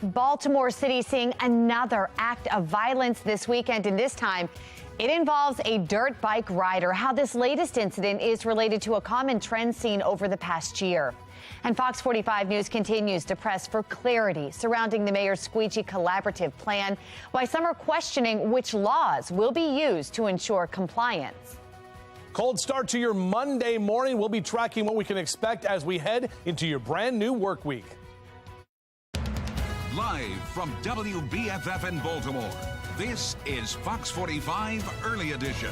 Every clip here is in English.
Baltimore City seeing another act of violence this weekend, and this time it involves a dirt bike rider. How this latest incident is related to a common trend seen over the past year. And Fox 45 News continues to press for clarity surrounding the mayor's Squeegee collaborative plan, why some are questioning which laws will be used to ensure compliance. Cold start to your Monday morning. We'll be tracking what we can expect as we head into your brand new work week. Live from WBFF in Baltimore, this is Fox 45 Early Edition.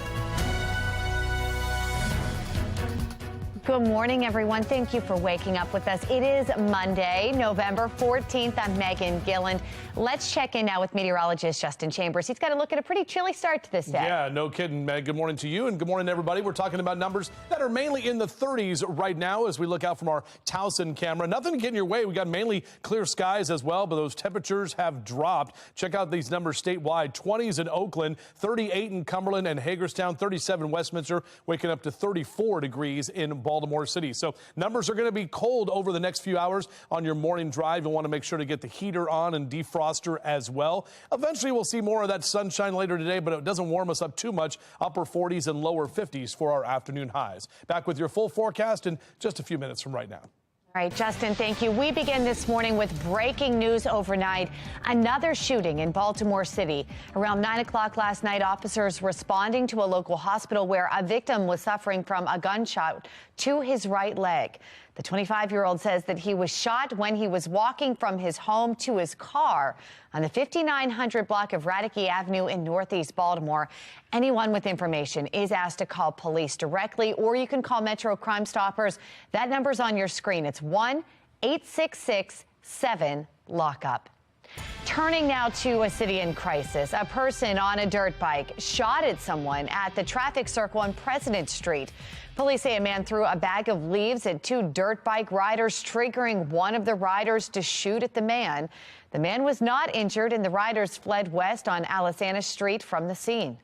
Good morning, everyone. Thank you for waking up with us. It is Monday, November 14th. I'm Megan Gilland. Let's check in now with meteorologist Justin Chambers. He's got to look at a pretty chilly start to this day. Yeah, no kidding, Meg. Good morning to you and good morning to everybody. We're talking about numbers that are mainly in the 30s right now as we look out from our Towson camera. Nothing to get in your way. We got mainly clear skies as well, but those temperatures have dropped. Check out these numbers statewide. 20s in Oakland, 38 in Cumberland and Hagerstown, 37 Westminster, waking up to 34 degrees in Baltimore City. So numbers are going to be cold over the next few hours on your morning drive. You'll want to make sure to get the heater on and defroster as well. Eventually, we'll see more of that sunshine later today, but it doesn't warm us up too much. Upper 40s and lower 50s for our afternoon highs. Back with your full forecast in just a few minutes from right now. All right, Justin, thank you. We begin this morning with breaking news overnight. Another shooting in Baltimore City. Around 9 o'clock last night, officers responding to a local hospital where a victim was suffering from a gunshot to his right leg. The 25-year-old says that he was shot when he was walking from his home to his car on the 5900 block of Radicke Avenue in Northeast Baltimore. Anyone with information is asked to call police directly, or you can call Metro Crime Stoppers. That number's on your screen. It's 1-866-7-LOCK-UP. Turning now to a city in crisis. A person on a dirt bike shot at someone at the traffic circle on President Street. Police say a man threw a bag of leaves at two dirt bike riders, triggering one of the riders to shoot at the man. The man was not injured, and the riders fled west on Alisana Street from the scene.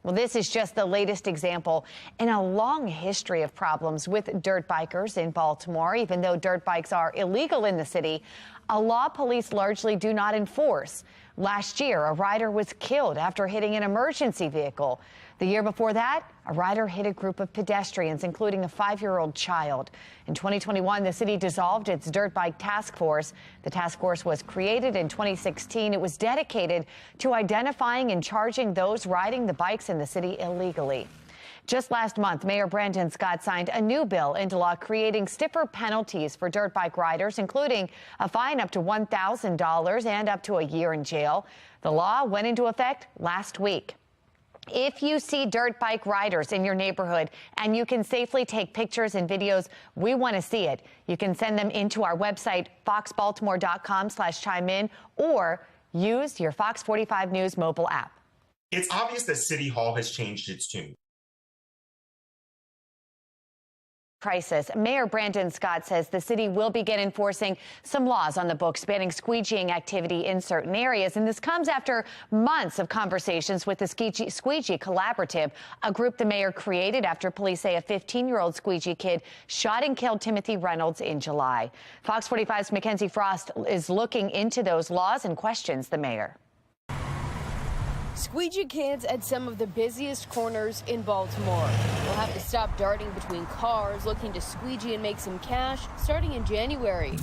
Well, this is just the latest example in a long history of problems with dirt bikers in Baltimore. Even though dirt bikes are illegal in the city, a law police largely do not enforce. Last year, a rider was killed after hitting an emergency vehicle. The year before that, a rider hit a group of pedestrians, including a 5-year-old child. In 2021, the city dissolved its dirt bike task force. The task force was created in 2016. It was dedicated to identifying and charging those riding the bikes in the city illegally. Just last month, Mayor Brandon Scott signed a new bill into law creating stiffer penalties for dirt bike riders, including a fine up to $1,000 and up to a year in jail. The law went into effect last week. If you see dirt bike riders in your neighborhood and you can safely take pictures and videos, we want to see it. You can send them into our website, foxbaltimore.com/chime in, or use your Fox 45 News mobile app. It's obvious that City Hall has changed its tune. Crisis. Mayor Brandon Scott says the city will begin enforcing some laws on the books banning squeegeeing activity in certain areas. And this comes after months of conversations with the Squeegee Collaborative, a group the mayor created after police say a 15-year-old squeegee kid shot and killed Timothy Reynolds in July. Fox 45's Mackenzie Frost is looking into those laws and questions the mayor. Squeegee kids at some of the busiest corners in Baltimore will have to stop darting between cars looking to squeegee and make some cash starting in January.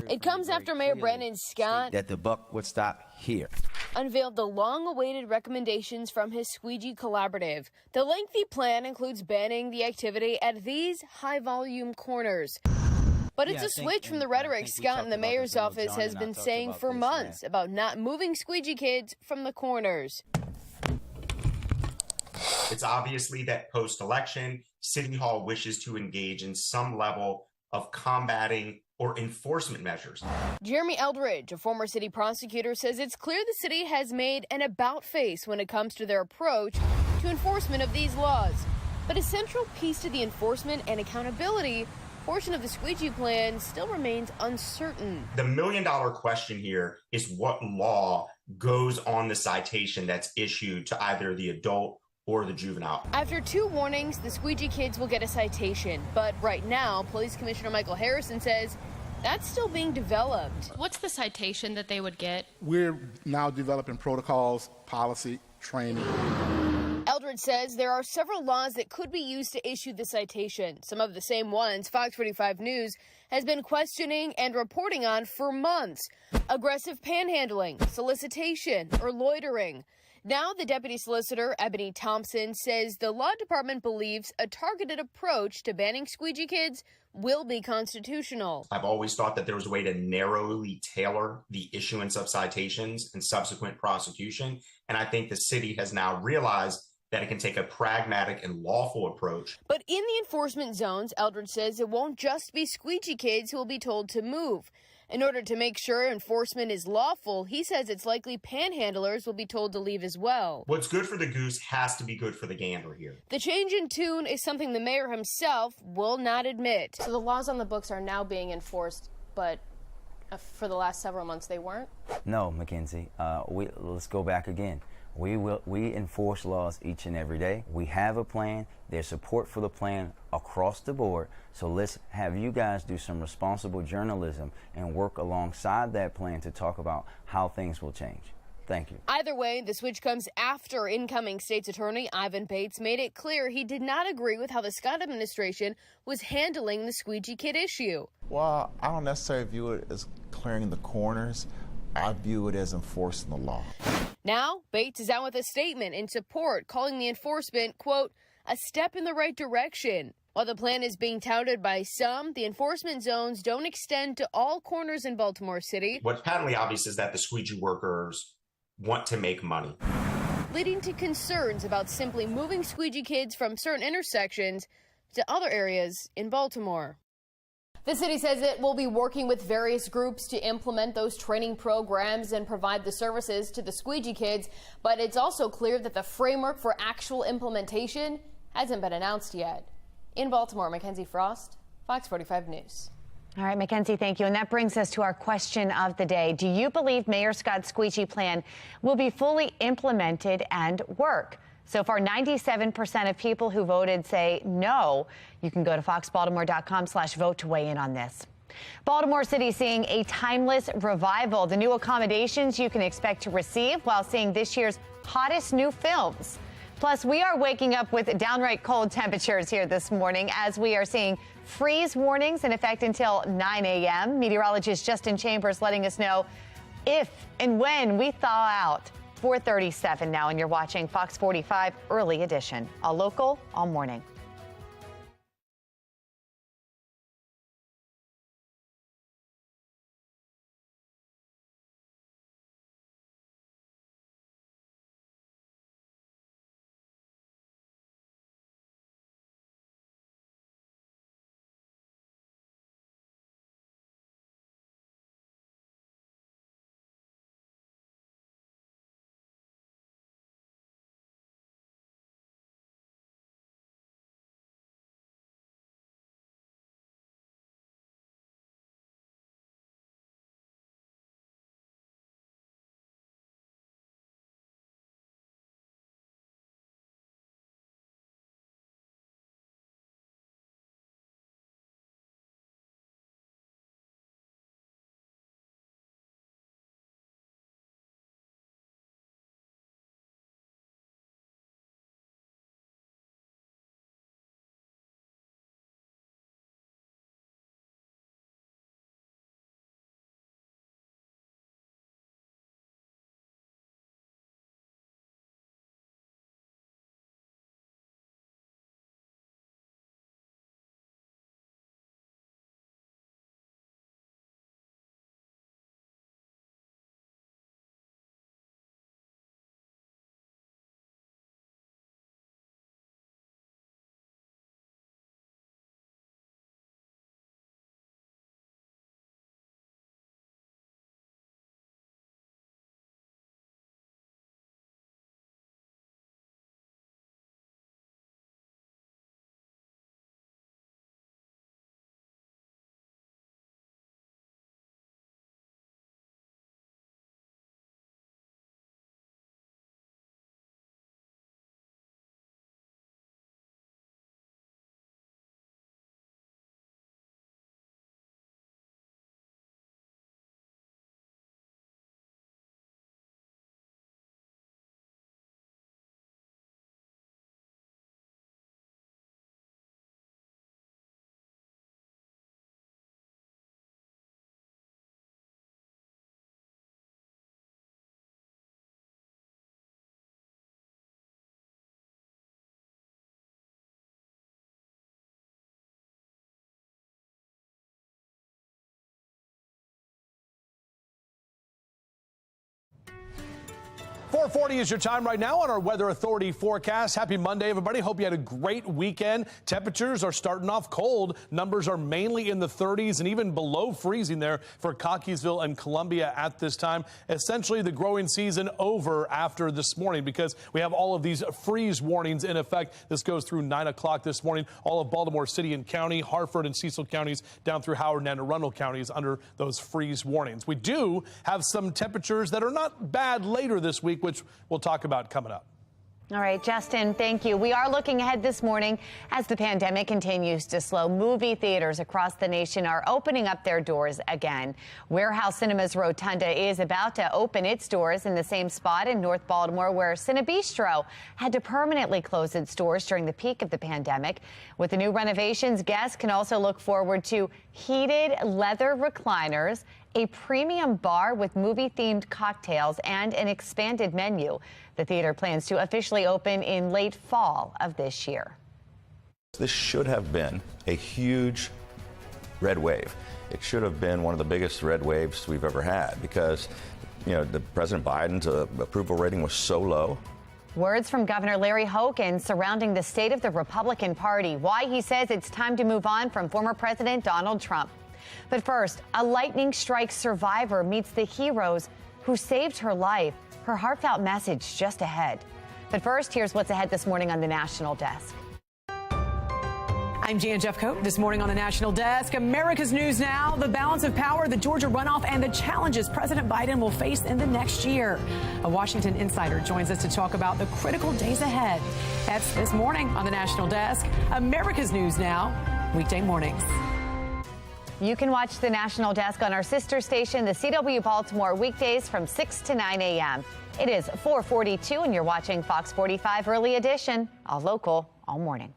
It comes after Mayor Brandon Scott that the buck would stop here. Unveiled the long-awaited recommendations from his Squeegee Collaborative. The lengthy plan includes banning the activity at these high-volume corners. But it's a switch from the rhetoric Scott in the mayor's office has been saying for months about not moving squeegee kids from the corners. It's obviously that post-election, City Hall wishes to engage in some level of combating or enforcement measures. Jeremy Eldridge, a former city prosecutor, says it's clear the city has made an about-face when it comes to their approach to enforcement of these laws. But a central piece to the enforcement and accountability portion of the Squeegee plan still remains uncertain. The million-dollar question here is what law goes on the citation that's issued to either the adult or the juvenile. After 2 warnings, the Squeegee kids will get a citation. But right now, Police Commissioner Michael Harrison says That's still being developed. What's the citation that they would get? We're now developing protocols, policy, training. Eldred says there are several laws that could be used to issue the citation. Some of the same ones Fox 45 News has been questioning and reporting on for months. Aggressive panhandling, solicitation, or loitering. Now the deputy solicitor, Ebony Thompson, says the law department believes a targeted approach to banning squeegee kids will be constitutional. I've always thought that there was a way to narrowly tailor the issuance of citations and subsequent prosecution. And I think the city has now realized that it can take a pragmatic and lawful approach. But in the enforcement zones, Eldred says it won't just be squeegee kids who will be told to move. In order to make sure enforcement is lawful, he says it's likely panhandlers will be told to leave as well. What's good for the goose has to be good for the gander here. The change in tune is something the mayor himself will not admit. So the laws on the books are now being enforced, but for the last several months they weren't? No, Mackenzie. Let's go back again. We enforce laws each and every day. We have a plan. There's support for the plan across the board. So let's have you guys do some responsible journalism and work alongside that plan to talk about how things will change. Thank you. Either way, the switch comes after incoming state's attorney Ivan Bates made it clear he did not agree with how the Scott administration was handling the squeegee kid issue. Well, I don't necessarily view it as clearing the corners. I view it as enforcing the law. Now, Bates is out with a statement in support, calling the enforcement, quote, a step in the right direction. While the plan is being touted by some, the enforcement zones don't extend to all corners in Baltimore City. What's patently obvious is that the squeegee workers want to make money, leading to concerns about simply moving squeegee kids from certain intersections to other areas in Baltimore. The city says it will be working with various groups to implement those training programs and provide the services to the squeegee kids, but it's also clear that the framework for actual implementation hasn't been announced yet. In Baltimore, Mackenzie Frost, Fox 45 News. All right, Mackenzie, thank you. And that brings us to our question of the day. Do you believe Mayor Scott's squeegee plan will be fully implemented and work? So far, 97% of people who voted say no. You can go to foxbaltimore.com/vote to weigh in on this. Baltimore City seeing a timeless revival. The new accommodations you can expect to receive while seeing this year's hottest new films. Plus, we are waking up with downright cold temperatures here this morning as we are seeing freeze warnings in effect until 9 a.m. Meteorologist Justin Chambers letting us know if and when we thaw out. 4:37 now, and you're watching Fox 45 Early Edition, all local, all morning. 4:40 is your time right now on our Weather Authority forecast. Happy Monday, everybody. Hope you had a great weekend. Temperatures are starting off cold. Numbers are mainly in the 30s and even below freezing there for Cockeysville and Columbia at this time. Essentially, the growing season over after this morning because we have all of these freeze warnings in effect. This goes through 9 o'clock this morning. All of Baltimore City and County, Harford and Cecil counties down through Howard and Anne Arundel counties under those freeze warnings. We do have some temperatures that are not bad later this week, which we'll talk about coming up. All right, Justin, thank you. We are looking ahead this morning as the pandemic continues to slow. Movie theaters across the nation are opening up their doors again. Warehouse Cinema's Rotunda is about to open its doors in the same spot in North Baltimore where Cinebistro had to permanently close its doors during the peak of the pandemic. With the new renovations, guests can also look forward to heated leather recliners, a premium bar with movie-themed cocktails, and an expanded menu. The theater plans to officially open in late fall of this year. This should have been a huge red wave. It should have been one of the biggest red waves we've ever had because, the President Biden's approval rating was so low. Words from Governor Larry Hogan surrounding the state of the Republican Party, why he says it's time to move on from former President Donald Trump. But first, a lightning strike survivor meets the heroes who saved her life. Her heartfelt message just ahead. But first, here's what's ahead this morning on the National Desk. I'm Jan Jeffcoat. This morning on the National Desk, America's News Now, the balance of power, the Georgia runoff, and the challenges President Biden will face in the next year. A Washington insider joins us to talk about the critical days ahead. That's this morning on the National Desk, America's News Now, weekday mornings. You can watch the National Desk on our sister station, the CW Baltimore, weekdays from 6 to 9 a.m. It is 4:42, and you're watching Fox 45 Early Edition, all local, all morning.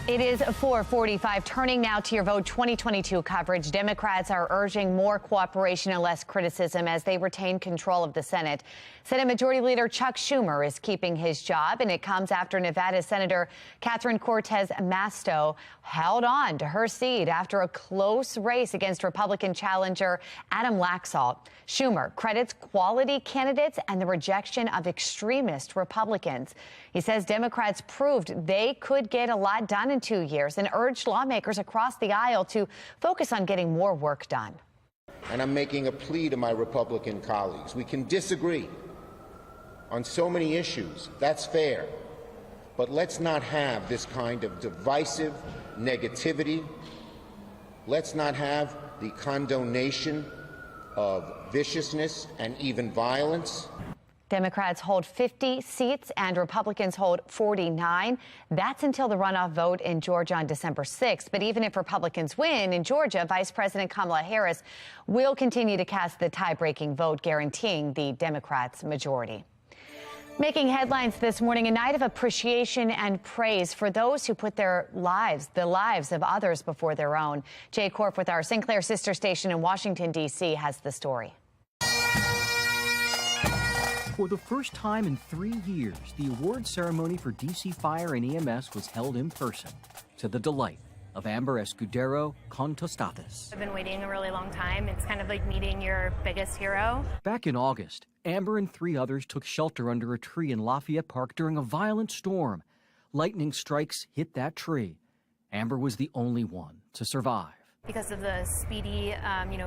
It is 4:45. Turning now to your Vote 2022 coverage. Democrats are urging more cooperation and less criticism as they retain control of the Senate. Senate Majority Leader Chuck Schumer is keeping his job, and it comes after Nevada Senator Catherine Cortez Masto held on to her seat after a close race against Republican challenger Adam Laxalt. Schumer credits quality candidates and the rejection of extremist Republicans. He says Democrats proved they could get a lot done in 2 years and urged lawmakers across the aisle to focus on getting more work done. And I'm making a plea to my Republican colleagues. We can disagree on so many issues. That's fair. But let's not have this kind of divisive negativity. Let's not have the condonation of viciousness and even violence. Democrats hold 50 seats and Republicans hold 49. That's until the runoff vote in Georgia on December 6th. But even if Republicans win in Georgia, Vice President Kamala Harris will continue to cast the tie-breaking vote, guaranteeing the Democrats' majority. Making headlines this morning, a night of appreciation and praise for those who put the lives of others before their own. Jay Korf with our Sinclair sister station in Washington, D.C. has the story. For the first time in 3 years, the award ceremony for D.C. Fire and EMS was held in person, to the delight of Amber Escudero Contostates. I've been waiting a really long time. It's kind of like meeting your biggest hero. Back in August, Amber and 3 others took shelter under a tree in Lafayette Park during a violent storm. Lightning strikes hit that tree. Amber was the only one to survive. Because of the speedy,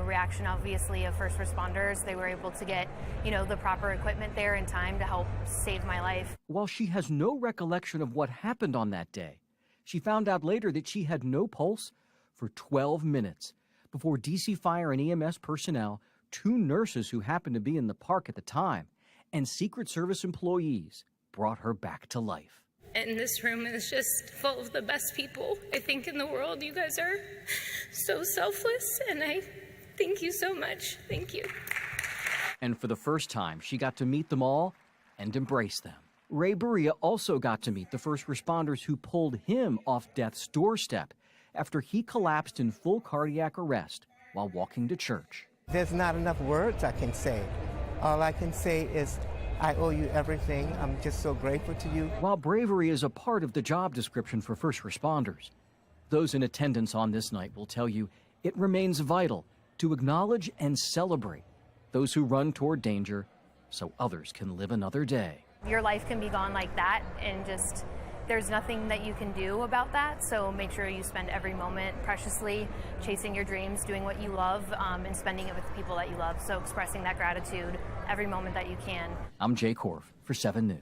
reaction, obviously, of first responders, they were able to get, the proper equipment there in time to help save my life. While she has no recollection of what happened on that day, she found out later that she had no pulse for 12 minutes before D.C. Fire and EMS personnel, 2 nurses who happened to be in the park at the time, and Secret Service employees brought her back to life. And this room is just full of the best people, I think, in the world. You guys are so selfless, and I thank you so much. Thank you. And for the first time, she got to meet them all and embrace them. Ray Berea also got to meet the first responders who pulled him off death's doorstep after he collapsed in full cardiac arrest while walking to church. There's not enough words I can say. All I can say is, I owe you everything. I'm just so grateful to you. While bravery is a part of the job description for first responders, those in attendance on this night will tell you it remains vital to acknowledge and celebrate those who run toward danger so others can live another day. Your life can be gone like that, and just there's nothing that you can do about that. So make sure you spend every moment preciously chasing your dreams, doing what you love, and spending it with the people that you love. So expressing that gratitude every moment that you can. I'm Jay Korf for 7 News.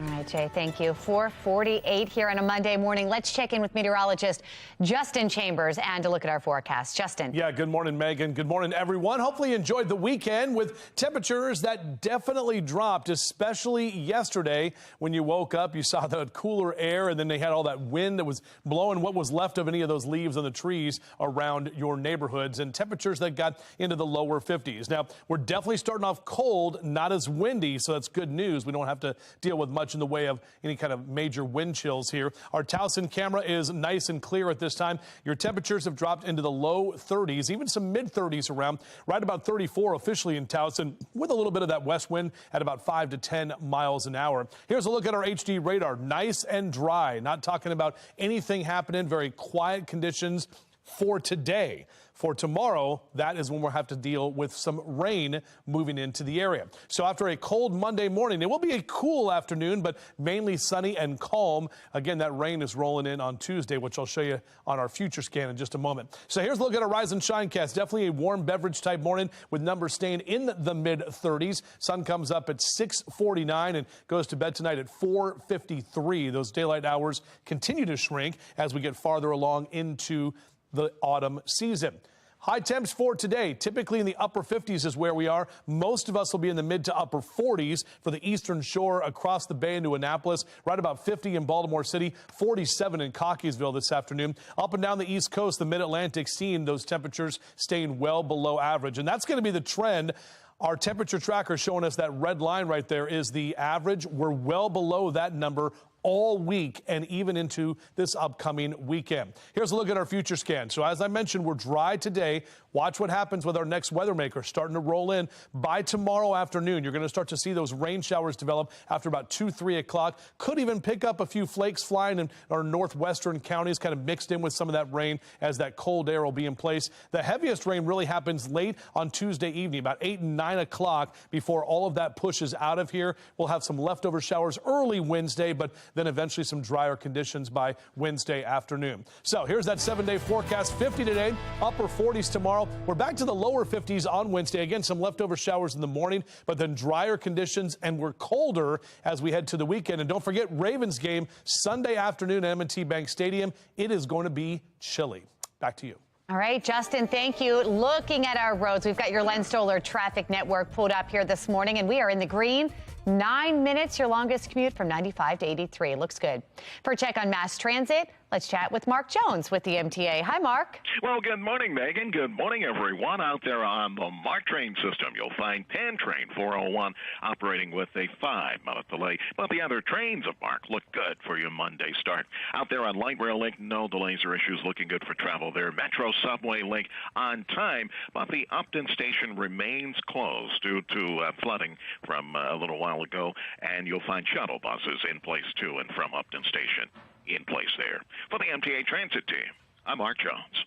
All right, Jay, thank you. 4:48 here on a Monday morning. Let's check in with meteorologist Justin Chambers and to look at our forecast. Justin. Yeah, good morning, Megan. Good morning, everyone. Hopefully you enjoyed the weekend with temperatures that definitely dropped, especially yesterday when you woke up. You saw the cooler air, and then they had all that wind that was blowing what was left of any of those leaves on the trees around your neighborhoods, and temperatures that got into the lower 50s. Now, we're definitely starting off cold, not as windy, so that's good news. We don't have to deal with much in the way of any kind of major wind chills here. Our Towson camera is nice and clear at this time. Your temperatures have dropped into the low 30s, even some mid 30s around, right about 34 officially in Towson, with a little bit of that west wind at about 5 to 10 miles an hour. Here's a look at our HD radar. Nice and dry. Not talking about anything happening. Very quiet conditions for today. For tomorrow, that is when we'll have to deal with some rain moving into the area. So after a cold Monday morning, it will be a cool afternoon, but mainly sunny and calm. Again, that rain is rolling in on Tuesday, which I'll show you on our future scan in just a moment. So here's a look at our Rise and Shine cast. Definitely a warm beverage type morning with numbers staying in the mid 30s. Sun comes up at 6:49 and goes to bed tonight at 4:53. Those daylight hours continue to shrink as we get farther along into the autumn season. High temps for today, typically in the upper 50s is where we are. Most of us will be in the mid to upper 40s for the eastern shore across the bay into Annapolis, right about 50 in Baltimore City, 47 in Cockeysville this afternoon. Up and down the East Coast, the mid-Atlantic, seeing those temperatures staying well below average. And that's going to be the trend. Our temperature tracker showing us that red line right there is the average. We're well below that number all week and even into this upcoming weekend. Here's a look at our future scan. So as I mentioned, we're dry today. Watch what happens with our next weather maker starting to roll in. By tomorrow afternoon, you're going to start to see those rain showers develop after about 2, 3 o'clock. Could even pick up a few flakes flying in our northwestern counties, kind of mixed in with some of that rain as that cold air will be in place. The heaviest rain really happens late on Tuesday evening, about 8 and 9 o'clock, before all of that pushes out of here. We'll have some leftover showers early Wednesday, but then eventually some drier conditions by Wednesday afternoon. So here's that 7-day forecast. 50 today, upper 40s tomorrow. We're back to the lower 50s on Wednesday. Again, some leftover showers in the morning, but then drier conditions, and we're colder as we head to the weekend. And don't forget, Ravens game Sunday afternoon at M&T Bank Stadium. It is going to be chilly. Back to you. All right, Justin, thank you. Looking at our roads, we've got your Len Stoller traffic network pulled up here this morning, and we are in the green. 9 minutes, your longest commute from 95 to 83. Looks good. For a check on mass transit, let's chat with Mark Jones with the MTA. Hi, Mark. Well, good morning, Megan. Good morning, everyone. Out there on the MARC train system, you'll find Pan Train 401 operating with a 5-minute delay. But the other trains of MARC look good for your Monday start. Out there on Light Rail Link, no delays or issues. Looking good for travel there. Metro Subway Link on time, but the Upton station remains closed due to flooding from a little while ago, and you'll find shuttle buses in place to and from Upton station in place there. For the MTA Transit team, I'm Mark Jones.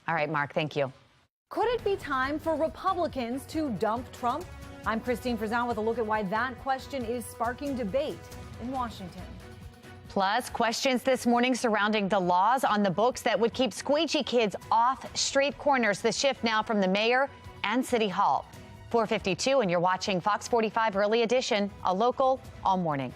All right, Mark, thank you. Could it be time for Republicans to dump Trump? I'm Christine Frizan with a look at why that question is sparking debate in Washington. Plus, questions this morning surrounding the laws on the books that would keep squeegee kids off street corners. The shift now from the mayor and City Hall. 4:52, and you're watching Fox 45 Early Edition, a local all morning.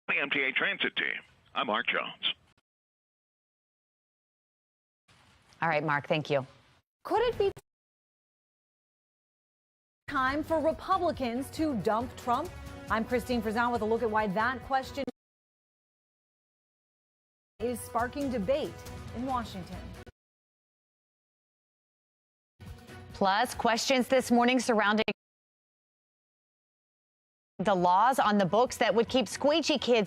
The MTA Transit team, I'm Mark Jones. All right, Mark, thank you. Could it be time for Republicans to dump Trump? I'm Christine Frizan with a look at why that question is sparking debate in Washington. Plus, questions this morning surrounding the laws on the books that would keep squeegee kids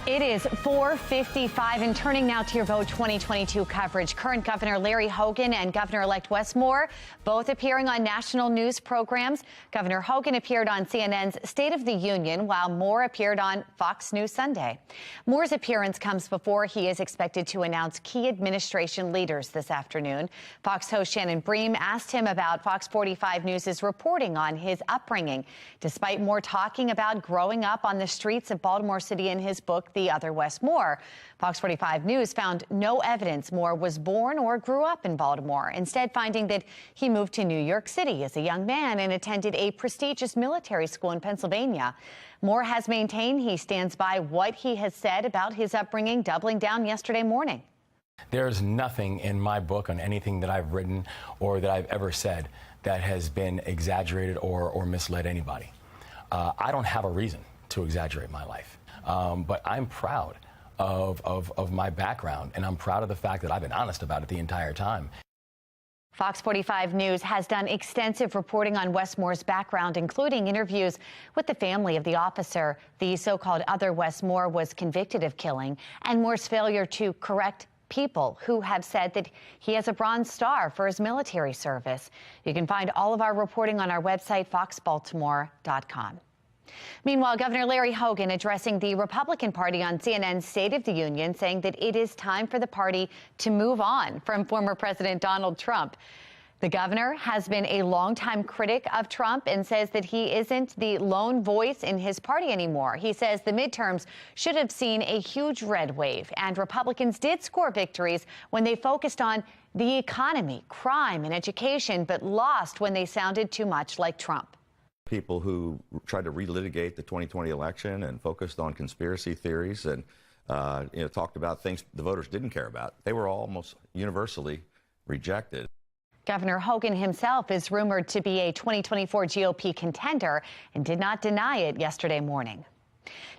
It is 4:55 and turning now to your Vote 2022 coverage. Current Governor Larry Hogan and Governor-elect Wes Moore both appearing on national news programs. Governor Hogan appeared on CNN's State of the Union, while Moore appeared on Fox News Sunday. Moore's appearance comes before he is expected to announce key administration leaders this afternoon. Fox host Shannon Bream asked him about Fox 45 News' reporting on his upbringing, despite Moore talking about growing up on the streets of Baltimore City in his book, The Other Wes Moore. Fox 45 News found no evidence Moore was born or grew up in Baltimore, instead finding that he moved to New York City as a young man and attended a prestigious military school in Pennsylvania. Moore has maintained he stands by what he has said about his upbringing, doubling down yesterday morning. There's nothing in my book on anything that I've written or that I've ever said that has been exaggerated or misled anybody. I don't have a reason to exaggerate my life. But I'm proud of my background, and I'm proud of the fact that I've been honest about it the entire time. Fox 45 News has done extensive reporting on Wes Moore's background, including interviews with the family of the officer the so-called other Wes Moore was convicted of killing, and Moore's failure to correct people who have said that he has a Bronze Star for his military service. You can find all of our reporting on our website, foxbaltimore.com. Meanwhile, Governor Larry Hogan addressing the Republican Party on CNN's State of the Union, saying that it is time for the party to move on from former President Donald Trump. The governor has been a longtime critic of Trump and says that he isn't the lone voice in his party anymore. He says the midterms should have seen a huge red wave, and Republicans did score victories when they focused on the economy, crime, and education, but lost when they sounded too much like Trump. People who tried to relitigate the 2020 election and focused on conspiracy theories and talked about things the voters didn't care about, they were almost universally rejected. Governor Hogan himself is rumored to be a 2024 GOP contender and did not deny it yesterday morning.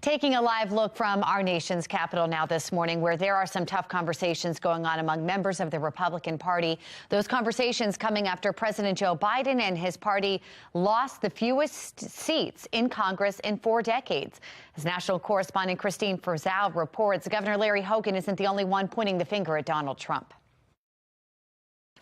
Taking a live look from our nation's capital now this morning, where there are some tough conversations going on among members of the Republican Party. Those conversations coming after President Joe Biden and his party lost the fewest seats in Congress in 4 decades. As national correspondent Christine Frizzell reports, Governor Larry Hogan isn't the only one pointing the finger at Donald Trump.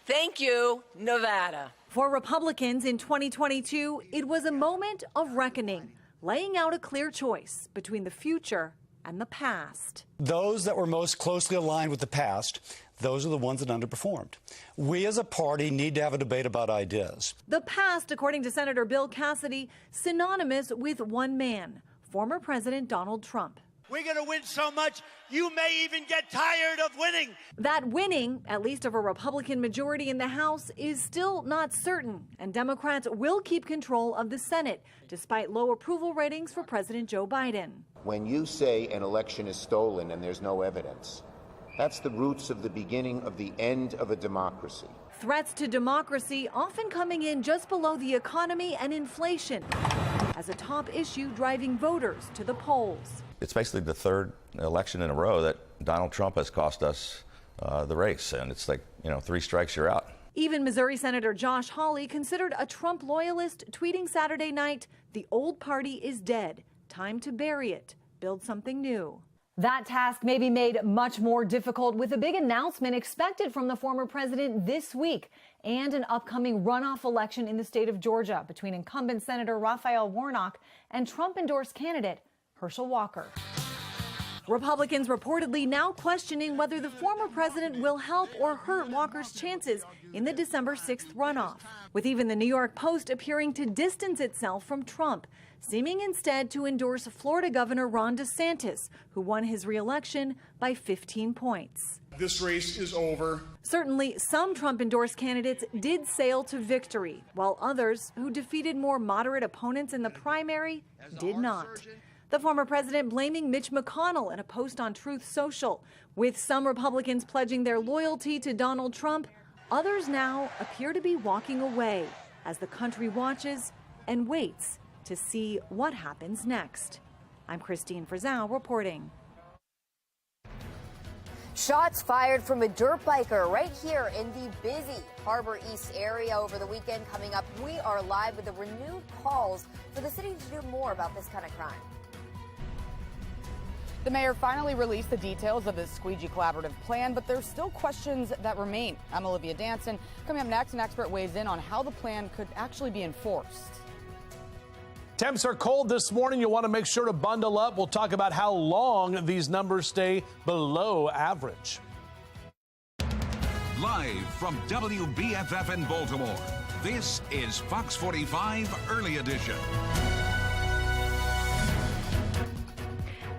Thank you, Nevada. For Republicans in 2022, it was a moment of reckoning, laying out a clear choice between the future and the past. Those that were most closely aligned with the past, those are the ones that underperformed. We as a party need to have a debate about ideas. The past, according to Senator Bill Cassidy, synonymous with one man, former President Donald Trump. We're going to win so much, you may even get tired of winning. That winning, at least of a Republican majority in the House, is still not certain, and Democrats will keep control of the Senate, despite low approval ratings for President Joe Biden. When you say an election is stolen and there's no evidence, that's the roots of the beginning of the end of a democracy. Threats to democracy often coming in just below the economy and inflation as a top issue driving voters to the polls. It's basically the third election in a row that Donald Trump has cost us the race, and it's like, 3 strikes, you're out. Even Missouri Senator Josh Hawley, considered a Trump loyalist, tweeting Saturday night, "The old party is dead. Time to bury it. Build something new." That task may be made much more difficult with a big announcement expected from the former president this week and an upcoming runoff election in the state of Georgia between incumbent Senator Raphael Warnock and Trump-endorsed candidate Herschel Walker. Republicans reportedly now questioning whether the former president will help or hurt Walker's chances in the December 6th runoff, with even the New York Post appearing to distance itself from Trump, seeming instead to endorse Florida Governor Ron DeSantis, who won his re-election by 15 points. This race is over. Certainly, some Trump-endorsed candidates did sail to victory, while others, who defeated more moderate opponents in the primary, did not. The former president blaming Mitch McConnell in a post on Truth Social. With some Republicans pledging their loyalty to Donald Trump, others now appear to be walking away as the country watches and waits to see what happens next. I'm Christine Frizzell reporting. Shots fired from a dirt biker right here in the busy Harbor East area over the weekend. Coming up, we are live with the renewed calls for the city to do more about this kind of crime. The mayor finally released the details of the Squeegee collaborative plan, but there's still questions that remain. I'm Olivia Danson. Coming up next, an expert weighs in on how the plan could actually be enforced. Temps are cold this morning. You'll want to make sure to bundle up. We'll talk about how long these numbers stay below average. Live from WBFF in Baltimore, this is Fox 45 Early Edition.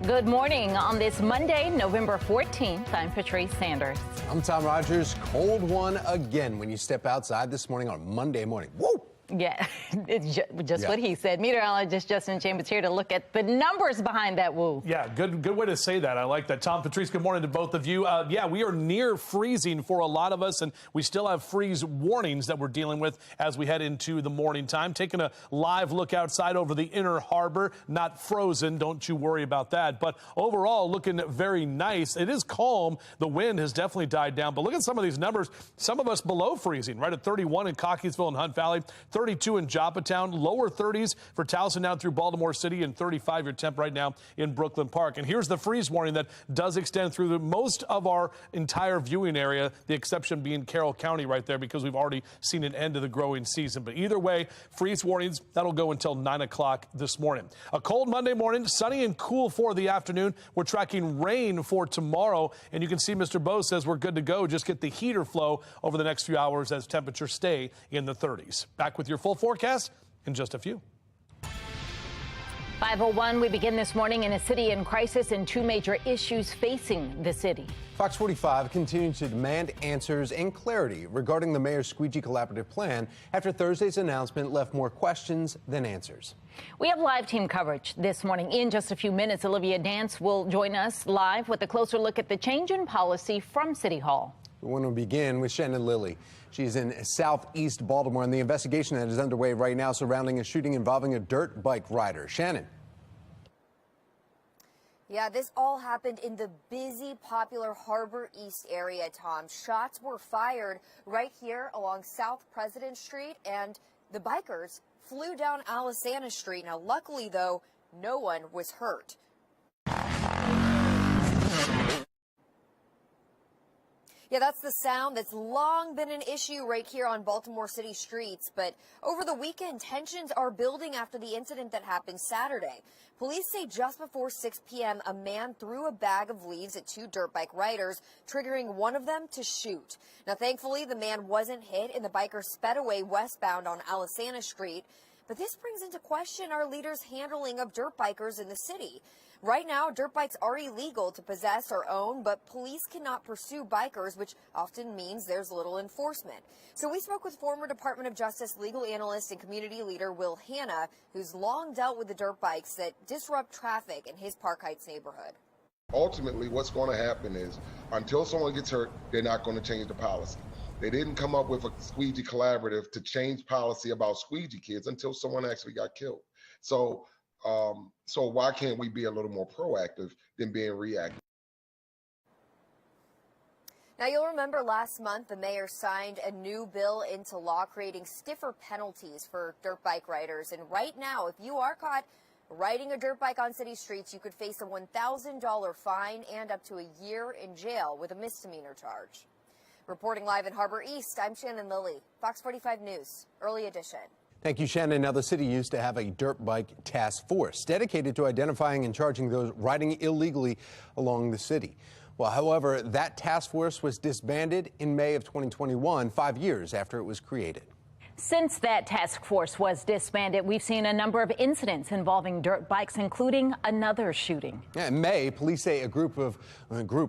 Good morning on this Monday, November 14th. I'm Patrice Sanders. I'm Tom Rogers. Cold one again when you step outside this morning on Monday morning. Woo! Yeah, it's just what he said. Meteorologist Justin Chambers here to look at the numbers behind that woo. Yeah, good way to say that. I like that. Tom, Patrice, good morning to both of you. Yeah, we are near freezing for a lot of us, and we still have freeze warnings that we're dealing with as we head into the morning time. Taking a live look outside over the inner harbor. Not frozen, don't you worry about that. But overall, looking very nice. It is calm. The wind has definitely died down. But look at some of these numbers. Some of us below freezing, right at 31 in Cockeysville and Hunt Valley. 32 in Joppatown, lower 30s for Towson down through Baltimore City, and 35 your temp right now in Brooklyn Park. And here's the freeze warning that does extend through most of our entire viewing area, the exception being Carroll County right there, because we've already seen an end to the growing season. But either way, freeze warnings, that'll go until 9 o'clock this morning. A cold Monday morning, sunny and cool for the afternoon. We're tracking rain for tomorrow, and you can see Mr. Bo says we're good to go. Just get the heater flow over the next few hours as temperatures stay in the 30s. Back with your full forecast in just a few. 5:01, we begin this morning in a city in crisis and two major issues facing the city. Fox 45 continues to demand answers and clarity regarding the mayor's Squeegee collaborative plan after Thursday's announcement left more questions than answers. We have live team coverage this morning. In just a few minutes, Olivia Dance will join us live with a closer look at the change in policy from City Hall. We want to begin with Shannon Lilly. She's in southeast Baltimore, and the investigation that is underway right now surrounding a shooting involving a dirt bike rider. Shannon. Yeah, this all happened in the busy, popular Harbor East area, Tom. Shots were fired right here along South President Street, and the bikers flew down Alisana Street. Now, luckily, though, no one was hurt. Yeah, that's the sound that's long been an issue right here on Baltimore City streets. But over the weekend, tensions are building after the incident that happened Saturday. Police say just before 6 p.m., a man threw a bag of leaves at two dirt bike riders, triggering one of them to shoot. Now, thankfully, the man wasn't hit, and the biker sped away westbound on Alisana Street. But this brings into question our leaders' handling of dirt bikers in the city. Right now, dirt bikes are illegal to possess or own, but police cannot pursue bikers, which often means there's little enforcement. So we spoke with former Department of Justice legal analyst and community leader Will Hanna, who's long dealt with the dirt bikes that disrupt traffic in his Park Heights neighborhood. Ultimately, what's going to happen is until someone gets hurt, they're not going to change the policy. They didn't come up with a Squeegee collaborative to change policy about Squeegee kids until someone actually got killed. So why can't we be a little more proactive than being reactive? Now, you'll remember last month the mayor signed a new bill into law creating stiffer penalties for dirt bike riders. And right now, if you are caught riding a dirt bike on city streets, you could face a $1,000 fine and up to a year in jail with a misdemeanor charge. Reporting live in Harbor East, I'm Shannon Lilly, Fox 45 News, Early Edition. Thank you, Shannon. Now, the city used to have a dirt bike task force dedicated to identifying and charging those riding illegally along the city. Well, however, that task force was disbanded in May of 2021, 5 years after it was created. Since that task force was disbanded, we've seen a number of incidents involving dirt bikes, including another shooting. In May, police say a group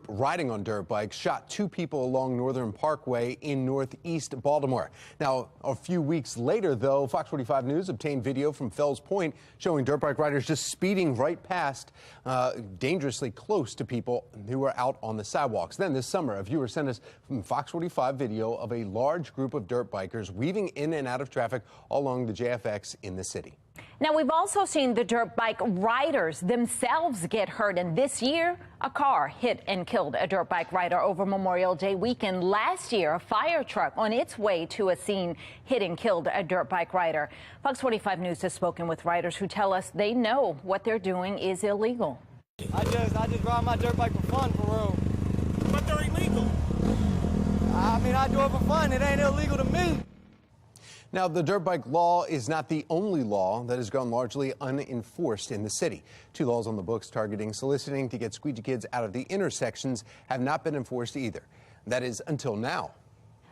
riding on dirt bikes shot two people along Northern Parkway in northeast Baltimore. Now, a few weeks later, though, Fox 45 News obtained video from Fells Point showing dirt bike riders just speeding right past, dangerously close to people who were out on the sidewalks. Then this summer, a viewer sent us from Fox 45 video of a large group of dirt bikers weaving in and out of traffic along the JFX in the city. Now, we've also seen the dirt bike riders themselves get hurt. And this year, a car hit and killed a dirt bike rider over Memorial Day weekend. Last year, a fire truck on its way to a scene hit and killed a dirt bike rider. Fox 45 News has spoken with riders who tell us they know what they're doing is illegal. I just ride my dirt bike for fun, for real. But they're illegal. I mean, I do it for fun. It ain't illegal to me. Now, the dirt bike law is not the only law that has gone largely unenforced in the city. 2 laws on the books targeting soliciting to get squeegee kids out of the intersections have not been enforced either. That is until now.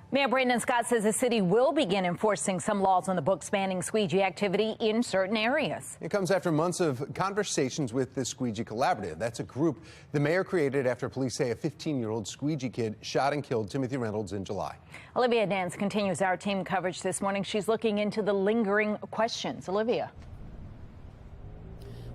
Mayor Brandon Scott says the city will begin enforcing some laws on the books banning squeegee activity in certain areas. It comes after months of conversations with the Squeegee Collaborative. That's a group the mayor created after police say a 15-year-old squeegee kid shot and killed Timothy Reynolds in July. Olivia Dance continues our team coverage this morning. She's looking into the lingering questions. Olivia.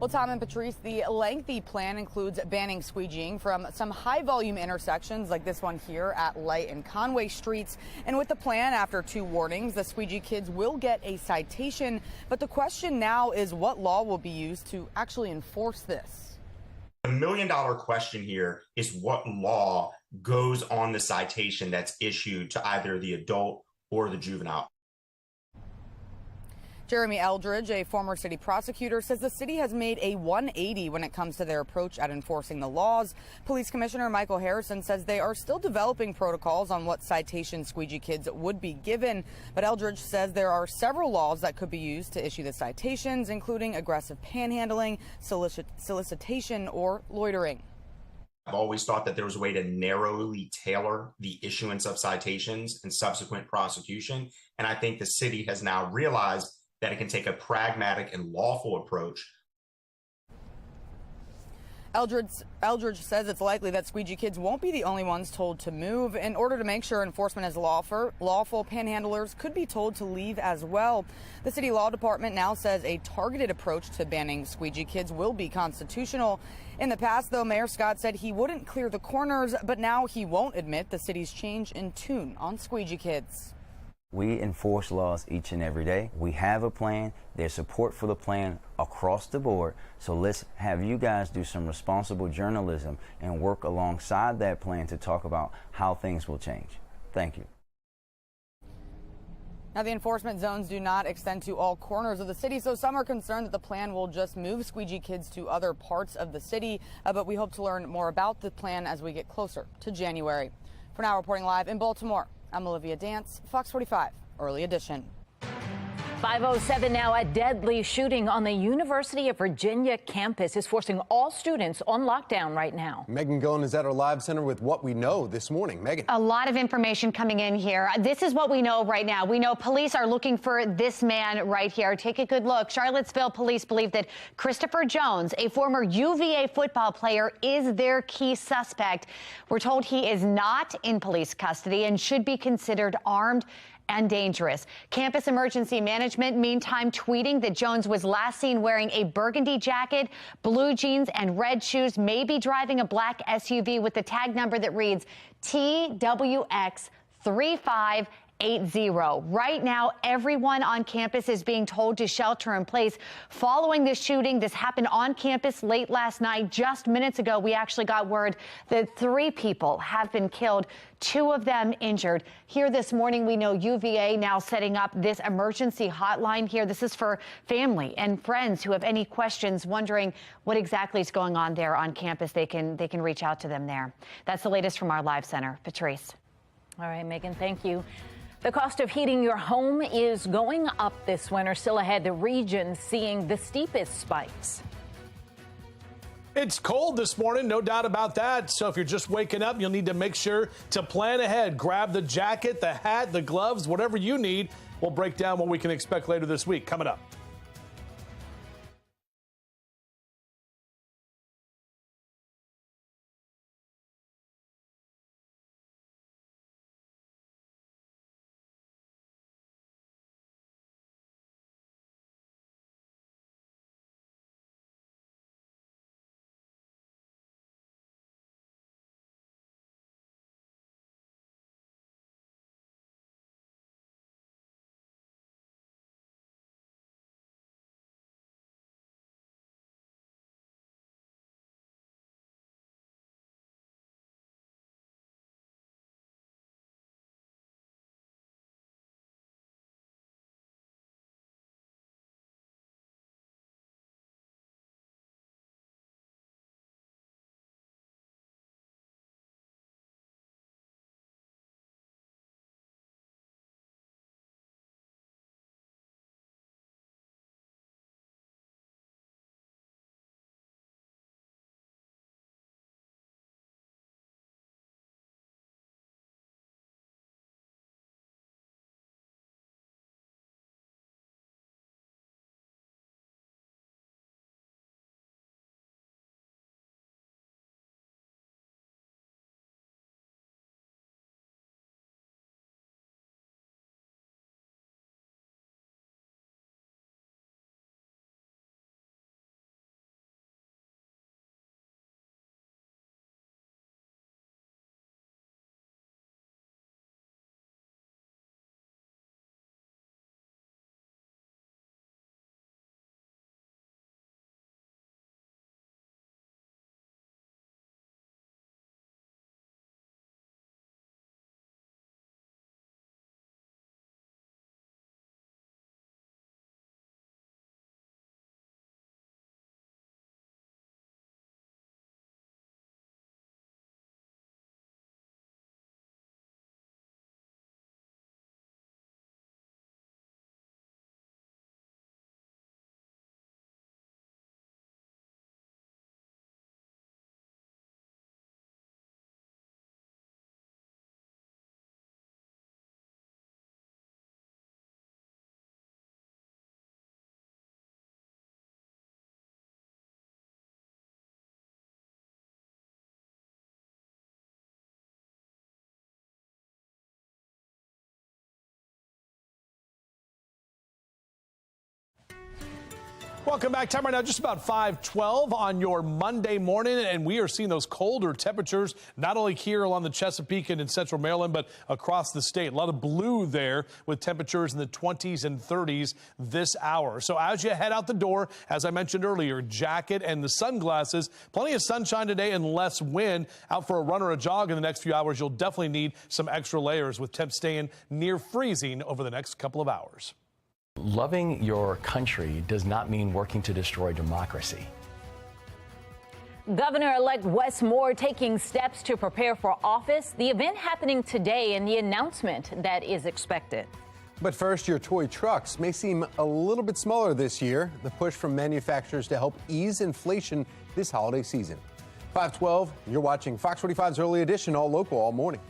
Well, Tom and Patrice, the lengthy plan includes banning squeegeeing from some high-volume intersections like this one here at Light and Conway Streets. And with the plan, after 2 warnings, the squeegee kids will get a citation. But the question now is what law will be used to actually enforce this? The $1 million question here is what law goes on the citation that's issued to either the adult or the juvenile. Jeremy Eldridge, a former city prosecutor, says the city has made a 180 when it comes to their approach at enforcing the laws. Police Commissioner Michael Harrison says they are still developing protocols on what citation squeegee kids would be given. But Eldridge says there are several laws that could be used to issue the citations, including aggressive panhandling, solicitation, or loitering. I've always thought that there was a way to narrowly tailor the issuance of citations and subsequent prosecution. And I think the city has now realized that it can take a pragmatic and lawful approach. Eldridge says it's likely that squeegee kids won't be the only ones told to move. In order to make sure enforcement is lawful, panhandlers could be told to leave as well. The city law department now says a targeted approach to banning squeegee kids will be constitutional. In the past, though, Mayor Scott said he wouldn't clear the corners, but now he won't admit the city's change in tune on squeegee kids. We enforce laws each and every day. We have a plan. There's support for the plan across the board. So let's have you guys do some responsible journalism and work alongside that plan to talk about how things will change. Thank you. Now, the enforcement zones do not extend to all corners of the city, so some are concerned that the plan will just move squeegee kids to other parts of the city. But we hope to learn more about the plan as we get closer to January. For now, reporting live in Baltimore, I'm Olivia Dance, Fox 45, Early Edition. 5:07 now. A deadly shooting on the University of Virginia campus is forcing all students on lockdown right now. Megan Gillen is at our live center with what we know this morning. Megan. A lot of information coming in here. This is what we know right now. We know police are looking for this man right here. Take a good look. Charlottesville police believe that Christopher Jones, a former UVA football player, is their key suspect. We're told he is not in police custody and should be considered armed and dangerous. Campus Emergency Management, meantime, tweeting that Jones was last seen wearing a burgundy jacket, blue jeans, and red shoes, maybe driving a black SUV with the tag number that reads TWX3580. Right now, everyone on campus is being told to shelter in place following this shooting. This happened on campus late last night. Just minutes ago, we actually got word that 3 people have been killed, 2 of them injured. Here this morning, we know UVA now setting up this emergency hotline here. This is for family and friends who have any questions, wondering what exactly is going on there on campus. They can reach out to them there. That's the latest from our live center. Patrice. All right, Megan, thank you. The cost of heating your home is going up this winter. Still ahead, the region seeing the steepest spikes. It's cold this morning, no doubt about that. So if you're just waking up, you'll need to make sure to plan ahead. Grab the jacket, the hat, the gloves, whatever you need. We'll break down what we can expect later this week. Coming up. Welcome back. Time right now, just about 5:12 on your Monday morning, and we are seeing those colder temperatures, not only here along the Chesapeake and in central Maryland, but across the state. A lot of blue there with temperatures in the 20s and 30s this hour. So as you head out the door, as I mentioned earlier, jacket and the sunglasses, plenty of sunshine today and less wind. Out for a run or a jog in the next few hours, you'll definitely need some extra layers with temps staying near freezing over the next couple of hours. Loving your country does not mean working to destroy democracy. Governor-elect Wes Moore taking steps to prepare for office. The event happening today and the announcement that is expected. But first, your toy trucks may seem a little bit smaller this year. The push from manufacturers to help ease inflation this holiday season. 5:12, you're watching Fox 45's Early Edition, all local, all morning.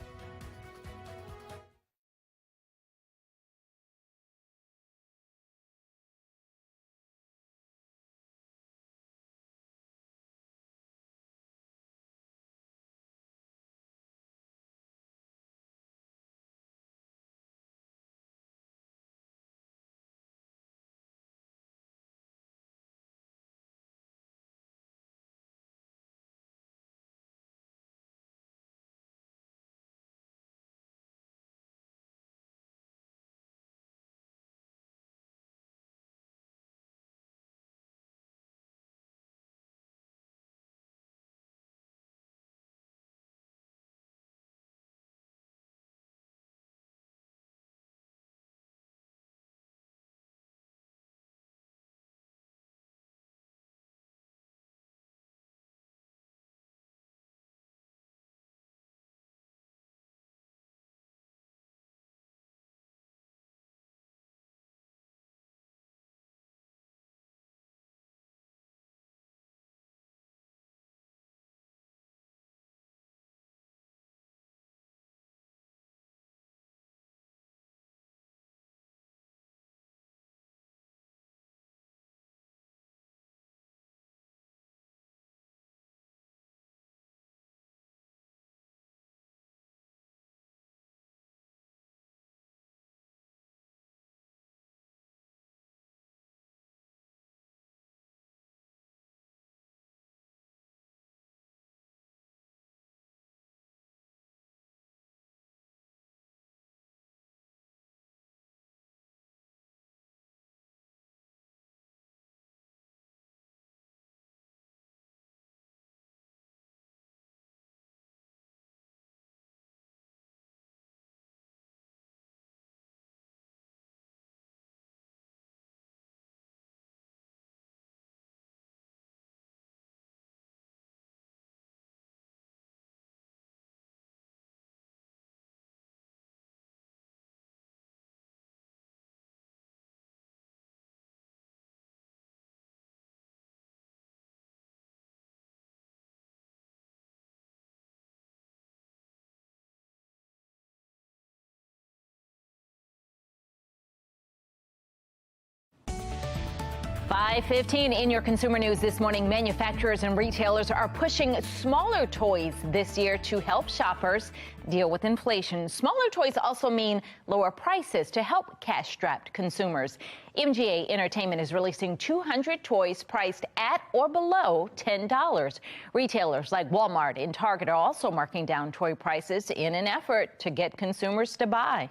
.15 in your consumer news this morning. Manufacturers and retailers are pushing smaller toys this year to help shoppers deal with inflation. Smaller toys also mean lower prices to help cash-strapped consumers. MGA Entertainment is releasing 200 toys priced at or below $10. Retailers like Walmart and Target are also marking down toy prices in an effort to get consumers to buy.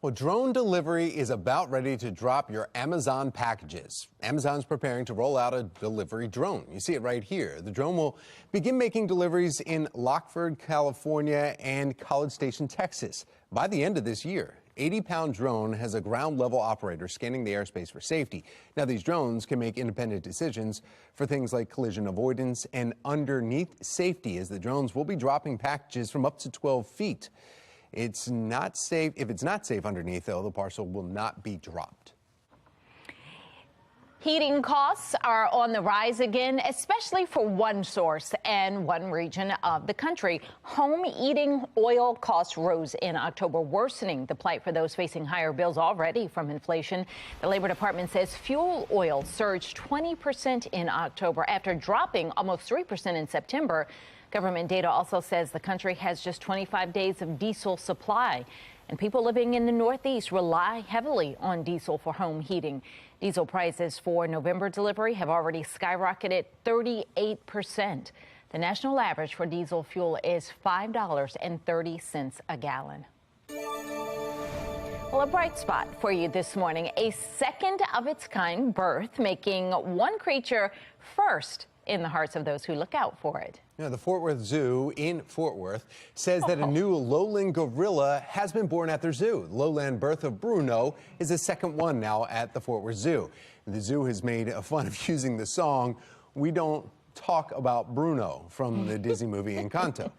Well, drone delivery is about ready to drop your Amazon packages. Amazon's preparing to roll out a delivery drone. You see it right here. The drone will begin making deliveries in Lockford, California, and College Station, Texas. By the end of this year, 80-pound drone has a ground-level operator scanning the airspace for safety. Now, these drones can make independent decisions for things like collision avoidance and underneath safety, as the drones will be dropping packages from up to 12 feet. It's not safe. If it's not safe underneath, though, the parcel will not be dropped. Heating costs are on the rise again, especially for one source and one region of the country. Home heating oil costs rose in October, worsening the plight for those facing higher bills already from inflation. The Labor Department says fuel oil surged 20% in October after dropping almost 3% in September. Government data also says the country has just 25 days of diesel supply, and people living in the Northeast rely heavily on diesel for home heating. Diesel prices for November delivery have already skyrocketed 38%. The national average for diesel fuel is $5.30 a gallon. Well, a bright spot for you this morning, a second of its kind birth, making one creature first in the hearts of those who look out for it. Yeah, the Fort Worth Zoo in Fort Worth says that a new lowland gorilla has been born at their zoo. The lowland birth of Bruno is the second one now at the Fort Worth Zoo. The zoo has made fun of using the song "We Don't Talk About Bruno" from the Disney movie Encanto,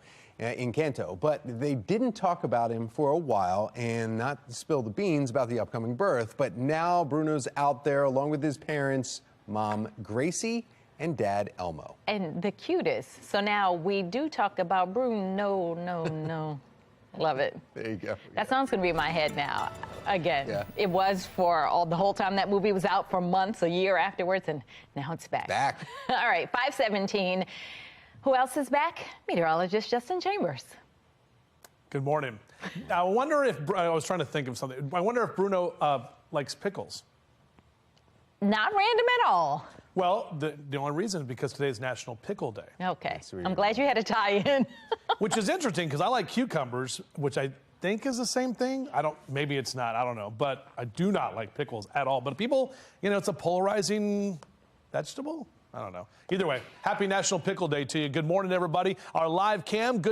but they didn't talk about him for a while and not spill the beans about the upcoming birth. But now Bruno's out there along with his parents, Mom Gracie and Dad Elmo. And the cutest. So now we do talk about Bruno. No. Love it. There you go. That song's going to be in my head now. Again, Yeah. It was for the whole time that movie was out, for months, a year afterwards, and now it's back. All right, 5:17. Who else is back? Meteorologist Justin Chambers. Good morning. I wonder if, I was trying to think of something. I wonder if Bruno likes pickles. Not random at all. Well, the only reason is because today is National Pickle Day. Okay. I'm glad you had a tie-in. Which is interesting because I like cucumbers, which I think is the same thing. Maybe it's not, I don't know. But I do not like pickles at all. But people, it's a polarizing vegetable. I don't know. Either way, happy National Pickle Day to you. Good morning, everybody. Our live cam,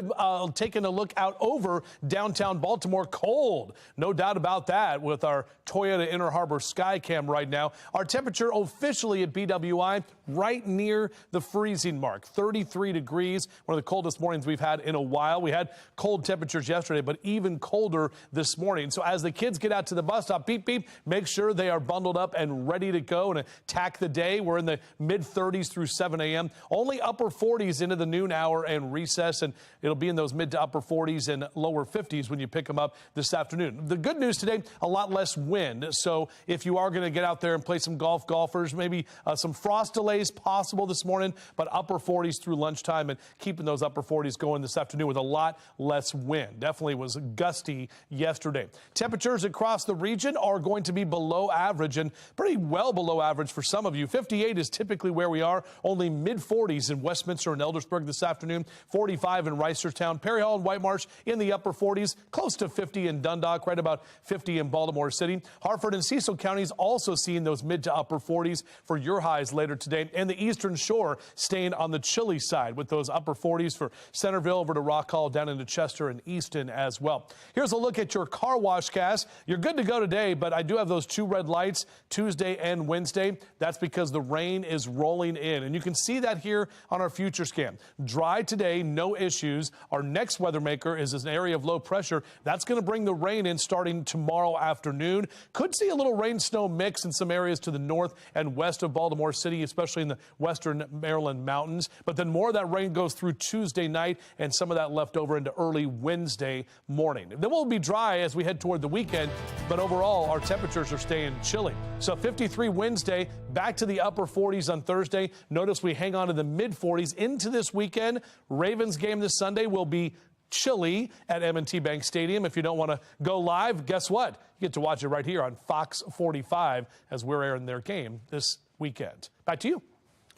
taking a look out over downtown Baltimore. Cold, no doubt about that, with our Toyota Inner Harbor Sky Cam right now. Our temperature officially at BWI right near the freezing mark, 33 degrees, one of the coldest mornings we've had in a while. We had cold temperatures yesterday, but even colder this morning. So as the kids get out to the bus stop, beep, beep, make sure they are bundled up and ready to go and attack the day. We're in the mid-30s through 7 a.m. Only upper 40s into the noon hour and recess, and it'll be in those mid to upper 40s and lower 50s when you pick them up this afternoon. The good news today, a lot less wind. So if you are going to get out there and play some golfers, maybe some frost delays possible this morning, but upper 40s through lunchtime and keeping those upper 40s going this afternoon with a lot less wind. Definitely was gusty yesterday. Temperatures across the region are going to be below average and pretty well below average for some of you. 58 is typically where we are. Only mid-40s in Westminster and Eldersburg this afternoon. 45 in Reisterstown. Perry Hall and White Marsh in the upper 40s. Close to 50 in Dundalk. Right about 50 in Baltimore City. Hartford and Cecil counties also seeing those mid to upper 40s for your highs later today. And the Eastern Shore staying on the chilly side with those upper 40s for Centerville over to Rock Hall, down into Chester and Easton as well. Here's a look at your car wash cast. You're good to go today, but I do have those 2 red lights Tuesday and Wednesday. That's because the rain is rolling in. And you can see that here on our future scan. Dry today, no issues. Our next weather maker is an area of low pressure. That's going to bring the rain in starting tomorrow afternoon. Could see a little rain-snow mix in some areas to the north and west of Baltimore City, especially in the western Maryland mountains. But then more of that rain goes through Tuesday night and some of that left over into early Wednesday morning. Then we'll be dry as we head toward the weekend, but overall our temperatures are staying chilly. So 53 Wednesday, back to the upper 40s on Thursday. Notice we hang on to the mid-40s into this weekend. Ravens game this Sunday will be chilly at M&T Bank Stadium. If you don't want to go live, guess what? You get to watch it right here on Fox 45 as we're airing their game this weekend. Back to you.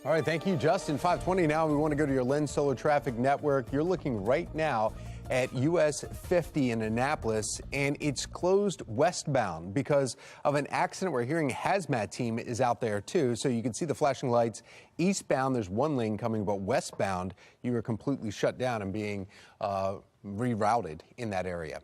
All right, thank you, Justin. 5:20 now. We want to go to your Lens Solar Traffic Network. You're looking right now at US 50 in Annapolis, and it's closed westbound because of an accident. We're hearing hazmat team is out there too, so you can see the flashing lights. Eastbound, there's one lane coming, but westbound, you are completely shut down and being rerouted in that area.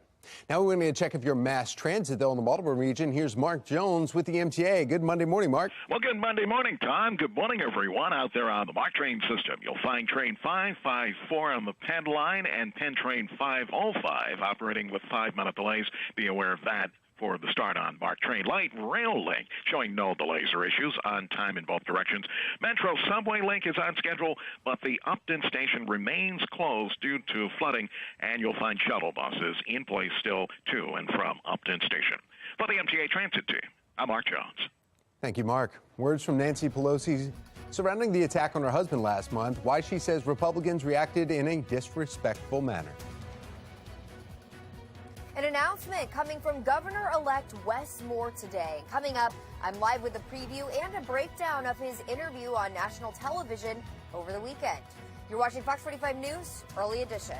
Now we're going to check if you're mass transit, though, in the Baltimore region. Here's Mark Jones with the MTA. Good Monday morning, Mark. Well, good Monday morning, Tom. Good morning, everyone out there on the MARC train system. You'll find train 554 on the Penn line and Penn train 505 operating with 5-minute delays. Be aware of that for the start on MARC train. Light rail link showing no delays or issues, on time in both directions. Metro subway link is on schedule, but the Upton station remains closed due to flooding, and you'll find shuttle buses in place still to and from Upton station. For the MTA Transit team, I'm Mark Jones. Thank you, Mark. Words from Nancy Pelosi surrounding the attack on her husband last month, why she says Republicans reacted in a disrespectful manner. An announcement coming from Governor-elect Wes Moore today. Coming up, I'm live with a preview and a breakdown of his interview on national television over the weekend. You're watching Fox 45 News, Early Edition.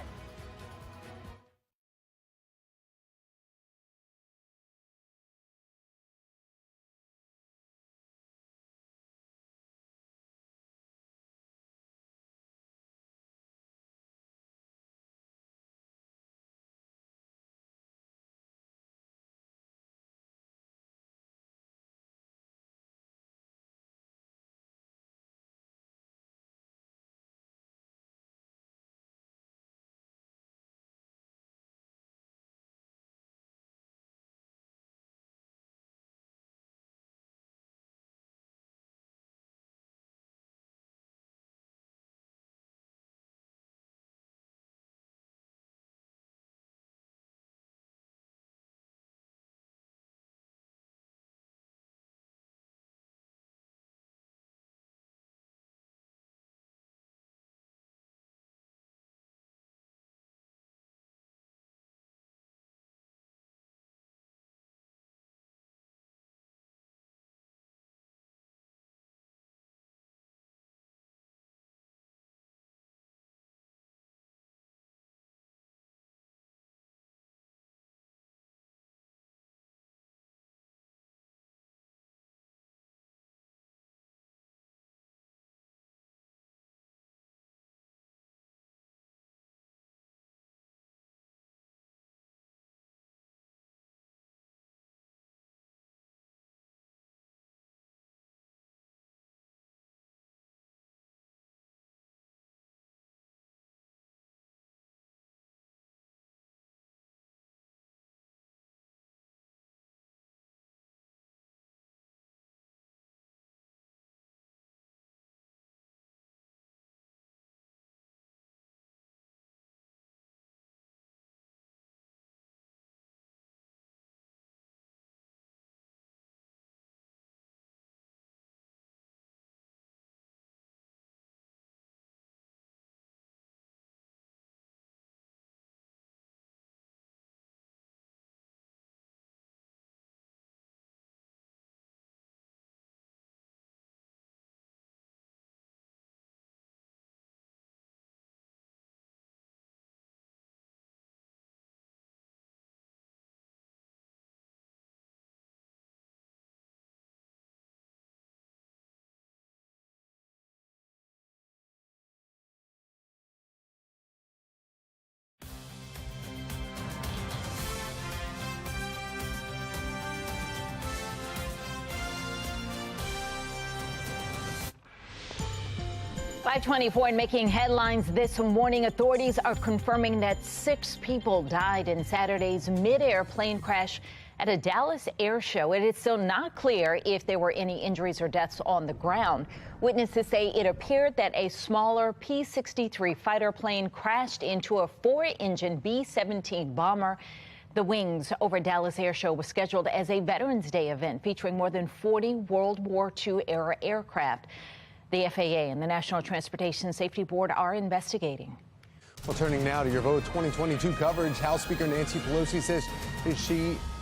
.524 and making headlines this morning. Authorities are confirming that 6 people died in Saturday's mid-air plane crash at a Dallas air show. It is still not clear if there were any injuries or deaths on the ground. Witnesses say it appeared that a smaller P-63 fighter plane crashed into a 4-engine B-17 bomber. The Wings over Dallas Air Show was scheduled as a Veterans Day event featuring more than 40 World War II era aircraft. The FAA and the National Transportation Safety Board are investigating. Well, turning now to your vote 2022 coverage, House Speaker Nancy Pelosi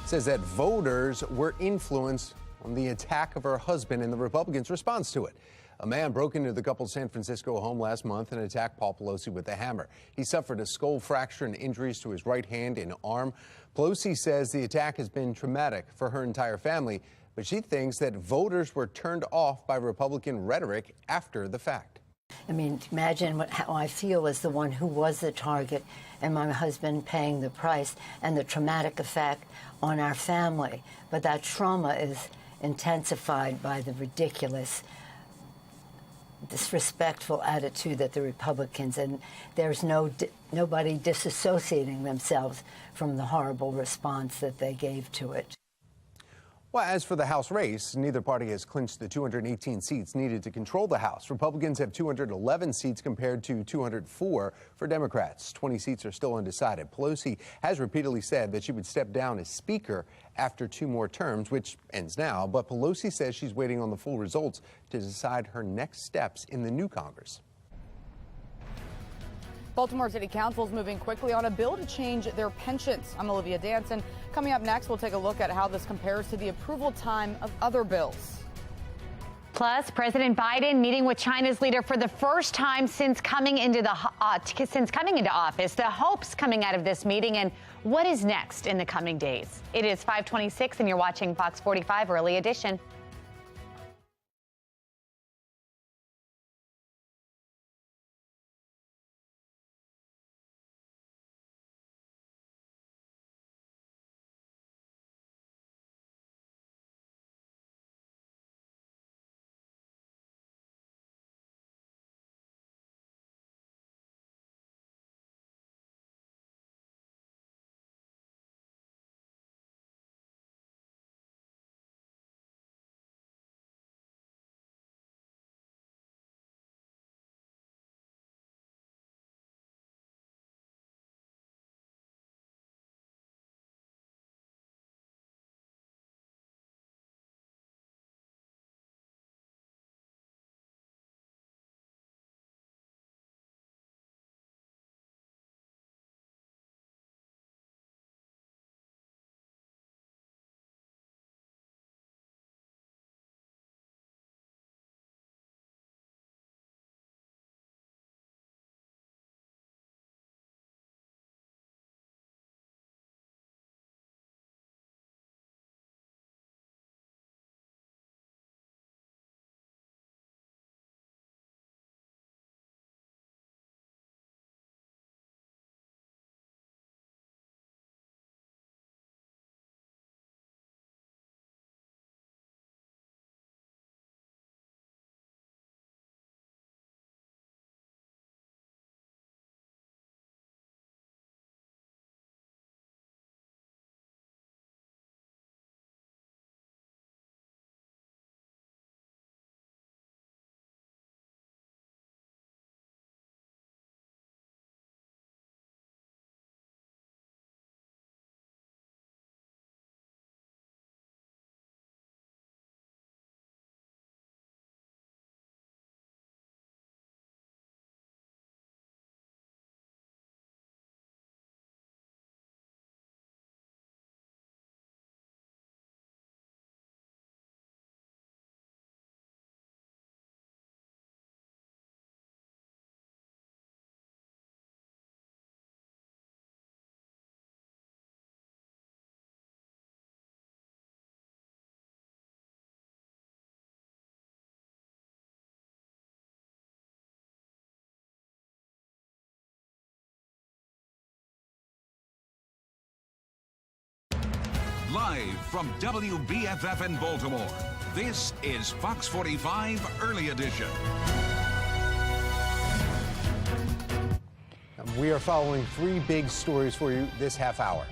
says that voters were influenced on the attack of her husband and the Republicans' response to it. A man broke into the couple's San Francisco home last month and attacked Paul Pelosi with a hammer. He suffered a skull fracture and injuries to his right hand and arm. Pelosi says the attack has been traumatic for her entire family, but she thinks that voters were turned off by Republican rhetoric after the fact. I mean, imagine how I feel as the one who was the target and my husband paying the price and the traumatic effect on our family. But that trauma is intensified by the ridiculous, disrespectful attitude that the Republicans, and there's nobody disassociating themselves from the horrible response that they gave to it. Well, as for the House race, neither party has clinched the 218 seats needed to control the House. Republicans have 211 seats compared to 204 for Democrats. 20 seats are still undecided. Pelosi has repeatedly said that she would step down as Speaker after 2 more terms, which ends now. But Pelosi says she's waiting on the full results to decide her next steps in the new Congress. Baltimore City Council is moving quickly on a bill to change their pensions. I'm Olivia Danson. Coming up next, we'll take a look at how this compares to the approval time of other bills. Plus, President Biden meeting with China's leader for the first time since coming into office. The hopes coming out of this meeting and what is next in the coming days. It is 5:26, and you're watching Fox 45 Early Edition. Live from WBFF in Baltimore, this is Fox 45 Early Edition. We are following 3 big stories for you this half hour.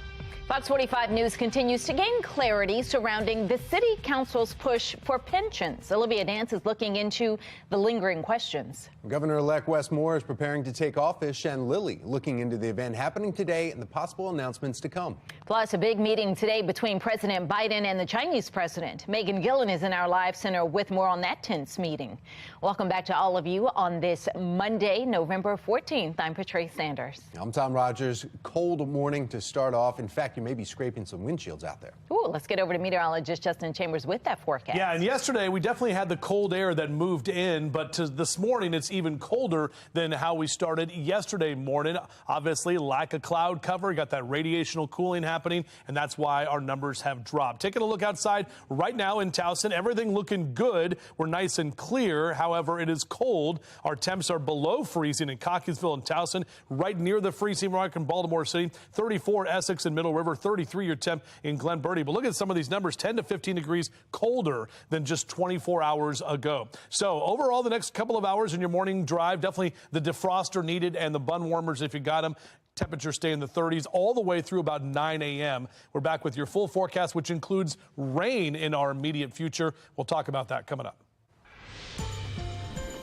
Fox 45 News continues to gain clarity surrounding the city council's push for pensions. Olivia Dance is looking into the lingering questions. Governor-elect Wes Moore is preparing to take office. Shen Lilly looking into the event happening today and the possible announcements to come. Plus, a big meeting today between President Biden and the Chinese president. Megan Gillen is in our live center with more on that tense meeting. Welcome back to all of you on this Monday, November 14th. I'm Patrice Sanders. I'm Tom Rogers. Cold morning to start off. In fact, you may be scraping some windshields out there. Ooh, let's get over to meteorologist Justin Chambers with that forecast. Yeah, and yesterday we definitely had the cold air that moved in, but this morning it's even colder than how we started yesterday morning. Obviously, lack of cloud cover, got that radiational cooling happening, and that's why our numbers have dropped. Taking a look outside right now in Towson, everything looking good. We're nice and clear. However, it is cold. Our temps are below freezing in Cockeysville and Towson, right near the freezing mark in Baltimore City. 34 Essex and Middle River, 33 your temp in Glen Burnie. But look at some of these numbers, 10 to 15 degrees colder than just 24 hours ago. So overall, the next couple of hours in your morning drive, definitely the defroster needed and the bun warmers if you got them. Temperatures stay in the 30s all the way through about 9 a.m. We're back with your full forecast, which includes rain in our immediate future. We'll talk about that coming up.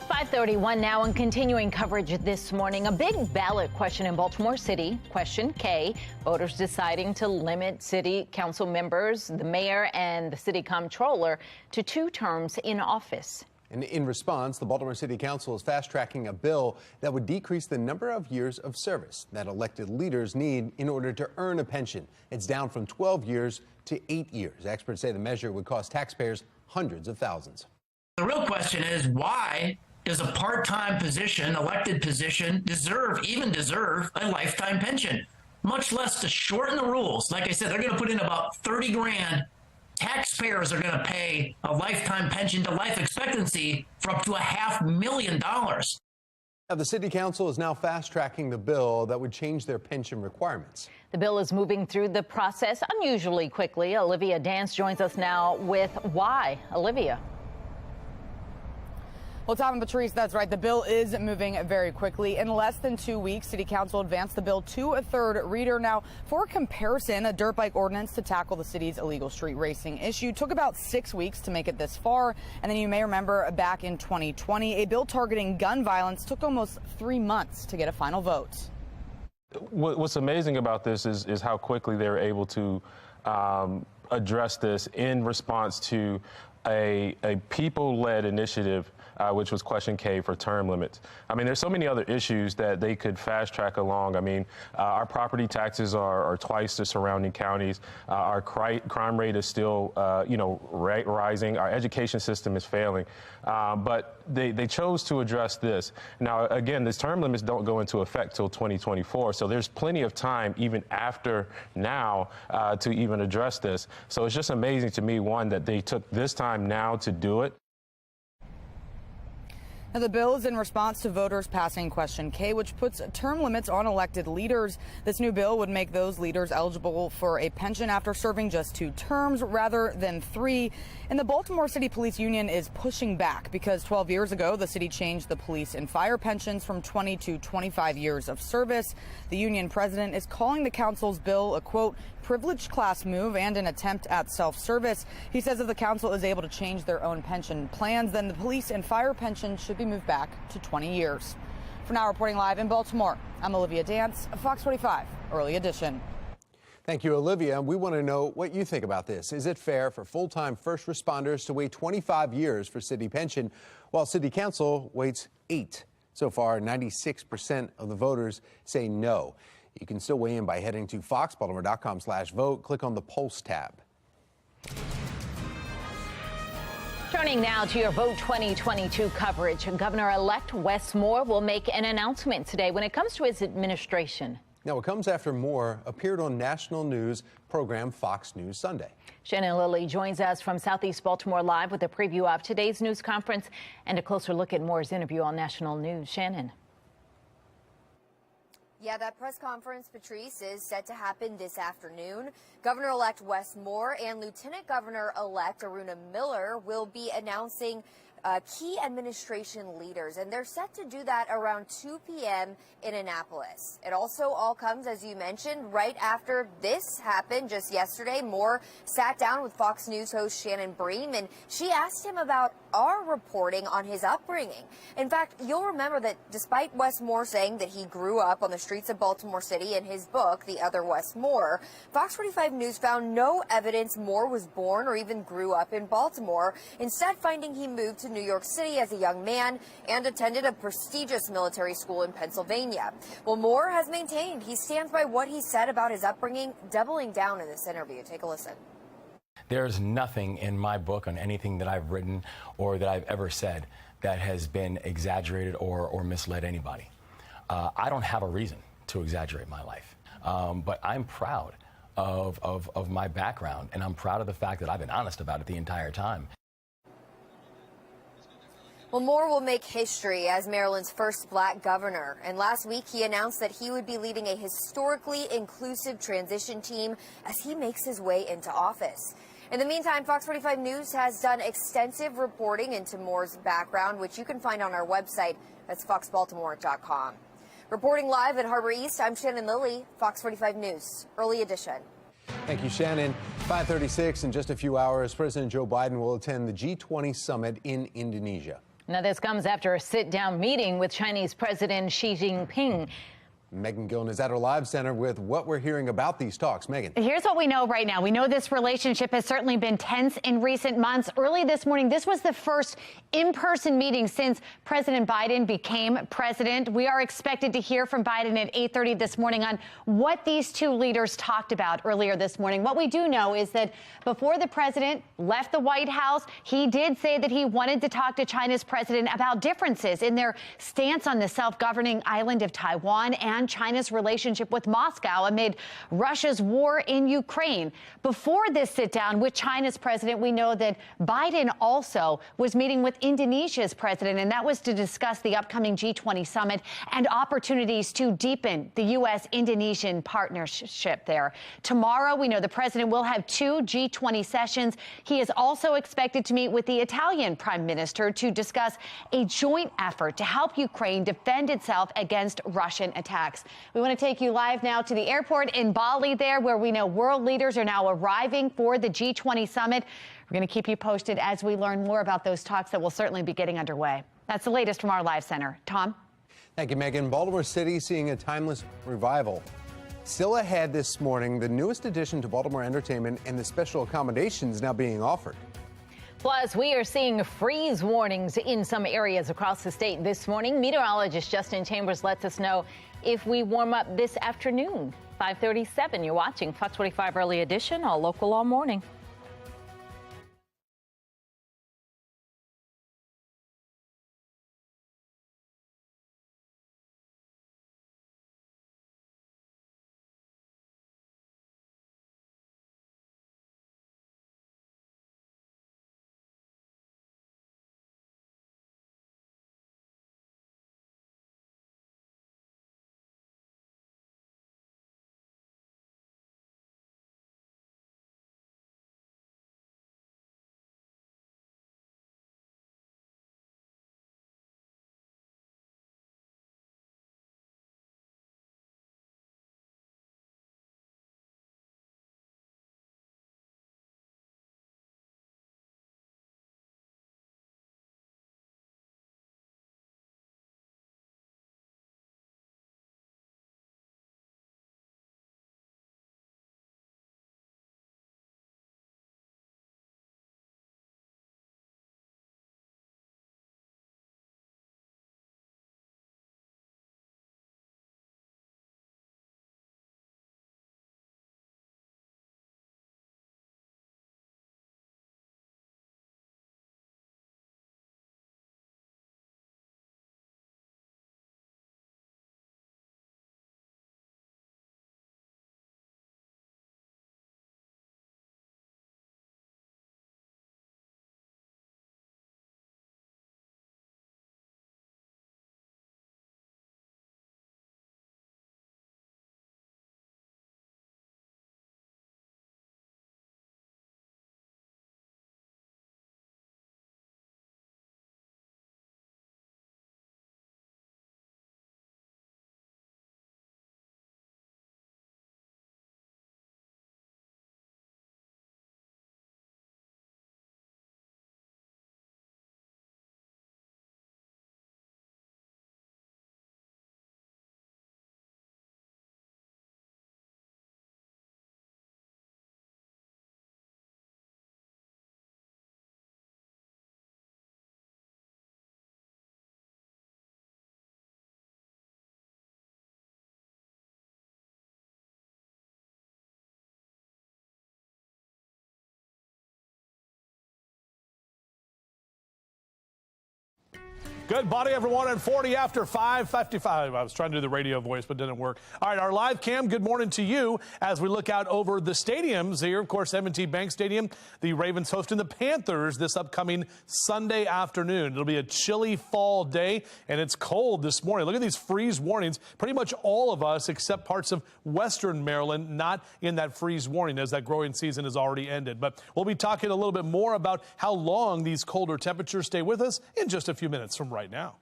5:31 now, and continuing coverage this morning. A big ballot question in Baltimore City, question K. Voters deciding to limit city council members, the mayor and the city comptroller, to 2 terms in office. And in response, the Baltimore City Council is fast-tracking a bill that would decrease the number of years of service that elected leaders need in order to earn a pension. It's down from 12 years to 8 years. Experts say the measure would cost taxpayers hundreds of thousands. The real question is, why does a part-time position, elected position, deserve a lifetime pension? Much less to shorten the rules. Like I said, they're going to put in about 30 grand. Taxpayers are going to pay a lifetime pension to life expectancy for up to $500,000. Now, the City Council is now fast-tracking the bill that would change their pension requirements. The bill is moving through the process unusually quickly. Olivia Dance joins us now with why. Olivia. Well, Tom and Patrice, that's right. The bill is moving very quickly. In less than 2 weeks, City Council advanced the bill to a third reader. Now, for comparison, a dirt bike ordinance to tackle the city's illegal street racing issue took about 6 weeks to make it this far. And then you may remember back in 2020, a bill targeting gun violence took almost 3 months to get a final vote. What's amazing about this is how quickly they were able to address this in response to a people-led initiative, which was question K for term limits. I mean, there's so many other issues that they could fast track along. I mean, our property taxes are twice the surrounding counties. Our crime rate is still, rising. Our education system is failing. But they chose to address this. Now, again, these term limits don't go into effect till 2024. So there's plenty of time, even after now, to even address this. So it's just amazing to me, one, that they took this time now to do it. Now, the bill is in response to voters passing question K, which puts term limits on elected leaders. This new bill would make those leaders eligible for a pension after serving just 2 terms rather than 3. And the Baltimore City Police Union is pushing back because 12 years ago, the city changed the police and fire pensions from 20 to 25 years of service. The union president is calling the council's bill a, quote, privileged class move and an attempt at self-service. He says if the council is able to change their own pension plans, then the police and fire pension should be moved back to 20 years. For now, reporting live in Baltimore, I'm Olivia Dance, Fox 45, Early Edition. Thank you, Olivia. We want to know what you think about this. Is it fair for full-time first responders to wait 25 years for city pension while City Council waits 8? So far, 96% of the voters say no. You can still weigh in by heading to foxbaltimore.com/vote. Click on the Pulse tab. Turning now to your Vote 2022 coverage. Governor-elect Wes Moore will make an announcement today when it comes to his administration. Now, it comes after Moore appeared on national news program Fox News Sunday. Shannon Lilly joins us from Southeast Baltimore live with a preview of today's news conference and a closer look at Moore's interview on national news. Shannon. Yeah, that press conference, Patrice, is set to happen this afternoon. Governor-elect Wes Moore and Lieutenant Governor-elect Aruna Miller will be announcing key administration leaders, and they're set to do that around 2 p.m. in Annapolis. It also all comes, as you mentioned, right after this happened just yesterday. Moore sat down with Fox News host Shannon Bream, and she asked him about our reporting on his upbringing. In fact, you'll remember that despite Wes Moore saying that he grew up on the streets of Baltimore City in his book, The Other Wes Moore, Fox 45 News found no evidence Moore was born or even grew up in Baltimore, instead finding he moved to New York City as a young man and attended a prestigious military school in Pennsylvania. Well, Moore has maintained he stands by what he said about his upbringing, doubling down in this interview. Take a listen. There's nothing in my book on anything that I've written or that I've ever said that has been exaggerated or misled anybody. I don't have a reason to exaggerate my life, but I'm proud of my background, and I'm proud of the fact that I've been honest about it the entire time. Well, Moore will make history as Maryland's first black governor. And last week, he announced that he would be leading a historically inclusive transition team as he makes his way into office. In the meantime, Fox 45 News has done extensive reporting into Moore's background, which you can find on our website. That's foxbaltimore.com. Reporting live at Harbor East, I'm Shannon Lilly, Fox 45 News, Early Edition. Thank you, Shannon. 5:36 in just a few hours, President Joe Biden will attend the G20 summit in Indonesia. Now, this comes after a sit-down meeting with Chinese President Xi Jinping. Megan Gillen is at our live center with what we're hearing about these talks. Megan. Here's what we know right now. We know this relationship has certainly been tense in recent months. Early this morning, this was the first in-person meeting since President Biden became president. We are expected to hear from Biden at 8:30 this morning on what these two leaders talked about earlier this morning. What we do know is that before the president left the White House, he did say that he wanted to talk to China's president about differences in their stance on the self-governing island of Taiwan and China's relationship with Moscow amid Russia's war in Ukraine. Before this sit-down with China's president, we know that Biden also was meeting with Indonesia's president, and that was to discuss the upcoming G20 summit and opportunities to deepen the U.S.-Indonesian partnership there. Tomorrow, we know the president will have two G20 sessions. He is also expected to meet with the Italian prime minister to discuss a joint effort to help Ukraine defend itself against Russian attacks. We want to take you live now to the airport in Bali there, where we know world leaders are now arriving for the G20 summit. We're going to keep you posted as we learn more about those talks that will certainly be getting underway. That's the latest from our live center. Tom? Thank you, Megan. Baltimore City seeing a timeless revival. Still ahead this morning, the newest addition to Baltimore entertainment and the special accommodations now being offered. Plus, we are seeing freeze warnings in some areas across the state this morning. Meteorologist Justin Chambers lets us know if we warm up this afternoon. 5:37, you're watching Fox 45 Early Edition, all local all morning. Good body, everyone, at 40 after 5:55. I was trying to do the radio voice, but didn't work. All right, our live cam, good morning to you as we look out over the stadiums here. Of course, M&T Bank Stadium, the Ravens hosting the Panthers this upcoming Sunday afternoon. It'll be a chilly fall day, and it's cold this morning. Look at these freeze warnings. Pretty much all of us, except parts of western Maryland, not in that freeze warning as that growing season has already ended. But we'll be talking a little bit more about how long these colder temperatures stay with us in just a few minutes from right now.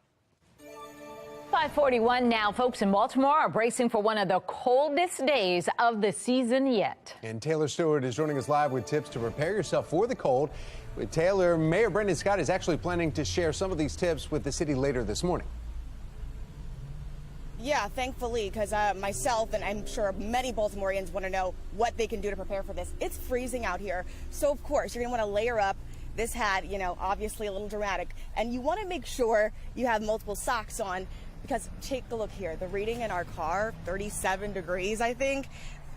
541 now. Folks in Baltimore are bracing for one of the coldest days of the season yet. And Taylor Stewart is joining us live with tips to prepare yourself for the cold. With Taylor, Mayor Brendan Scott is actually planning to share some of these tips with the city later this morning. Yeah, thankfully, because myself and I'm sure many Baltimoreans want to know what they can do to prepare for this. It's freezing out here. So, of course, you're going to want to layer up. This hat, obviously a little dramatic. And you want to make sure you have multiple socks on, because take a look here. The reading in our car, 37 degrees, I think.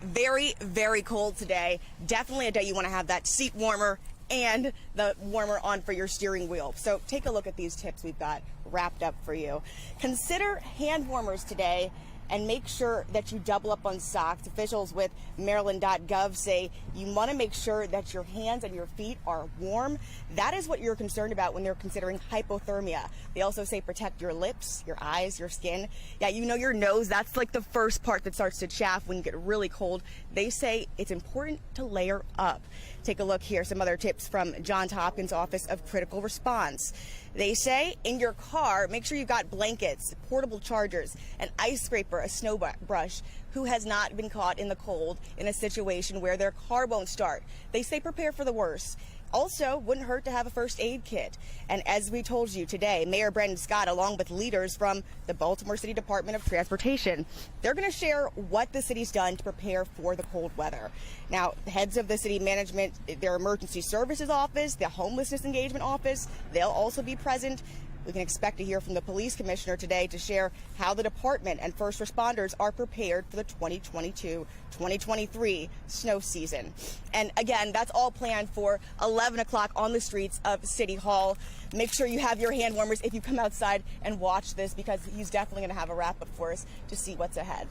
Very, very cold today. Definitely a day you want to have that seat warmer and the warmer on for your steering wheel. So take a look at these tips we've got wrapped up for you. Consider hand warmers today and make sure that you double up on socks. Officials with Maryland.gov say you want to make sure that your hands and your feet are warm. That is what you're concerned about when they're considering hypothermia. They also say protect your lips, your eyes, your skin. Yeah, your nose, that's like the first part that starts to chafe when you get really cold. They say it's important to layer up. Take a look here, some other tips from Johns Hopkins Office of Critical Response. They say in your car, make sure you've got blankets, portable chargers, an ice scraper, a snow brush. Who has not been caught in the cold in a situation where their car won't start? They say prepare for the worst. Also, wouldn't hurt to have a first aid kit. And as we told you today, Mayor Brendan Scott, along with leaders from the Baltimore City Department of Transportation, they're going to share what the city's done to prepare for the cold weather. Now, heads of the city management, their emergency services office, the homelessness engagement office, they'll also be present. We can expect to hear from the police commissioner today to share how the department and first responders are prepared for the 2022-2023 snow season. And again, that's all planned for 11 o'clock on the streets of City Hall. Make sure you have your hand warmers if you come outside and watch this, because he's definitely going to have a wrap up for us to see what's ahead.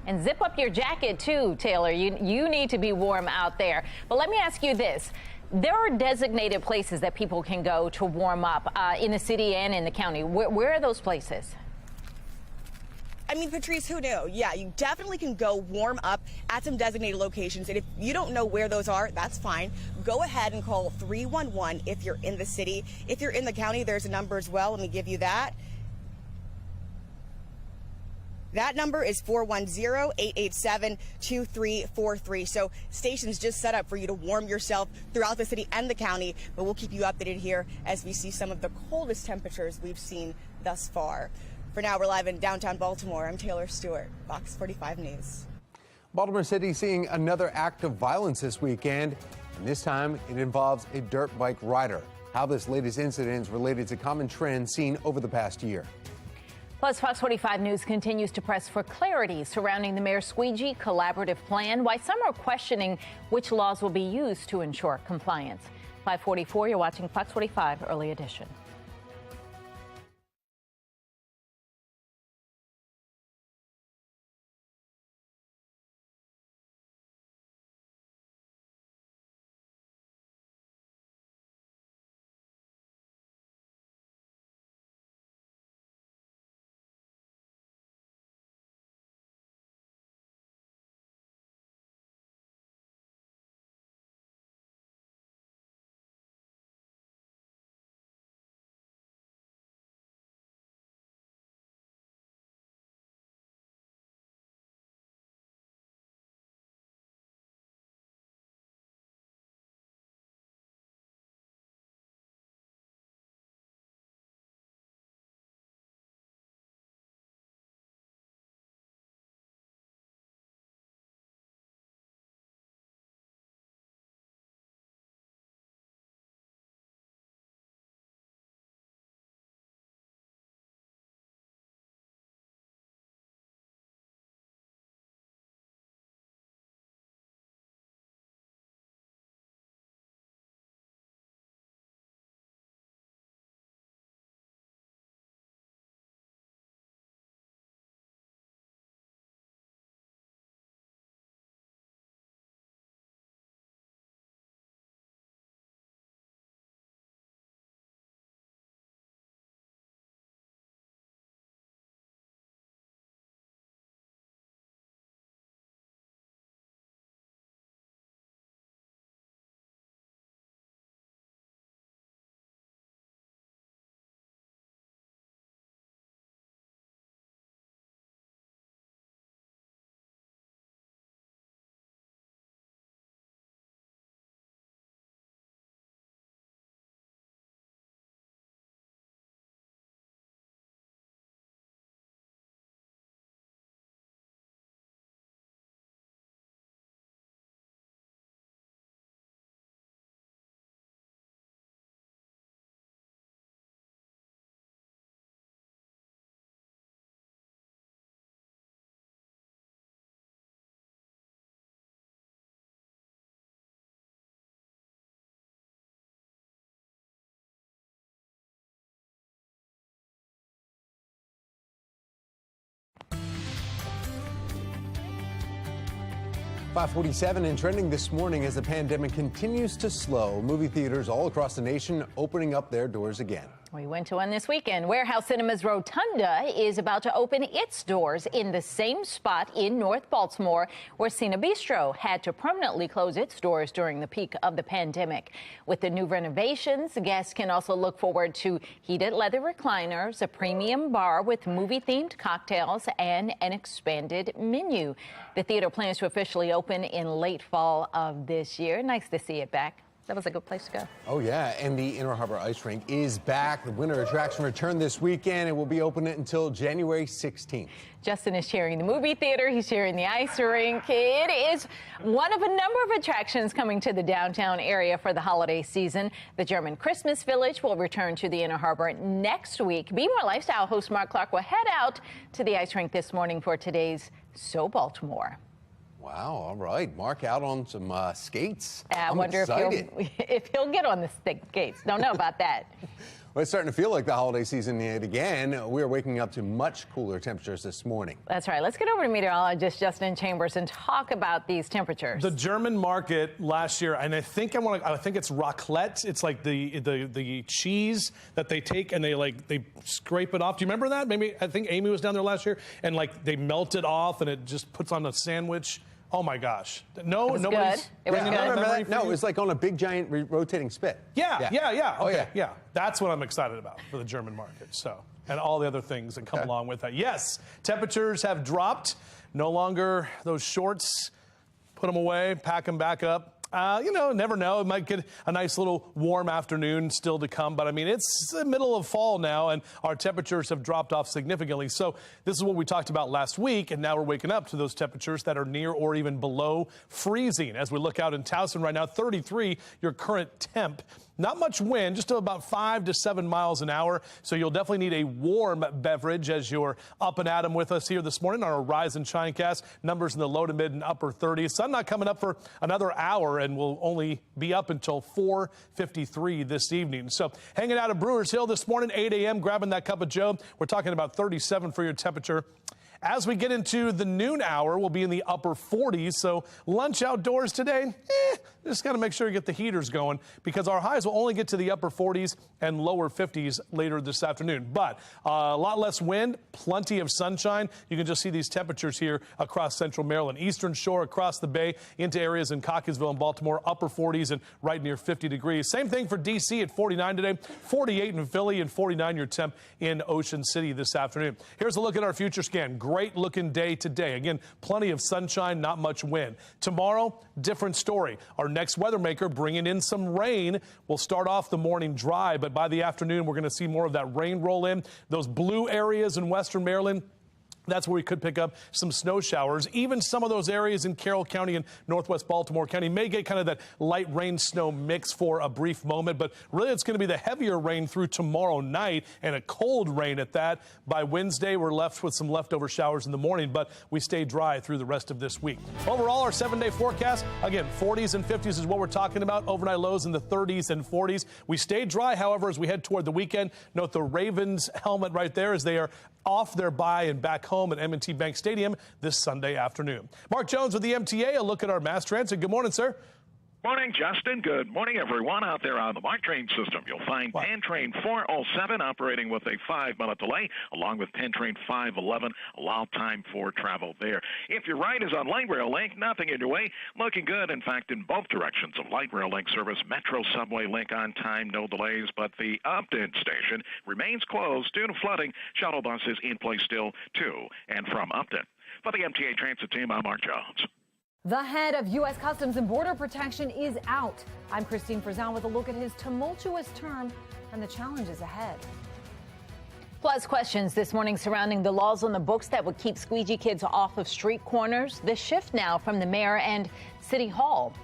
And zip up your jacket too, Taylor. You need to be warm out there. But let me ask you this. There are designated places that people can go to warm up in the city and in the county. Where are those places? I mean, Patrice, who knew? Yeah, you definitely can go warm up at some designated locations. And if you don't know where those are, that's fine. Go ahead and call 311 if you're in the city. If you're in the county, there's a number as well. Let me give you that. That number is 410-887-2343. So stations just set up for you to warm yourself throughout the city and the county. But we'll keep you updated here as we see some of the coldest temperatures we've seen thus far. For now, we're live in downtown Baltimore. I'm Taylor Stewart, Fox 45 News. Baltimore City seeing another act of violence this weekend. And this time it involves a dirt bike rider. How this latest incident is related to common trends seen over the past year. Plus, Fox 45 News continues to press for clarity surrounding the Mayor Squeegee collaborative plan, why some are questioning which laws will be used to ensure compliance. 544, you're watching Fox 45 Early Edition. 547 and trending this morning as the pandemic continues to slow. Movie theaters all across the nation opening up their doors again. We went to one this weekend. Warehouse Cinema's Rotunda is about to open its doors in the same spot in North Baltimore where Cine Bistro had to permanently close its doors during the peak of the pandemic. With the new renovations, guests can also look forward to heated leather recliners, a premium bar with movie-themed cocktails, and an expanded menu. The theater plans to officially open in late fall of this year. Nice to see it back. That was a good place to go. Oh, yeah, and the Inner Harbor Ice Rink is back. The winter attraction returned this weekend. It will be open until January 16th. Justin is sharing the movie theater. He's sharing the ice rink. It is one of a number of attractions coming to the downtown area for the holiday season. The German Christmas Village will return to the Inner Harbor next week. Be More Lifestyle host Mark Clark will head out to the ice rink this morning for today's So Baltimore. Wow, all right. Mark out on some skates. I wonder if he'll get on the skates. Don't know about that. Well, it's starting to feel like the holiday season yet again. We're waking up to much cooler temperatures this morning. That's right. Let's get over to meteorologist Justin Chambers and talk about these temperatures. The German market last year, and I think it's raclette. It's like the cheese that they take and they scrape it off. Do you remember that? I think Amy was down there last year, and like they melt it off and it just puts on a sandwich. Oh my gosh! No, it was nobody's. good. It was good. Remember that? No, it was like on a big giant rotating spit. Yeah. Okay, yeah. That's what I'm excited about for the German market. So, and all the other things that come along with that. Yes, temperatures have dropped. No longer those shorts. Put them away. Pack them back up. Never know. It might get a nice little warm afternoon still to come. But, I mean, it's the middle of fall now, and our temperatures have dropped off significantly. So this is what we talked about last week, and now we're waking up to those temperatures that are near or even below freezing. As we look out in Towson right now, 33, your current temp. Not much wind, just about 5 to 7 miles an hour. So you'll definitely need a warm beverage as you're up and at 'em with us here this morning on our Rise and Shine cast. Numbers in the low to mid and upper 30s. Sun not coming up for another hour and will only be up until 4:53 this evening. So hanging out at Brewers Hill this morning, 8 a.m., grabbing that cup of joe. We're talking about 37 for your temperature. As we get into the noon hour, we'll be in the upper 40s. So lunch outdoors today, just got to make sure you get the heaters going because our highs will only get to the upper 40s and lower 50s later this afternoon. But a lot less wind, plenty of sunshine. You can just see these temperatures here across central Maryland, Eastern Shore, across the bay into areas in Cockeysville and Baltimore, upper 40s and right near 50 degrees. Same thing for D.C. at 49 today, 48 in Philly and 49 your temp in Ocean City this afternoon. Here's a look at our future scan. Great looking day today. Again, plenty of sunshine, not much wind. Tomorrow, different story. Our next weather maker bringing in some rain. We'll start off the morning dry, but by the afternoon, we're going to see more of that rain roll in. Those blue areas in western Maryland, that's where we could pick up some snow showers. Even some of those areas in Carroll County and northwest Baltimore County may get kind of that light rain snow mix for a brief moment, but really it's going to be the heavier rain through tomorrow night and a cold rain at that. By Wednesday, we're left with some leftover showers in the morning, but we stay dry through the rest of this week. Overall, our 7-day forecast, again, 40s and 50s is what we're talking about. Overnight lows in the 30s and 40s. We stay dry, however, as we head toward the weekend. Note the Ravens helmet right there as they are off their bye and back home at M&T Bank Stadium this Sunday afternoon. Mark Jones with the MTA, a look at our mass transit. Good morning, sir. Morning, Justin. Good morning, everyone out there on the MARC train system. You'll find Pan Train 407 operating with a 5-minute delay, along with Pan Train 511, allow time for travel there. If your ride is on Light Rail Link, nothing in your way, looking good, in fact, in both directions of Light Rail Link service. Metro Subway Link on time, no delays, but the Upton station remains closed due to flooding. Shuttle buses in place still to and from Upton. For the MTA Transit team, I'm Mark Jones. The head of U.S. Customs and Border Protection is out. I'm Christine Frizell with a look at his tumultuous term and the challenges ahead. Plus, questions this morning surrounding the laws on the books that would keep squeegee kids off of street corners. The shift now from the mayor and City Hall.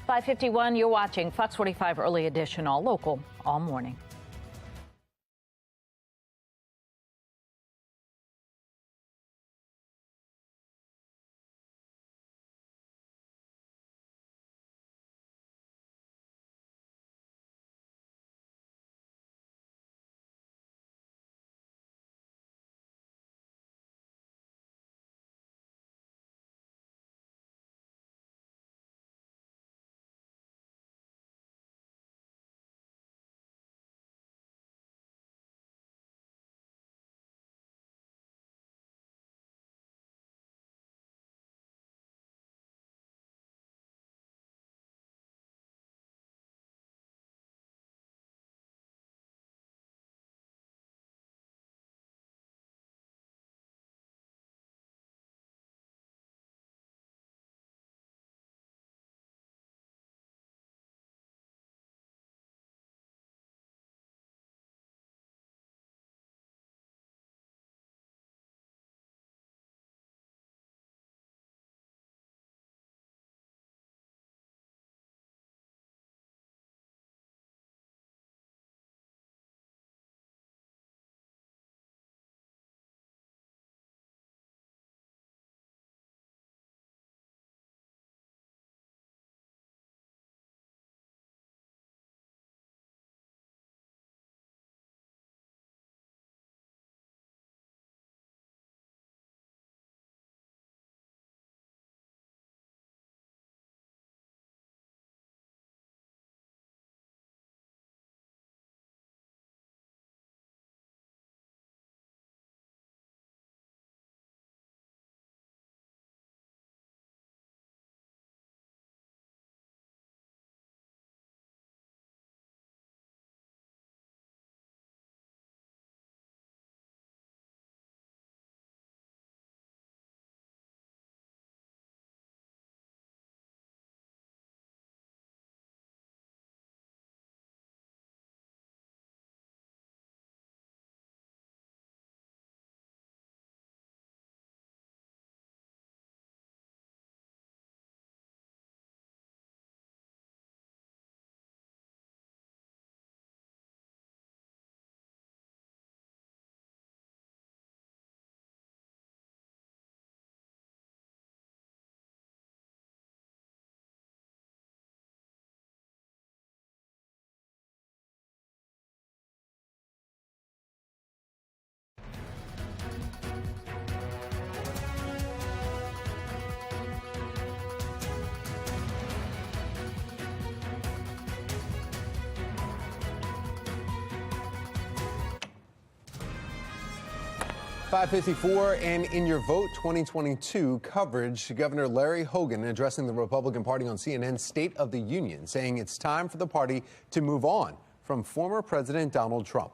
5:51, you're watching Fox 45 Early Edition, all local, all morning. 5:54 and in your Vote 2022 coverage, Governor Larry Hogan addressing the Republican Party on CNN's State of the Union, saying it's time for the party to move on from former President Donald Trump.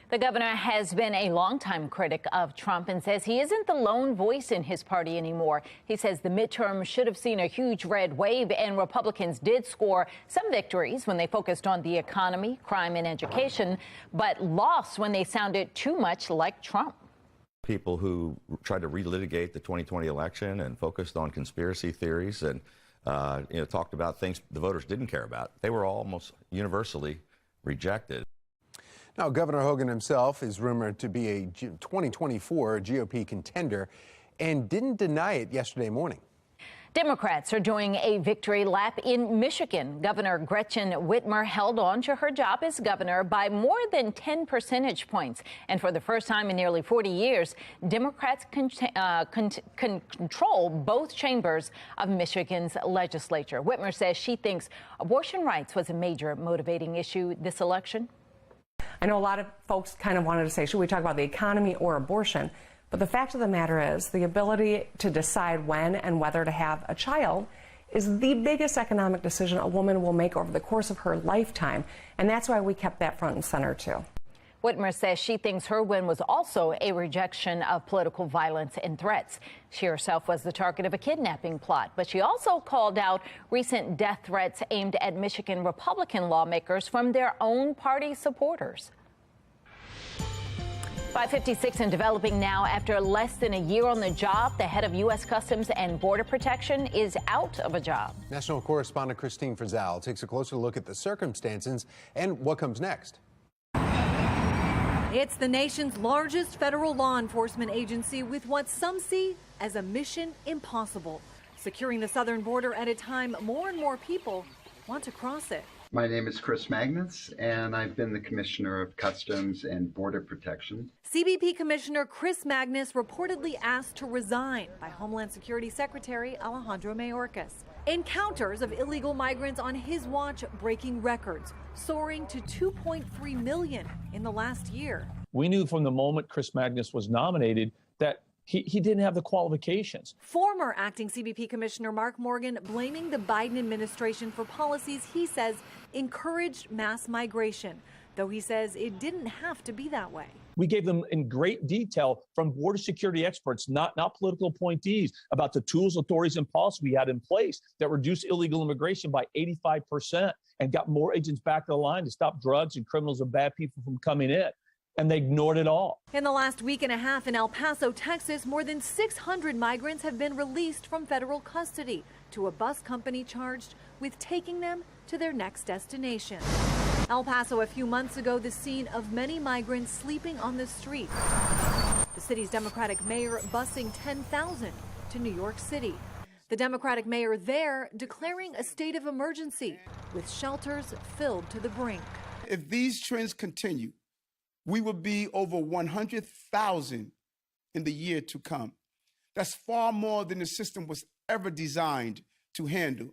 The governor has been a longtime critic of Trump and says he isn't the lone voice in his party anymore. He says the midterm should have seen a huge red wave, and Republicans did score some victories when they focused on the economy, crime, and education, but lost when they sounded too much like Trump. People who tried to relitigate the 2020 election and focused on conspiracy theories and talked about things the voters didn't care about, they were almost universally rejected. Now, Governor Hogan himself is rumored to be a 2024 GOP contender and didn't deny it yesterday morning. Democrats are doing a victory lap in Michigan. Governor Gretchen Whitmer held on to her job as governor by more than 10 percentage points. And for the first time in nearly 40 years, Democrats control both chambers of Michigan's legislature. Whitmer says she thinks abortion rights was a major motivating issue this election. I know a lot of folks kind of wanted to say, should we talk about the economy or abortion? But the fact of the matter is the ability to decide when and whether to have a child is the biggest economic decision a woman will make over the course of her lifetime. And that's why we kept that front and center, too. Whitmer says she thinks her win was also a rejection of political violence and threats. She herself was the target of a kidnapping plot, but she also called out recent death threats aimed at Michigan Republican lawmakers from their own party supporters. 5:56 and developing now. After less than a year on the job, the head of U.S. Customs and Border Protection is out of a job. National correspondent Christine Frizzell takes a closer look at the circumstances and what comes next. It's the nation's largest federal law enforcement agency with what some see as a mission impossible, securing the southern border at a time more and more people want to cross it. My name is Chris Magnus, and I've been the Commissioner of Customs and Border Protection. CBP Commissioner Chris Magnus reportedly asked to resign by Homeland Security Secretary Alejandro Mayorkas. Encounters of illegal migrants on his watch breaking records, soaring to 2.3 million in the last year. We knew from the moment Chris Magnus was nominated that he didn't have the qualifications. Former acting CBP Commissioner Mark Morgan blaming the Biden administration for policies he says encouraged mass migration, though he says it didn't have to be that way. We gave them in great detail from border security experts, not political appointees, about the tools, authorities, and policies we had in place that reduced illegal immigration by 85% and got more agents back to the line to stop drugs and criminals and bad people from coming in. And they ignored it all. In the last week and a half in El Paso, Texas, more than 600 migrants have been released from federal custody to a bus company charged with taking them to their next destination. El Paso a few months ago, the scene of many migrants sleeping on the street. The city's Democratic mayor busing 10,000 to New York City. The Democratic mayor there declaring a state of emergency with shelters filled to the brink. If these trends continue, we will be over 100,000 in the year to come. That's far more than the system was ever designed to handle.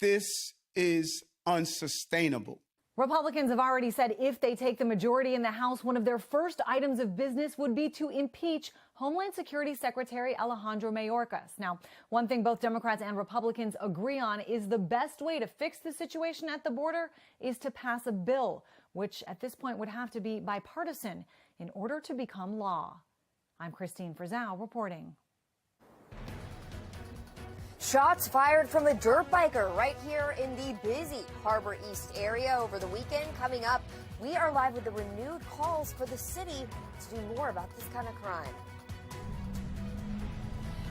This is unsustainable. Republicans have already said if they take the majority in the House, one of their first items of business would be to impeach Homeland Security Secretary Alejandro Mayorkas. Now, one thing both Democrats and Republicans agree on is the best way to fix the situation at the border is to pass a bill, which at this point would have to be bipartisan in order to become law. I'm Christine Frizzell reporting. Shots fired from a dirt biker right here in the busy Harbor East area over the weekend. Coming up, we are live with the renewed calls for the city to do more about this kind of crime.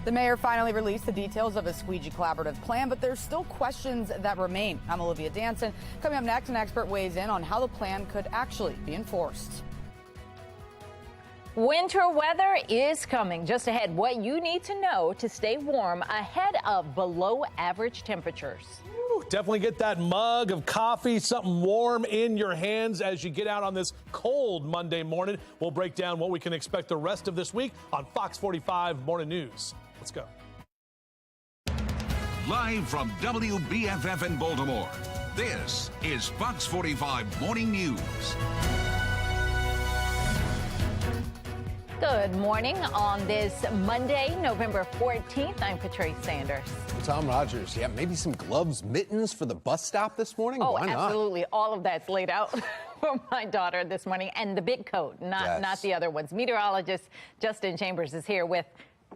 The mayor finally released the details of a Squeegee collaborative plan, but there's still questions that remain. I'm Olivia Danson. Coming up next, an expert weighs in on how the plan could actually be enforced. Winter weather is coming. Just ahead, what you need to know to stay warm ahead of below average temperatures. Definitely get that mug of coffee, something warm in your hands as you get out on this cold Monday morning. We'll break down what we can expect the rest of this week on Fox 45 Morning News. Let's go. Live from WBFF in Baltimore, this is Fox 45 Morning News. Good morning on this Monday, November 14th. I'm Patrice Sanders. Tom Rogers. Yeah, maybe some gloves, mittens for the bus stop this morning? Oh, Why not? absolutely. All of that's laid out for my daughter this morning. And the big coat, not the other ones. Meteorologist Justin Chambers is here with,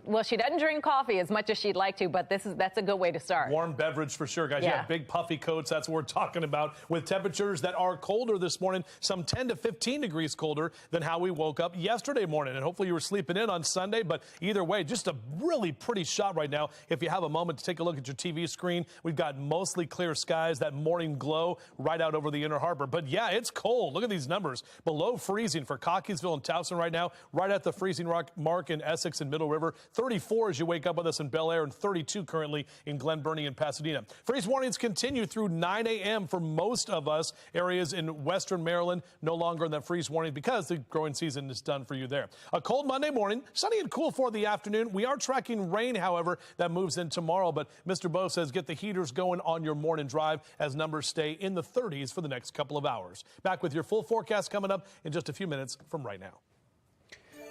well, she doesn't drink coffee as much as she'd like to, but that's a good way to start. Warm beverage for sure, guys. Yeah, big puffy coats. That's what we're talking about, with temperatures that are colder this morning, some 10 to 15 degrees colder than how we woke up yesterday morning. And hopefully you were sleeping in on Sunday. But either way, just a really pretty shot right now. If you have a moment to take a look at your TV screen, we've got mostly clear skies, that morning glow right out over the Inner Harbor. But yeah, it's cold. Look at these numbers. Below freezing for Cockeysville and Towson right now, right at the freezing mark in Essex and Middle River. 34 as you wake up with us in Bel Air, and 32 currently in Glen Burnie and Pasadena. Freeze warnings continue through 9 a.m. for most of us. Areas in western Maryland no longer in that freeze warning because the growing season is done for you there. A cold Monday morning, sunny and cool for the afternoon. We are tracking rain, however, that moves in tomorrow. But Mr. Bo says get the heaters going on your morning drive as numbers stay in the 30s for the next couple of hours. Back with your full forecast coming up in just a few minutes from right now.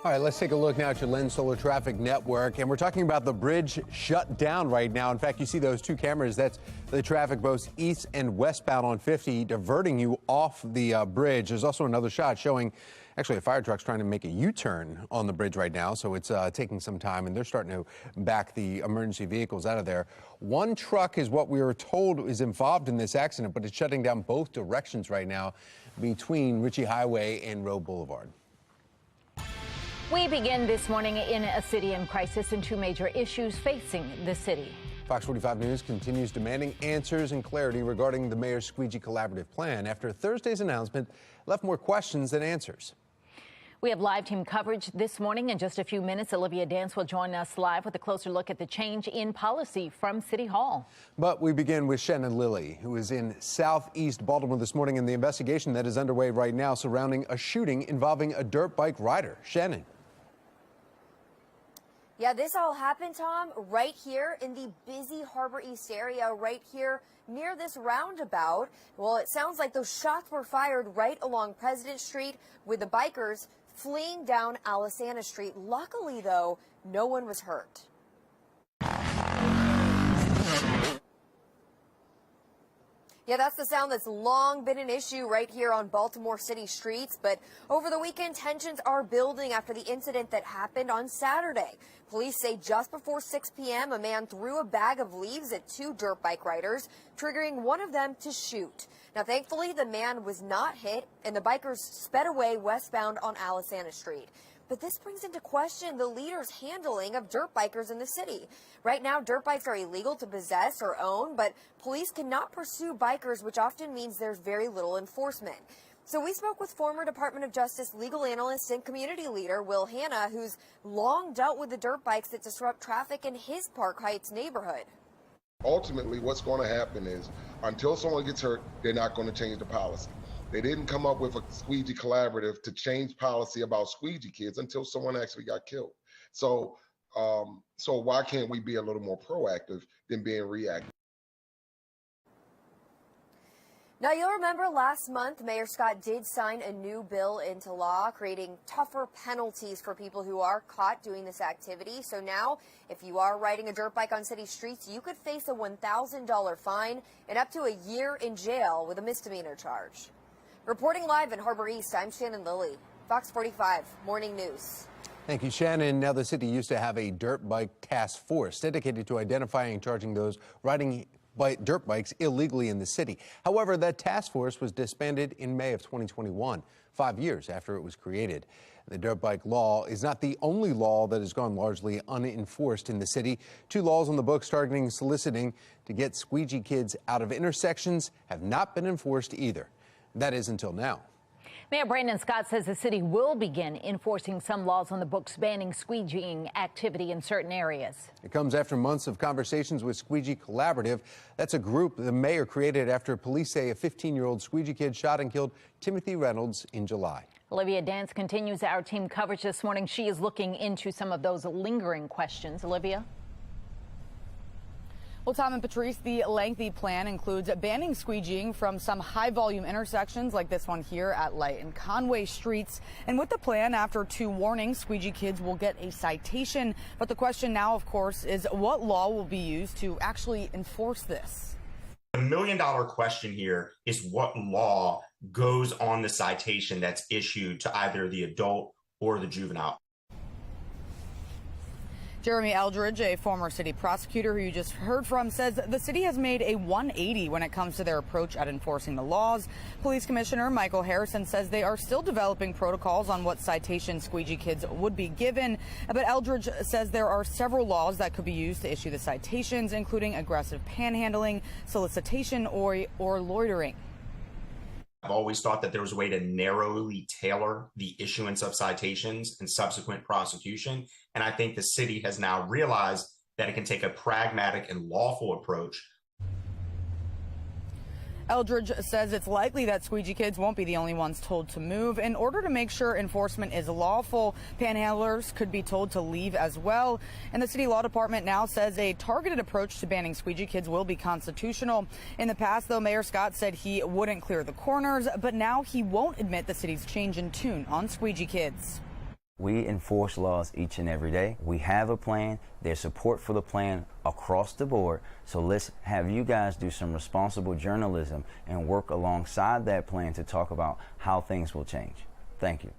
All right, let's take a look now at your Lens Solar Traffic Network. And we're talking about the bridge shut down right now. In fact, you see those two cameras. That's the traffic both east and westbound on 50, diverting you off the bridge. There's also another shot showing actually a fire truck's trying to make a U-turn on the bridge right now. So it's taking some time, and they're starting to back the emergency vehicles out of there. One truck is what we were told is involved in this accident, but it's shutting down both directions right now between Ritchie Highway and Roe Boulevard. We begin this morning in a city in crisis and two major issues facing the city. Fox 45 News continues demanding answers and clarity regarding the mayor's Squeegee collaborative plan after Thursday's announcement left more questions than answers. We have live team coverage this morning. In just a few minutes, Olivia Dance will join us live with a closer look at the change in policy from City Hall. But we begin with Shannon Lilly, who is in southeast Baltimore this morning in the investigation that is underway right now surrounding a shooting involving a dirt bike rider. Shannon. Yeah, this all happened, Tom, right here in the busy Harbor East area, right here near this roundabout. Well, it sounds like those shots were fired right along President Street with the bikers fleeing down Alisana Street. Luckily, though, no one was hurt. Yeah, that's the sound that's long been an issue right here on Baltimore City streets. But over the weekend, tensions are building after the incident that happened on Saturday. Police say just before 6 p.m., a man threw a bag of leaves at two dirt bike riders, triggering one of them to shoot. Now, thankfully, the man was not hit, and the bikers sped away westbound on Alisana Street. But this brings into question the leaders' handling of dirt bikers in the city. Right now, dirt bikes are illegal to possess or own, but police cannot pursue bikers, which often means there's very little enforcement. So we spoke with former Department of Justice legal analyst and community leader Will Hanna, who's long dealt with the dirt bikes that disrupt traffic in his Park Heights neighborhood. Ultimately, what's going to happen is until someone gets hurt, they're not going to change the policy. They didn't come up with a Squeegee collaborative to change policy about Squeegee kids until someone actually got killed. So why can't we be a little more proactive than being reactive? Now, you'll remember last month, Mayor Scott did sign a new bill into law, creating tougher penalties for people who are caught doing this activity. So now, if you are riding a dirt bike on city streets, you could face a $1,000 fine and up to a year in jail with a misdemeanor charge. Reporting live in Harbor East, I'm Shannon Lilly, Fox 45 Morning News. Thank you, Shannon. Now, the city used to have a dirt bike task force dedicated to identifying and charging those riding dirt bikes illegally in the city. However, that task force was disbanded in May of 2021, 5 years after it was created. The dirt bike law is not the only law that has gone largely unenforced in the city. Two laws on the books targeting soliciting to get Squeegee kids out of intersections have not been enforced either. That is until now. Mayor Brandon Scott says the city will begin enforcing some laws on the books banning squeegeeing activity in certain areas. It comes after months of conversations with Squeegee Collaborative. That's a group the mayor created after police say a 15-year-old Squeegee kid shot and killed Timothy Reynolds in July. Olivia Dance continues our team coverage this morning. She is looking into some of those lingering questions. Olivia? Well, Tom and Patrice, the lengthy plan includes banning squeegeeing from some high-volume intersections like this one here at Light and Conway Streets. And with the plan, after 2 warnings, squeegee kids will get a citation. But the question now, of course, is what law will be used to actually enforce this? The million-dollar question here is what law goes on the citation that's issued to either the adult or the juvenile. Jeremy Eldridge, a former city prosecutor who you just heard from, says the city has made a 180 when it comes to their approach at enforcing the laws. Police Commissioner Michael Harrison says they are still developing protocols on what citation squeegee kids would be given. But Eldridge says there are several laws that could be used to issue the citations, including aggressive panhandling, solicitation, or loitering. I've always thought that there was a way to narrowly tailor the issuance of citations and subsequent prosecution. And I think the city has now realized that it can take a pragmatic and lawful approach. Eldridge says it's likely that squeegee kids won't be the only ones told to move. In order to make sure enforcement is lawful, panhandlers could be told to leave as well. And the city law department now says a targeted approach to banning squeegee kids will be constitutional. In the past, though, Mayor Scott said he wouldn't clear the corners, but now he won't admit the city's change in tune on squeegee kids. We enforce laws each and every day. We have a plan. There's support for the plan across the board. So let's have you guys do some responsible journalism and work alongside that plan to talk about how things will change. Thank you.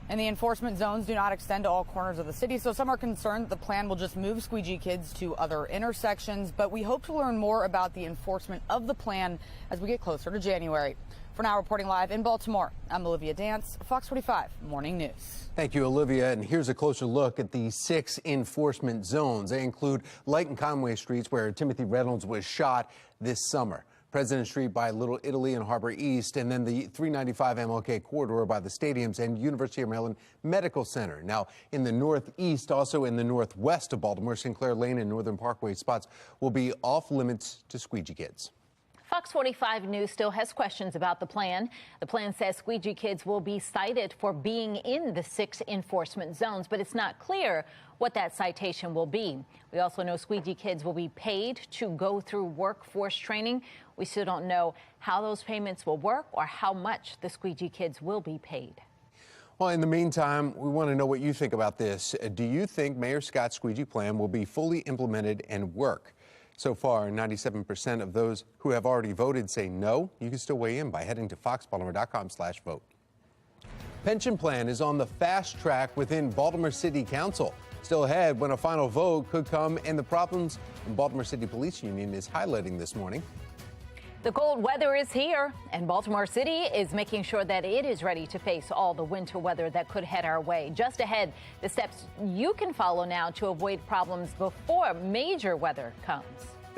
And the enforcement zones do not extend to all corners of the city, so some are concerned the plan will just move squeegee kids to other intersections. But we hope to learn more about the enforcement of the plan as we get closer to January. For now, reporting live in Baltimore, I'm Olivia Dance, Fox 45 Morning News. Thank you, Olivia. And here's a closer look at the 6 enforcement zones. They include Light and Conway Streets, where Timothy Reynolds was shot this summer, President Street by Little Italy and Harbor East, and then the 395 MLK corridor by the stadiums and University of Maryland Medical Center. Now, in the northeast, also in the northwest of Baltimore, Sinclair Lane and Northern Parkway spots will be off limits to squeegee kids. Fox 45 News still has questions about the plan. The plan says squeegee kids will be cited for being in the 6 enforcement zones, but it's not clear what that citation will be. We also know squeegee kids will be paid to go through workforce training. We still don't know how those payments will work or how much the squeegee kids will be paid. Well, in the meantime, we want to know what you think about this. Do you think Mayor Scott's squeegee plan will be fully implemented and work? So far, 97% of those who have already voted say no. You can still weigh in by heading to foxbaltimore.com/vote. Pension plan is on the fast track within Baltimore City Council. Still ahead when a final vote could come, and the problems the Baltimore City Police Union is highlighting this morning. The cold weather is here, and Baltimore City is making sure that it is ready to face all the winter weather that could head our way. Just ahead, the steps you can follow now to avoid problems before major weather comes.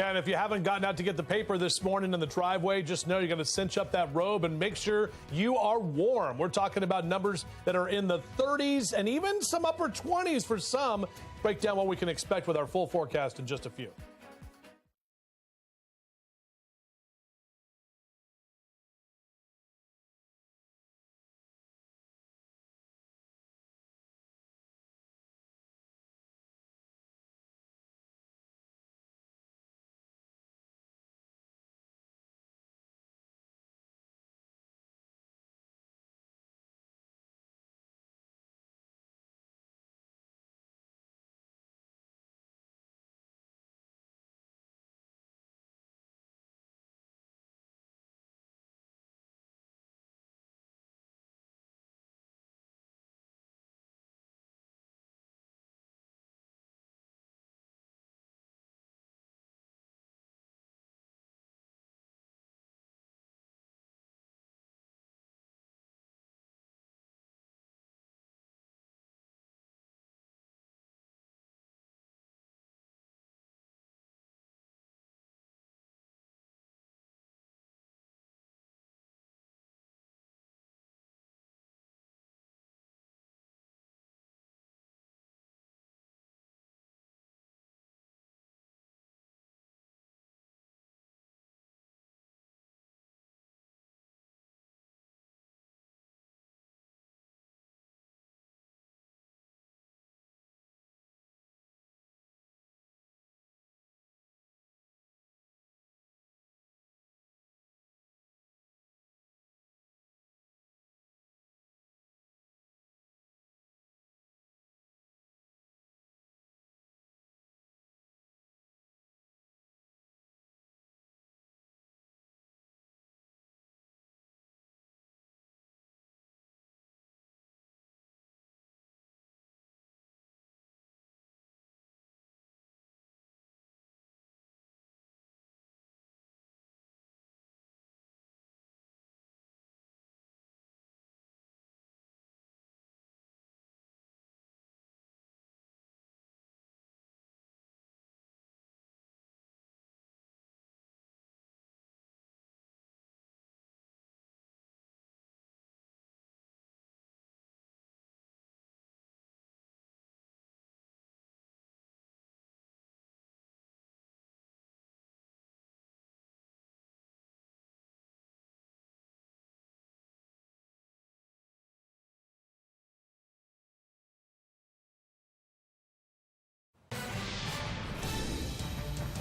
And if you haven't gotten out to get the paper this morning in the driveway, just know you're going to cinch up that robe and make sure you are warm. We're talking about numbers that are in the 30s and even some upper 20s for some. Break down what we can expect with our full forecast in just a few.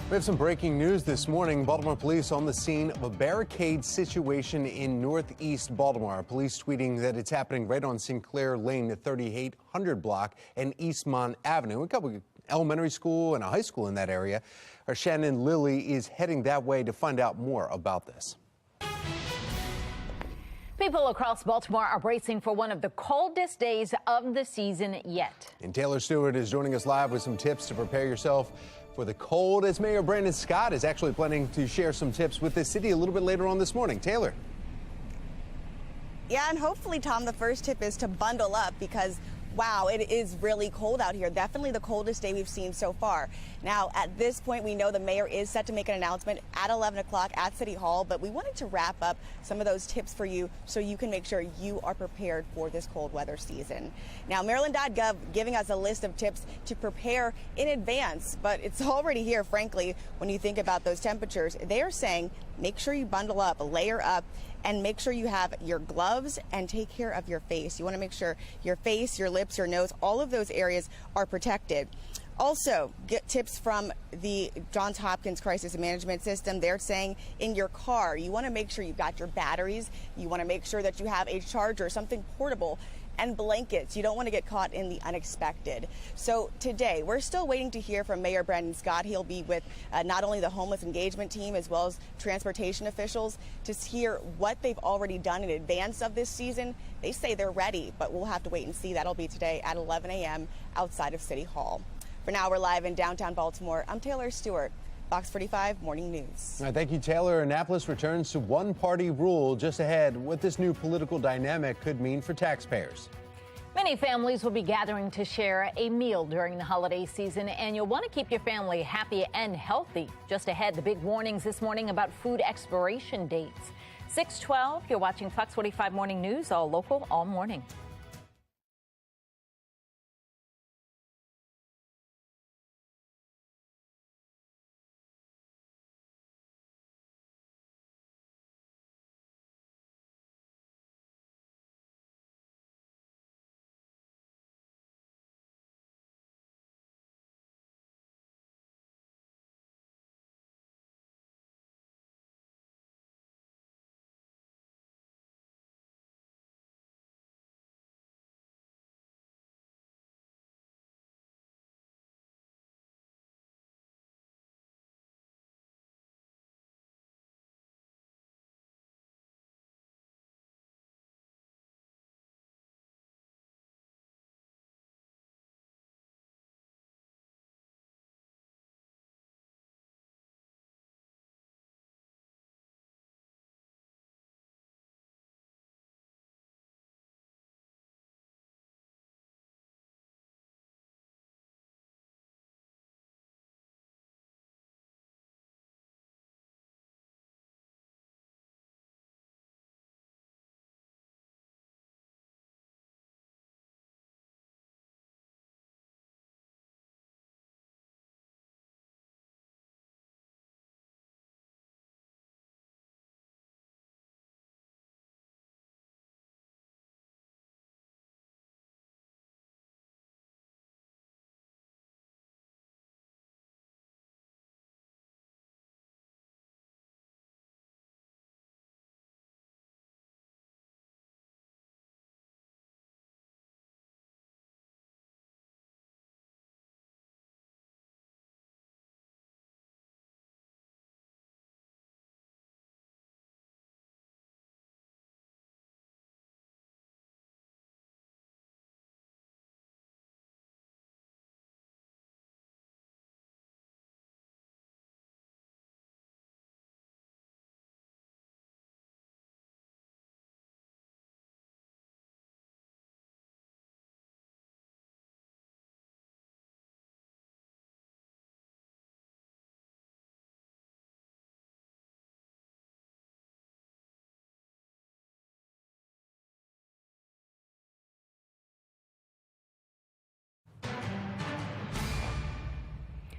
We have some breaking news this morning. Baltimore police on the scene of a barricade situation in northeast Baltimore. Police tweeting that it's happening right on Sinclair Lane, the 3800 block, and Eastmont Avenue. A couple of elementary school and a high school in that area. Our Shannon Lilly is heading that way to find out more about this. People across Baltimore are bracing for one of the coldest days of the season yet. And Taylor Stewart is joining us live with some tips to prepare yourself for the cold, as Mayor Brandon Scott is actually planning to share some tips with the city a little bit later on this morning. Taylor. Yeah, and hopefully, Tom, the first tip is to bundle up because, wow, it is really cold out here. Definitely the coldest day we've seen so far. Now, at this point, we know the mayor is set to make an announcement at 11 o'clock at City Hall, but we wanted to wrap up some of those tips for you so you can make sure you are prepared for this cold weather season. Now, Maryland.gov giving us a list of tips to prepare in advance, but it's already here, frankly, when you think about those temperatures. They are saying make sure you bundle up, layer up, and make sure you have your gloves and take care of your face. You want to make sure your face, your lips, your nose, all of those areas are protected. Also, get tips from the Johns Hopkins Crisis Management System. They're saying in your car, you want to make sure you've got your batteries. You want to make sure that you have a charger, something portable, and blankets. You don't want to get caught in the unexpected. So today, we're still waiting to hear from Mayor Brandon Scott. He'll be with not only the homeless engagement team as well as transportation officials to hear what they've already done in advance of this season. They say they're ready, but we'll have to wait and see. That'll be today at 11 a.m. outside of City Hall. For now, we're live in downtown Baltimore. I'm Taylor Stewart, Fox 45 Morning News. All right, thank you, Taylor. Annapolis returns to one-party rule. Just ahead, what this new political dynamic could mean for taxpayers. Many families will be gathering to share a meal during the holiday season, and you'll want to keep your family happy and healthy. Just ahead, the big warnings this morning about food expiration dates. 6:12, you're watching Fox 45 Morning News, all local, all morning.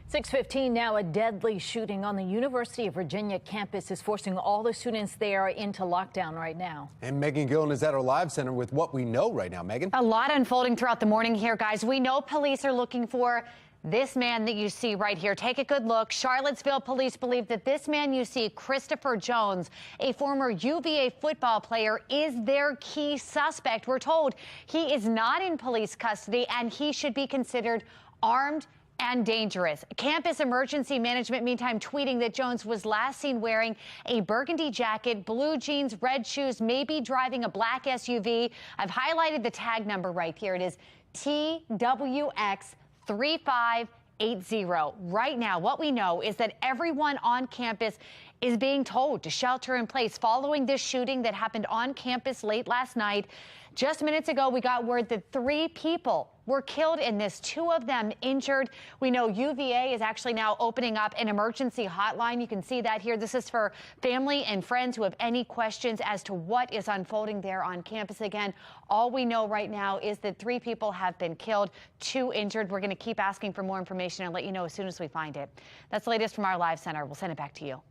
.6:15 now, a deadly shooting on the University of Virginia campus is forcing all the students there into lockdown right now. And Megan Gillen is at our live center with what we know right now. Megan? A lot unfolding throughout the morning here, guys. We know police are looking for This man that you see right here, take a good look. Charlottesville police believe that this man you see, Christopher Jones, a former UVA football player, is their key suspect. We're told he is not in police custody and he should be considered armed and dangerous. Campus Emergency Management, meantime, tweeting that Jones was last seen wearing a burgundy jacket, blue jeans, red shoes, maybe driving a black SUV. I've highlighted the tag number right here. It is TWX3580. Right now, what we know is that everyone on campus is being told to shelter in place following this shooting that happened on campus late last night. Just minutes ago, we got word that 3 people were killed in this, 2 of them injured. We know UVA is actually now opening up an emergency hotline. You can see that here. This is for family and friends who have any questions as to what is unfolding there on campus. Again, all we know right now is that 3 people have been killed, 2 injured. We're going to keep asking for more information and let you know as soon as we find it. That's the latest from our live center. We'll send it back to you.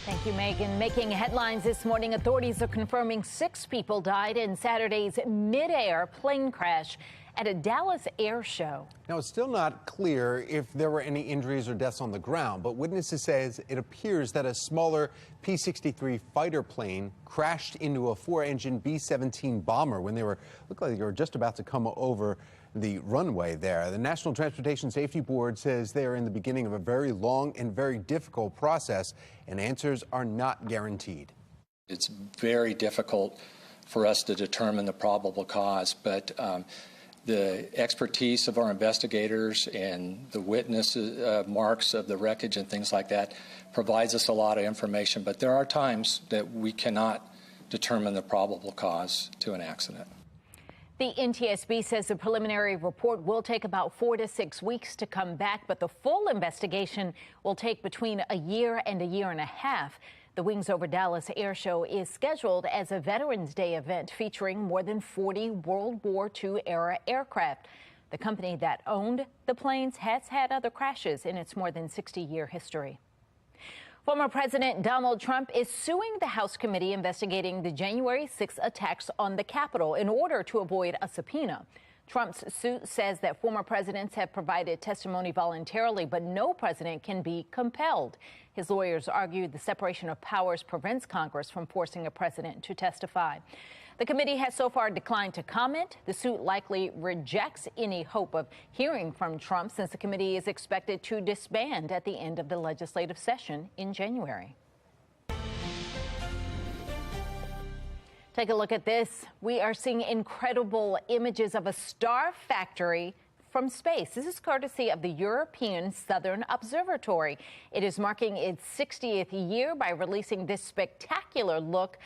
Thank you, Megan. Making headlines this morning, authorities are confirming 6 people died in Saturday's mid-air plane crash at a Dallas air show. Now, it's still not clear if there were any injuries or deaths on the ground, but witnesses say it appears that a smaller P-63 fighter plane crashed into a 4-engine B-17 bomber when looked like they were just about to come over the runway there. The National Transportation Safety Board says they are in the beginning of a very long and very difficult process, and answers are not guaranteed. It's very difficult for us to determine the probable cause, but the expertise of our investigators and the witness marks of the wreckage and things like that provides us a lot of information. But there are times that we cannot determine the probable cause to an accident. The NTSB says the preliminary report will take about 4 to 6 weeks to come back, but the full investigation will take between a year and a year and a half. The Wings Over Dallas Air Show is scheduled as a Veterans Day event featuring more than 40 World War II era aircraft. The company that owned the planes has had other crashes in its more than 60-year history. Former President Donald Trump is suing the House committee investigating the January 6 attacks on the Capitol in order to avoid a subpoena. Trump's suit says that former presidents have provided testimony voluntarily, but no president can be compelled. His lawyers argue the separation of powers prevents Congress from forcing a president to testify. The committee has so far declined to comment. The suit likely rejects any hope of hearing from Trump since the committee is expected to disband at the end of the legislative session in January. Take a look at this. We are seeing incredible images of a star factory from space. This is courtesy of the European Southern Observatory. It is marking its 60th year by releasing this spectacular look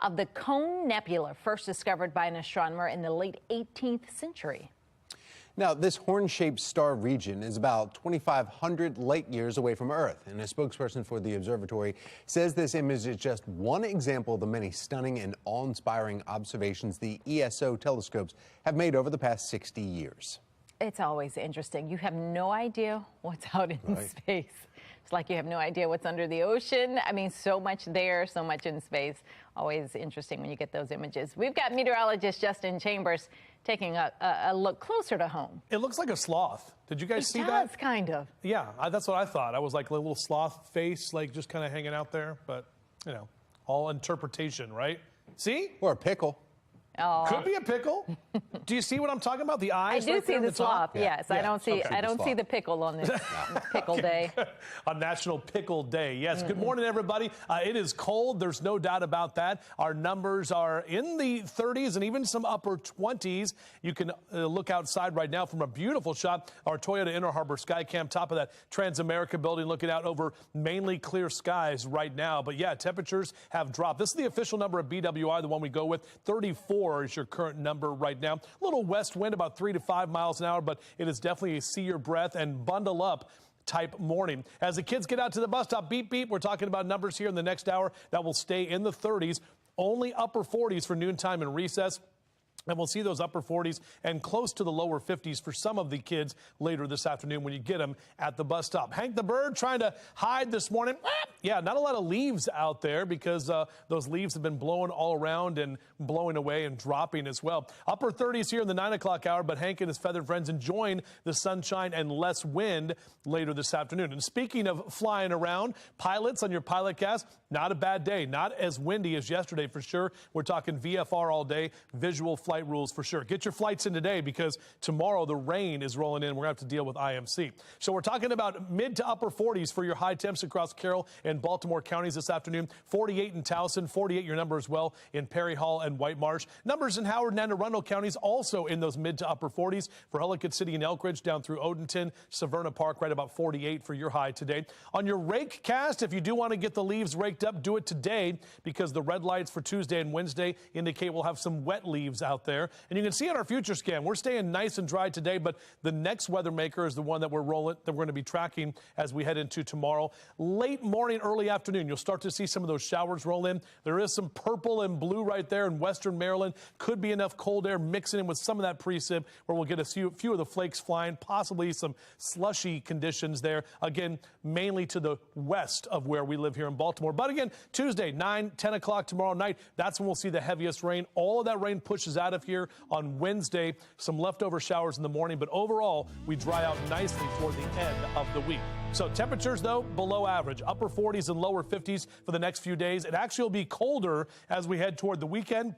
of the Cone Nebula, first discovered by an astronomer in the late 18th century. Now, this horn-shaped star region is about 2,500 light years away from Earth, and a spokesperson for the observatory says this image is just one example of the many stunning and awe-inspiring observations the ESO telescopes have made over the past 60 years. It's always interesting. You have no idea what's out in space. It's like you have no idea what's under the ocean. I mean, so much there, so much in space. Always interesting when you get those images. We've got meteorologist Justin Chambers taking a look closer to home. It looks like a sloth. Did you guys see that? It does, kind of. Yeah, that's what I thought. I was like a little sloth face, like just kind of hanging out there. But, you know, all interpretation, right? See? Or a pickle. Oh. Could be a pickle. Do you see what I'm talking about? The eyes. I do right see there the sloth. Yes, yeah. I don't see. Okay. I don't see the pickle on this pickle day. On National Pickle Day. Yes. Good morning, everybody. It is cold. There's no doubt about that. Our numbers are in the 30s and even some upper 20s. You can look outside right now from a beautiful shot. Our Toyota Inner Harbor Skycam, top of that Transamerica building, looking out over mainly clear skies right now. But yeah, temperatures have dropped. This is the official number of BWI, the one we go with. 34 is your current number right now. A little west wind, about 3 to 5 miles an hour, but it is definitely a see your breath and bundle up type morning. As the kids get out to the bus stop, beep, beep, we're talking about numbers here in the next hour that will stay in the 30s, only upper 40s for noontime and recess. And we'll see those upper 40s and close to the lower 50s for some of the kids later this afternoon when you get them at the bus stop. Hank the Bird trying to hide this morning. Yeah, not a lot of leaves out there because those leaves have been blowing all around and blowing away and dropping as well. Upper 30s here in the 9 o'clock hour, but Hank and his feathered friends enjoying the sunshine and less wind later this afternoon. And speaking of flying around, pilots on your pilot cast, not a bad day. Not as windy as yesterday for sure. We're talking VFR all day, visual flight rules for sure. Get your flights in today because tomorrow the rain is rolling in. We're going to have to deal with IMC. So we're talking about mid to upper 40s for your high temps across Carroll and Baltimore counties this afternoon. 48 in Towson, 48 your number as well in Perry Hall and White Marsh. Numbers in Howard and Anne Arundel counties also in those mid to upper 40s for Ellicott City and Elkridge down through Odenton, Severna Park, right about 48 for your high today. On your rake cast, if you do want to get the leaves raked up, do it today because the red lights for Tuesday and Wednesday indicate we'll have some wet leaves out there. And you can see on our future scan, we're staying nice and dry today, but the next weather maker is the one that we're going to be tracking as we head into tomorrow. Late morning, early afternoon, you'll start to see some of those showers roll in. There is some purple and blue right there in western Maryland. Could be enough cold air mixing in with some of that precip where we'll get a few of the flakes flying, possibly some slushy conditions there. Again, mainly to the west of where we live here in Baltimore. But again, Tuesday, 9, 10 o'clock tomorrow night, that's when we'll see the heaviest rain. All of that rain pushes out of here on Wednesday. Some leftover showers in the morning, but overall, we dry out nicely toward the end of the week. So temperatures, though, below average, upper 40s and lower 50s for the next few days. It actually will be colder as we head toward the weekend.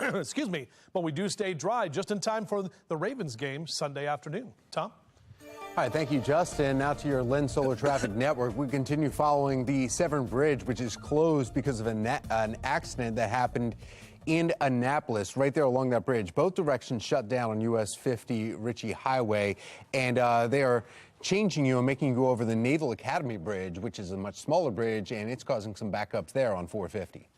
Excuse me, but we do stay dry just in time for the Ravens game Sunday afternoon. Tom? All right, thank you, Justin. Now to your Lynn Solar Traffic Network. We continue following the Severn Bridge, which is closed because of an accident that happened in Annapolis, right there along that bridge. Both directions shut down on US 50 Ritchie Highway, and they are changing you and making you go over the Naval Academy Bridge, which is a much smaller bridge, and it's causing some backups there on 450.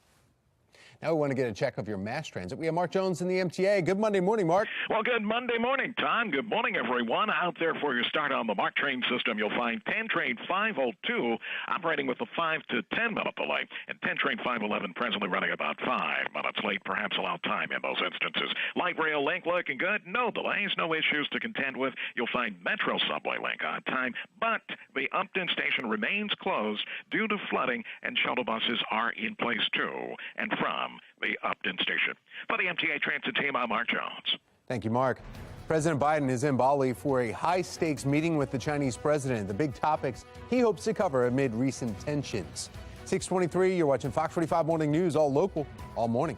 Now we want to get a check of your mass transit. We have Mark Jones in the MTA. Good Monday morning, Mark. Well, good Monday morning, Tom. Good morning, everyone. Out there for your start on the MARC train system, you'll find 10 train 502 operating with a 5 to 10 minute delay, and 10 train 511 presently running about 5 minutes late, perhaps allowed time in those instances. Light rail link looking good. No delays, no issues to contend with. You'll find Metro subway link on time, but the Upton station remains closed due to flooding, and shuttle buses are in place to and from the Upton station. For the MTA Transit team, I'm Mark Jones. Thank you, Mark. President Biden is in Bali for a high-stakes meeting with the Chinese president. The big topics he hopes to cover amid recent tensions. 6:23, you're watching Fox 45 Morning News, all local, all morning.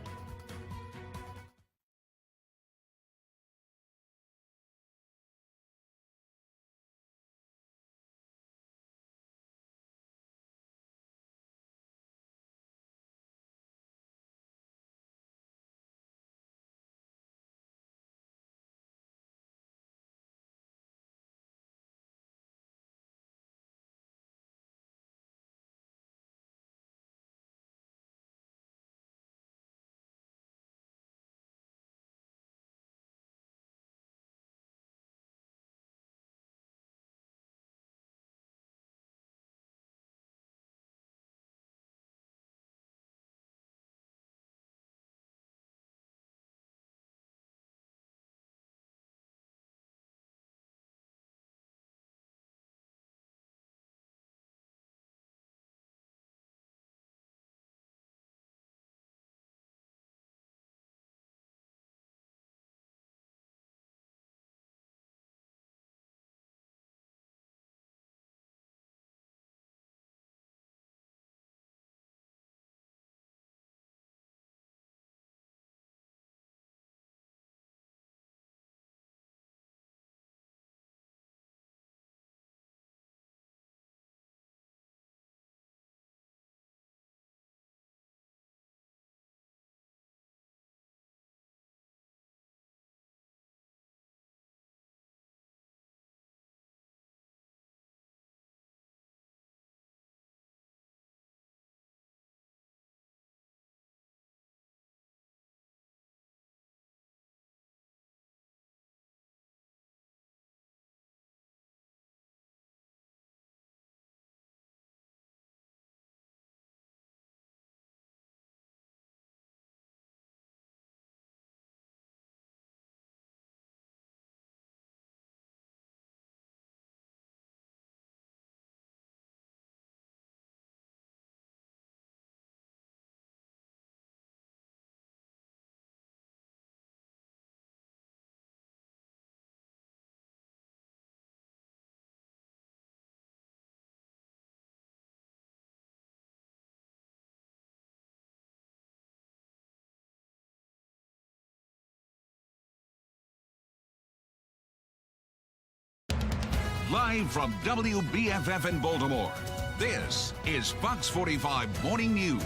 Live from WBFF in Baltimore, this is Fox 45 Morning News.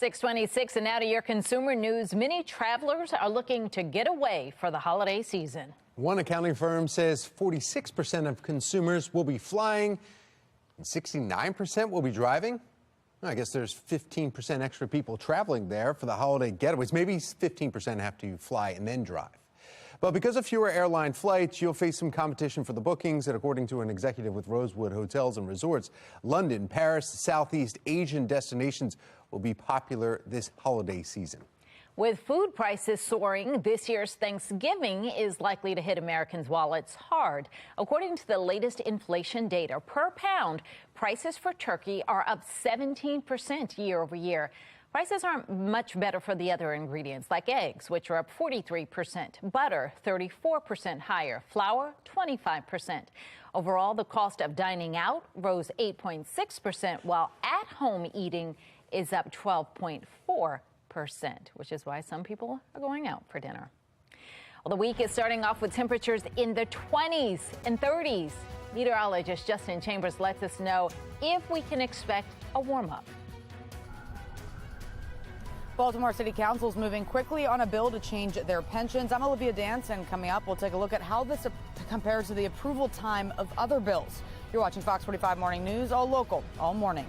.626 and now to your consumer news. Many travelers are looking to get away for the holiday season. One accounting firm says 46% of consumers will be flying and 69% will be driving. I guess there's 15% extra people traveling there for the holiday getaways. Maybe 15% have to fly and then drive. But because of fewer airline flights, you'll face some competition for the bookings. And according to an executive with Rosewood Hotels and Resorts, London, Paris, Southeast Asian destinations will be popular this holiday season. With food prices soaring, this year's Thanksgiving is likely to hit Americans' wallets hard. According to the latest inflation data, per pound, prices for turkey are up 17% year over year. Prices aren't much better for the other ingredients, like eggs, which are up 43%, butter 34% higher, flour 25%. Overall, the cost of dining out rose 8.6%, while at-home eating is up 12.4%, which is why some people are going out for dinner. Well, the week is starting off with temperatures in the 20s and 30s. Meteorologist Justin Chambers lets us know if we can expect a warm-up. Baltimore City Council is moving quickly on a bill to change their pensions. I'm Olivia Dance, and coming up, we'll take a look at how this compares to the approval time of other bills. You're watching Fox 45 Morning News, all local, all morning.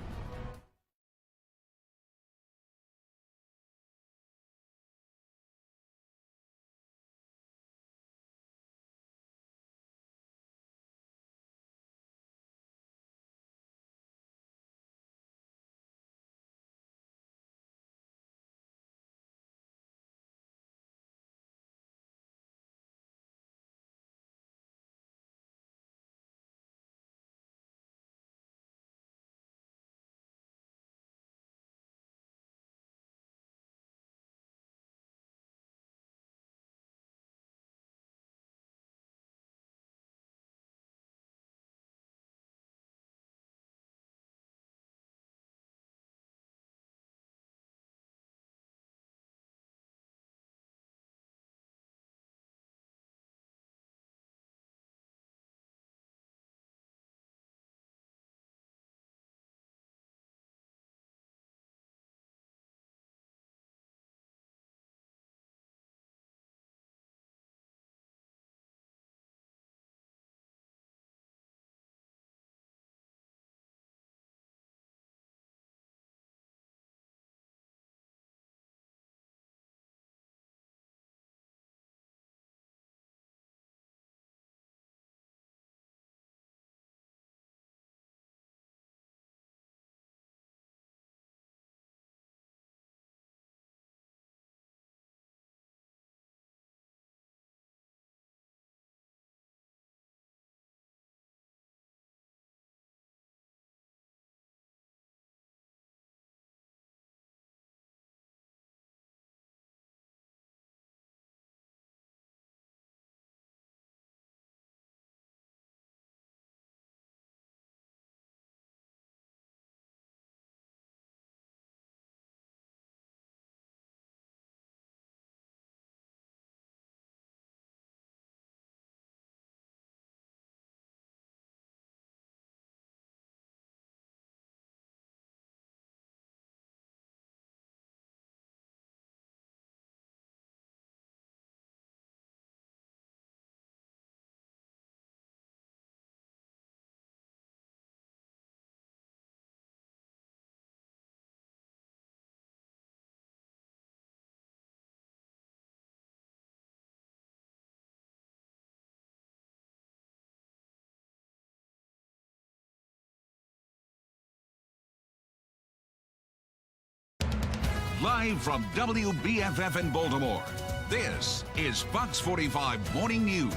Live from WBFF in Baltimore, this is Fox 45 Morning News.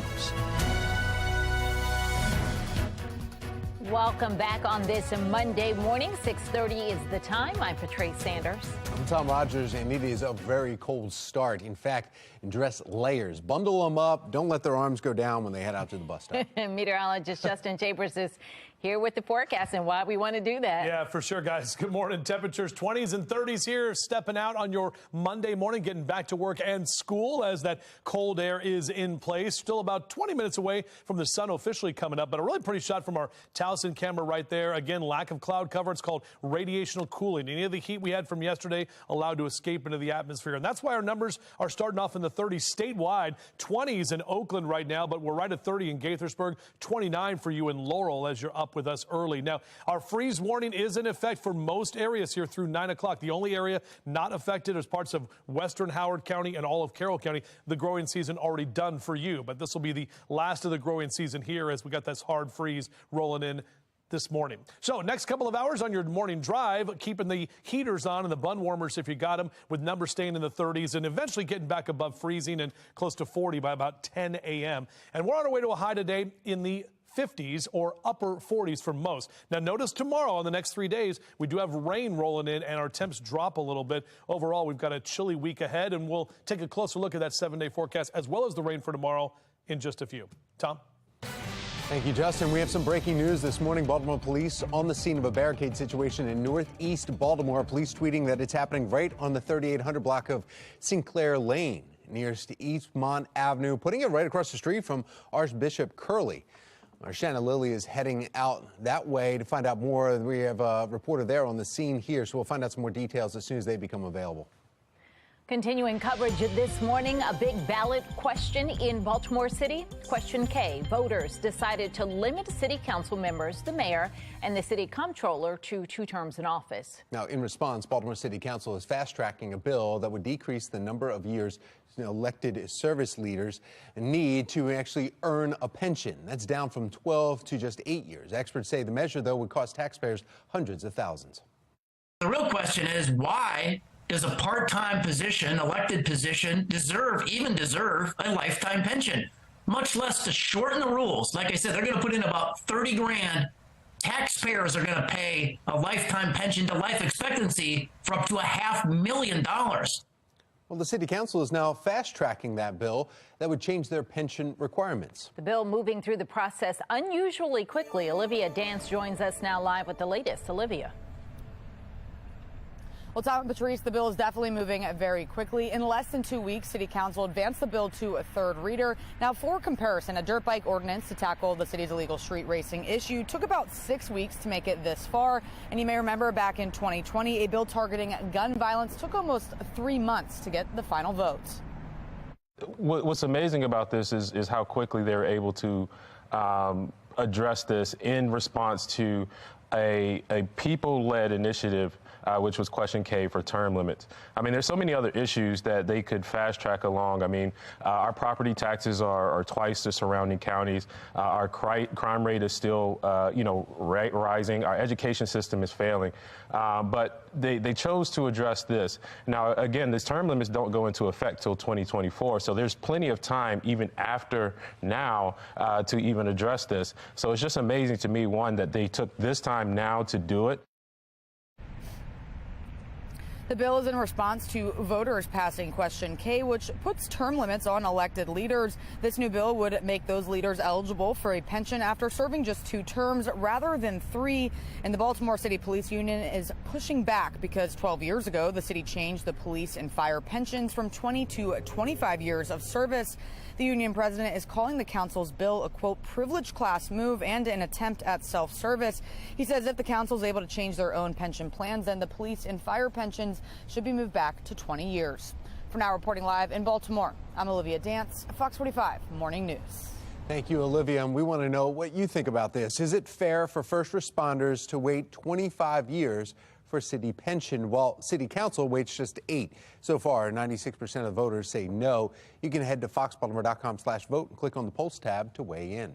Welcome back on this Monday morning. 6:30 is the time. I'm Patrice Sanders. I'm Tom Rogers, and it is a very cold start. In fact, in dress layers. Bundle them up. Don't let their arms go down when they head out to the bus stop. Meteorologist Justin Chambers is here with the forecast and why we want to do that. Yeah, for sure, guys. Good morning. Temperatures 20s and 30s here, stepping out on your Monday morning, getting back to work and school as that cold air is in place. Still about 20 minutes away from the sun officially coming up, but a really pretty shot from our Towson camera right there. Again, lack of cloud cover. It's called radiational cooling. Any of the heat we had from yesterday allowed to escape into the atmosphere, and that's why our numbers are starting off in the 30s statewide. 20s in Oakland right now, but we're right at 30 in Gaithersburg, 29 for you in Laurel as you're up with us early. Now, our freeze warning is in effect for most areas here through 9 o'clock. The only area not affected is parts of western Howard County and all of Carroll County. The growing season already done for you, but this will be the last of the growing season here as we got this hard freeze rolling in this morning. So next couple of hours on your morning drive, keeping the heaters on and the bun warmers if you got them, with numbers staying in the 30s and eventually getting back above freezing and close to 40 by about 10 a.m. And we're on our way to a high today in the 50s or upper 40s for most. Now, notice tomorrow on the next 3 days, we do have rain rolling in and our temps drop a little bit. Overall, we've got a chilly week ahead, and we'll take a closer look at that 7-day forecast as well as the rain for tomorrow in just a few. Tom? Thank you, Justin. We have some breaking news this morning. Baltimore police on the scene of a barricade situation in northeast Baltimore. Police tweeting that it's happening right on the 3800 block of Sinclair Lane, nearest to Eastmont Avenue, putting it right across the street from Archbishop Curley. Our Shanna Lilly is heading out that way to find out more. We have a reporter there on the scene here, so we'll find out some more details as soon as they become available. Continuing coverage this morning, a big ballot question in Baltimore City. Question K, voters decided to limit city council members, the mayor, and the city comptroller to 2 terms in office. Now, in response, Baltimore City Council is fast-tracking a bill that would decrease the number of years elected service leaders need to actually earn a pension. That's down from 12 to just 8 years. Experts say the measure, though, would cost taxpayers hundreds of thousands. The real question is, why does a part-time position, elected position, deserve a lifetime pension? Much less to shorten the rules. Like I said, they're going to put in about 30 grand. Taxpayers are going to pay a lifetime pension to life expectancy for up to $500,000. Well, the city council is now fast-tracking that bill that would change their pension requirements. The bill moving through the process unusually quickly. Olivia Dance joins us now live with the latest. Olivia. Well, Tom and Patrice, the bill is definitely moving very quickly. In less than 2 weeks, City Council advanced the bill to a third reader. Now, for comparison, a dirt bike ordinance to tackle the city's illegal street racing issue took about 6 weeks to make it this far. And you may remember back in 2020, a bill targeting gun violence took almost 3 months to get the final votes. What's amazing about this is how quickly they were able to address this in response to a people-led initiative, which was question K for term limits. I mean, there's so many other issues that they could fast track along. I mean, our property taxes are twice the surrounding counties. Our crime rate is still, rising. Our education system is failing. But they chose to address this. Now, again, these term limits don't go into effect till 2024. So there's plenty of time, even after now, to even address this. So it's just amazing to me, one, that they took this time now to do it. The bill is in response to voters passing question K, which puts term limits on elected leaders. This new bill would make those leaders eligible for a pension after serving just 2 terms rather than 3. And the Baltimore City Police Union is pushing back because 12 years ago, the city changed the police and fire pensions from 20 to 25 years of service. The union president is calling the council's bill a, quote, privileged class move and an attempt at self-service. He says if the council is able to change their own pension plans, then the police and fire pensions should be moved back to 20 years. For now, reporting live in Baltimore, I'm Olivia Dance, Fox 45 Morning News. Thank you, Olivia. And we want to know what you think about this. Is it fair for first responders to wait 25 years for city pension, while city council waits just 8? So far, 96% of voters say no. You can head to foxbaltimore.com/vote and click on the Polls tab to weigh in.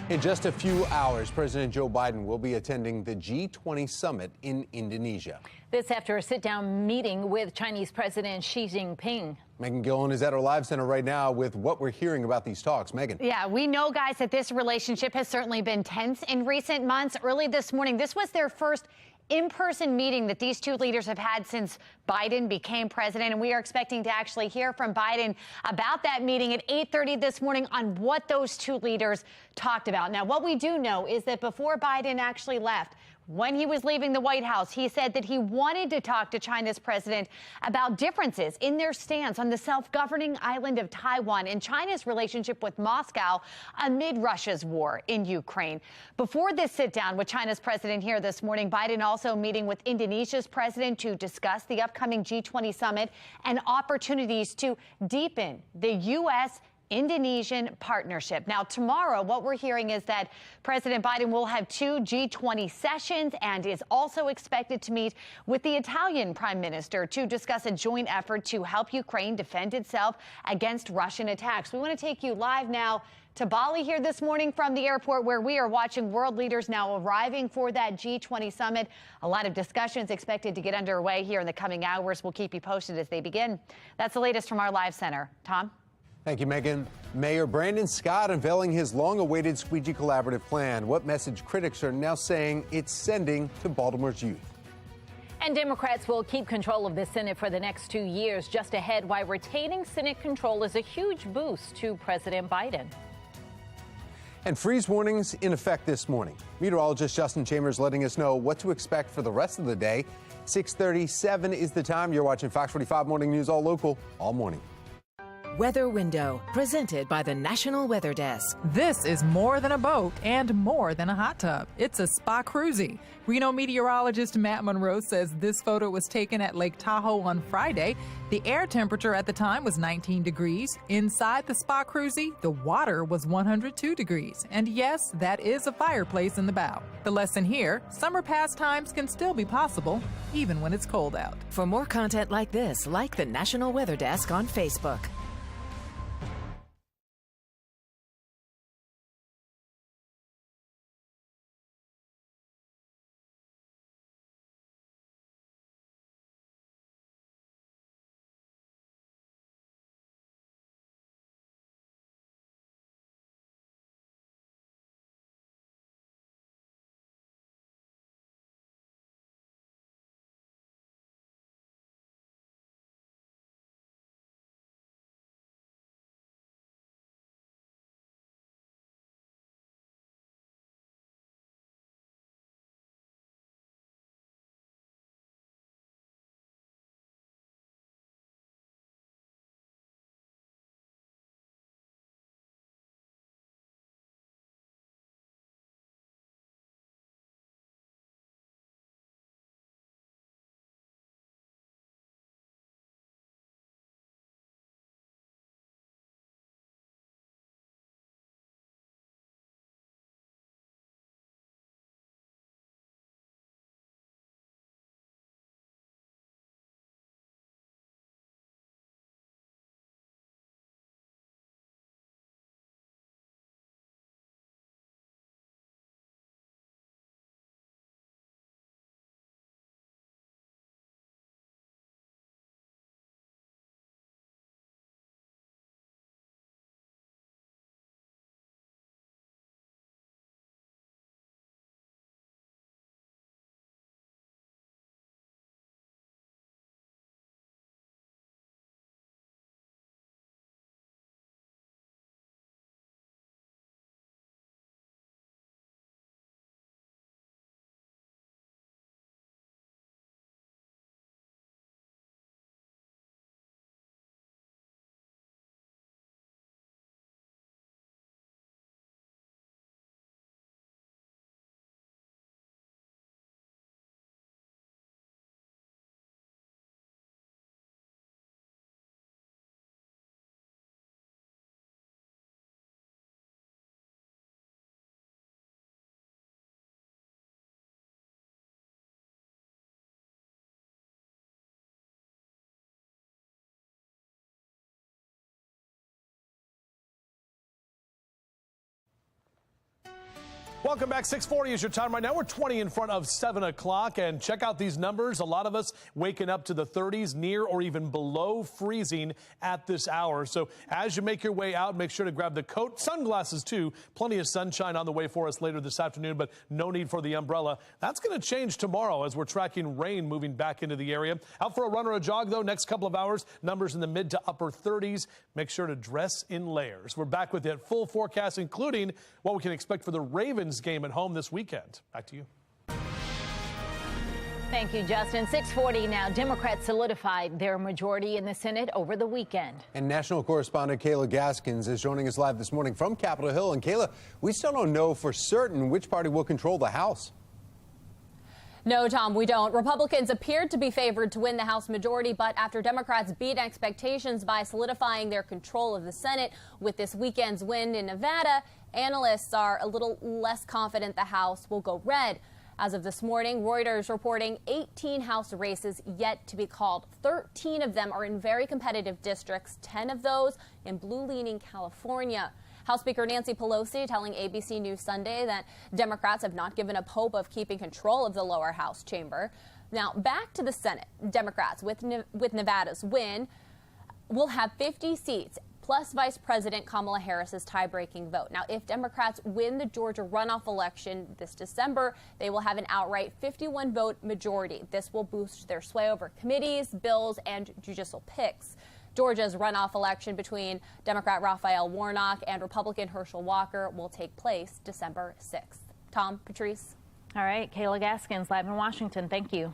In just a few hours, President Joe Biden will be attending the G20 summit in Indonesia. This after a sit-down meeting with Chinese President Xi Jinping. Megan Gillen is at our live center right now with what we're hearing about these talks. Megan. Yeah, we know, guys, that this relationship has certainly been tense in recent months. Early this morning, this was their first in-person meeting that these two leaders have had since Biden became president. And we are expecting to actually hear from Biden about that meeting at 8:30 this morning on what those two leaders talked about. Now, what we do know is that before Biden actually left, when he was leaving the White House, he said that he wanted to talk to China's president about differences in their stance on the self-governing island of Taiwan and China's relationship with Moscow amid Russia's war in Ukraine. Before this sit-down with China's president here this morning, Biden also meeting with Indonesia's president to discuss the upcoming G20 summit and opportunities to deepen the U.S. Indonesian partnership. Now, tomorrow, what we're hearing is that President Biden will have two G20 sessions and is also expected to meet with the Italian prime minister to discuss a joint effort to help Ukraine defend itself against Russian attacks. We want to take you live now to Bali here this morning from the airport, where we are watching world leaders now arriving for that G20 summit. A lot of discussions expected to get underway here in the coming hours. We'll keep you posted as they begin. That's the latest from our live center. Tom? Thank you, Megan. Mayor Brandon Scott unveiling his long-awaited Squeegee collaborative plan. What message critics are now saying it's sending to Baltimore's youth. And Democrats will keep control of the Senate for the next 2 years, just ahead why retaining Senate control is a huge boost to President Biden. And freeze warnings in effect this morning. Meteorologist Justin Chambers letting us know what to expect for the rest of the day. 6:37 is the time. You're watching Fox 45 Morning News, all local, all morning. Weather Window, presented by the National Weather Desk. This is more than a boat and more than a hot tub. It's a spa cruisy. Reno meteorologist Matt Monroe says this photo was taken at Lake Tahoe on Friday. The air temperature at the time was 19 degrees. Inside the spa cruisy, the water was 102 degrees. And yes, that is a fireplace in the bow. The lesson here, summer pastimes can still be possible, even when it's cold out. For more content like this, like the National Weather Desk on Facebook. Welcome back. 6:40 is your time right now. We're 20 in front of 7 o'clock. And check out these numbers. A lot of us waking up to the 30s, near or even below freezing at this hour. So as you make your way out, make sure to grab the coat, sunglasses too. Plenty of sunshine on the way for us later this afternoon, but no need for the umbrella. That's going to change tomorrow as we're tracking rain moving back into the area. Out for a run or a jog, though, next couple of hours, numbers in the mid to upper 30s. Make sure to dress in layers. We're back with that full forecast, including what we can expect for the Ravens game at home this weekend. Back to you. Thank you, Justin. 6:40 now. Democrats solidified their majority in the Senate over the weekend. And national correspondent Kayla Gaskins is joining us live this morning from Capitol Hill. And Kayla, we still don't know for certain which party will control the House. No, Tom, we don't. Republicans appeared to be favored to win the House majority, but after Democrats beat expectations by solidifying their control of the Senate with this weekend's win in Nevada, analysts are a little less confident the House will go red. As of this morning, Reuters reporting 18 House races yet to be called. 13 of them are in very competitive districts, 10 of those in blue-leaning California. House Speaker Nancy Pelosi telling ABC News Sunday that Democrats have not given up hope of keeping control of the lower house chamber. Now, back to the Senate. Democrats, with Nevada's win, will have 50 seats, plus Vice President Kamala Harris's tie-breaking vote. Now, if Democrats win the Georgia runoff election this December, they will have an outright 51-vote majority. This will boost their sway over committees, bills, and judicial picks. Georgia's runoff election between Democrat Raphael Warnock and Republican Herschel Walker will take place December 6th. Tom, Patrice. All right, Kayla Gaskins, live in Washington. Thank you.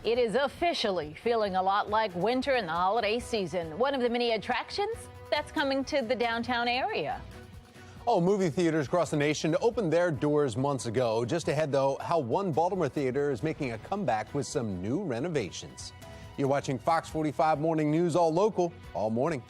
It is officially feeling a lot like winter in the holiday season. One of the many attractions that's coming to the downtown area. Oh, movie theaters across the nation opened their doors months ago. Just ahead, though, how one Baltimore theater is making a comeback with some new renovations. You're watching Fox 45 Morning News, all local, all morning.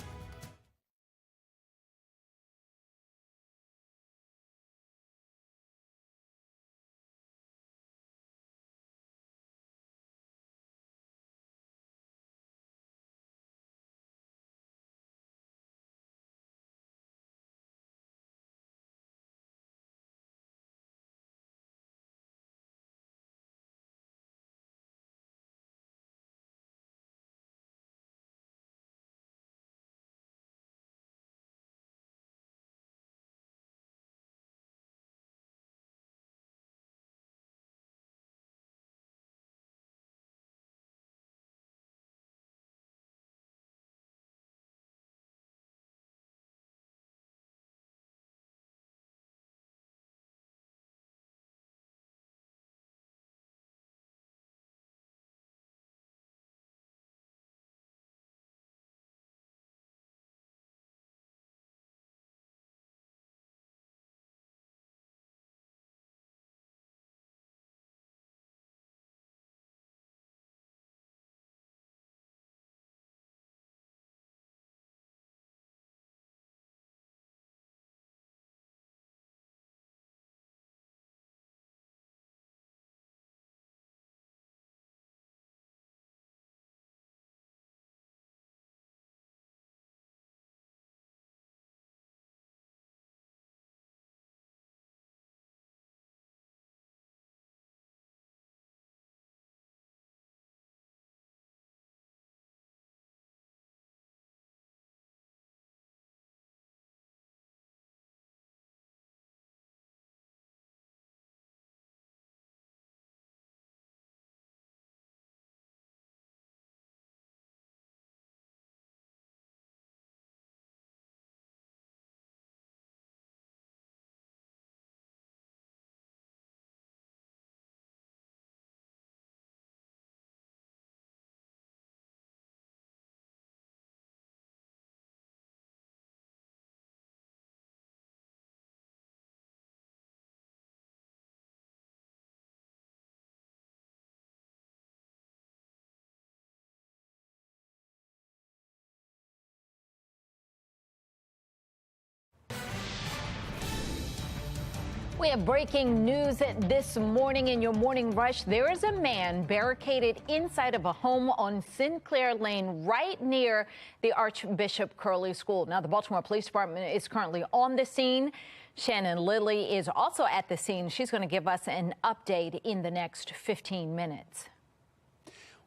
We have breaking news this morning in your morning rush. There is a man barricaded inside of a home on Sinclair Lane right near the Archbishop Curley School. Now, the Baltimore Police Department is currently on the scene. Shannon Lilly is also at the scene. She's going to give us an update in the next 15 minutes.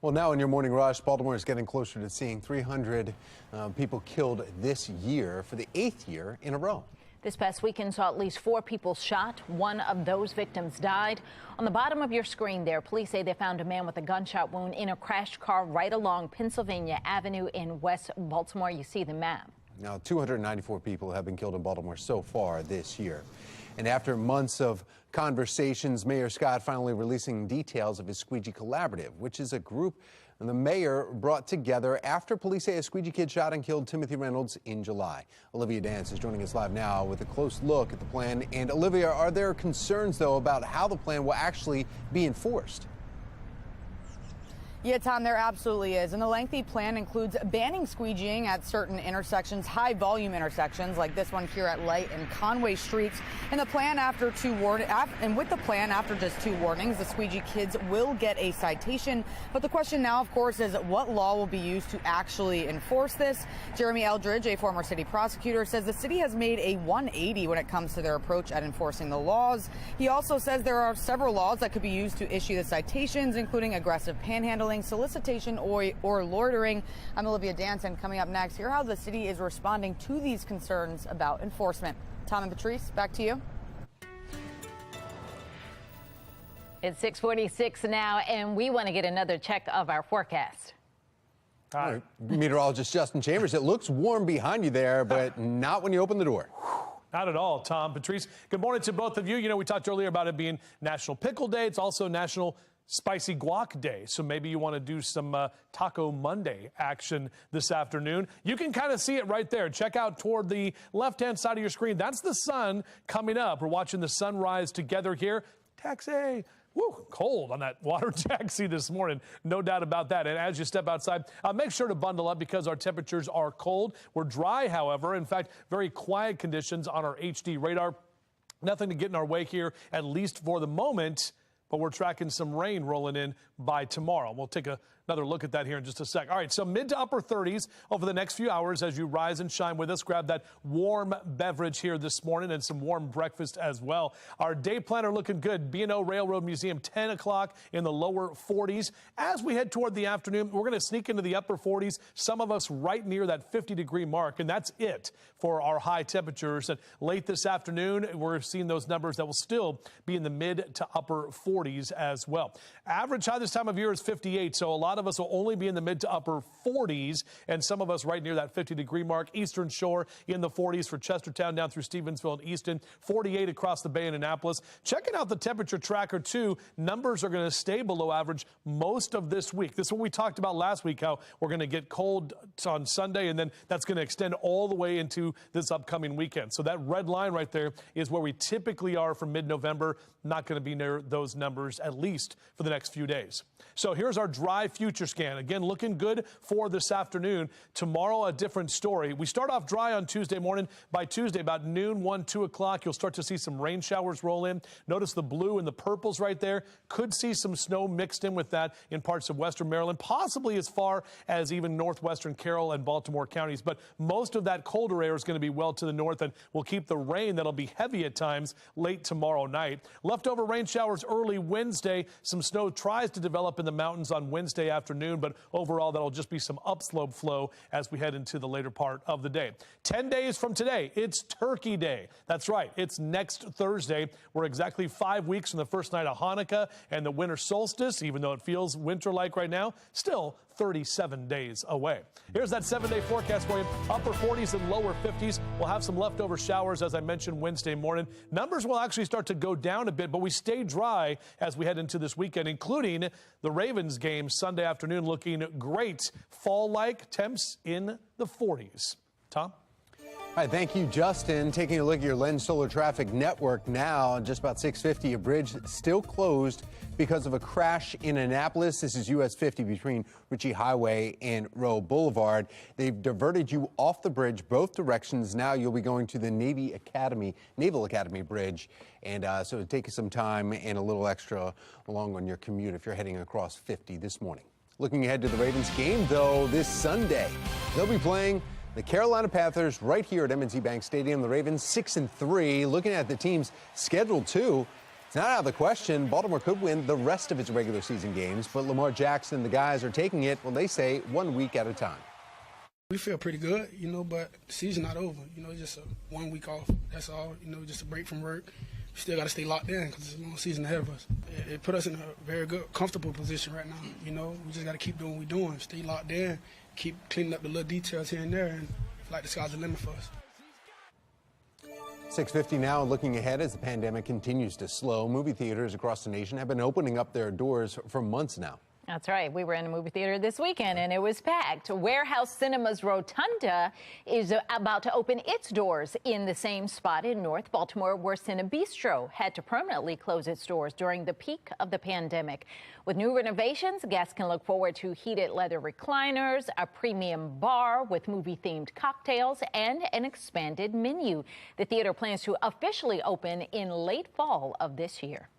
Well, now in your morning rush, Baltimore is getting closer to seeing 300 people killed this year for the 8th year in a row. This past weekend saw at least 4 people shot. One of those victims died. On the bottom of your screen there, police say they found a man with a gunshot wound in a crashed car right along Pennsylvania Avenue in West Baltimore. You see the map. Now, 294 people have been killed in Baltimore so far this year. And after months of conversations, Mayor Scott finally releasing details of his Squeegee Collaborative, which is a group the mayor brought together after police say a Squeegee kid shot and killed Timothy Reynolds in July. Olivia Dance is joining us live now with a close look at the plan. And Olivia, are there concerns, though, about how the plan will actually be enforced? Yeah, Tom, there absolutely is. And the lengthy plan includes banning squeegeeing at certain intersections, high volume intersections like this one here at Light and Conway Streets. And the plan after just 2 warnings, the squeegee kids will get a citation. But the question now, of course, is what law will be used to actually enforce this? Jeremy Eldridge, a former city prosecutor, says the city has made a 180 when it comes to their approach at enforcing the laws. He also says there are several laws that could be used to issue the citations, including aggressive panhandling, solicitation, or loitering. I'm Olivia Danson. Coming up next, hear how the city is responding to these concerns about enforcement. Tom and Patrice, back to you. It's 6:46 now, and we want to get another check of our forecast. All right. Meteorologist Justin Chambers, it looks warm behind you there, but not when you open the door. Not at all, Tom. Patrice, good morning to both of you. You know, we talked earlier about it being National Pickle Day. It's also National Spicy Guac Day, so maybe you want to do some Taco Monday action this afternoon. You can kind of see it right there. Check out toward the left-hand side of your screen. That's the sun coming up. We're watching the sunrise together here. Taxi. Woo, cold on that water taxi this morning, no doubt about that. And as you step outside, make sure to bundle up because our temperatures are cold. We're dry, however. In fact, very quiet conditions on our HD radar. Nothing to get in our way here, at least for the moment. But we're tracking some rain rolling in by tomorrow. We'll take another look at that here in just a sec. All right, so mid to upper 30s over the next few hours as you rise and shine with us. Grab that warm beverage here this morning and some warm breakfast as well. Our day planner looking good. B&O Railroad Museum, 10 o'clock in the lower 40s. As we head toward the afternoon, we're going to sneak into the upper 40s, some of us right near that 50-degree mark, and that's it for our high temperatures. And late this afternoon, we're seeing those numbers that will still be in the mid to upper 40s as well. Average high this time of year is 58, so a lot of us will only be in the mid to upper 40s, and some of us right near that 50-degree mark. Eastern Shore in the 40s for Chestertown down through Stevensville and Easton, 48 across the bay in Annapolis. Checking out the temperature tracker, too, numbers are going to stay below average most of this week. This is what we talked about last week, how we're going to get cold on Sunday, and then that's going to extend all the way into this upcoming weekend. So that red line right there is where we typically are for mid-November. Not going to be near those numbers, at least for the next few days. So here's our dry future scan. Again, looking good for this afternoon. Tomorrow, a different story. We start off dry on Tuesday morning. By Tuesday, about noon, 1, 2 o'clock, you'll start to see some rain showers roll in. Notice the blue and the purples right there. Could see some snow mixed in with that in parts of western Maryland, possibly as far as even northwestern Carroll and Baltimore counties. But most of that colder air is going to be well to the north, and we'll keep the rain that'll be heavy at times late tomorrow night. Leftover rain showers early Wednesday. Some snow tries to develop in the mountains on Wednesday afternoon, but overall that'll just be some upslope flow as we head into the later part of the day. 10 days from today, it's Turkey Day. That's right, it's next Thursday. We're exactly 5 weeks from the first night of Hanukkah and the winter solstice, even though it feels winter-like right now, still 37 days away. Here's that 7-day forecast for you. Upper 40s and lower 50s. We'll have some leftover showers, as I mentioned, Wednesday morning. Numbers will actually start to go down a bit, but we stay dry as we head into this weekend, including the Ravens game Sunday afternoon, looking great. Fall-like temps in the 40s. Tom? All right, thank you, Justin. Taking a look at your Lens Solar Traffic Network now, just about 6:50, a bridge still closed because of a crash in Annapolis. This is US 50 between Ritchie Highway and Rowe Boulevard. They've diverted you off the bridge both directions. Now you'll be going to the Naval Academy Bridge. And so it'll take you some time and a little extra along on your commute if you're heading across 50 this morning. Looking ahead to the Ravens game, though, this Sunday, they'll be playing The Carolina Panthers right here at M&T Bank Stadium. The Ravens 6-3. Looking at the team's schedule, too, it's not out of the question. Baltimore could win the rest of its regular season games, but Lamar Jackson and the guys are taking it, well, they say, 1 week at a time. We feel pretty good, but the season's not over. Just 1 week off. That's all. Just a break from work. We still got to stay locked in because there's a long season ahead of us. It put us in a very good, comfortable position right now. We just got to keep doing what we're doing. Stay locked in, keep cleaning up the little details here and there, and I feel like the sky's the limit for us. 6:50 now, looking ahead as the pandemic continues to slow. Movie theaters across the nation have been opening up their doors for months now. That's right. We were in a movie theater this weekend, and it was packed. Warehouse Cinema's Rotunda is about to open its doors in the same spot in North Baltimore where Cinebistro had to permanently close its doors during the peak of the pandemic. With new renovations, guests can look forward to heated leather recliners, a premium bar with movie-themed cocktails, and an expanded menu. The theater plans to officially open in late fall of this year.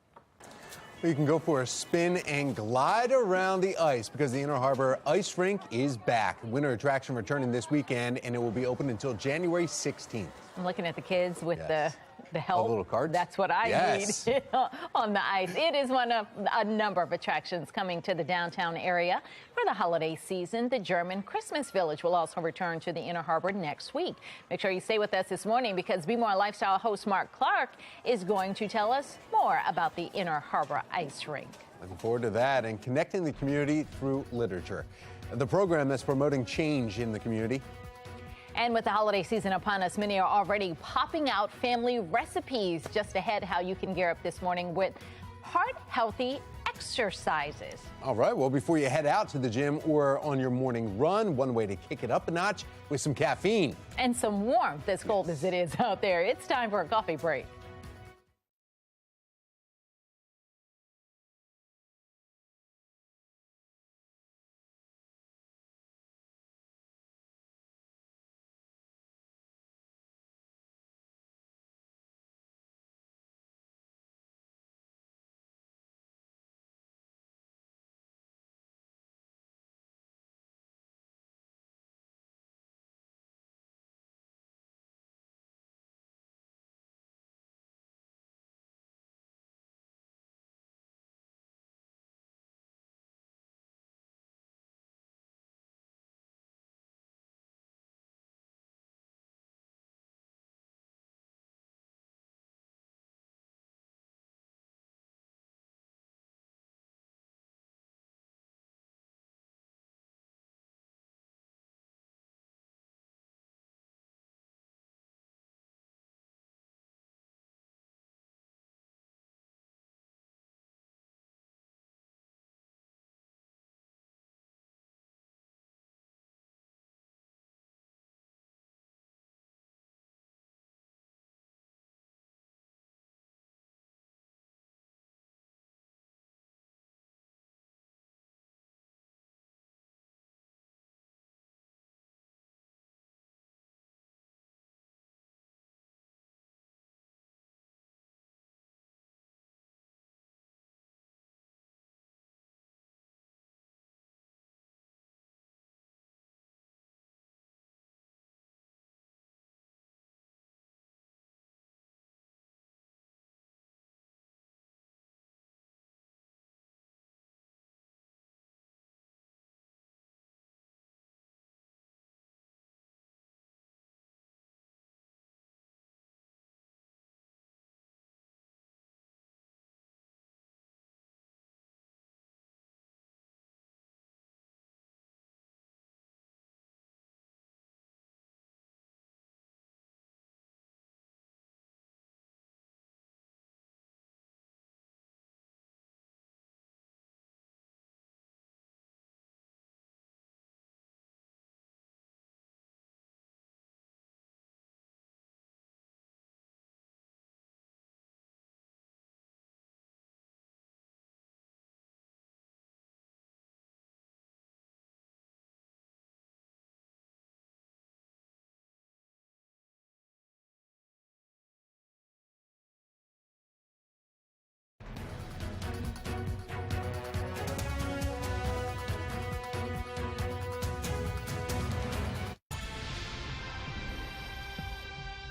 You can go for a spin and glide around the ice because the Inner Harbor Ice Rink is back. Winter attraction returning this weekend, and it will be open until January 16th. I'm looking at the kids with the help. All the little cards? That's what I need on the ice. It is one of a number of attractions coming to the downtown area for the holiday season. The German Christmas Village will also return to the Inner Harbor next week. Make sure you stay with us this morning because Be More Lifestyle host Mark Clark is going to tell us more about the Inner Harbor Ice Rink. Looking forward to that and connecting the community through literature. The program that's promoting change in the community. And with the holiday season upon us, many are already popping out family recipes. Just ahead, how you can gear up this morning with heart-healthy exercises. All right, well, before you head out to the gym or on your morning run, one way to kick it up a notch with some caffeine. And some warmth, as cold as it is out there. It's time for a coffee break.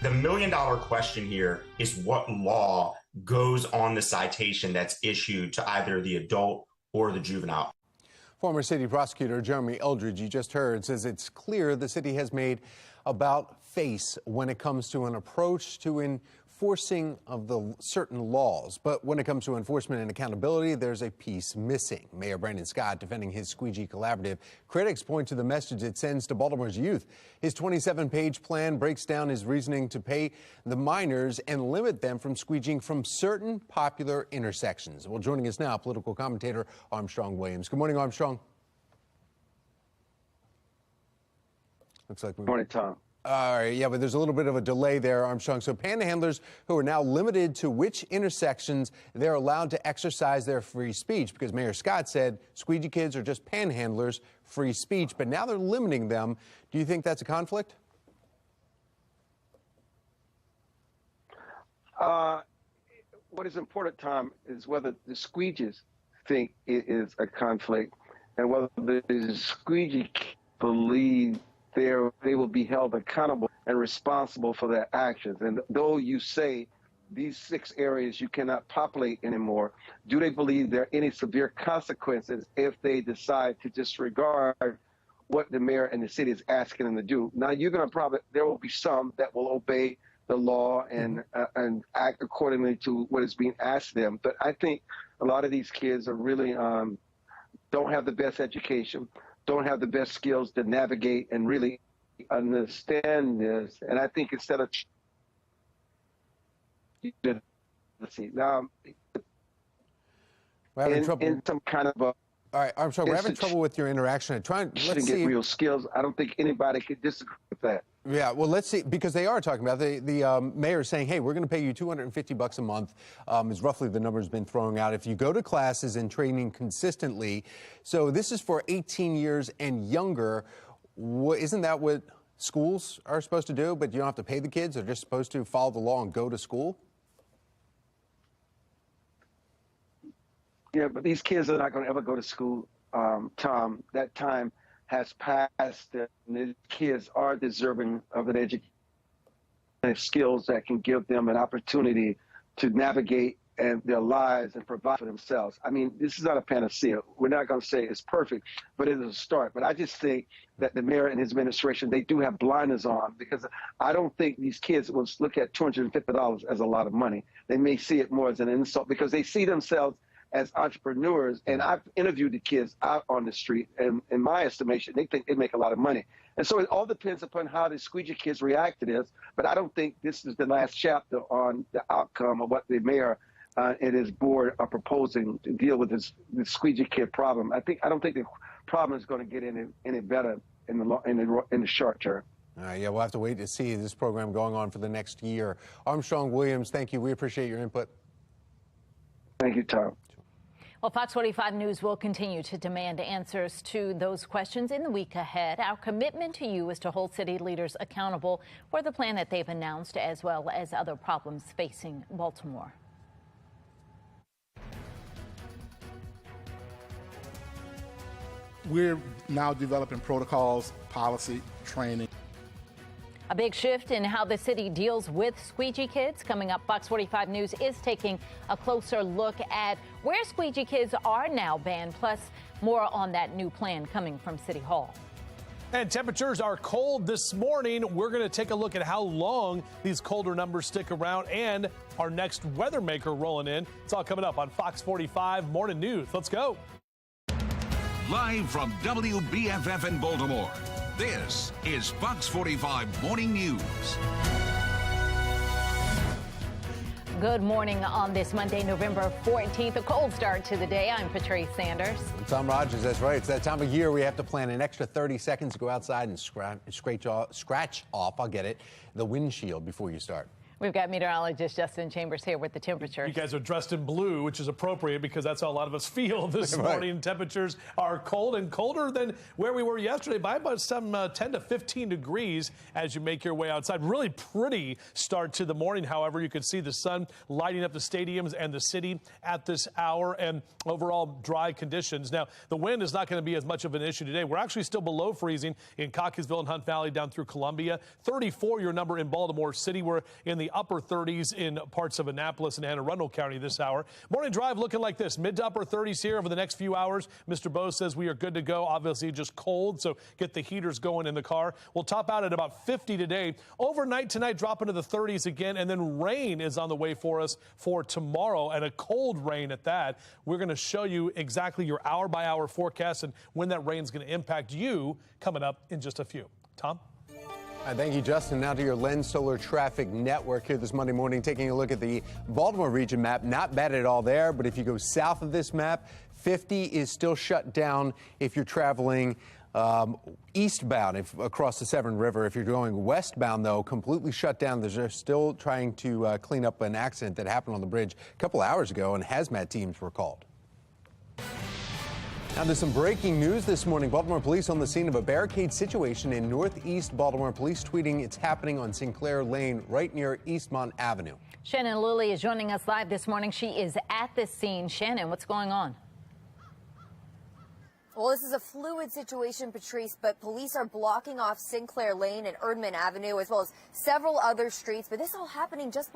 The million-dollar question here is what law goes on the citation that's issued to either the adult or the juvenile. Former city prosecutor Jeremy Eldridge, you just heard, says it's clear the city has made about face when it comes to an approach to enforcing of the certain laws. But when it comes to enforcement and accountability, there's a piece missing. Mayor Brandon Scott defending his Squeegee collaborative. Critics point to the message it sends to Baltimore's youth. His 27-page plan breaks down his reasoning to pay the minors and limit them from squeegeeing from certain popular intersections. Well, joining us now, political commentator Armstrong Williams. Good morning, Armstrong. Looks like Good morning, Tom. All right, yeah, but there's a little bit of a delay there, Armstrong. So panhandlers who are now limited to which intersections they're allowed to exercise their free speech, because Mayor Scott said Squeegee kids are just panhandlers, free speech, but now they're limiting them. Do you think that's a conflict? What is important, Tom, is whether the Squeegees think it is a conflict and whether the Squeegee believe they will be held accountable and responsible for their actions. And though you say these 6 areas you cannot populate anymore, do they believe there are any severe consequences if they decide to disregard what the mayor and the city is asking them to do? Now, you're going to there will be some that will obey the law and act accordingly to what is being asked of them. But I think a lot of these kids are really don't have the best education, don't have the best skills to navigate and really understand this. And I think instead of now we're having trouble. In some kind of a all right, Armstrong, we're having trouble with your interaction. Let's see. Get real skills. I don't think anybody could disagree with that. Yeah, well, let's see, because they are talking about the mayor is saying, hey, we're going to pay you $250 a month, is roughly the number's been throwing out if you go to classes and training consistently. So this is for 18 years and younger. Isn't that what schools are supposed to do? But you don't have to pay the kids. They're just supposed to follow the law and go to school? Yeah, but these kids are not going to ever go to school, Tom. That time has passed, and the kids are deserving of an education and skills that can give them an opportunity to navigate their lives and provide for themselves. I mean, this is not a panacea. We're not going to say it's perfect, but it is a start. But I just think that the mayor and his administration, they do have blinders on, because I don't think these kids will look at $250 as a lot of money. They may see it more as an insult because they see themselves as entrepreneurs. And I've interviewed the kids out on the street, and in my estimation, they think they make a lot of money. And so it all depends upon how the Squeegee kids react to this. But I don't think this is the last chapter on the outcome of what the mayor and his board are proposing to deal with this Squeegee kid problem. I don't think the problem is going to get any better in the short term. Yeah, we'll have to wait to see this program going on for the next year. Armstrong Williams, thank you. We appreciate your input. Thank you, Tom. Well, Fox 45 News will continue to demand answers to those questions in the week ahead. Our commitment to you is to hold city leaders accountable for the plan that they've announced, as well as other problems facing Baltimore. We're now developing protocols, policy, training. A big shift in how the city deals with Squeegee kids. Coming up, Fox 45 News is taking a closer look at where Squeegee kids are now banned, plus more on that new plan coming from City Hall. And temperatures are cold this morning. We're going to take a look at how long these colder numbers stick around and our next weather maker rolling in. It's all coming up on Fox 45 Morning News. Let's go. Live from WBFF in Baltimore, this is Fox 45 Morning News. Good morning on this Monday, November 14th. A cold start to the day. I'm Patrice Sanders. I'm Tom Rogers. That's right. It's that time of year we have to plan an extra 30 seconds to go outside and scratch off, the windshield before you start. We've got meteorologist Justin Chambers here with the temperature. You guys are dressed in blue, which is appropriate because that's how a lot of us feel this morning. Temperatures are cold and colder than where we were yesterday by about some 10 to 15 degrees as you make your way outside. Really pretty start to the morning. However, you can see the sun lighting up the stadiums and the city at this hour, and overall dry conditions. Now, the wind is not going to be as much of an issue today. We're actually still below freezing in Cockeysville and Hunt Valley down through Columbia. 34 your number in Baltimore City. We're in the upper 30s in parts of Annapolis and Anne Arundel County this hour. Morning drive looking like this. Mid to upper 30s here over the next few hours. Mr. Bose says we are good to go. Obviously just cold, so get the heaters going in the car. We'll top out at about 50 today. Overnight tonight, drop into the 30s again, and then rain is on the way for us for tomorrow, and a cold rain at that. We're going to show you exactly your hour-by-hour forecast and when that rain is going to impact you coming up in just a few. Tom? Thank you, Justin. Now to your Lens Solar Traffic Network here this Monday morning, taking a look at the Baltimore region map. Not bad at all there, but if you go south of this map, 50 is still shut down if you're traveling eastbound across the Severn River. If you're going westbound, though, completely shut down. They're still trying to clean up an accident that happened on the bridge a couple hours ago, and hazmat teams were called. Now, there's some breaking news this morning. Baltimore police on the scene of a barricade situation in northeast Baltimore. Police tweeting it's happening on Sinclair Lane right near Eastmont Avenue. Shannon Lilly is joining us live this morning. She is at this scene. Shannon, what's going on? Well, this is a fluid situation, Patrice, but police are blocking off Sinclair Lane and Erdman Avenue, as well as several other streets. But this all happening just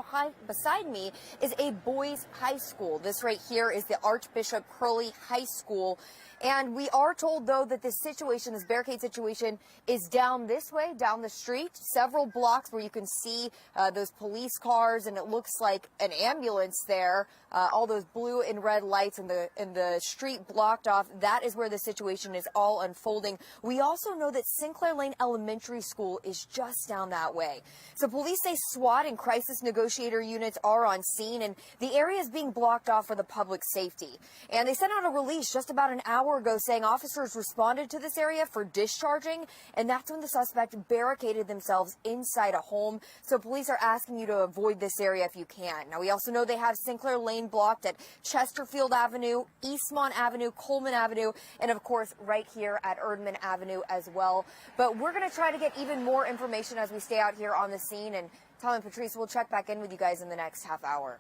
beside me is a boys' high school. This right here is the Archbishop Hurley High School. And we are told, though, that this situation, this barricade situation, is down this way, down the street, several blocks where you can see those police cars, and it looks like an ambulance there. All those blue and red lights and the street blocked off. That is where the situation is all unfolding. We also know that Sinclair Lane Elementary School is just down that way. So police say SWAT and crisis negotiator units are on scene, and the area is being blocked off for the public safety. And they sent out a release just about an hour ago saying officers responded to this area for discharging, and that's when the suspect barricaded themselves inside a home. So police are asking you to avoid this area if you can. Now, we also know they have Sinclair Lane blocked at Chesterfield Avenue, Eastmont Avenue, Coleman Avenue, and of course right here at Erdman Avenue as well. But we're going to try to get even more information as we stay out here on the scene, and Tom and Patrice will check back in with you guys in the next half hour.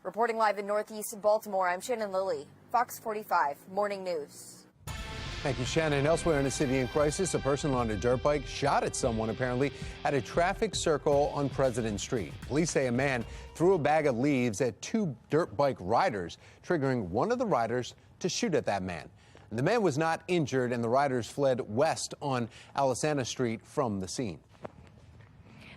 Reporting live in Northeast Baltimore, I'm Shannon Lilly, Fox 45 Morning News. Thank you, Shannon. Elsewhere in a city in crisis, a person on a dirt bike shot at someone apparently at a traffic circle on President Street. Police say a man threw a bag of leaves at two dirt bike riders, triggering one of the riders to shoot at that man. The man was not injured, and the riders fled west on Alisana Street from the scene.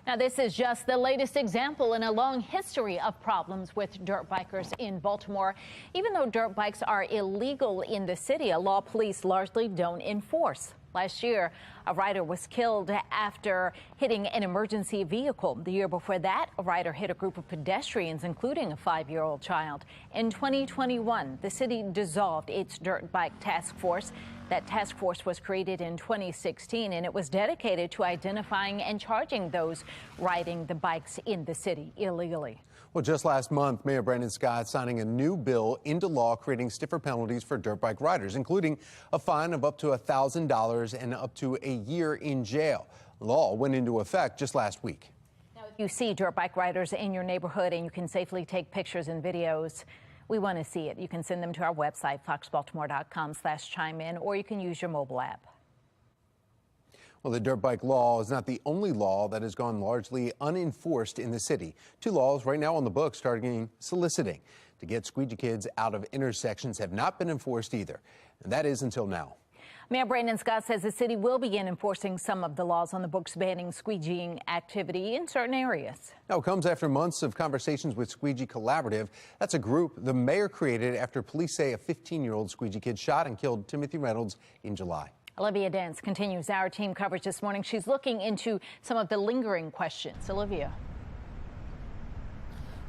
Now, this is just the latest example in a long history of problems with dirt bikers in Baltimore. Even though dirt bikes are illegal in the city, a law police largely don't enforce. Last year, a rider was killed after hitting an emergency vehicle. The year before that, a rider hit a group of pedestrians, including a 5-year-old child. In 2021, the city dissolved its dirt bike task force. That task force was created in 2016, and it was dedicated to identifying and charging those riding the bikes in the city illegally. Well, just last month, Mayor Brandon Scott signing a new bill into law creating stiffer penalties for dirt bike riders, including a fine of up to $1,000 and up to a year in jail. The law went into effect just last week. Now, if you see dirt bike riders in your neighborhood and you can safely take pictures and videos, we want to see it. You can send them to our website, foxbaltimore.com/chime-in, or you can use your mobile app. Well, the dirt bike law is not the only law that has gone largely unenforced in the city. Two laws right now on the books targeting soliciting to get squeegee kids out of intersections have not been enforced either. And that is until now. Mayor Brandon Scott says the city will begin enforcing some of the laws on the books banning squeegeeing activity in certain areas. Now, it comes after months of conversations with Squeegee Collaborative. That's a group the mayor created after police say a 15-year-old squeegee kid shot and killed Timothy Reynolds in July. Olivia Dance continues our team coverage this morning. She's looking into some of the lingering questions. Olivia.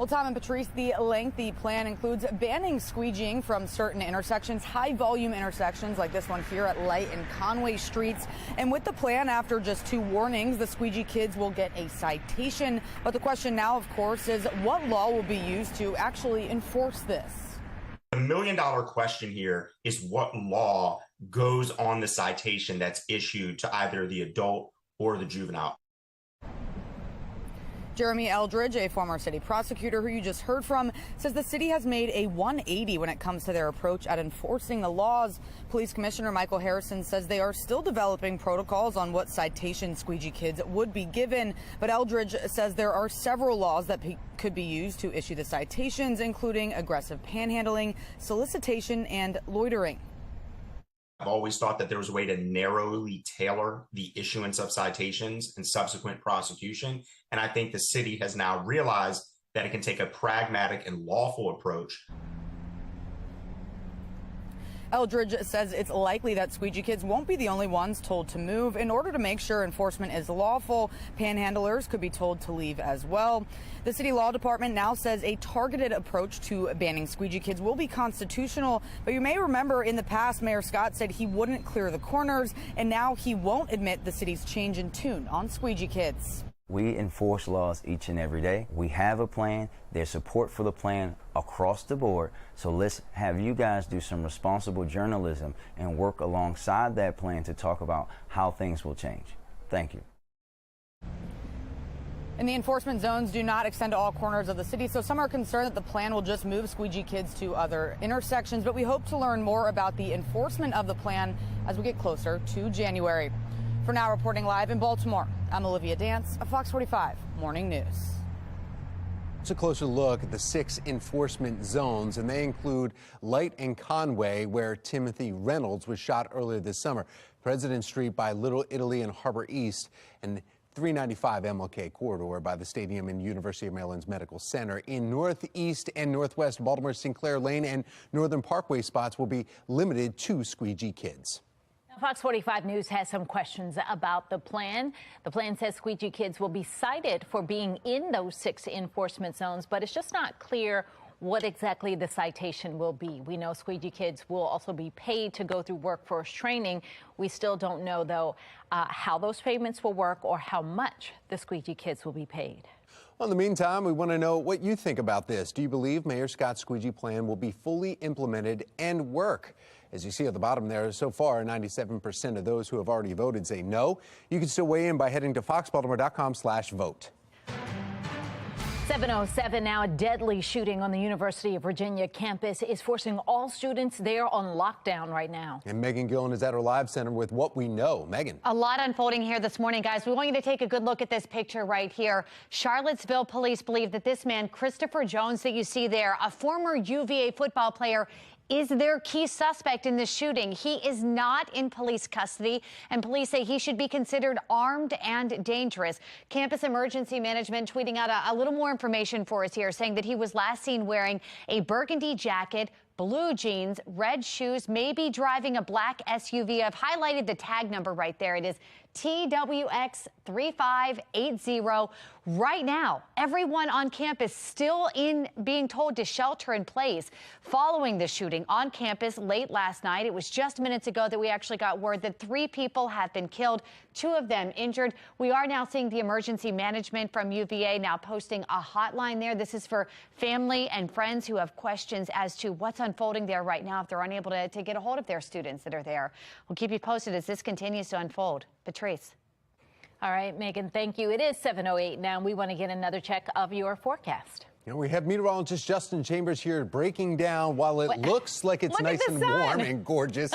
Well, Tom and Patrice, the lengthy plan includes banning squeegeeing from certain intersections, high-volume intersections like this one here at Light and Conway Streets. And with the plan, after just 2 warnings, the squeegee kids will get a citation. But the question now, of course, is what law will be used to actually enforce this? The million-dollar question here is what law goes on the citation that's issued to either the adult or the juvenile. Jeremy Eldridge, a former city prosecutor who you just heard from, says the city has made a 180 when it comes to their approach at enforcing the laws. Police Commissioner Michael Harrison says they are still developing protocols on what citation squeegee kids would be given. But Eldridge says there are several laws that could be used to issue the citations, including aggressive panhandling, solicitation, and loitering. I've always thought that there was a way to narrowly tailor the issuance of citations and subsequent prosecution. And I think the city has now realized that it can take a pragmatic and lawful approach. Eldridge says it's likely that squeegee kids won't be the only ones told to move. In order to make sure enforcement is lawful, panhandlers could be told to leave as well. The city law department now says a targeted approach to banning squeegee kids will be constitutional. But you may remember in the past, Mayor Scott said he wouldn't clear the corners, and now he won't admit the city's change in tune on squeegee kids. We enforce laws each and every day. We have a plan. There's support for the plan across the board. So let's have you guys do some responsible journalism and work alongside that plan to talk about how things will change. Thank you. And the enforcement zones do not extend to all corners of the city, so some are concerned that the plan will just move squeegee kids to other intersections. But we hope to learn more about the enforcement of the plan as we get closer to January. For now, reporting live in Baltimore, I'm Olivia Dance of Fox 45 Morning News. It's a closer look at the 6 enforcement zones, and they include Light and Conway, where Timothy Reynolds was shot earlier this summer, President Street by Little Italy and Harbor East, and 395 MLK corridor by the stadium and University of Maryland's Medical Center. In northeast and northwest Baltimore, Sinclair Lane and Northern Parkway spots will be limited to squeegee kids. Fox 45 News has some questions about the plan. The plan says squeegee kids will be cited for being in those 6 enforcement zones, but it's just not clear what exactly the citation will be. We know squeegee kids will also be paid to go through workforce training. We still don't know, though, how those payments will work or how much the squeegee kids will be paid. Well, in the meantime, we want to know what you think about this. Do you believe Mayor Scott's squeegee plan will be fully implemented and work? As you see at the bottom there, so far, 97% of those who have already voted say no. You can still weigh in by heading to foxbaltimore.com/vote. 7:07 now. A deadly shooting on the University of Virginia campus is forcing all students there on lockdown right now. And Megan Gillen is at our live center with what we know. Megan. A lot unfolding here this morning, guys. We want you to take a good look at this picture right here. Charlottesville police believe that this man, Christopher Jones, that you see there, a former UVA football player, is their key suspect in this shooting. He is not in police custody, and police say he should be considered armed and dangerous. Campus Emergency Management tweeting out a little more information for us here, saying that he was last seen wearing a burgundy jacket, blue jeans, red shoes, maybe driving a black SUV. I've highlighted the tag number right there. It is TWX3580. Right now, everyone on campus still being told to shelter in place following the shooting on campus late last night. It was just minutes ago that we actually got word that 3 people have been killed, 2 of them injured. We are now seeing the emergency management from UVA now posting a hotline there. This is for family and friends who have questions as to what's unfolding there right now if they're unable to get a hold of their students that are there. We'll keep you posted as this continues to unfold. Patrice. All right, Megan, thank you. It is 7:08 now. We want to get another check of your forecast. You know, we have meteorologist Justin Chambers here breaking down. While it looks like it's nice and warm and gorgeous,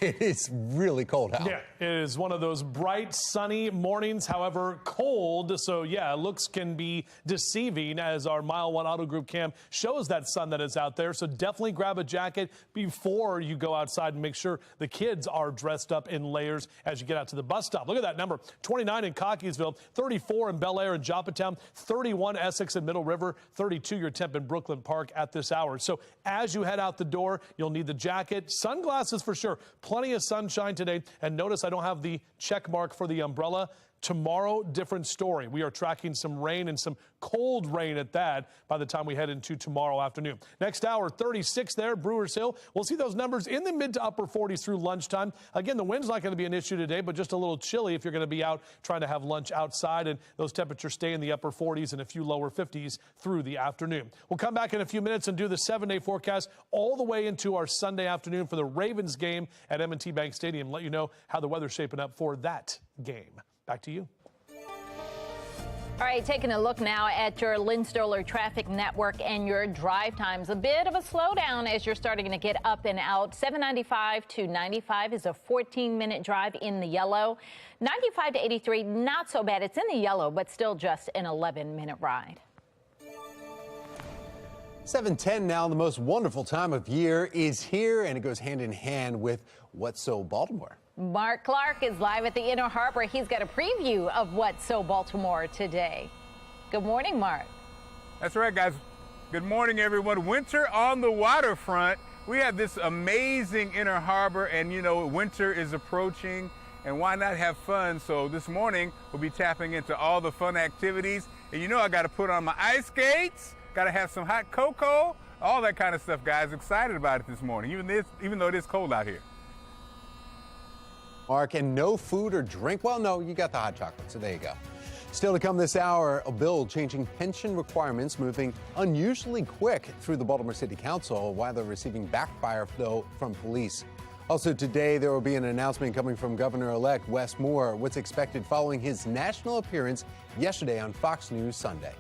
it is really cold out. Yeah, it is one of those bright, sunny mornings, however, cold. So, yeah, looks can be deceiving as our Mile 1 Auto Group cam shows that sun that is out there. So definitely grab a jacket before you go outside and make sure the kids are dressed up in layers as you get out to the bus stop. Look at that number, 29 in Cockeysville, 34 in Bel Air and Joppatown, 31 Essex and Middle River, 32 your temp in Brooklyn Park at this hour. So as you head out the door, you'll need the jacket, sunglasses for sure. Plenty of sunshine today. And notice I don't have the check mark for the umbrella. Tomorrow, different story. We are tracking some rain and some cold rain at that by the time we head into tomorrow afternoon. Next hour, 36 there, Brewers Hill. We'll see those numbers in the mid to upper 40s through lunchtime. Again, the wind's not going to be an issue today, but just a little chilly if you're going to be out trying to have lunch outside. And those temperatures stay in the upper 40s and a few lower 50s through the afternoon. We'll come back in a few minutes and do the 7-day forecast all the way into our Sunday afternoon for the Ravens game at M&T Bank Stadium. Let you know how the weather's shaping up for that game. Back to you. All right, taking a look now at your Lynn Stoller traffic network and your drive times. A bit of a slowdown as you're starting to get up and out. 795 to 95 is a 14-minute drive in the yellow. 95 to 83, not so bad. It's in the yellow, but still just an 11-minute ride. 7:10 now. The most wonderful time of year is here, and it goes hand in hand with What's So Baltimore. Mark Clark is live at the Inner Harbor. He's got a preview of What's So Baltimore today. Good morning, Mark. That's right, guys. Good morning, everyone. Winter on the waterfront. We have this amazing Inner Harbor, and you know, winter is approaching, and why not have fun? So this morning, we'll be tapping into all the fun activities. And you know, I got to put on my ice skates, got to have some hot cocoa, all that kind of stuff, guys. Excited about it this morning, even though it is cold out here. Mark, and no food or drink? Well, no, you got the hot chocolate, so there you go. Still to come this hour, a bill changing pension requirements moving unusually quick through the Baltimore City Council while they're receiving backfire, though, from police. Also today, there will be an announcement coming from Governor-elect Wes Moore, what's expected following his national appearance yesterday on Fox News Sunday.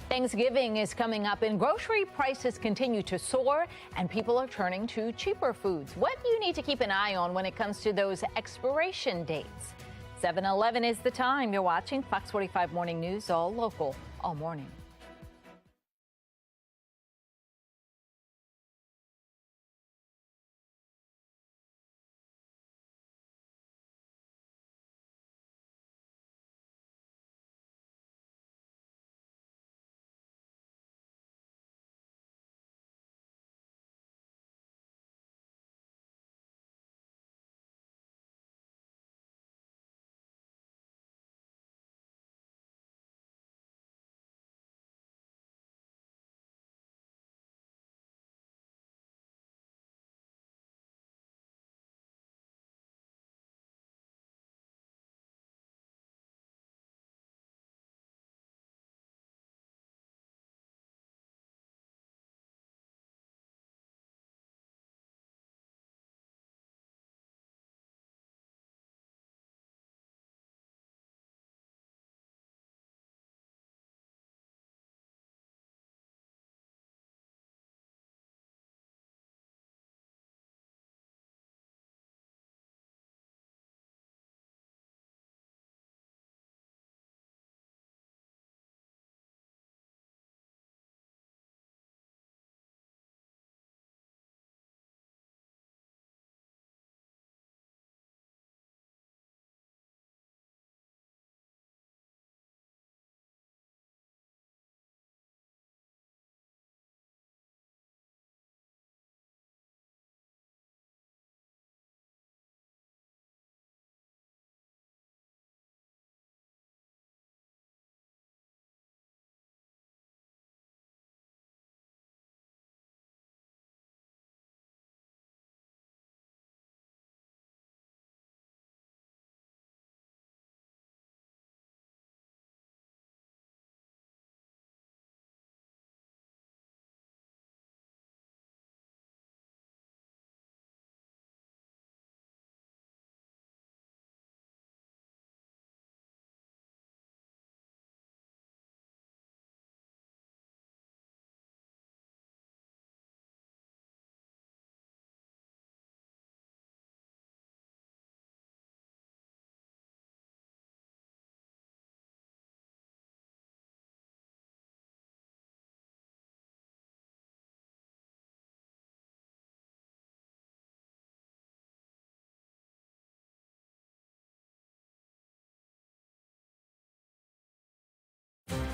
Thanksgiving is coming up and grocery prices continue to soar and people are turning to cheaper foods. What do you need to keep an eye on when it comes to those expiration dates? 7:11 is the time. You're watching Fox 45 Morning News, all local, all morning.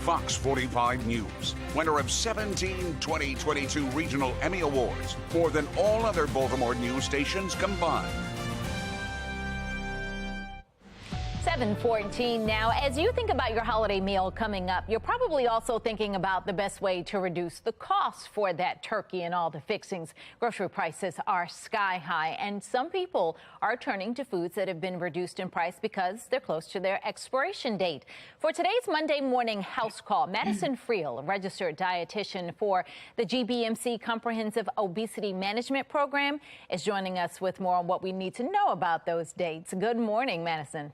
Fox 45 News, winner of 17 2022 Regional Emmy Awards, more than all other Baltimore news stations combined. 7:14 now. As you think about your holiday meal coming up, you're probably also thinking about the best way to reduce the cost for that turkey and all the fixings. Grocery prices are sky high, and some people are turning to foods that have been reduced in price because they're close to their expiration date. For today's Monday morning house call, Madison Friel, a registered dietitian for the GBMC Comprehensive Obesity Management Program, is joining us with more on what we need to know about those dates. Good morning, Madison.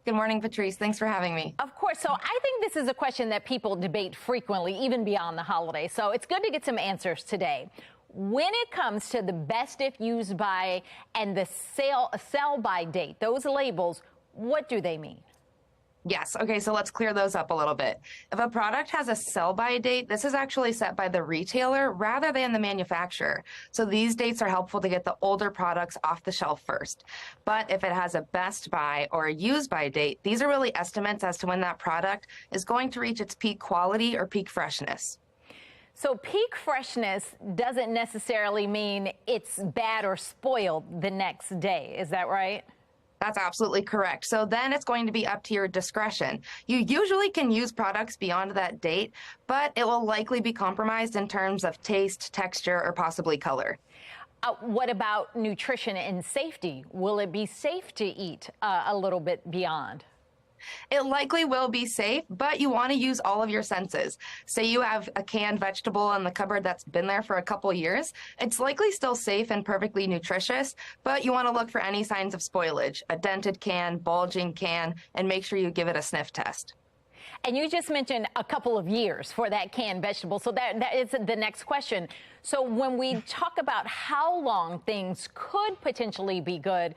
Good morning, Patrice. Thanks for having me. Of course. So I think this is a question that people debate frequently, even beyond the holiday. So it's good to get some answers today. When it comes to the best if used by and the sell by date, those labels, what do they mean? Yes. Okay, so let's clear those up a little bit. If a product has a sell-by date, this is actually set by the retailer rather than the manufacturer. So these dates are helpful to get the older products off the shelf first. But if it has a best by or a use-by date, these are really estimates as to when that product is going to reach its peak quality or peak freshness. So peak freshness doesn't necessarily mean it's bad or spoiled the next day. Is that right? That's absolutely correct. So then it's going to be up to your discretion. You usually can use products beyond that date, but it will likely be compromised in terms of taste, texture, or possibly color. What about nutrition and safety? Will it be safe to eat a little bit beyond? It likely will be safe, but you want to use all of your senses. Say you have a canned vegetable in the cupboard that's been there for a couple years. It's likely still safe and perfectly nutritious, but you want to look for any signs of spoilage, a dented can, bulging can, and make sure you give it a sniff test. And you just mentioned a couple of years for that canned vegetable. So that is the next question. So when we talk about how long things could potentially be good,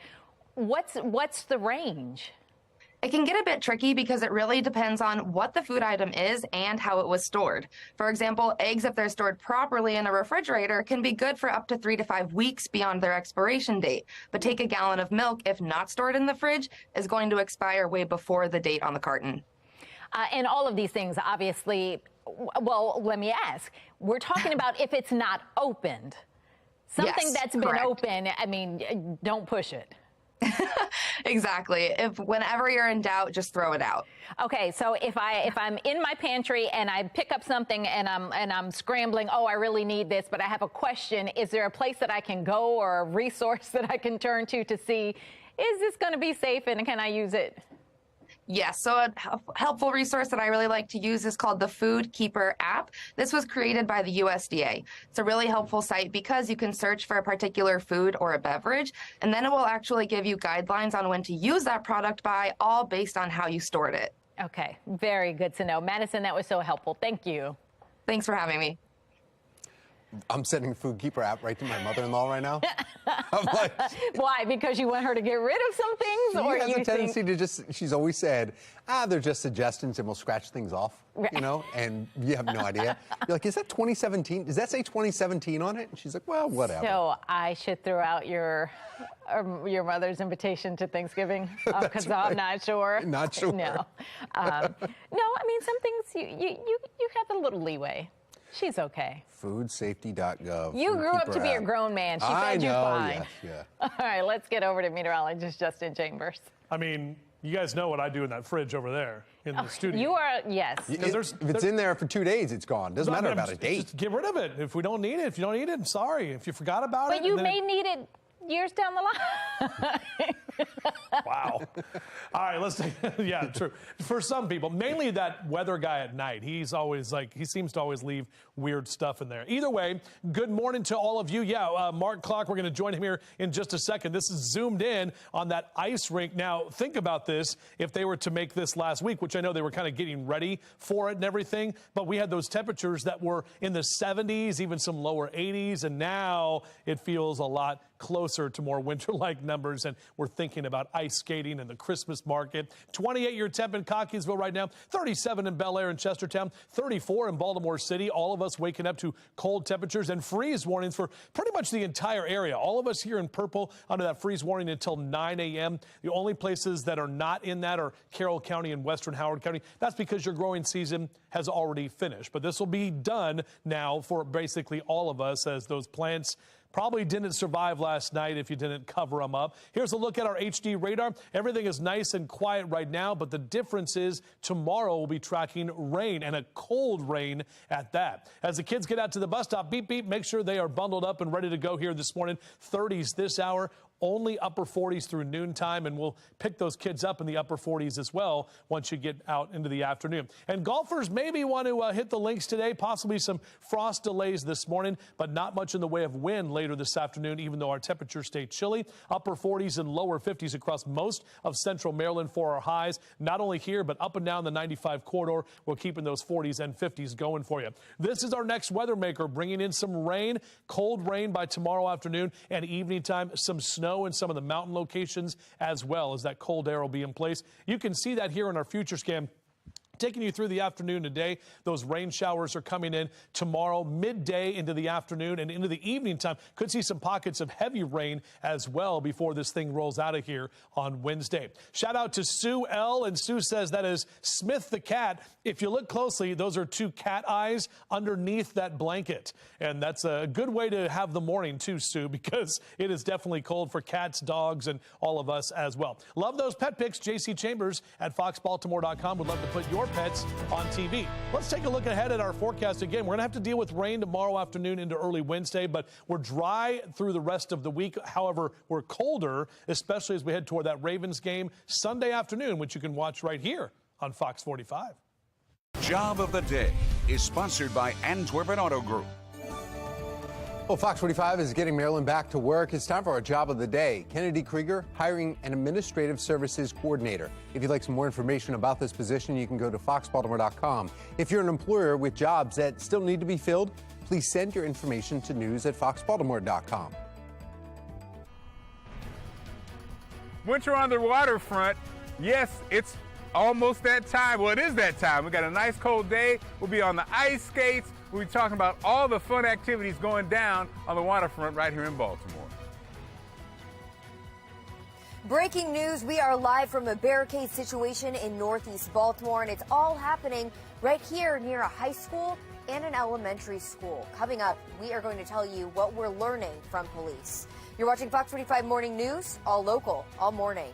what's the range? It can get a bit tricky because it really depends on what the food item is and how it was stored. For example, eggs, if they're stored properly in a refrigerator, can be good for up to 3 to 5 weeks beyond their expiration date. But take a gallon of milk, if not stored in the fridge, is going to expire way before the date on the carton. And all of these things, obviously, well, let me ask, we're talking about if it's not opened. Something Yes, that's been correct. open, I mean, don't push it. Exactly. Whenever you're in doubt, just throw it out. Okay, so if I'm in my pantry and I pick up something and I'm scrambling, oh, I really need this, but I have a question, is there a place that I can go or a resource that I can turn to see, is this going to be safe and can I use it? Yes, so a helpful resource that I really like to use is called the Food Keeper app. This was created by the USDA. It's a really helpful site because you can search for a particular food or a beverage, and then it will actually give you guidelines on when to use that product by, all based on how you stored it. Okay, very good to know. Madison, that was so helpful. Thank you. Thanks for having me. I'm sending the Food Keeper app right to my mother-in-law right now. I'm like, why? Because you want her to get rid of some things? she Or has you a tendency think... to just, she's always said, they're just suggestions and we'll scratch things off, you know, and you have no idea. You're like, is that 2017? Does that say 2017 on it? And she's like, well, whatever. So I should throw out your mother's invitation to Thanksgiving? Because I'm not sure. Not sure. No. No, I mean, some things you have a little leeway. She's okay. Foodsafety.gov. You grew up to be a grown man. She said you're fine. Yes, All right, let's get over to meteorologist Justin Chambers. I mean, you guys know what I do in that fridge over there in the studio. You are, yes. If it's in there for 2 days, it's gone. Doesn't matter about a date. Just get rid of it. If we don't need it, if you don't need it, I'm sorry. If you forgot about it. But you may need it years down the line. Wow. All right, let's take, yeah, true. For some people, mainly that weather guy at night, he's always like, he seems to always leave weird stuff in there. Either way, good morning to all of you. Yeah, Mark Clark, we're going to join him here in just a second. This is zoomed in on that ice rink. Now, think about this. If they were to make this last week, which I know they were kind of getting ready for it and everything, but we had those temperatures that were in the 70s, even some lower 80s, and now it feels a lot closer to more winter-like numbers, and we're thinking about ice skating and the Christmas market. 28-year temp in Cockeysville right now, 37 in Bel Air and Chestertown, 34 in Baltimore City. All of us waking up to cold temperatures and freeze warnings for pretty much the entire area. All of us here in purple under that freeze warning until 9 a.m. The only places that are not in that are Carroll County and Western Howard County. That's because your growing season has already finished. But this will be done now for basically all of us as those plants Probably didn't survive last night if you didn't cover them up. Here's a look at our HD radar. Everything is nice and quiet right now, but the difference is tomorrow we'll be tracking rain, and a cold rain at that. As the kids get out to the bus stop, beep, beep, make sure they are bundled up and ready to go here this morning. 30s this hour. Only upper 40s through noontime, and we'll pick those kids up in the upper 40s as well once you get out into the afternoon. And golfers maybe want to hit the links today, possibly some frost delays this morning, but not much in the way of wind later this afternoon, even though our temperatures stay chilly. Upper 40s and lower 50s across most of central Maryland for our highs. Not only here, but up and down the 95 corridor. We're keeping those 40s and 50s going for you. This is our next weather maker, bringing in some rain, cold rain by tomorrow afternoon and evening time, some snow in some of the mountain locations, as well as that cold air will be in place. You can see that here in our future scan. Taking you through the afternoon today, those rain showers are coming in tomorrow, midday into the afternoon and into the evening time. Could see some pockets of heavy rain as well before this thing rolls out of here on Wednesday. Shout out to Sue L. And Sue says that is Smith the cat. If you look closely, those are two cat eyes underneath that blanket. And that's a good way to have the morning too, Sue, because it is definitely cold for cats, dogs, and all of us as well. Love those pet pics. JC Chambers at foxbaltimore.com would love to put your pets on TV. Let's take a look ahead at our forecast again. We're going to have to deal with rain tomorrow afternoon into early Wednesday, but we're dry through the rest of the week. However, we're colder, especially as we head toward that Ravens game Sunday afternoon, which you can watch right here on Fox 45. Job of the Day is sponsored by Antwerpen Auto Group. Well, Fox 45 is getting Maryland back to work. It's time for our job of the day. Kennedy Krieger hiring an administrative services coordinator. If you'd like some more information about this position, you can go to foxbaltimore.com. If you're an employer with jobs that still need to be filled, please send your information to news@foxbaltimore.com. Winter on the waterfront. Yes, it's almost that time. Well, it is that time. We got a nice cold day. We'll be on the ice skates. We'll be talking about all the fun activities going down on the waterfront right here in Baltimore. Breaking news, we are live from a barricade situation in Northeast Baltimore, and it's all happening right here near a high school and an elementary school. Coming up, we are going to tell you what we're learning from police. You're watching Fox 45 Morning News, all local, all morning.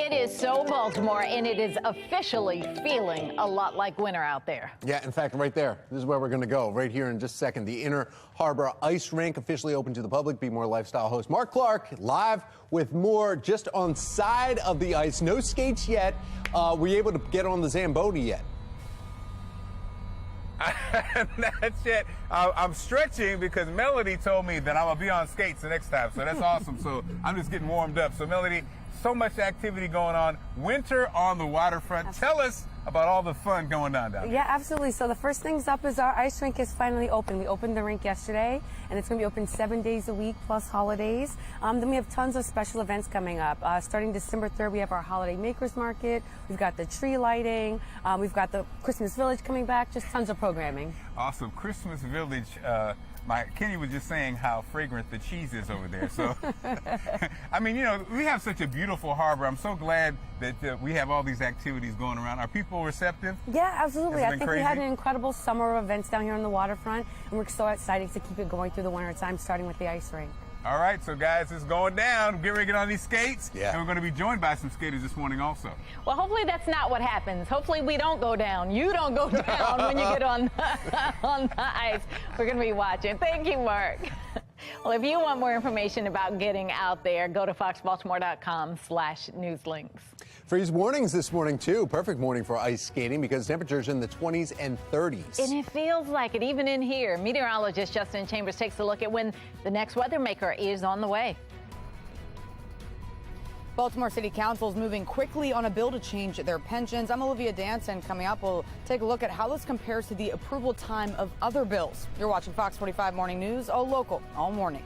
It is so Baltimore, and it is officially feeling a lot like winter out there. Yeah, in fact, right there. This is where we're going to go, right here in just a second. The Inner Harbor Ice Rink officially open to the public. Be More lifestyle host Mark Clark live with more just on side of the ice. No skates yet. Were you able to get on the Zamboni yet? That's it. I'm stretching because Melody told me that I'm going to be on skates the next time. So that's awesome. So I'm just getting warmed up. So Melody, so much activity going on. Winter on the waterfront. Tell us about all the fun going on down there. Yeah, absolutely. So the first things up is our ice rink is finally open. We opened the rink yesterday, and it's going to be open 7 days a week plus holidays. Then we have tons of special events coming up. Starting December 3rd, we have our Holiday Makers Market. We've got the tree lighting. We've got the Christmas Village coming back. Just tons of programming. Awesome. Christmas Village. Kenny was just saying how fragrant the cheese is over there. So, I mean, you know, we have such a beautiful harbor. I'm so glad that we have all these activities going around. Are people receptive? Yeah, absolutely. I think crazy? we had an incredible summer of events down here on the waterfront, and we're so excited to keep it going through the winter time, starting with the ice rink. All right, so guys, it's going down. Get ready to get on these skates. Yeah. And we're going to be joined by some skaters this morning also. Well, hopefully that's not what happens. Hopefully we don't go down. You don't go down when you get on the ice. We're going to be watching. Thank you, Mark. Well, if you want more information about getting out there, go to foxbaltimore.com/newslinks. Freeze warnings this morning, too. Perfect morning for ice skating because temperatures in the 20s and 30s. And it feels like it even in here. Meteorologist Justin Chambers takes a look at when the next weather maker is on the way. Baltimore City Council is moving quickly on a bill to change their pensions. I'm Olivia Danson. Coming up, we'll take a look at how this compares to the approval time of other bills. You're watching Fox 45 Morning News, all local, all morning.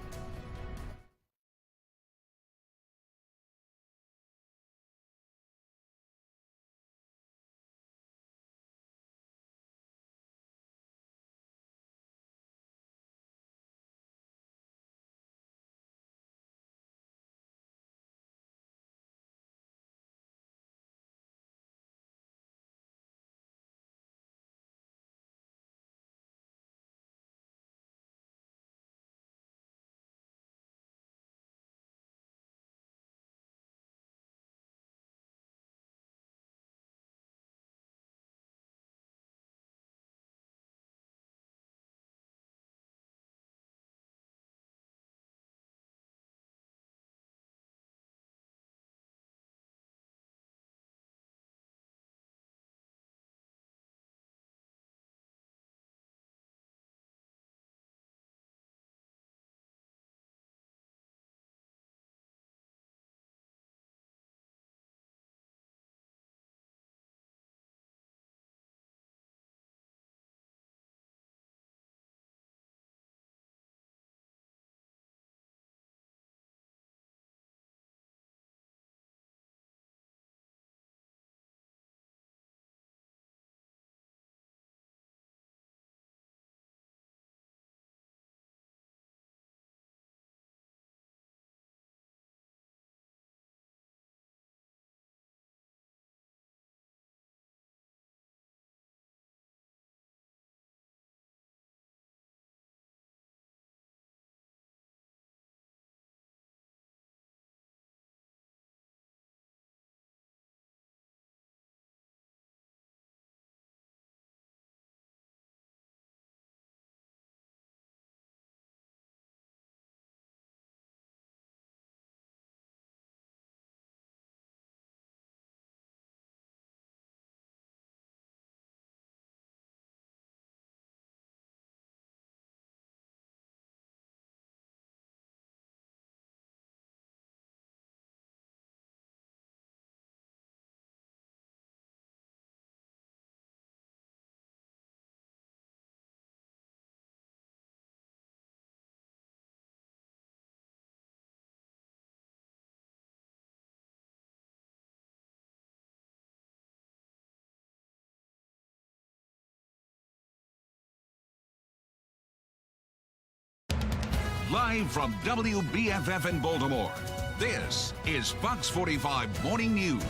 Live from WBFF in Baltimore, this is Fox 45 Morning News.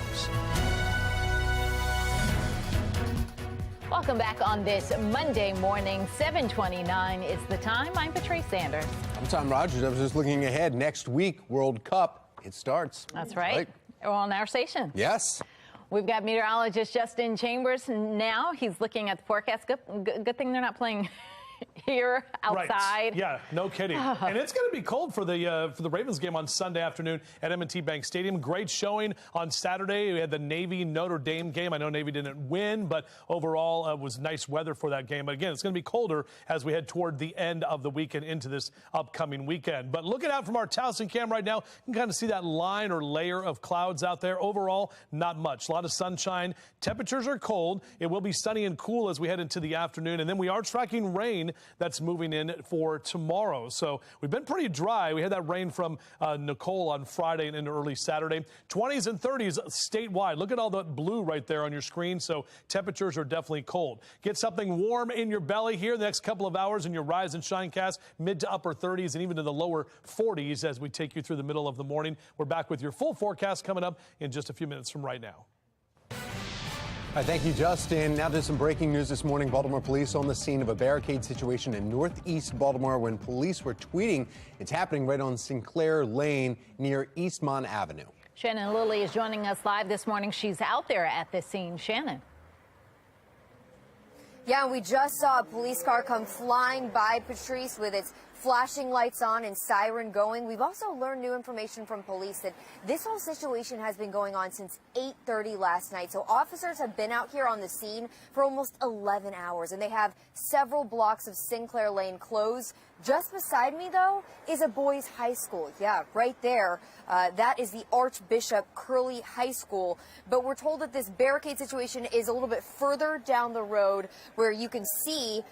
Welcome back on this Monday morning. 7:29 is the time. I'm Patrice Sanders. I'm Tom Rogers. I was just looking ahead. Next week, World Cup, it starts. That's right. on our station. Yes. We've got meteorologist Justin Chambers now. He's looking at the forecast. Good thing they're not playing here outside. Right. Yeah, no kidding. And it's going to be cold for the Ravens game on Sunday afternoon at M&T Bank Stadium. Great showing on Saturday. We had the Navy-Notre Dame game. I know Navy didn't win, but overall it was nice weather for that game. But again, it's going to be colder as we head toward the end of the weekend into this upcoming weekend. But looking out from our Towson cam right now, you can kind of see that line or layer of clouds out there. Overall, not much. A lot of sunshine. Temperatures are cold. It will be sunny and cool as we head into the afternoon. And then we are tracking rain that's moving in for tomorrow. So we've been pretty dry. We had that rain from Nicole on Friday and into early Saturday. 20s and 30s statewide. Look at all the blue right there on your screen. So temperatures are definitely cold. Get something warm in your belly here the next couple of hours in your Rise and Shine cast. Mid to upper 30s and even to the lower 40s as we take you through the middle of the morning. We're back with your full forecast coming up in just a few minutes from right now. All right, thank you, Justin. Now to some breaking news this morning. Baltimore police on the scene of a barricade situation in northeast Baltimore when police were tweeting it's happening right on Sinclair Lane near Eastmont Avenue. Shannon Lilly is joining us live this morning. She's out there at the scene. Shannon. Yeah, we just saw a police car come flying by, Patrice, with its flashing lights on and siren going. We've also learned new information from police that this whole situation has been going on since 8:30 last night. So officers have been out here on the scene for almost 11 hours, and they have several blocks of Sinclair Lane closed. Just beside me, though, is a boys' high school. Yeah, right there. That is the Archbishop Curley High School. But we're told that this barricade situation is a little bit further down the road where you can see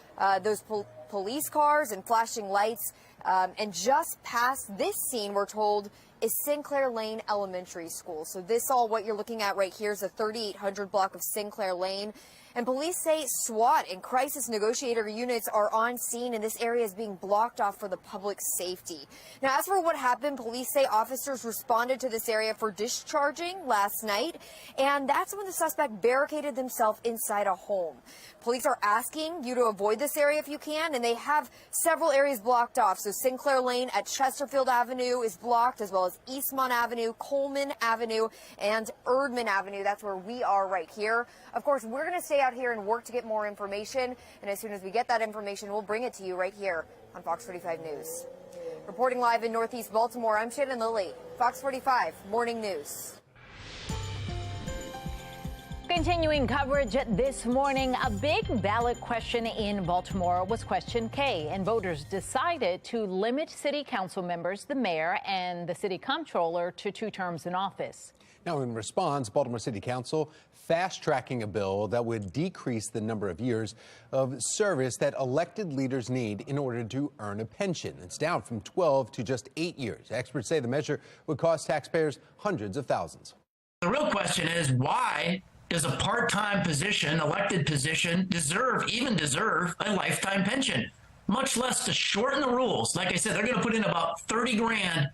those police cars and flashing lights. And just past this scene, we're told, is Sinclair Lane Elementary School. So this all what you're looking at right here is the 3800 block of Sinclair Lane. And police say SWAT and crisis negotiator units are on scene, and this area is being blocked off for the public safety. Now, as for what happened, police say officers responded to this area for discharging last night, and that's when the suspect barricaded themselves inside a home. Police are asking you to avoid this area if you can, and they have several areas blocked off. So Sinclair Lane at Chesterfield Avenue is blocked, as well as Eastmont Avenue, Coleman Avenue, and Erdman Avenue. That's where we are right here. Of course, we're going to stay out here and work to get more information, and as soon as we get that information, we'll bring it to you right here on Fox 45 News. Reporting live in Northeast Baltimore, I'm Shannon Lilly, Fox 45 Morning News. Continuing coverage this morning, a big ballot question in Baltimore was question K, and voters decided to limit city council members, the mayor, and the city comptroller to 2 terms in office. Now, in response, Baltimore City Council fast-tracking a bill that would decrease the number of years of service that elected leaders need in order to earn a pension. It's down from 12 to just 8 years. Experts say the measure would cost taxpayers hundreds of thousands. The real question is, why does a part-time position, elected position, deserve a lifetime pension? Much less to shorten the rules. Like I said, they're going to put in about 30 grand.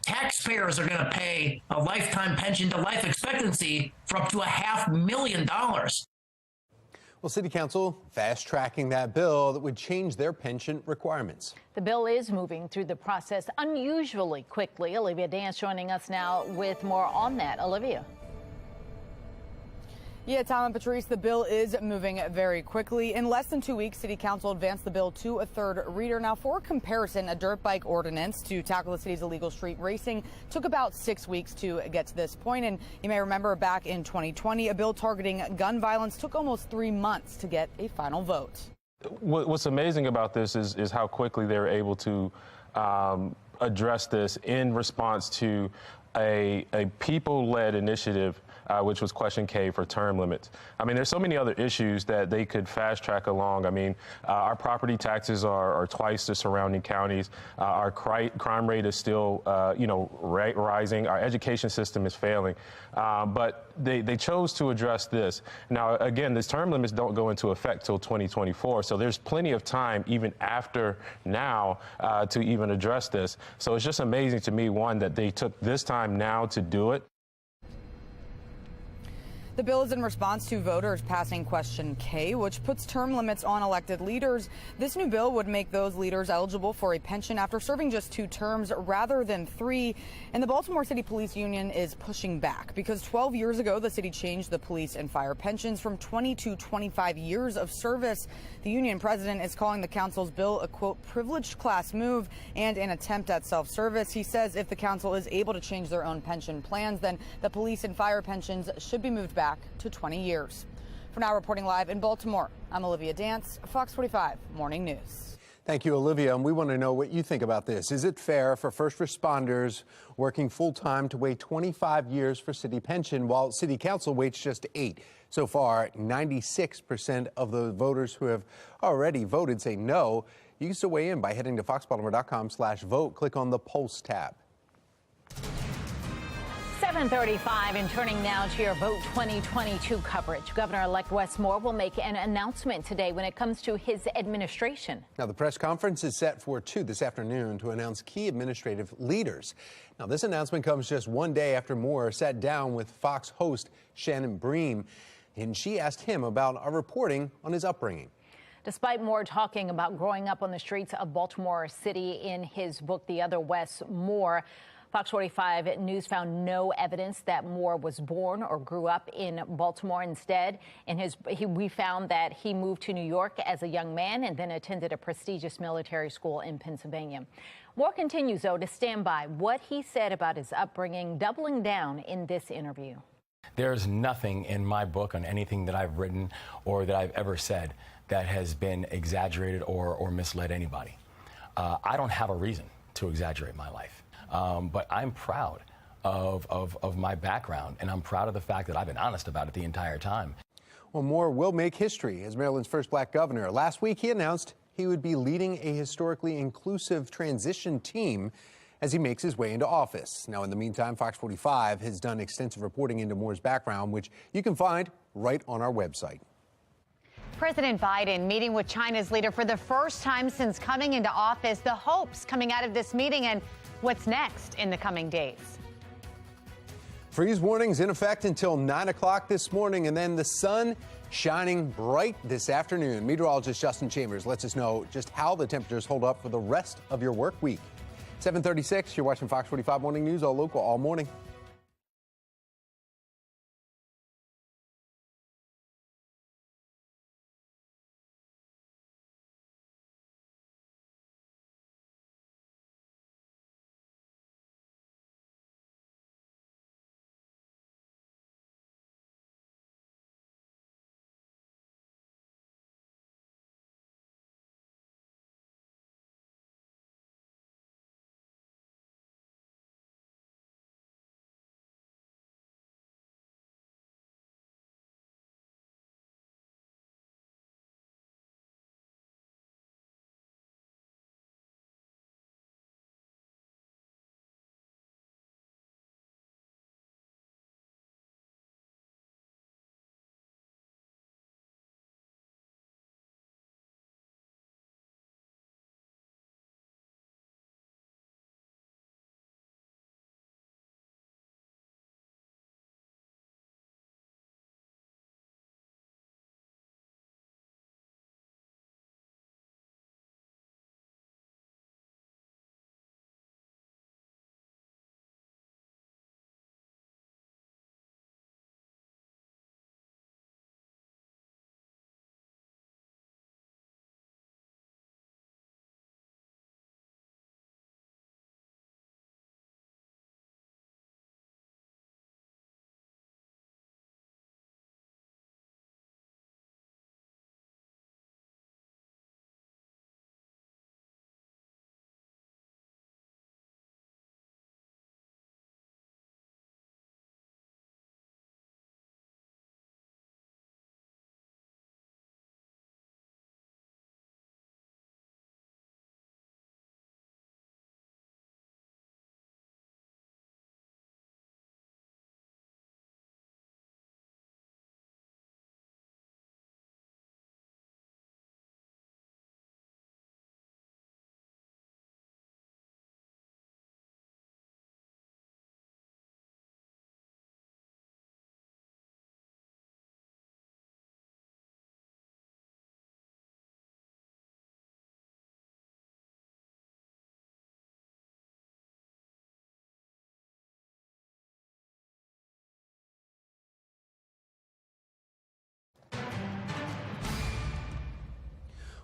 Taxpayers are going to pay a lifetime pension to life expectancy for up to $500,000. Well, City Council fast-tracking that bill that would change their pension requirements. The bill is moving through the process unusually quickly. Olivia Dance joining us now with more on that. Olivia. Yeah, Tom and Patrice, the bill is moving very quickly. In less than 2 weeks, City Council advanced the bill to a third reader. Now, for comparison, a dirt bike ordinance to tackle the city's illegal street racing took about 6 weeks to get to this point. And you may remember back in 2020, a bill targeting gun violence took almost 3 months to get a final vote. What's amazing about this is how quickly they were able to address this in response to a people-led initiative, which was question K for term limits. I mean, there's so many other issues that they could fast track along. I mean, our property taxes are twice the surrounding counties. Our crime rate is still, rising. Our education system is failing. But they chose to address this. Now, again, these term limits don't go into effect till 2024. So there's plenty of time, even after now, to even address this. So it's just amazing to me, one, that they took this time now to do it. The bill is in response to voters passing Question K, which puts term limits on elected leaders. This new bill would make those leaders eligible for a pension after serving just 2 terms rather than 3. And the Baltimore City Police Union is pushing back because 12 years ago, the city changed the police and fire pensions from 20 to 25 years of service. The union president is calling the council's bill a, quote, privileged class move and an attempt at self-service. He says if the council is able to change their own pension plans, then the police and fire pensions should be moved back to 20 years. For now, reporting live in Baltimore, I'm Olivia Dance, Fox 45 Morning News. Thank you, Olivia. And we want to know what you think about this. Is it fair for first responders working full-time to wait 25 years for city pension while city council waits just 8? So far, 96% of the voters who have already voted say no. You can still weigh in by heading to foxbaltimore.com/vote. Click on the Pulse tab. 7:35 and turning now to your Vote 2022 coverage. Governor-elect Wes Moore will make an announcement today when it comes to his administration. Now, the press conference is set for 2 this afternoon to announce key administrative leaders. Now, this announcement comes just one day after Moore sat down with Fox host Shannon Bream, and she asked him about our reporting on his upbringing. Despite Moore talking about growing up on the streets of Baltimore City in his book, The Other Wes Moore, Fox 45 News found no evidence that Moore was born or grew up in Baltimore. Instead, we found that he moved to New York as a young man and then attended a prestigious military school in Pennsylvania. Moore continues, though, to stand by what he said about his upbringing, doubling down in this interview. There's nothing in my book on anything that I've written or that I've ever said that has been exaggerated or misled anybody. I don't have a reason to exaggerate my life. But I'm proud of my background, and I'm proud of the fact that I've been honest about it the entire time. Well, Moore will make history as Maryland's first black governor. Last week, he announced he would be leading a historically inclusive transition team as he makes his way into office. Now, in the meantime, Fox 45 has done extensive reporting into Moore's background, which you can find right on our website. President Biden meeting with China's leader for the first time since coming into office. The hopes coming out of this meeting and what's next in the coming days. Freeze warnings in effect until 9 o'clock this morning, and then the sun shining bright this afternoon. Meteorologist Justin Chambers lets us know just how the temperatures hold up for the rest of your work week. 7:36, you're watching Fox 45 Morning News, all local, all morning.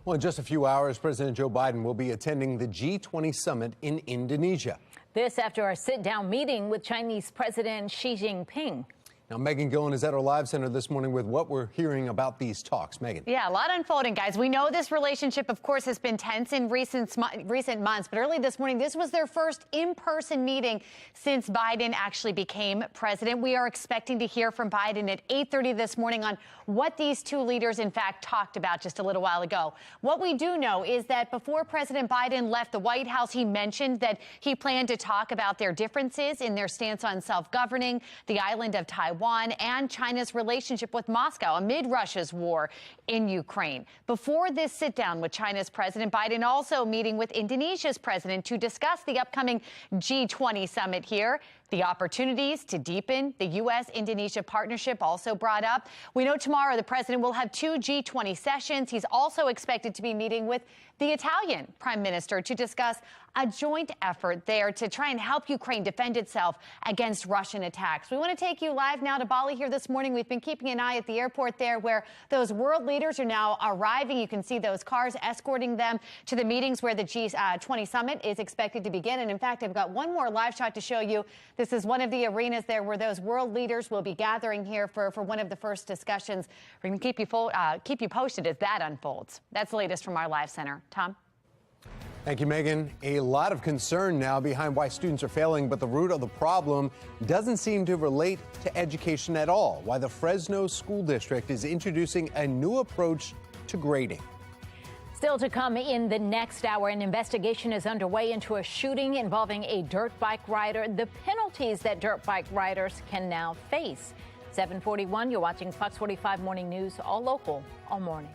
Well, in just a few hours, President Joe Biden will be attending the G20 summit in Indonesia. This after a sit-down meeting with Chinese President Xi Jinping. Now, Megan Gillen is at our live center this morning with what we're hearing about these talks. Megan. Yeah, a lot unfolding, guys. We know this relationship, of course, has been tense in recent months, but early this morning, this was their first in-person meeting since Biden actually became president. We are expecting to hear from Biden at 8:30 this morning on what these two leaders, in fact, talked about just a little while ago. What we do know is that before President Biden left the White House, he mentioned that he planned to talk about their differences in their stance on self-governing, the island of Taiwan, and China's relationship with Moscow amid Russia's war in Ukraine. Before this sit down with China's President Biden, also meeting with Indonesia's president to discuss the upcoming G20 summit here. The opportunities to deepen the U.S.-Indonesia partnership also brought up. We know tomorrow the president will have two G20 sessions. He's also expected to be meeting with the Italian prime minister to discuss a joint effort there to try and help Ukraine defend itself against Russian attacks. We want to take you live now to Bali here this morning. We've been keeping an eye at the airport there where those world leaders are now arriving. You can see those cars escorting them to the meetings where the G20 summit is expected to begin. And in fact, I've got one more live shot to show you. This is one of the arenas there where those world leaders will be gathering here for one of the first discussions. We're going to keep you posted as that unfolds. That's the latest from our live center. Tom? Thank you, Megan. A lot of concern now behind why students are failing, but the root of the problem doesn't seem to relate to education at all. Why the Fresno School District is introducing a new approach to grading. Still to come in the next hour, an investigation is underway into a shooting involving a dirt bike rider. The penalties that dirt bike riders can now face. 7:41, you're watching Fox 45 Morning News, all local, all morning.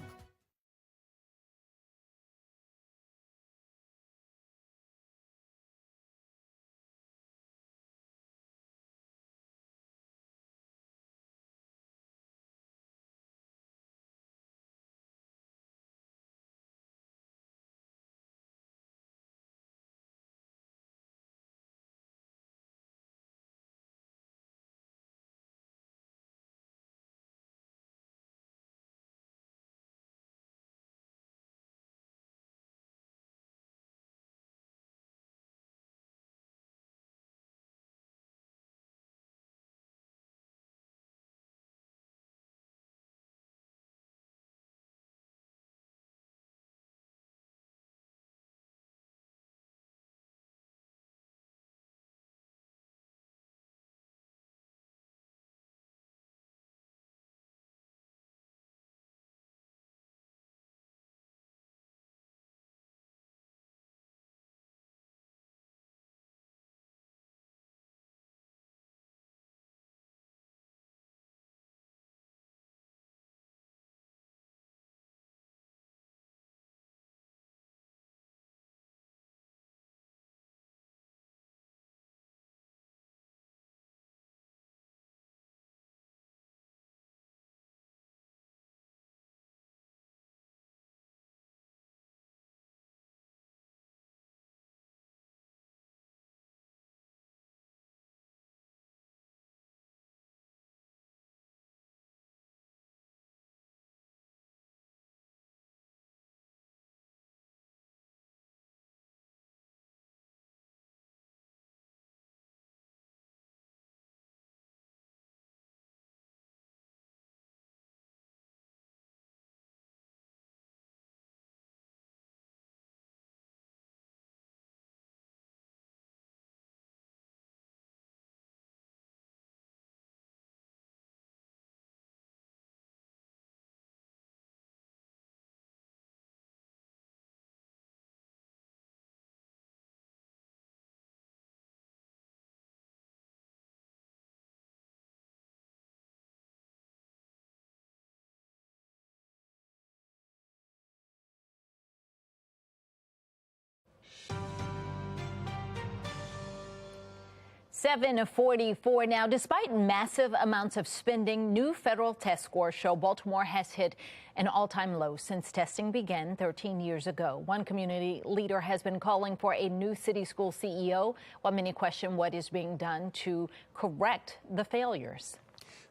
$7.44 now. Despite massive amounts of spending, new federal test scores show Baltimore has hit an all-time low since testing began 13 years ago. One community leader has been calling for a new city school CEO, while many question what is being done to correct the failures.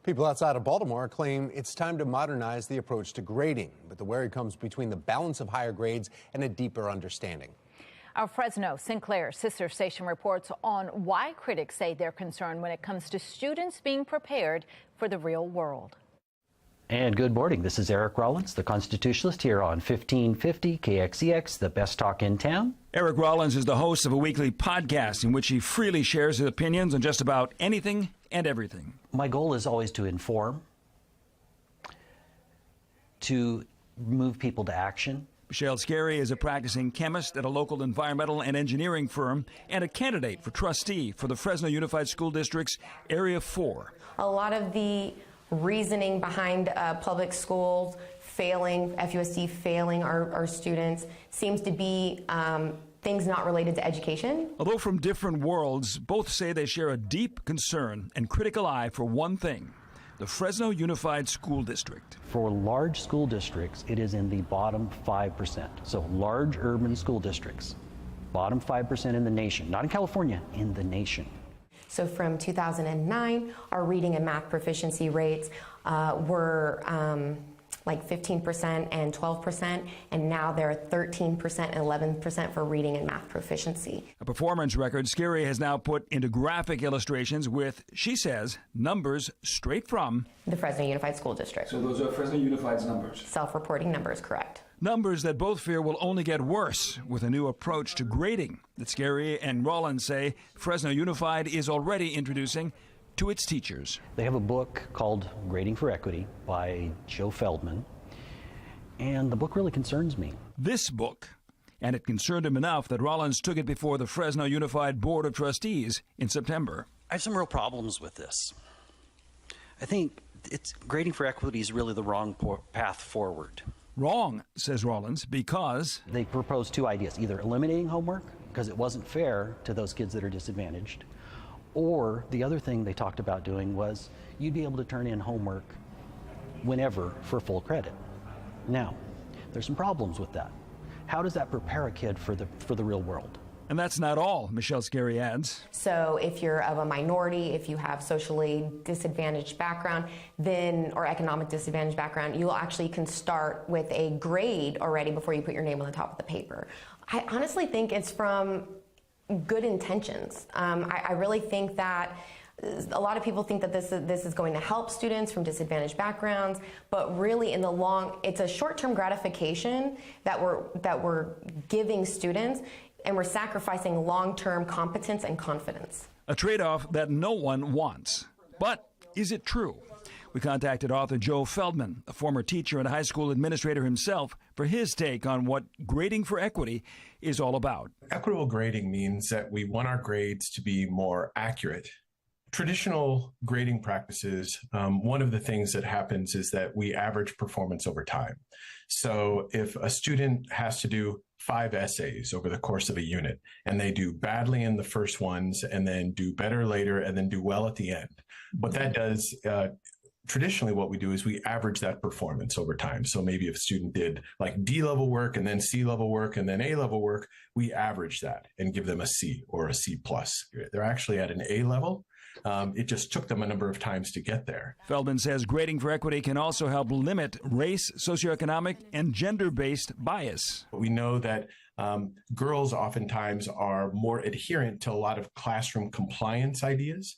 People outside of Baltimore claim it's time to modernize the approach to grading, but the worry comes between the balance of higher grades and a deeper understanding. Our Fresno Sinclair sister station reports on why critics say they're concerned when it comes to students being prepared for the real world. And good morning. This is Eric Rollins, the Constitutionalist, here on 1550 KXEX, the best talk in town. Eric Rollins is the host of a weekly podcast in which he freely shares his opinions on just about anything and everything. My goal is always to inform, to move people to action. Michelle Scarry is a practicing chemist at a local environmental and engineering firm and a candidate for trustee for the Fresno Unified School District's Area 4. A lot of the reasoning behind public schools failing, FUSD failing our students, seems to be things not related to education. Although from different worlds, both say they share a deep concern and critical eye for one thing: the Fresno Unified School District. For large school districts, it is in the bottom 5%. So large urban school districts, bottom 5% in the nation, not in California, in the nation. So from 2009, our reading and math proficiency rates were like 15% and 12%, and now they're 13% and 11% for reading and math proficiency. A performance record Scarry has now put into graphic illustrations with, she says, numbers straight from the Fresno Unified School District. So those are Fresno Unified's numbers? Self-reporting numbers, correct. Numbers that both fear will only get worse with a new approach to grading that Scarry and Rollins say Fresno Unified is already introducing to its teachers. They have a book called Grading for Equity by Joe Feldman, and the book really concerns me. This book, and it concerned him enough that Rollins took it before the Fresno Unified Board of Trustees in September. I have some real problems with this. I think Grading for Equity is really the wrong path forward. Wrong, says Rollins, because they proposed two ideas: either eliminating homework because it wasn't fair to those kids that are disadvantaged, or the other thing they talked about doing was you'd be able to turn in homework whenever for full credit. Now, there's some problems with that. How does that prepare a kid for the real world? And that's not all, Michelle Scarry adds. So if you're of a minority, if you have socially disadvantaged background, then, or economic disadvantaged background, you actually can start with a grade already before you put your name on the top of the paper. I honestly think it's from good intentions. I really think that a lot of people think that this is going to help students from disadvantaged backgrounds, but really in the long, it's a short-term gratification that we're giving students, and we're sacrificing long-term competence and confidence. A trade-off that no one wants. But is it true? We contacted author Joe Feldman, a former teacher and high school administrator himself, for his take on what Grading for Equity is all about. Equitable grading means that we want our grades to be more accurate. Traditional grading practices, one of the things that happens is that we average performance over time. So if a student has to do 5 essays over the course of a unit, and they do badly in the first ones, and then do better later, and then do well at the end, what that does, traditionally what we do is we average that performance over time. So maybe if a student did like D-level work, and then C-level work, and then A-level work, we average that and give them a C or a C+. They're actually at an A level. It just took them a number of times to get there. Feldman says Grading for Equity can also help limit race, socioeconomic, and gender-based bias. We know that girls oftentimes are more adherent to a lot of classroom compliance ideas.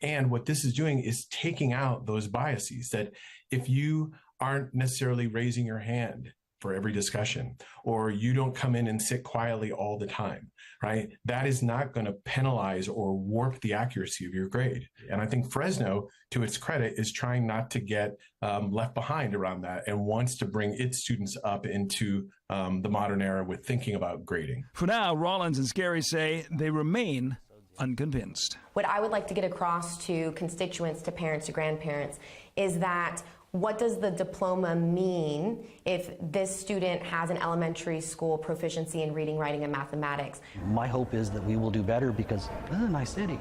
And what this is doing is taking out those biases, that if you aren't necessarily raising your hand for every discussion, or you don't come in and sit quietly all the time, right? That is not going to penalize or warp the accuracy of your grade. And I think Fresno, to its credit, is trying not to get left behind around that and wants to bring its students up into the modern era with thinking about grading. For now, Rollins and Scarry say they remain unconvinced. What I would like to get across to constituents, to parents, to grandparents, is that what does the diploma mean if this student has an elementary school proficiency in reading, writing, and mathematics? My hope is that we will do better because this is a nice city.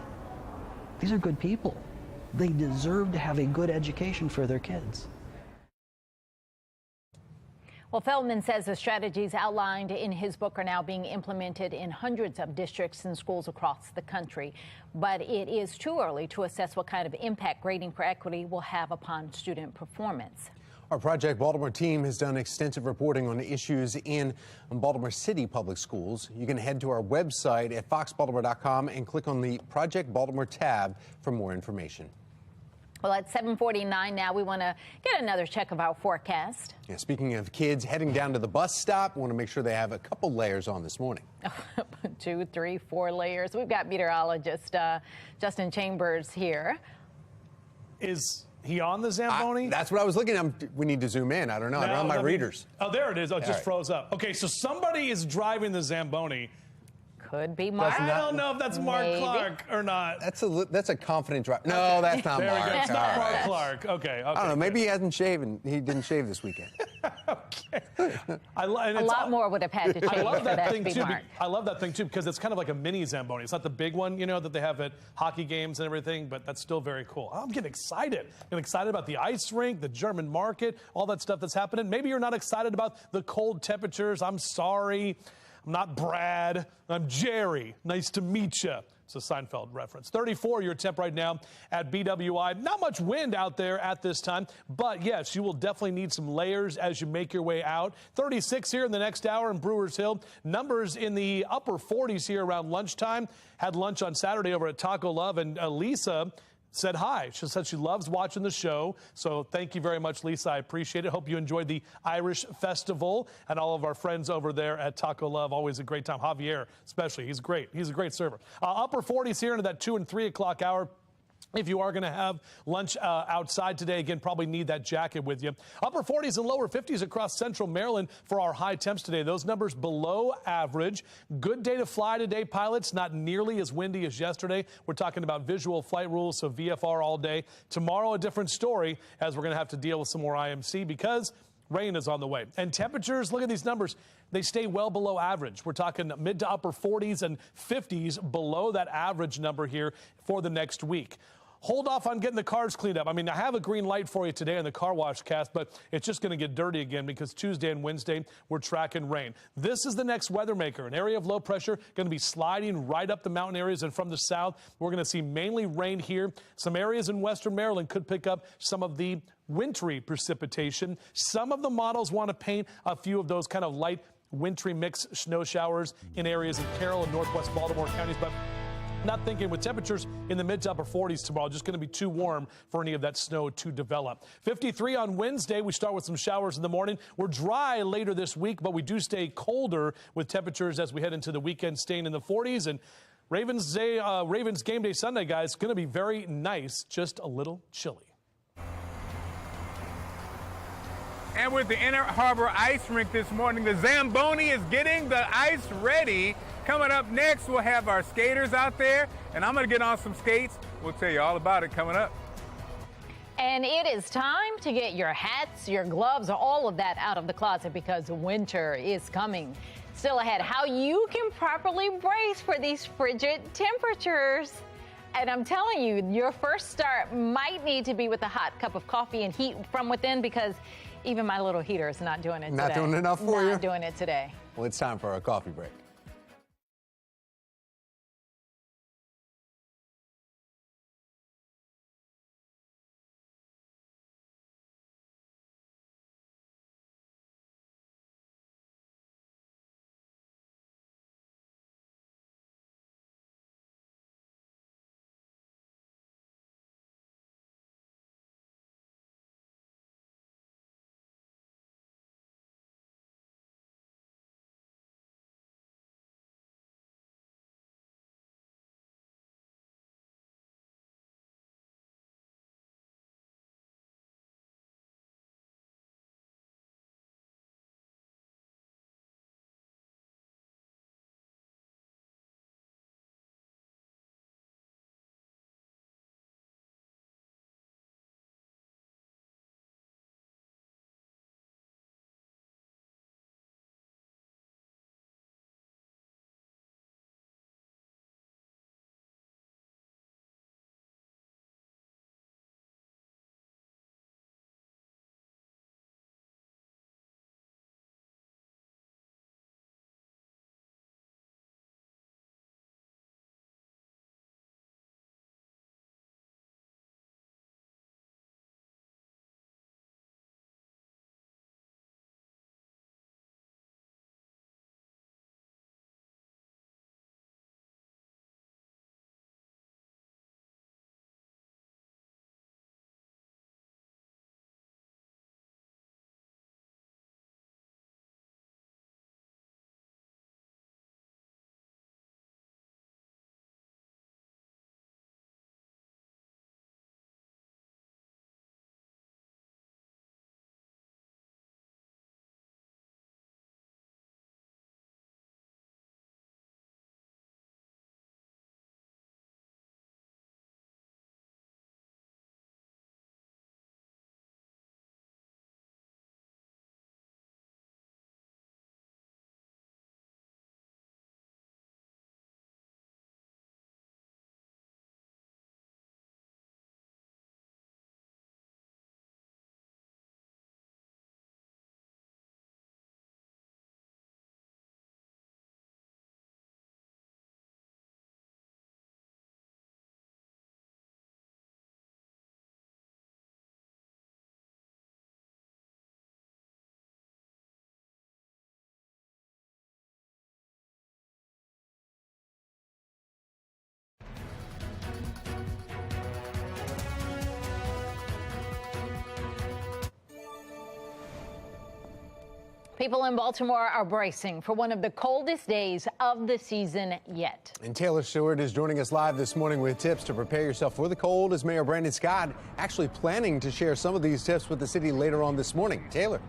These are good people. They deserve to have a good education for their kids. Well, Feldman says the strategies outlined in his book are now being implemented in hundreds of districts and schools across the country. But it is too early to assess what kind of impact grading for equity will have upon student performance. Our Project Baltimore team has done extensive reporting on issues in Baltimore City public schools. You can head to our website at foxbaltimore.com and click on the Project Baltimore tab for more information. Well, at 7:49 now, we want to get another check of our forecast. Yeah, speaking of kids heading down to the bus stop, we want to make sure they have a couple layers on this morning. 2, 3, 4 layers. We've got meteorologist Justin Chambers here. Is he on the Zamboni? That's what I was looking at. We need to zoom in. I don't know. I don't have my readers. Oh, there it is. Oh, it just right. froze up. Okay, so somebody is driving the Zamboni. Could be Mark. I don't know if that's Mark Clark or not. That's a confident drive. No, that's not Very Mark. good. It's not Mark Clark. Okay. I don't know. Maybe he hasn't shaven. He didn't shave this weekend. A lot more would have had to change for that to be Mark. I love that thing too because it's kind of like a mini Zamboni. It's not the big one, you know, that they have at hockey games and everything, but that's still very cool. I'm getting excited. I'm excited about the ice rink, the German market, all that stuff that's happening. Maybe you're not excited about the cold temperatures. I'm sorry. I'm not Brad. I'm Jerry. Nice to meet you. It's a Seinfeld reference. 34 your temp right now at BWI. Not much wind out there at this time, but yes, you will definitely need some layers as you make your way out. 36 here in the next hour in Brewers Hill. Numbers in the upper 40s here around lunchtime. Had lunch on Saturday over at Taco Love, and Lisa said hi. She said she loves watching the show. So thank you very much, Lisa. I appreciate it. Hope you enjoyed the Irish Festival and all of our friends over there at Taco Love. Always a great time. Javier, especially. He's great. He's a great server. Upper 40s here into that 2 and 3 o'clock hour. If you are going to have lunch outside today, again, probably need that jacket with you. Upper 40s and lower 50s across central Maryland for our high temps today. Those numbers below average. Good day to fly today, pilots. Not nearly as windy as yesterday. We're talking about visual flight rules, so VFR all day. Tomorrow, a different story, as we're going to have to deal with some more IMC because rain is on the way. And temperatures, look at these numbers. They stay well below average. We're talking mid to upper 40s and 50s below that average number here for the next week. Hold off on getting the cars cleaned up. I mean, I have a green light for you today in the car wash cast, but it's just going to get dirty again because Tuesday and Wednesday, we're tracking rain. This is the next weather maker. An area of low pressure going to be sliding right up the mountain areas, and from the south, we're going to see mainly rain here. Some areas in western Maryland could pick up some of the wintry precipitation. Some of the models want to paint a few of those kind of light wintry mixed snow showers in areas of Carroll and northwest Baltimore counties, but not thinking with temperatures in the mid to upper 40s tomorrow, just going to be too warm for any of that snow to develop. 53 on Wednesday. We start with some showers in the morning. We're dry later this week, but we do stay colder with temperatures as we head into the weekend, staying in the 40s. And Ravens game day Sunday, guys, going to be very nice, just a little chilly. And with the Inner Harbor Ice Rink this morning, the Zamboni is getting the ice ready. Coming up next, we'll have our skaters out there, and I'm going to get on some skates. We'll tell you all about it coming up. And it is time to get your hats, your gloves, all of that out of the closet because winter is coming. Still ahead, how you can properly brace for these frigid temperatures. And I'm telling you, your first start might need to be with a hot cup of coffee and heat from within because even my little heater is not doing it today. Not doing enough for you? Not doing it today. Well, it's time for our coffee break. People in Baltimore are bracing for one of the coldest days of the season yet. And Taylor Stewart is joining us live this morning with tips to prepare yourself for the cold, as Mayor Brandon Scott actually planning to share some of these tips with the city later on this morning. Taylor.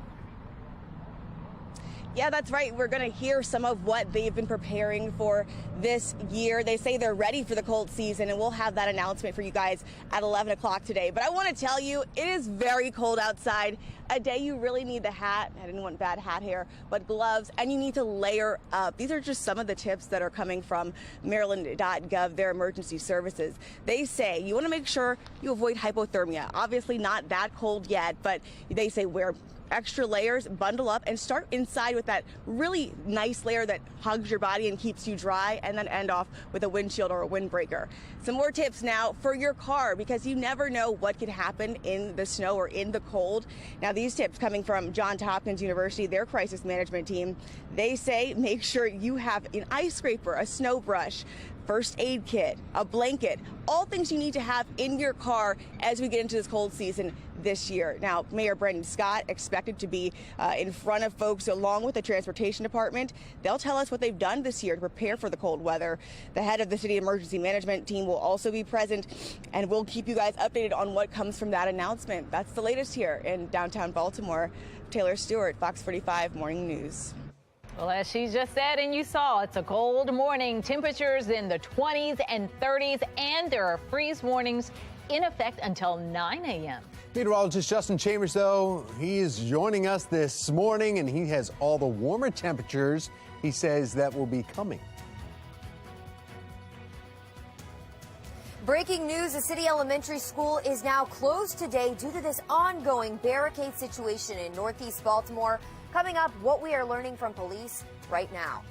Yeah, that's right. We're going to hear some of what they've been preparing for this year. They say they're ready for the cold season, and we'll have that announcement for you guys at 11 o'clock today. But I want to tell you, it is very cold outside. A day you really need the hat. I didn't want bad hat hair, but gloves, and you need to layer up. These are just some of the tips that are coming from Maryland.gov, their emergency services. They say you want to make sure you avoid hypothermia. Obviously not that cold yet, but they say wear extra layers, bundle up, and start inside with that really nice layer that hugs your body and keeps you dry, and then end off with a windshield or a windbreaker. Some more tips now for your car, because you never know what could happen in the snow or in the cold. Now, these tips coming from Johns Hopkins University, their crisis management team. They say make sure you have an ice scraper, a snow brush, first aid kit, a blanket, all things you need to have in your car as we get into this cold season this year. Now, Mayor Brandon Scott expected to be in front of folks along with the transportation department. They'll tell us what they've done this year to prepare for the cold weather. The head of the city emergency management team will also be present, and we'll keep you guys updated on what comes from that announcement. That's the latest here in downtown Baltimore. Taylor Stewart, Fox 45 Morning News. Well, as she just said, and you saw, it's a cold morning. Temperatures in the 20s and 30s, and there are freeze warnings in effect until 9 a.m. Meteorologist Justin Chambers, though, he is joining us this morning, and he has all the warmer temperatures he says that will be coming. Breaking news, the City Elementary School is now closed today due to this ongoing barricade situation in Northeast Baltimore. Coming up, what we are learning from police right now.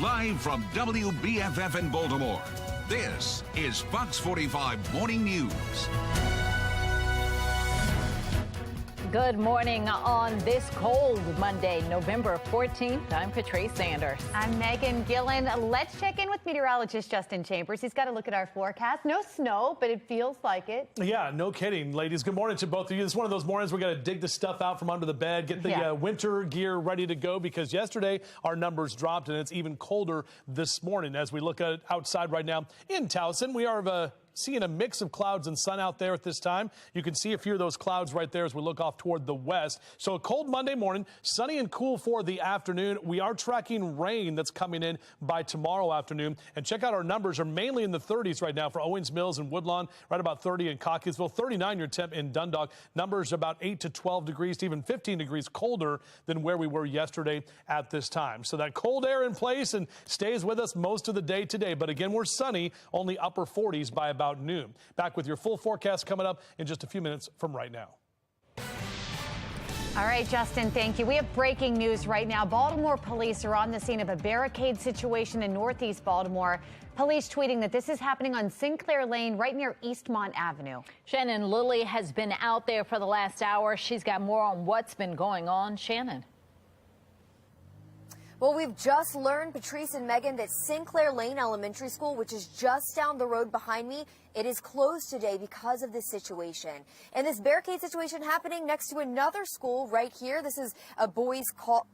Live from WBFF in Baltimore, this is Fox 45 Morning News. Good morning on this cold Monday, November 14th. I'm Patrice Sanders. I'm Megan Gillen. Let's check in with meteorologist Justin Chambers. He's got a look at our forecast. No snow, but it feels like it. Yeah, no kidding, ladies. Good morning to both of you. This is one of those mornings we're going to dig the stuff out from under the bed, get the winter gear ready to go, because yesterday our numbers dropped and it's even colder this morning. As we look at outside right now in Towson, we are seeing a mix of clouds and sun out there at this time. You can see a few of those clouds right there as we look off toward the west. So a cold Monday morning, sunny and cool for the afternoon. We are tracking rain that's coming in by tomorrow afternoon. And check out our numbers are mainly in the 30s right now for Owings Mills and Woodlawn, right about 30 in Cockeysville, 39 your temp in Dundalk. Numbers about 8 to 12 degrees, to even 15 degrees colder than where we were yesterday at this time. So that cold air in place and stays with us most of the day today. But again, we're sunny, only upper 40s by about noon. Back with your full forecast coming up in just a few minutes from right now. All right, Justin, thank you. We have breaking news right now. Baltimore police are on the scene of a barricade situation in Northeast Baltimore. Police tweeting that this is happening on Sinclair Lane right near Eastmont Avenue. Shannon Lilly has been out there for the last hour. She's got more on what's been going on. Shannon. Well, we've just learned, Patrice and Megan, that Sinclair Lane Elementary School, which is just down the road behind me, it is closed today because of this situation. And this barricade situation happening next to another school right here. This is a boys'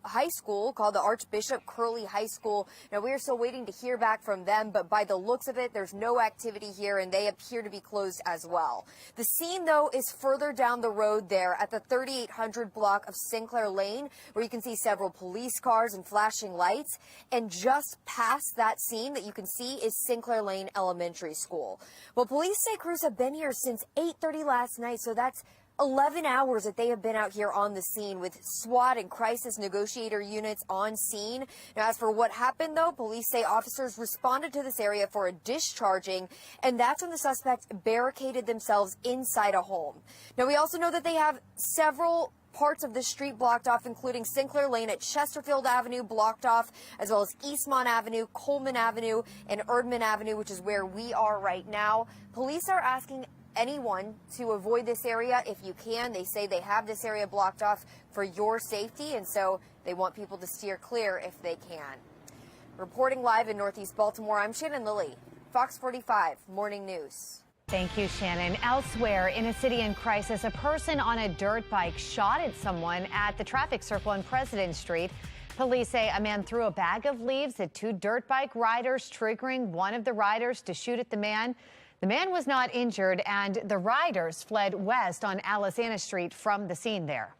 high school called the Archbishop Curley High School. Now, we are still waiting to hear back from them, but by the looks of it, there's no activity here, and they appear to be closed as well. The scene, though, is further down the road there at the 3800 block of Sinclair Lane, where you can see several police cars and flashing lights. And just past that scene that you can see is Sinclair Lane Elementary School. Well, police say crews have been here since 8:30 last night, so that's 11 hours that they have been out here on the scene with SWAT and crisis negotiator units on scene. Now, as for what happened, though, police say officers responded to this area for a discharging, and that's when the suspects barricaded themselves inside a home. Now, we also know that they have several parts of the street blocked off, including Sinclair Lane at Chesterfield Avenue blocked off, as well as Eastmont Avenue, Coleman Avenue, and Erdman Avenue, which is where we are right now. Police are asking anyone to avoid this area if you can. They say they have this area blocked off for your safety, and so they want people to steer clear if they can. Reporting live in Northeast Baltimore, I'm Shannon Lilly, Fox 45 Morning News. Thank you, Shannon. Elsewhere in a city in crisis, a person on a dirt bike shot at someone at the traffic circle on President Street. Police say a man threw a bag of leaves at two dirt bike riders, triggering one of the riders to shoot at the man. The man was not injured, and the riders fled west on Alisana Street from the scene there.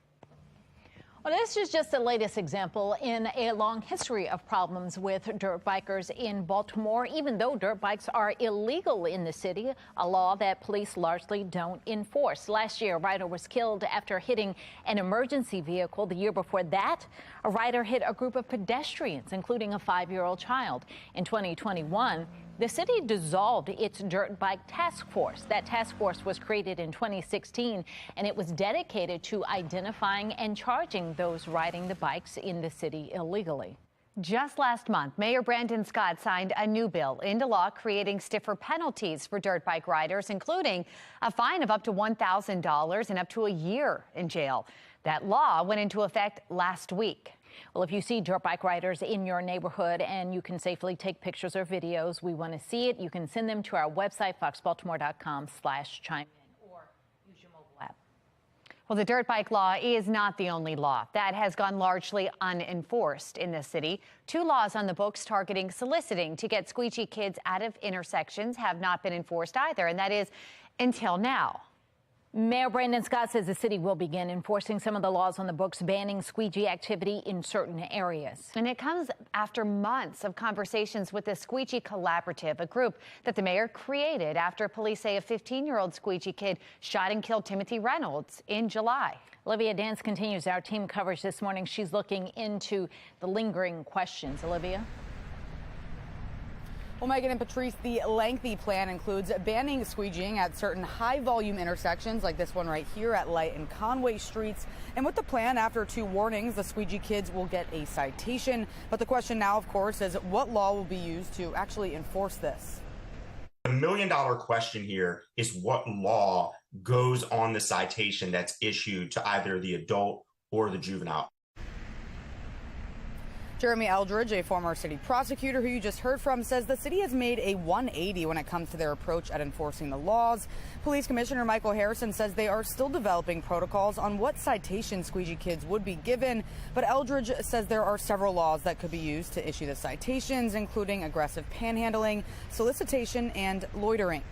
Well, this is just the latest example in a long history of problems with dirt bikers in Baltimore, even though dirt bikes are illegal in the city, a law that police largely don't enforce. Last year, a rider was killed after hitting an emergency vehicle. The year before that, a rider hit a group of pedestrians, including a 5-year-old child. In 2021, the city dissolved its dirt bike task force. That task force was created in 2016, and it was dedicated to identifying and charging those riding the bikes in the city illegally. Just last month, Mayor Brandon Scott signed a new bill into law creating stiffer penalties for dirt bike riders, including a fine of up to $1,000 and up to a year in jail. That law went into effect last week. Well, if you see dirt bike riders in your neighborhood and you can safely take pictures or videos, we want to see it. You can send them to our website, foxbaltimore.com/chime in, or use your mobile app. Well, the dirt bike law is not the only law that has gone largely unenforced in this city. 2 laws on the books targeting soliciting to get squeegee kids out of intersections have not been enforced either, and that is until now. Mayor Brandon Scott says the city will begin enforcing some of the laws on the books banning squeegee activity in certain areas. And it comes after months of conversations with the Squeegee Collaborative, a group that the mayor created after police say a 15-year-old squeegee kid shot and killed Timothy Reynolds in July. Olivia Dance continues our team coverage this morning. She's looking into the lingering questions. Olivia? Well, Megan and Patrice, the lengthy plan includes banning squeegeeing at certain high-volume intersections like this one right here at Light and Conway Streets. And with the plan, after 2 warnings, the squeegee kids will get a citation. But the question now, of course, is what law will be used to actually enforce this? The $1 million question here is what law goes on the citation that's issued to either the adult or the juvenile. Jeremy Eldridge, a former city prosecutor who you just heard from, says the city has made a 180 when it comes to their approach at enforcing the laws. Police Commissioner Michael Harrison says they are still developing protocols on what citations Squeegee kids would be given, but Eldridge says there are several laws that could be used to issue the citations, including aggressive panhandling, solicitation, and loitering.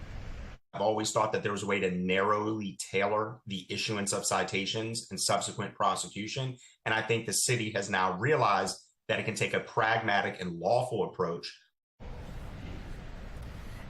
I've always thought that there was a way to narrowly tailor the issuance of citations and subsequent prosecution, and I think the city has now realized that it can take a pragmatic and lawful approach.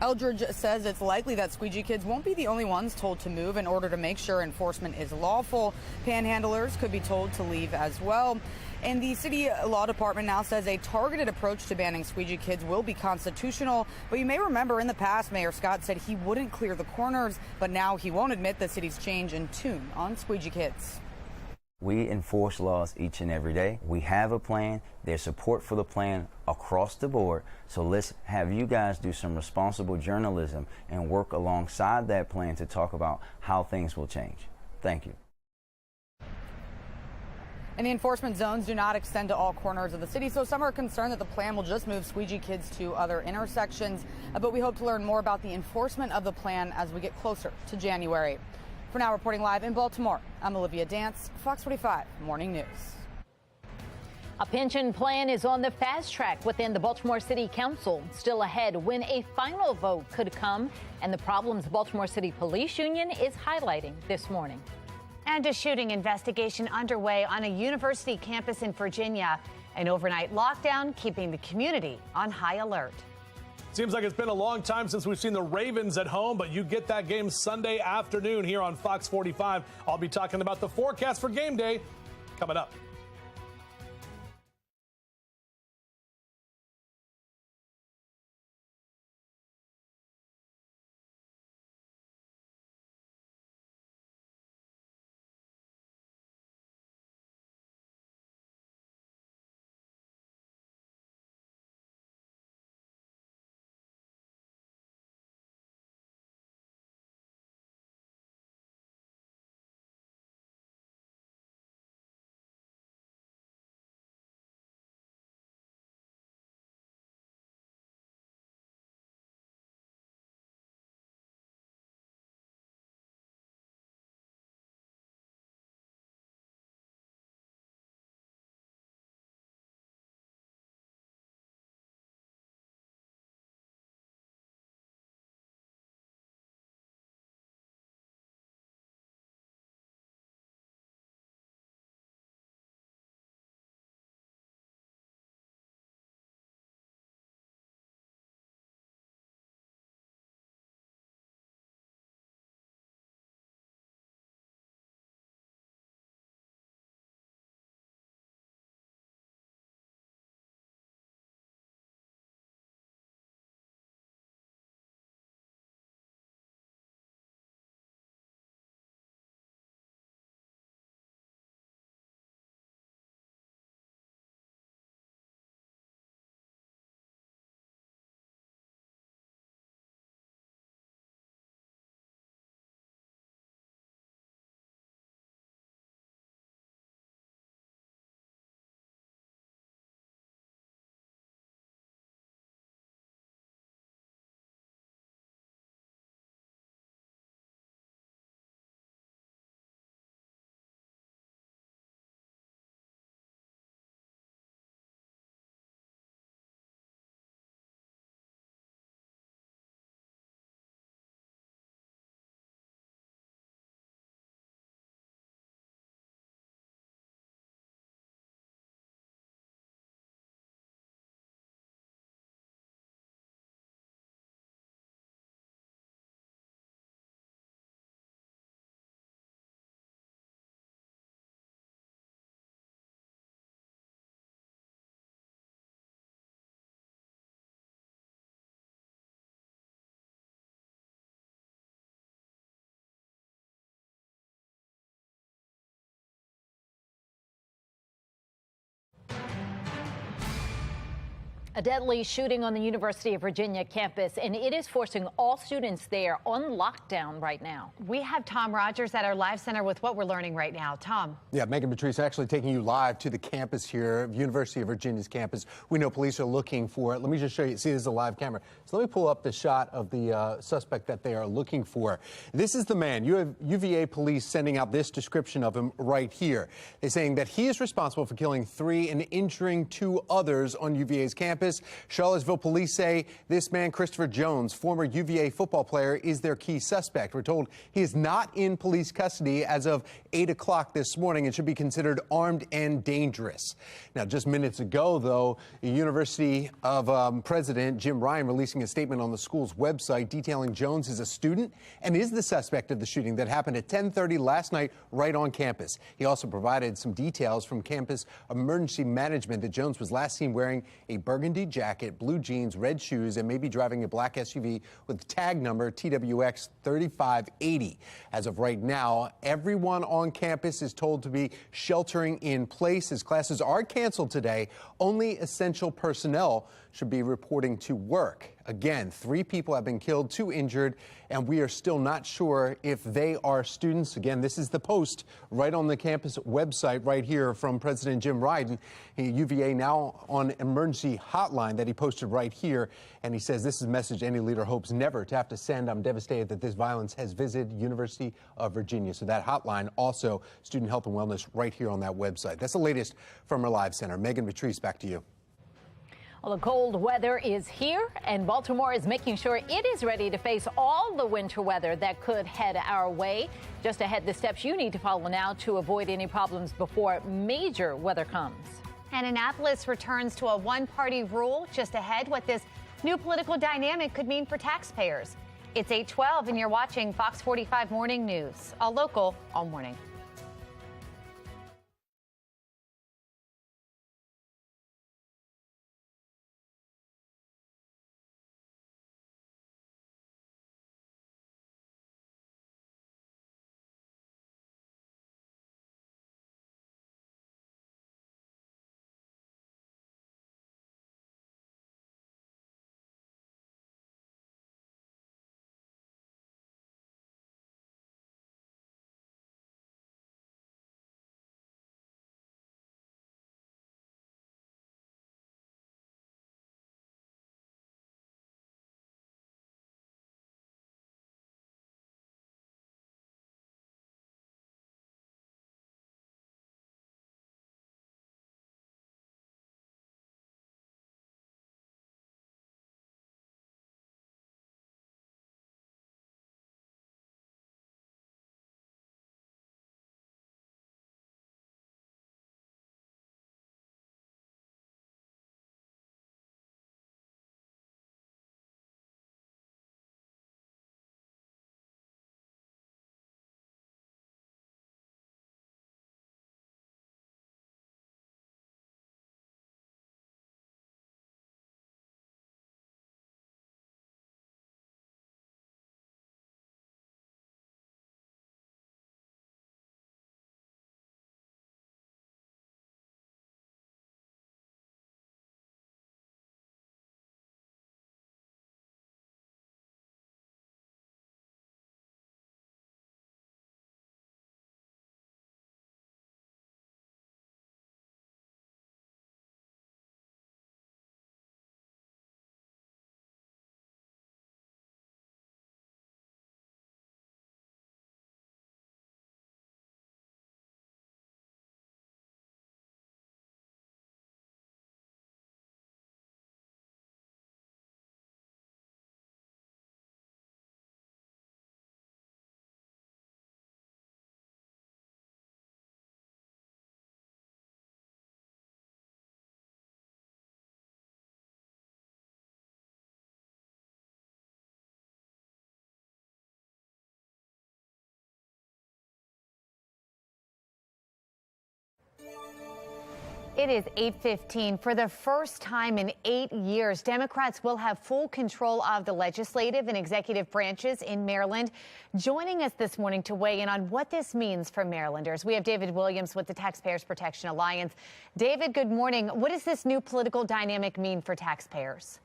Eldridge says it's likely that Squeegee kids won't be the only ones told to move in order to make sure enforcement is lawful. Panhandlers could be told to leave as well. And the city law department now says a targeted approach to banning Squeegee kids will be constitutional. But you may remember in the past, Mayor Scott said he wouldn't clear the corners, but now he won't admit the city's change in tune on Squeegee kids. We enforce laws each and every day. We have a plan. There's support for the plan across the board. So let's have you guys do some responsible journalism and work alongside that plan to talk about how things will change. Thank you. And the enforcement zones do not extend to all corners of the city, so some are concerned that the plan will just move Squeegee kids to other intersections. But we hope to learn more about the enforcement of the plan as we get closer to January. For now, reporting live in Baltimore, I'm Olivia Dance, Fox 45 Morning News. A pension plan is on the fast track within the Baltimore City Council. Still ahead when a final vote could come and the problems Baltimore City Police Union is highlighting this morning. And a shooting investigation underway on a university campus in Virginia. An overnight lockdown keeping the community on high alert. Seems like it's been a long time since we've seen the Ravens at home, but you get that game Sunday afternoon here on Fox 45. I'll be talking about the forecast for game day coming up. A deadly shooting on the University of Virginia campus, and it is forcing all students there on lockdown right now. We have Tom Rogers at our live center with what we're learning right now. Tom. Yeah, Megan Patrice actually taking you live to the campus here, University of Virginia's campus. We know police are looking for it. Let me just show you. See, this is a live camera. So let me pull up the shot of the suspect that they are looking for. This is the man. You have UVA police sending out this description of him right here. They're saying that he is responsible for killing 3 and injuring 2 others on UVA's campus. Charlottesville police say this man, Christopher Jones, former UVA football player, is their key suspect. We're told he is not in police custody as of 8 o'clock this morning and should be considered armed and dangerous. Now, just minutes ago, though, the University of President Jim Ryan releasing a statement on the school's website detailing Jones is a student and is the suspect of the shooting that happened at 10:30 last night right on campus. He also provided some details from campus emergency management that Jones was last seen wearing a burgundy jacket, blue jeans, red shoes, and maybe driving a black SUV with tag number TWX 3580. As of right now, everyone on campus is told to be sheltering in place as classes are canceled today. Only essential personnel should be reporting to work. Again, 3 people have been killed, 2 injured, and we are still not sure if they are students. Again, this is the post right on the campus website right here from President Jim Ryan. UVA now on emergency hotline that he posted right here. And he says this is a message any leader hopes never to have to send. I'm devastated that this violence has visited University of Virginia. So that hotline, also student health and wellness right here on that website. That's the latest from our live center. Megan Patrice, back to you. Well, the cold weather is here, and Baltimore is making sure it is ready to face all the winter weather that could head our way. Just ahead, the steps you need to follow now to avoid any problems before major weather comes. And Annapolis returns to a one-party rule. Just ahead, what this new political dynamic could mean for taxpayers. It's 8:12, and you're watching Fox 45 Morning News, all local, all morning. It is 8:15. For the first time in 8 years, Democrats will have full control of the legislative and executive branches in Maryland. Joining us this morning to weigh in on what this means for Marylanders, we have David Williams with the Taxpayers Protection Alliance. David, good morning. What does this new political dynamic mean for taxpayers?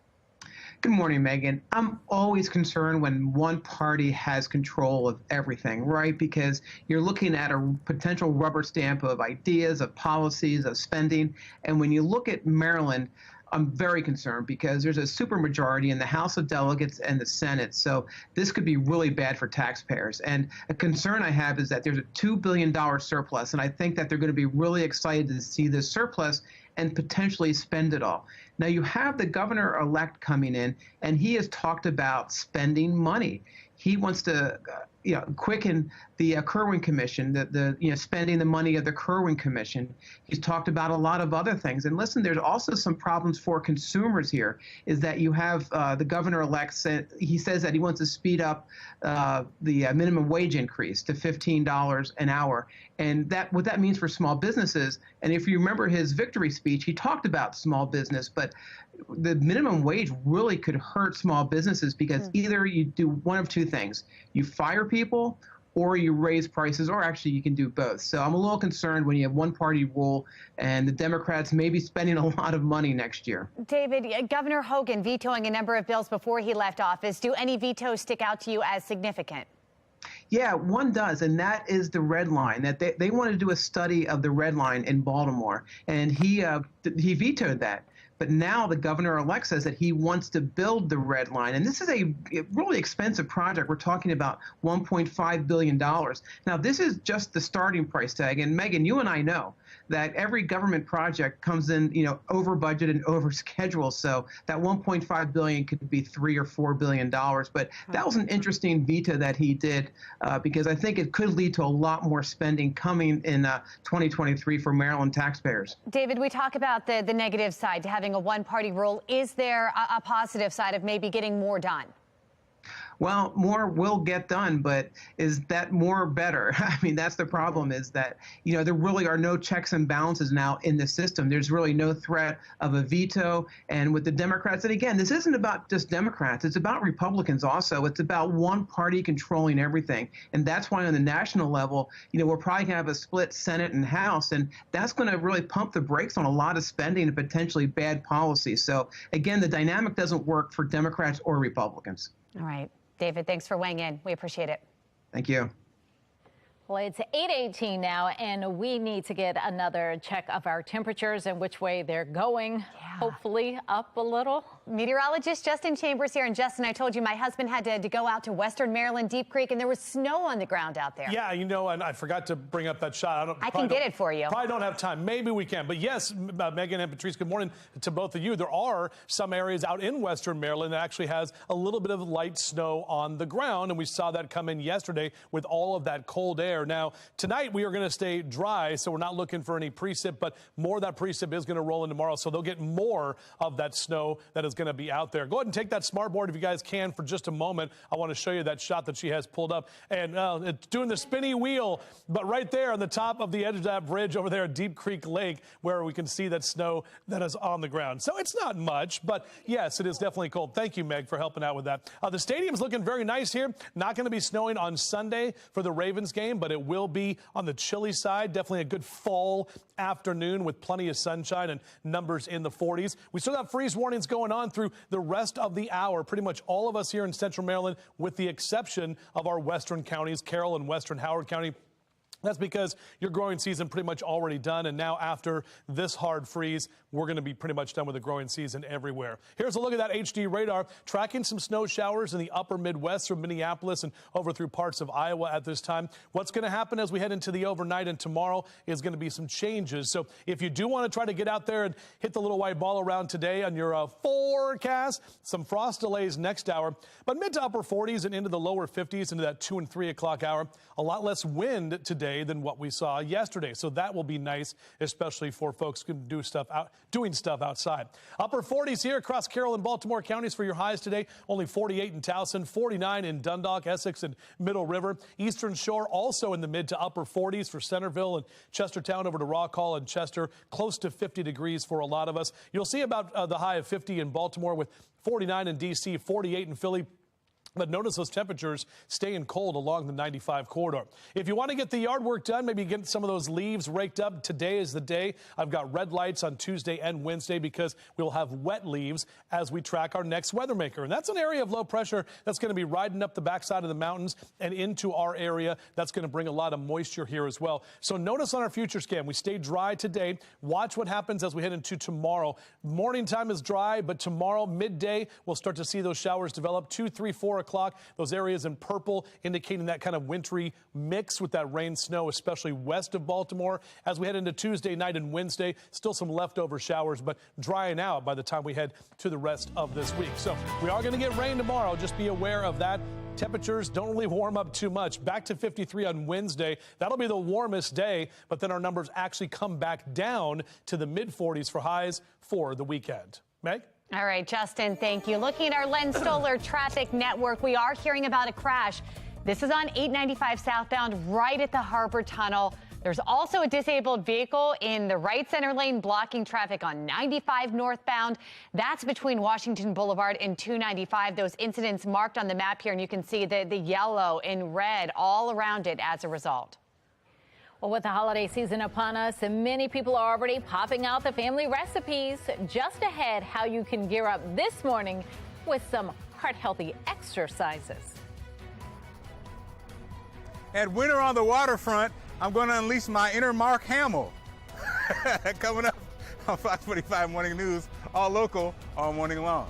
Good morning, Megan. I'm always concerned when one party has control of everything, right? Because you're looking at a potential rubber stamp of ideas, of policies, of spending. And when you look at Maryland, I'm very concerned because there's a supermajority in the House of Delegates and the Senate. So this could be really bad for taxpayers. And a concern I have is that there's a $2 billion surplus. And I think that they're going to be really excited to see this surplus and potentially spend it all. Now, you have the governor-elect coming in, and he has talked about spending money. He wants to quicken the Kerwin Commission, spending the money of the Kerwin Commission. He's talked about a lot of other things. And listen, there's also some problems for consumers here, is that you have the governor-elect, he says that he wants to speed up the minimum wage increase to $15 an hour. And what that means for small businesses, and if you remember his victory speech, he talked about small business, but the minimum wage really could hurt small businesses because either you do one of two things. You fire people or you raise prices, or actually you can do both. So I'm a little concerned when you have one party rule and the Democrats may be spending a lot of money next year. David, Governor Hogan vetoing a number of bills before he left office. Do any vetoes stick out to you as significant? Yeah, one does, and that is the red line. That they wanted to do a study of the red line in Baltimore, and he vetoed that. But now the governor-elect says that he wants to build the red line. And this is a really expensive project. We're talking about $1.5 billion. Now, this is just the starting price tag. And Megan, you and I know that every government project comes in, over budget and over schedule. So that $1.5 billion could be $3 or $4 billion. But that was an interesting veto that he did because I think it could lead to a lot more spending coming in 2023 for Maryland taxpayers. David, we talk about the negative side to having a one-party rule. Is there a positive side of maybe getting more done? Well, more will get done, but is that more better? I mean, that's the problem, is that, there really are no checks and balances now in the system. There's really no threat of a veto. And with the Democrats, and again, this isn't about just Democrats. It's about Republicans also. It's about one party controlling everything. And that's why on the national level, we're probably going to have a split Senate and House. And that's going to really pump the brakes on a lot of spending and potentially bad policy. So again, the dynamic doesn't work for Democrats or Republicans. All right. David, thanks for weighing in. We appreciate it. Thank you. Well, it's 8:18 now, and we need to get another check of our temperatures and which way they're going. Hopefully up a little. Meteorologist Justin Chambers here. And Justin, I told you my husband had to go out to Western Maryland, Deep Creek, and there was snow on the ground out there. Yeah, and I forgot to bring up that shot. I can get it for you. Probably don't have time. Maybe we can. But yes, Megan and Patrice, good morning to both of you. There are some areas out in Western Maryland that actually has a little bit of light snow on the ground, and we saw that come in yesterday with all of that cold air. Now, tonight we are going to stay dry, so we're not looking for any precip, but more of that precip is going to roll in tomorrow, so they'll get more of that snow that is going to be out there. Go ahead and take that smart board if you guys can for just a moment. I want to show you that shot that she has pulled up, and it's doing the spinny wheel, but right there on the top of the edge of that bridge over there at Deep Creek Lake, where we can see that snow that is on the ground. So it's not much, but yes, it is definitely cold. Thank you, Meg, for helping out with that. The stadium's looking very nice here. Not going to be snowing on Sunday for the Ravens game, but it will be on the chilly side. Definitely a good fall afternoon with plenty of sunshine and numbers in the 40s. We still have freeze warnings going on through the rest of the hour. Pretty much all of us here in Central Maryland, with the exception of our western counties, Carroll and Western Howard County. That's because your growing season pretty much already done, and now after this hard freeze, we're going to be pretty much done with the growing season everywhere. Here's a look at that HD radar, tracking some snow showers in the upper Midwest from Minneapolis and over through parts of Iowa at this time. What's going to happen as we head into the overnight and tomorrow is going to be some changes. So if you do want to try to get out there and hit the little white ball around today on your forecast, some frost delays next hour, but mid to upper 40s and into the lower 50s into that 2 and 3 o'clock hour. A lot less wind today. today than what we saw yesterday. So that will be nice, especially for folks who can doing stuff outside. Upper 40s here across Carroll and Baltimore counties for your highs today. Only 48 in Towson, 49 in Dundalk, Essex, and Middle River. Eastern Shore also in the mid to upper 40s for Centerville and Chestertown over to Rock Hall and Chester. Close to 50 degrees for a lot of us. You'll see about the high of 50 in Baltimore with 49 in D.C., 48 in Philly. But notice those temperatures staying cold along the 95 corridor. If you want to get the yard work done, maybe get some of those leaves raked up, today is the day. I've got red lights on Tuesday and Wednesday because we'll have wet leaves as we track our next weather maker. And that's an area of low pressure that's going to be riding up the backside of the mountains and into our area. That's going to bring a lot of moisture here as well. So notice on our future scan, we stay dry today. Watch what happens as we head into tomorrow. Morning time is dry, but tomorrow midday, we'll start to see those showers develop 2, 3, 4 o'clock. Those areas in purple indicating that kind of wintry mix with that rain snow, especially west of Baltimore. As we head into Tuesday night and Wednesday, still some leftover showers, but drying out by the time we head to the rest of this week. So we are going to get rain tomorrow. Just be aware of that. Temperatures don't really warm up too much. Back to 53 on Wednesday. That'll be the warmest day, but then our numbers actually come back down to the mid 40s for highs for the weekend. Meg? All right, Justin, thank you. Looking at our Len Stoller traffic network, we are hearing about a crash. This is on 895 southbound right at the Harbor Tunnel. There's also a disabled vehicle in the right center lane blocking traffic on 95 northbound. That's between Washington Boulevard and 295. Those incidents marked on the map here, and you can see the yellow and red all around it as a result. Well, with the holiday season upon us, many people are already popping out the family recipes. Just ahead, how you can gear up this morning with some heart-healthy exercises. At Winter on the Waterfront, I'm going to unleash my inner Mark Hamill. Coming up on Fox 45 Morning News, all local, all morning long.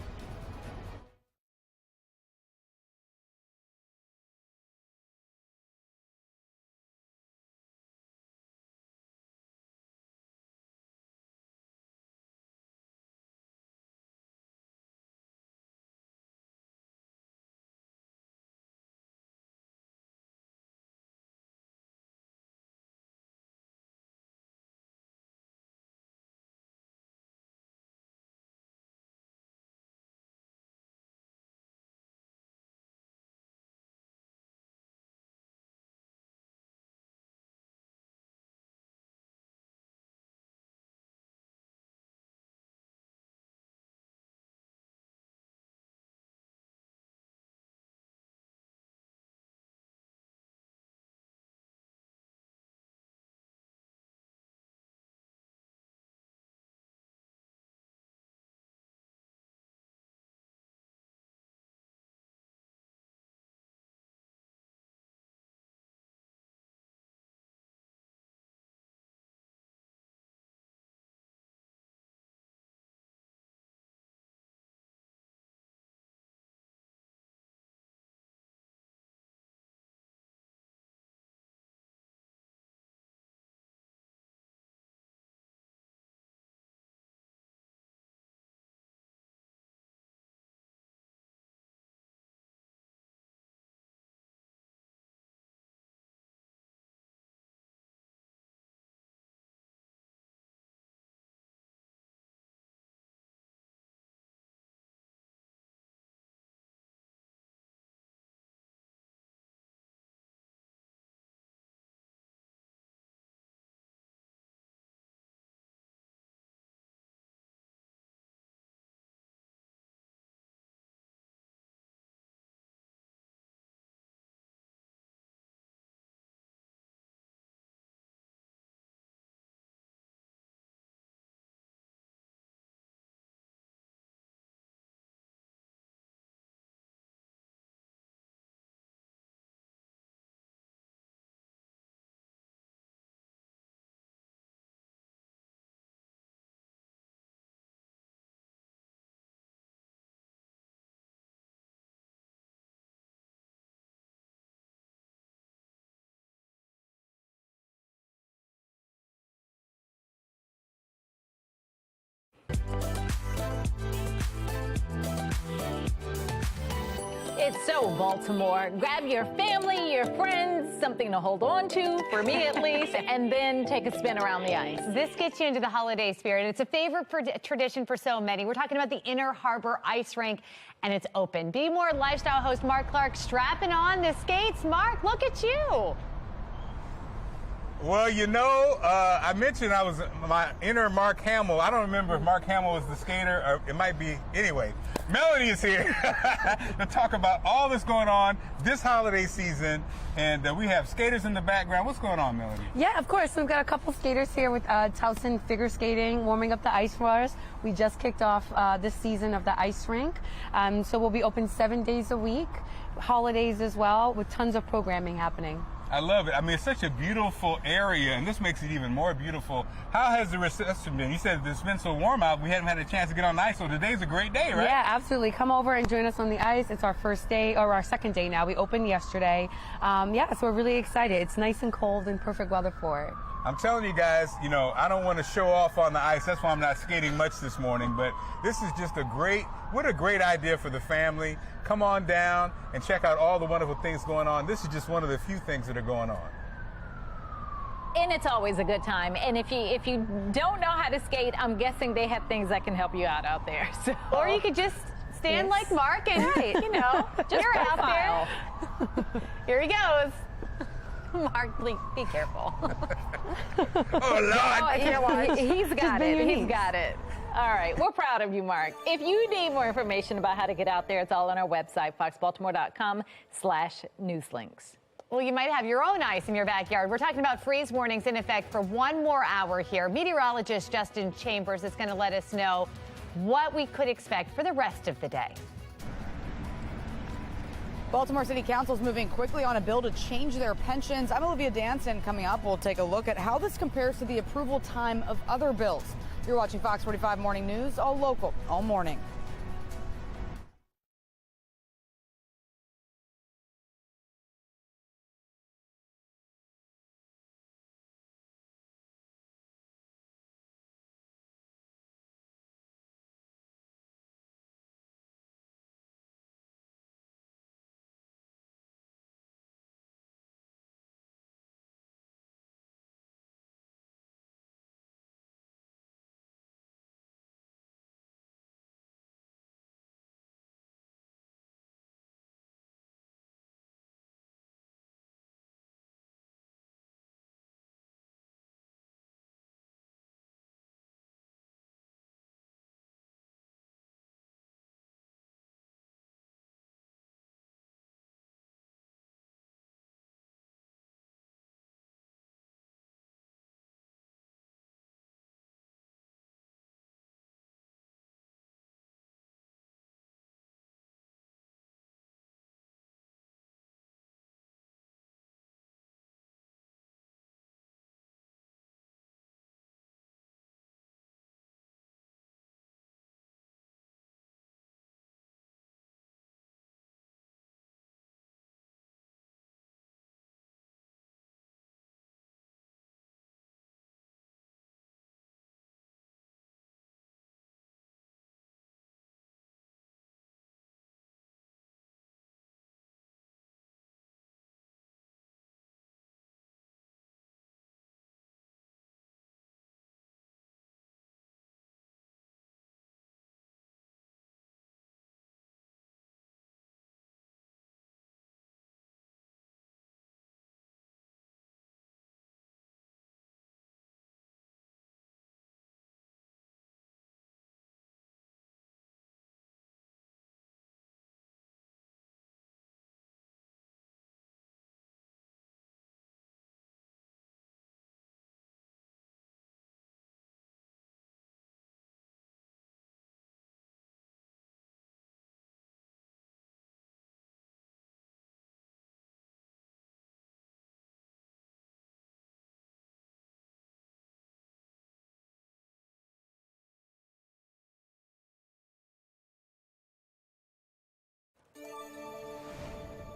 It's so Baltimore. Grab your family, your friends, something to hold on to, for me at least, and then take a spin around the ice. This gets you into the holiday spirit. It's a favorite tradition for so many. We're talking about the Inner Harbor Ice Rink, and it's open. Be More lifestyle host Mark Clark strapping on the skates. Mark, look at you. Well, you know, I mentioned I was my inner Mark Hamill. I don't remember if Mark Hamill was the skater, or it might be. Anyway, Melody is here to talk about all that's going on this holiday season. And we have skaters in the background. What's going on, Melody? Yeah, of course. We've got a couple skaters here with Towson Figure Skating, warming up the ice for us. We just kicked off this season of the ice rink. So we'll be open 7 days a week, holidays as well, with tons of programming happening. I love it. I mean, it's such a beautiful area, and this makes it even more beautiful. How has the reception been? You said it's been so warm out, we haven't had a chance to get on the ice, so today's a great day, right? Yeah, absolutely. Come over and join us on the ice. It's our first day, or our second day now. We opened yesterday. Yeah, so we're really excited. It's nice and cold and perfect weather for it. I'm telling you guys, you know, I don't want to show off on the ice. That's why I'm not skating much this morning. But this is just what a great idea for the family. Come on down and check out all the wonderful things going on. This is just one of the few things that are going on. And it's always a good time. And if you don't know how to skate, I'm guessing they have things that can help you out there. So. Or you could just stand like Mark and, you know, just you're out there. Here he goes. Mark, be careful. Oh, Lord. He's got it. He's got it. All right. We're proud of you, Mark. If you need more information about how to get out there, it's all on our website, foxbaltimore.com/newslinks. Well, you might have your own ice in your backyard. We're talking about freeze warnings in effect for 1 more hour here. Meteorologist Justin Chambers is going to let us know what we could expect for the rest of the day. Baltimore City Council is moving quickly on a bill to change their pensions. I'm Olivia Danson. Coming up, we'll take a look at how this compares to the approval time of other bills. You're watching Fox 45 Morning News, all local, all morning.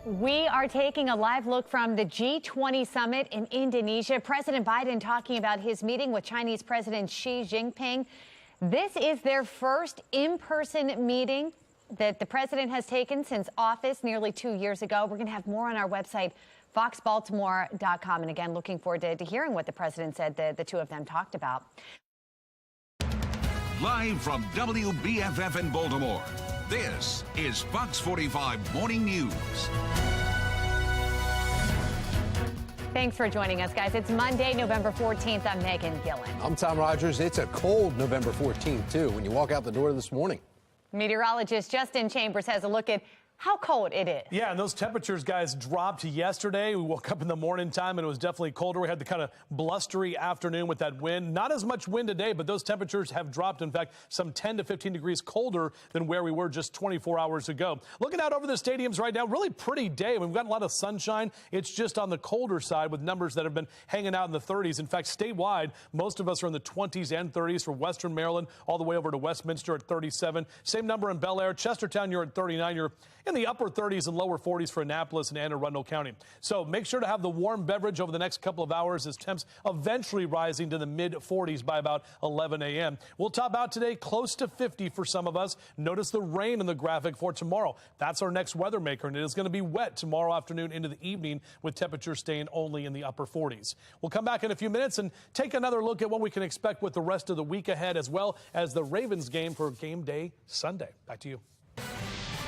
We are taking a live look from the G20 summit in Indonesia. President Biden talking about his meeting with Chinese President Xi Jinping. This is their first in-person meeting that the president has taken since office nearly 2 years ago. We're going to have more on our website, foxbaltimore.com. And again, looking forward to hearing what the president said the two of them talked about. Live from WBFF in Baltimore, this is Fox 45 Morning News. Thanks for joining us, guys. It's Monday, November 14th. I'm Megan Gillen. I'm Tom Rogers. It's a cold November 14th, too, when you walk out the door this morning. Meteorologist Justin Chambers has a look at how cold it is. Yeah, and those temperatures, guys, dropped yesterday. We woke up in the morning time and it was definitely colder. We had the kind of blustery afternoon with that wind. Not as much wind today, but those temperatures have dropped. In fact, some 10 to 15 degrees colder than where we were just 24 hours ago. Looking out over the stadiums right now, really pretty day. We've got a lot of sunshine. It's just on the colder side with numbers that have been hanging out in the 30s. In fact, statewide, most of us are in the 20s and 30s for Western Maryland, all the way over to Westminster at 37. Same number in Bel Air. Chestertown, you're at 39. You're in the upper 30s and lower 40s for Annapolis and Anne Arundel County. So make sure to have the warm beverage over the next couple of hours as temps eventually rising to the mid 40s by about 11 a.m. We'll top out today close to 50 for some of us. Notice the rain in the graphic for tomorrow. That's our next weather maker, and it is going to be wet tomorrow afternoon into the evening with temperatures staying only in the upper 40s. We'll come back in a few minutes and take another look at what we can expect with the rest of the week ahead, as well as the Ravens game for game day Sunday. Back to you.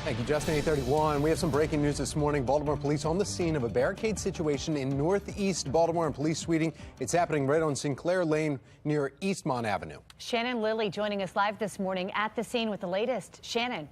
Thank you, Justin. 8:31. We have some breaking news this morning. Baltimore police on the scene of a barricade situation in northeast Baltimore, and police tweeting it's happening right on Sinclair Lane near Eastmont Avenue. Shannon Lilly joining us live this morning at the scene with the latest. Shannon.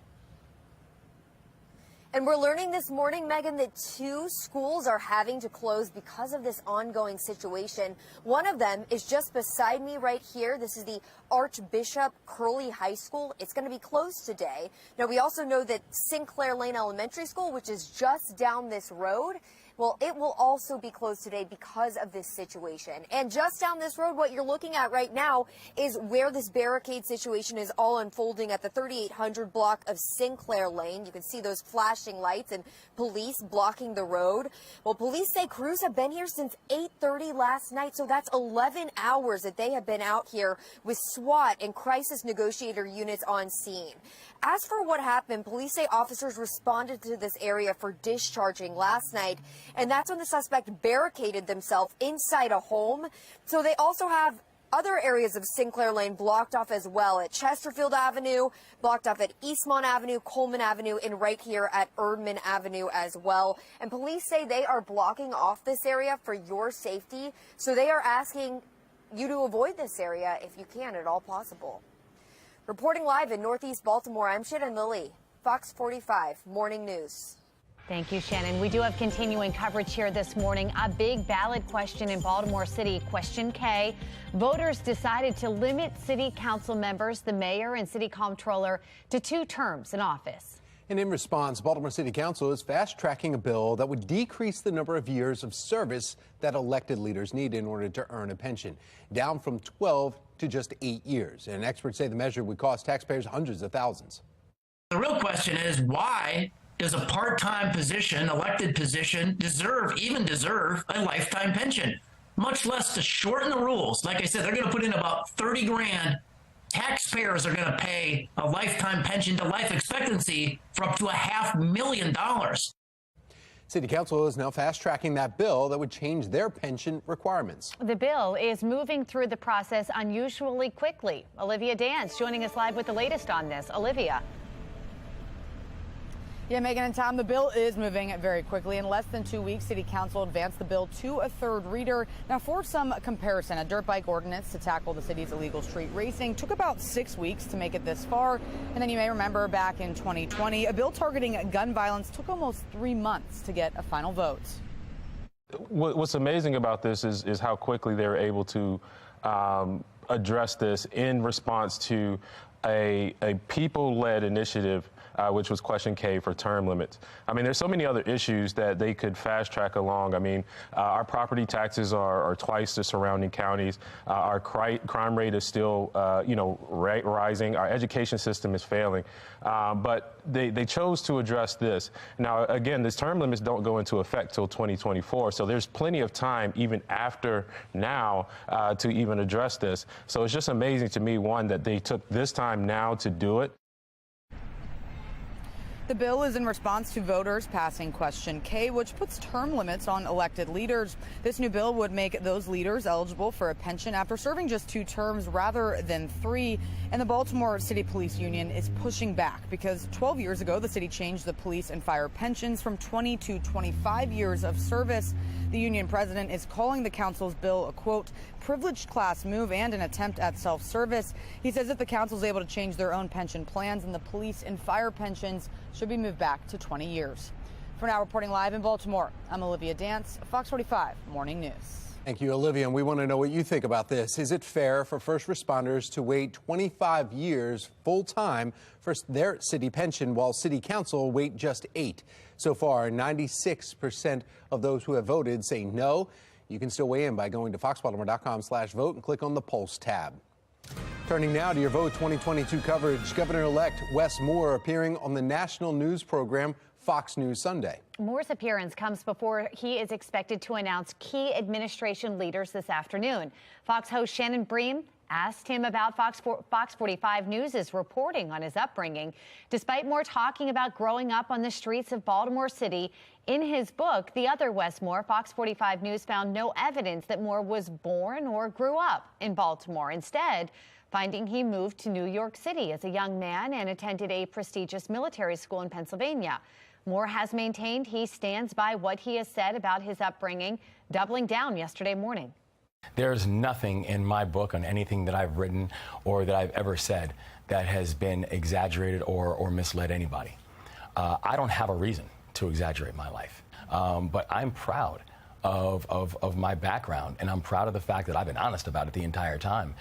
And we're learning this morning, Megan, that 2 schools are having to close because of this ongoing situation. One of them is just beside me right here. This is the Archbishop Curley High School. It's going to be closed today. Now, we also know that Sinclair Lane Elementary School, which is just down this road, well, it will also be closed today because of this situation. And just down this road, what you're looking at right now is where this barricade situation is all unfolding at the 3800 block of Sinclair Lane. You can see those flashing lights and police blocking the road. Well, police say crews have been here since 8:30 last night, so that's 11 hours that they have been out here with SWAT and crisis negotiator units on scene. As for what happened, police say officers responded to this area for discharging last night, and that's when the suspect barricaded themselves inside a home. So they also have other areas of Sinclair Lane blocked off as well at Chesterfield Avenue, blocked off at Eastmont Avenue, Coleman Avenue, and right here at Erdman Avenue as well. And police say they are blocking off this area for your safety, so they are asking you to avoid this area if you can at all possible. Reporting live in Northeast Baltimore, I'm Shannon Lilly, Fox 45 Morning News. Thank you, Shannon. We do have continuing coverage here this morning. A big ballot question in Baltimore City, Question K. Voters decided to limit city council members, the mayor and city comptroller, to 2 terms in office. And in response, Baltimore City Council is fast-tracking a bill that would decrease the number of years of service that elected leaders need in order to earn a pension, down from 12 to just 8 years. And experts say the measure would cost taxpayers hundreds of thousands. The real question is, why does a part-time position, elected position, deserve a lifetime pension? Much less to shorten the rules. Like I said, they're going to put in about 30 grand. Taxpayers are going to pay a lifetime pension to life expectancy for up to $500,000. City Council is now fast-tracking that bill that would change their pension requirements. The bill is moving through the process unusually quickly. Olivia Dance joining us live with the latest on this. Olivia. Yeah, Megan and Tom, the bill is moving very quickly. In less than 2 weeks, City Council advanced the bill to a 3rd reader. Now, for some comparison, a dirt bike ordinance to tackle the city's illegal street racing took about 6 weeks to make it this far. And then you may remember back in 2020, a bill targeting gun violence took almost 3 months to get a final vote. What's amazing about this is how quickly they were able to address this in response to a people-led initiative, which was Question K for term limits. I mean, there's so many other issues that they could fast track along. I mean, our property taxes are twice the surrounding counties. Our crime rate is still, rising. Our education system is failing. But they chose to address this. Now, again, these term limits don't go into effect till 2024. So there's plenty of time, even after now, to even address this. So it's just amazing to me, one, that they took this time now to do it. The bill is in response to voters passing Question K, which puts term limits on elected leaders. This new bill would make those leaders eligible for a pension after serving just 2 terms rather than 3. And the Baltimore City Police Union is pushing back because 12 years ago, the city changed the police and fire pensions from 20 to 25 years of service. The union president is calling the council's bill a, quote, privileged class move and an attempt at self-service. He says if the council is able to change their own pension plans, and the police and fire pensions should be moved back to 20 years. For now, reporting live in Baltimore, I'm Olivia Dance, Fox 45 Morning News. Thank you, Olivia. And we want to know what you think about this. Is it fair for first responders to wait 25 years full time for their city pension while city council wait just 8? So far, 96% of those who have voted say no. You can still weigh in by going to foxbaltimore.com/vote and click on the Pulse tab. Turning now to your Vote 2022 coverage, Governor-elect Wes Moore appearing on the national news program Fox News Sunday. Moore's appearance comes before he is expected to announce key administration leaders this afternoon. Fox host Shannon Bream asked him about Fox 45 News' reporting on his upbringing. Despite Moore talking about growing up on the streets of Baltimore City, in his book, The Other Wes Moore, Fox 45 News found no evidence that Moore was born or grew up in Baltimore. Instead, finding he moved to New York City as a young man and attended a prestigious military school in Pennsylvania. Moore has maintained he stands by what he has said about his upbringing, doubling down yesterday morning. There's nothing in my book on anything that I've written or that I've ever said that has been exaggerated or misled anybody. I don't have a reason to exaggerate my life, but I'm proud of my background, and I'm proud of the fact that I've been honest about it the entire time.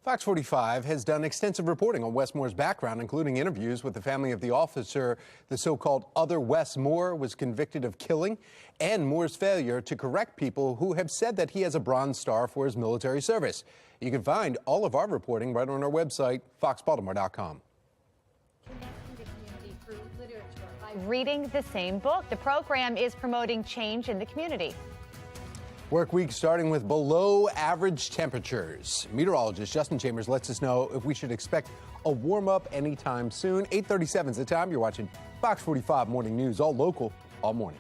Fox 45 has done extensive reporting on Wes Moore's background, including interviews with the family of the officer the so-called other Wes Moore was convicted of killing, and Moore's failure to correct people who have said that he has a Bronze Star for his military service. You can find all of our reporting right on our website, foxbaltimore.com. By reading the same book, the program is promoting change in the community. Work week starting with below average temperatures. Meteorologist Justin Chambers lets us know if we should expect a warm up anytime soon. 8:37 is the time. You're watching Fox 45 Morning News, all local, all morning.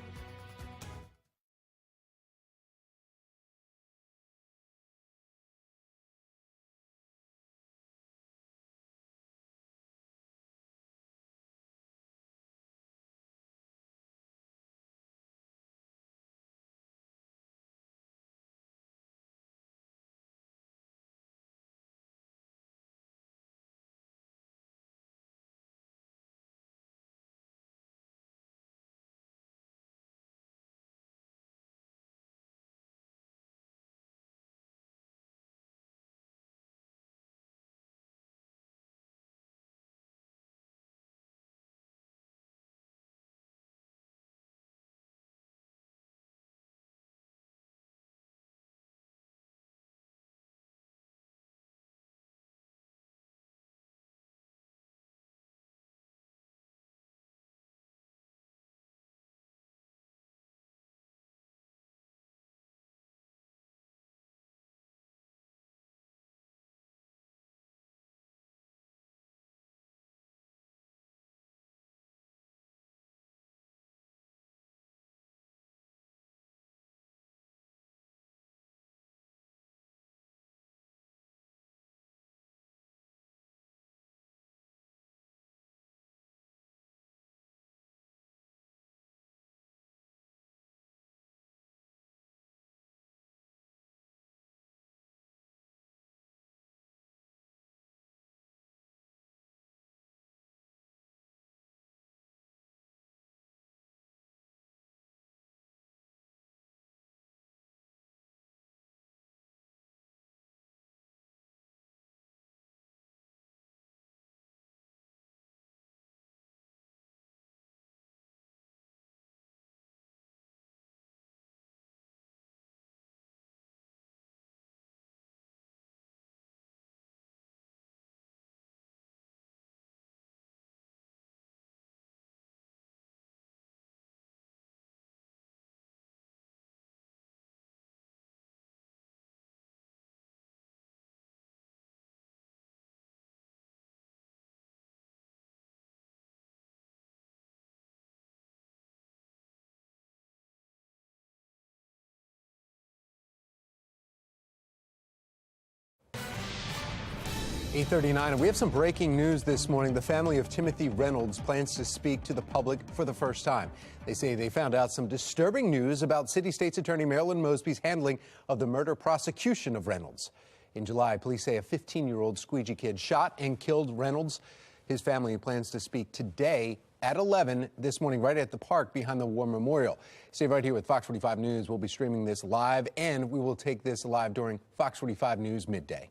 8:39, and we have some breaking news this morning. The family of Timothy Reynolds plans to speak to the public for the first time. They say they found out some disturbing news about City State's Attorney Marilyn Mosby's handling of the murder prosecution of Reynolds. In July, police say a 15-year-old Squeegee kid shot and killed Reynolds. His family plans to speak today at 11 this morning right at the park behind the War Memorial. Stay right here with Fox 45 News. We'll be streaming this live, and we will take this live during Fox 45 News midday.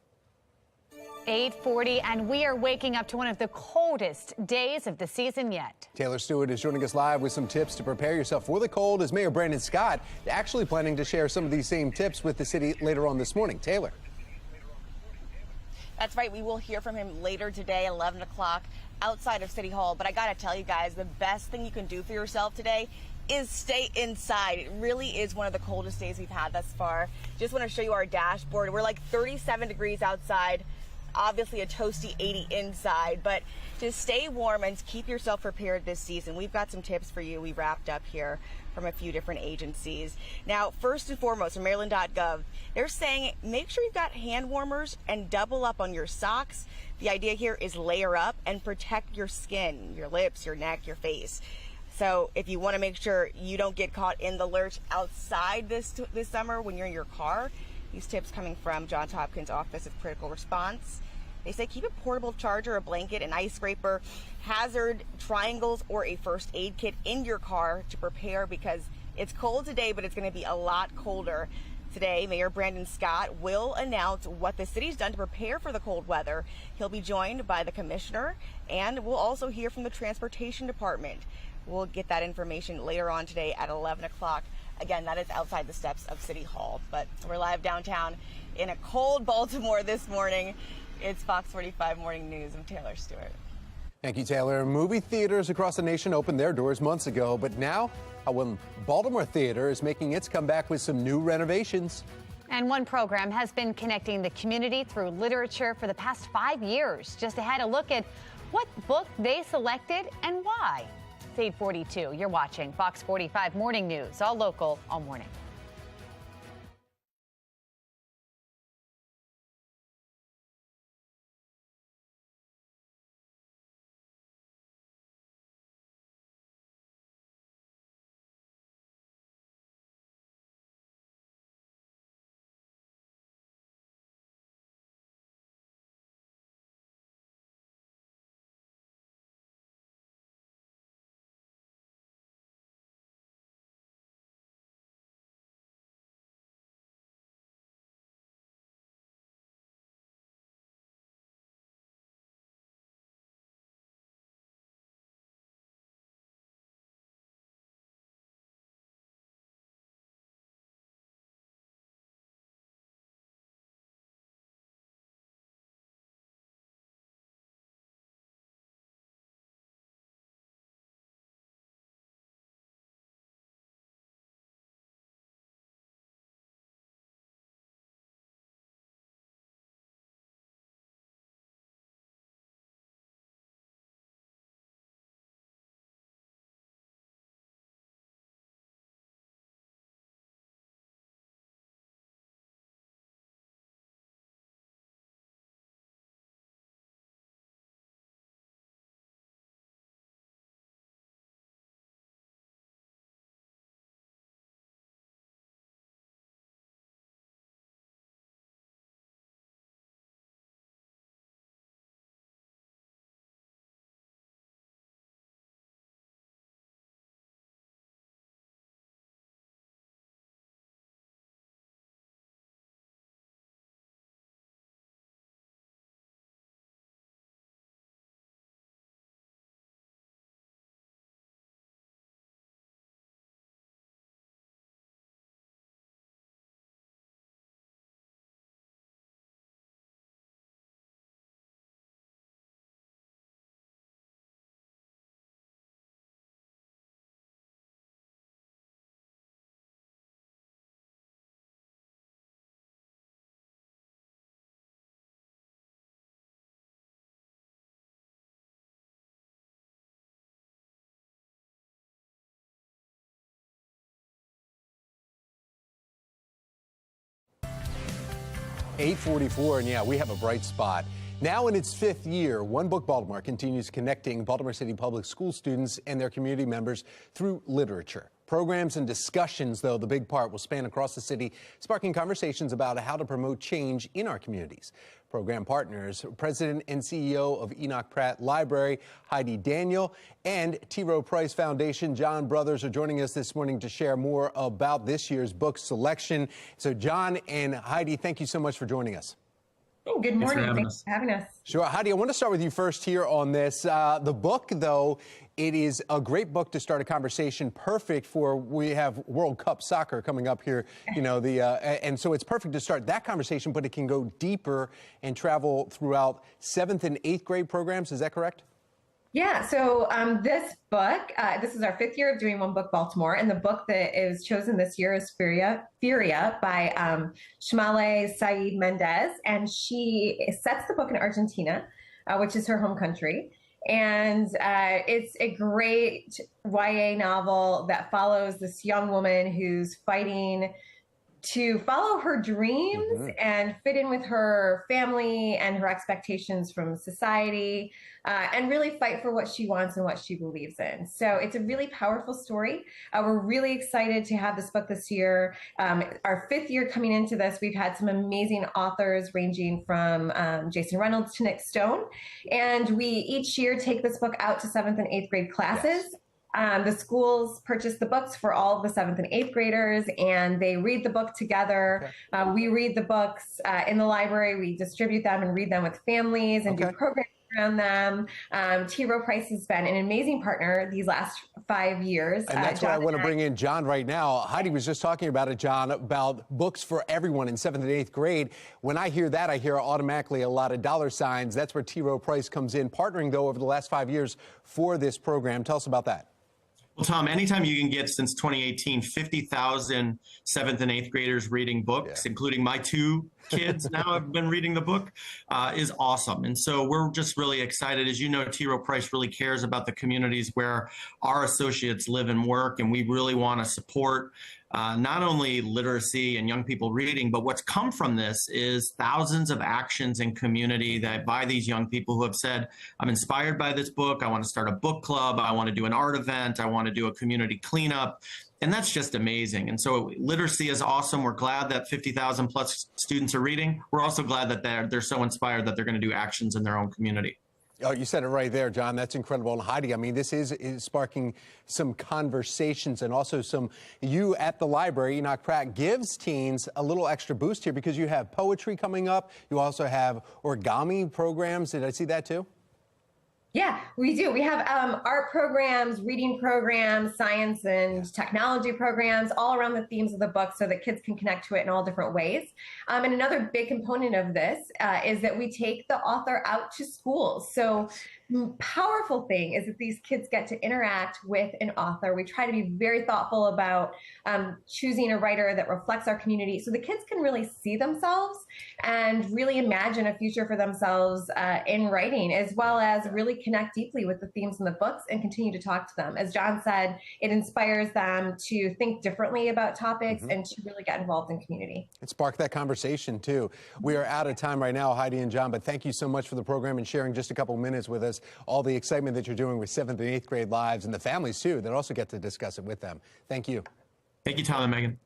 8:40, and we are waking up to one of the coldest days of the season yet. Taylor Stewart is joining us live with some tips to prepare yourself for the cold, as Mayor Brandon Scott actually planning to share some of these same tips with the city later on this morning. Taylor. That's right. We will hear from him later today, 11 o'clock, outside of City Hall. But I got to tell you guys, the best thing you can do for yourself today is stay inside. It really is one of the coldest days we've had thus far. Just want to show you our dashboard. We're like 37 degrees outside. Obviously a toasty 80 inside, but just stay warm and keep yourself prepared this season. We've got some tips for you we wrapped up here from a few different agencies. Now, first and foremost, from Maryland.gov, they're saying make sure you've got hand warmers and double up on your socks. The idea here is layer up and protect your skin, your lips, your neck, your face. So if you want to make sure you don't get caught in the lurch outside this summer when you're in your car, these tips coming from Johns Hopkins Office of Critical Response. They say keep a portable charger, a blanket, an ice scraper, hazard triangles, or a first aid kit in your car to prepare, because it's cold today, but it's going to be a lot colder. Today, Mayor Brandon Scott will announce what the city's done to prepare for the cold weather. He'll be joined by the commissioner, and we'll also hear from the transportation department. We'll get that information later on today at 11 o'clock. Again, that is outside the steps of City Hall, but we're live downtown in a cold Baltimore this morning. It's Fox 45 Morning News. I'm Taylor Stewart. Thank you, Taylor. Movie theaters across the nation opened their doors months ago, but now a Baltimore theater is making its comeback with some new renovations. And one program has been connecting the community through literature for the past 5 years. Just ahead, a look at what book they selected and why. It's 8:42. You're watching Fox 45 Morning News, all local, all morning. .844, and yeah, we have a bright spot. Now in its 5th year, One Book Baltimore continues connecting Baltimore City Public School students and their community members through literature. Programs and discussions, though, the big part, will span across the city, sparking conversations about how to promote change in our communities. Program partners, President and CEO of Enoch Pratt Library, Heidi Daniel, and T. Rowe Price Foundation, John Brothers, are joining us this morning to share more about this year's book selection. So, John and Heidi, thank you so much for joining us. Oh, good morning. Thanks for having us. Sure. Heidi, I want to start with you first here on this. The book, though, it is a great book to start a conversation, perfect for, we have World Cup soccer coming up here, you know, and so it's perfect to start that conversation, but it can go deeper and travel throughout 7th and 8th grade programs. Is that correct? Yeah, so this book, this is our 5th year of doing One Book Baltimore, and the book that is chosen this year is Furia by Shmale Saeed Mendez, and she sets the book in Argentina, which is her home country. And it's a great YA novel that follows this young woman who's fighting to follow her dreams and fit in with her family and her expectations from society, and really fight for what she wants and what she believes in. So it's a really powerful story. We're really excited to have this book this year. Our 5th year coming into this, we've had some amazing authors ranging from Jason Reynolds to Nick Stone. And we each year take this book out to 7th and 8th grade classes. Yes. The schools purchase the books for all of the 7th and 8th graders, and they read the book together. Okay. We read the books in the library. We distribute them and read them with families and do programs around them. T. Rowe Price has been an amazing partner these last 5 years. And that's what I want to bring in John right now. Heidi was just talking about it, John, about books for everyone in 7th and 8th grade. When I hear that, I hear automatically a lot of dollar signs. That's where T. Rowe Price comes in, partnering, though, over the last 5 years for this program. Tell us about that. Well, Tom, anytime you can get, since 2018, 50,000 7th and 8th graders reading books, including my 2 kids now have been reading the book, is awesome. And so we're just really excited. As you know, T. Rowe Price really cares about the communities where our associates live and work, and we really want to support not only literacy and young people reading, but what's come from this is thousands of actions in community that by these young people who have said, I'm inspired by this book, I want to start a book club, I want to do an art event, I want to do a community cleanup. And that's just amazing. And so literacy is awesome. We're glad that 50,000 plus students are reading. We're also glad that they're so inspired that they're going to do actions in their own community. Oh, you said it right there, John. That's incredible. And Heidi, I mean, this is sparking some conversations, and also you at the library, Enoch Pratt, gives teens a little extra boost here because you have poetry coming up. You also have origami programs. Did I see that too? Yeah, we do. We have art programs, reading programs, science and technology programs, all around the themes of the book so that kids can connect to it in all different ways. And another big component of this is that we take the author out to schools. So powerful thing is that these kids get to interact with an author. We try to be very thoughtful about choosing a writer that reflects our community so the kids can really see themselves and really imagine a future for themselves in writing, as well as really connect deeply with the themes in the books and continue to talk to them. As John said, it inspires them to think differently about topics and to really get involved in community. It sparked that conversation too. We are out of time right now, Heidi and John, but thank you so much for the program and sharing just a couple minutes with us. All the excitement that you're doing with 7th and 8th grade lives, and the families too that also get to discuss it with them. Thank you. Thank you, Tom and Megan.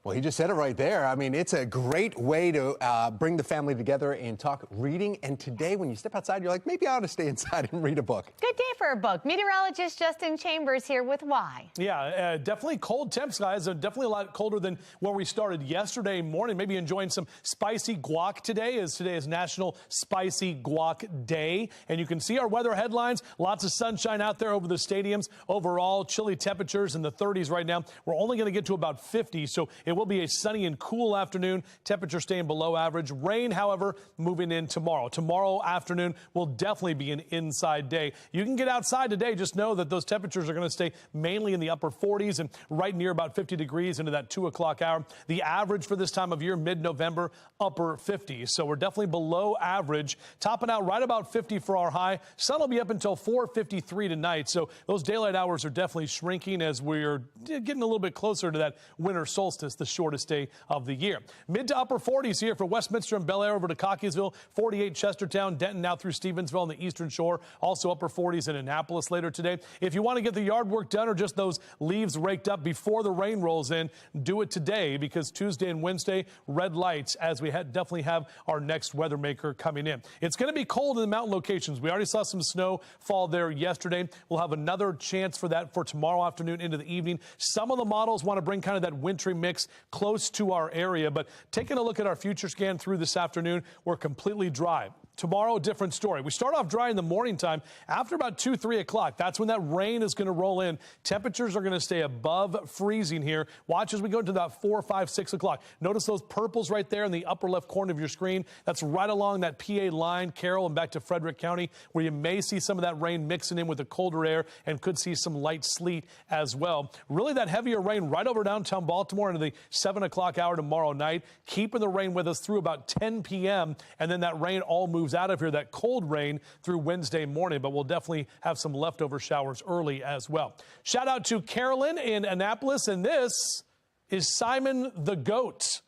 Well, he just said it right there. I mean, it's a great way to bring the family together and talk reading. And today, when you step outside, you're like, maybe I ought to stay inside and read a book. Good day for a book. Meteorologist Justin Chambers here with why. Yeah, definitely cold temps, guys. Definitely a lot colder than where we started yesterday morning. Maybe enjoying some spicy guac today, as today is National Spicy Guac Day. And you can see our weather headlines. Lots of sunshine out there over the stadiums. Overall, chilly temperatures in the 30s right now. We're only going to get to about 50, so it will be a sunny and cool afternoon. Temperature staying below average. Rain, however, moving in tomorrow. Tomorrow afternoon will definitely be an inside day. You can get outside today. Just know that those temperatures are going to stay mainly in the upper 40s and right near about 50 degrees into that 2 o'clock hour. The average for this time of year, mid-November, upper 50s. So we're definitely below average. Topping out right about 50 for our high. Sun will be up until 4:53 tonight. So those daylight hours are definitely shrinking as we're getting a little bit closer to that winter solstice. The the shortest day of the year. Mid to upper 40s here for Westminster and Bel Air over to Cockeysville, 48 Chestertown, Denton now through Stevensville on the eastern shore, also upper 40s in Annapolis later today. If you want to get the yard work done or just those leaves raked up before the rain rolls in, do it today because Tuesday and Wednesday, red lights as we definitely have our next weather maker coming in. It's going to be cold in the mountain locations. We already saw some snow fall there yesterday. We'll have another chance for that for tomorrow afternoon into the evening. Some of the models want to bring kind of that wintry mix close to our area, but taking a look at our future scan through this afternoon, we're completely dry. Tomorrow, a different story. We start off dry in the morning time. After about 2, 3 o'clock, that's when that rain is going to roll in. Temperatures are going to stay above freezing here. Watch as we go to about 4, 5, 6 o'clock. Notice those purples right there in the upper left corner of your screen. That's right along that PA line, Carroll, and back to Frederick County, where you may see some of that rain mixing in with the colder air and could see some light sleet as well. Really, that heavier rain right over downtown Baltimore into the 7 o'clock hour tomorrow night, keeping the rain with us through about 10 p.m., and then that rain all moves out of here, that cold rain through Wednesday morning, but we'll definitely have some leftover showers early as well. Shout out to Carolyn in Annapolis, and this is Simon the Goat.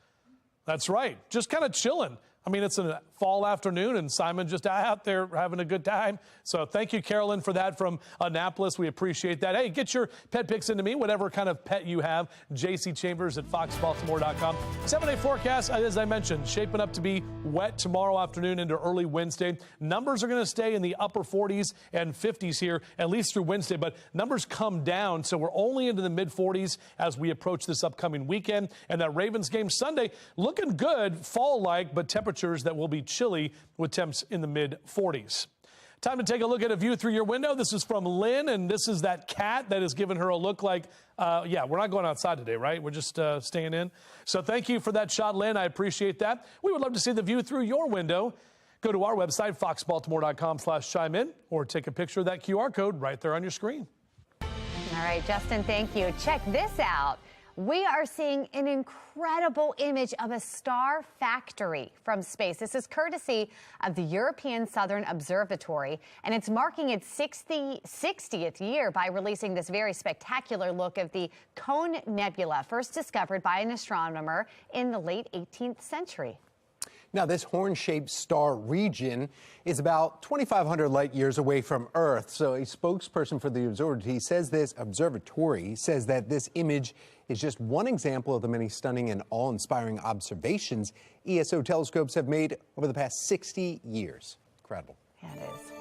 That's right, just kind of chilling. I mean, it's a fall afternoon, and Simon just out there having a good time. So thank you, Carolyn, for that from Annapolis. We appreciate that. Hey, get your pet pics into me, whatever kind of pet you have. JC Chambers at foxbaltimore.com. 7-day forecast, as I mentioned, shaping up to be wet tomorrow afternoon into early Wednesday. Numbers are going to stay in the upper 40s and 50s here, at least through Wednesday, but numbers come down, so we're only into the mid-40s as we approach this upcoming weekend. And that Ravens game Sunday, looking good, fall-like, but temperatures that will be chilly with temps in the mid-40s. Time to take a look at a view through your window. This is from Lynn, and this is that cat that has given her a look like, yeah, we're not going outside today, right? We're just staying in. So thank you for that shot, Lynn. I appreciate that. We would love to see the view through your window. Go to our website, foxbaltimore.com/chime in, or take a picture of that QR code right there on your screen. All right, Justin, thank you. Check this out. We are seeing an incredible image of a star factory from space. This is courtesy of the European Southern Observatory, and it's marking its 60th year by releasing this very spectacular look of the Cone Nebula, first discovered by an astronomer in the late 18th century. Now, this horn-shaped star region is about 2,500 light years away from Earth. So a spokesperson for the observatory says that this image is just one example of the many stunning and awe-inspiring observations ESO telescopes have made over the past 60 years. Incredible. Yeah, it is.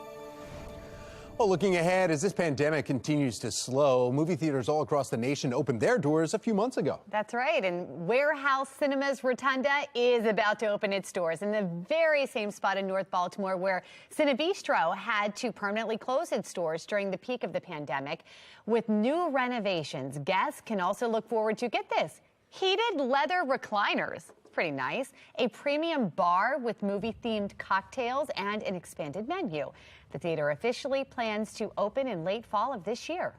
Well, looking ahead, as this pandemic continues to slow, movie theaters all across the nation opened their doors a few months ago. That's right, and Warehouse Cinemas Rotunda is about to open its doors in the very same spot in North Baltimore where Cinebistro had to permanently close its doors during the peak of the pandemic. With new renovations, guests can also look forward to, get this, heated leather recliners. Pretty nice. A premium bar with movie-themed cocktails and an expanded menu. The theater officially plans to open in late fall of this year.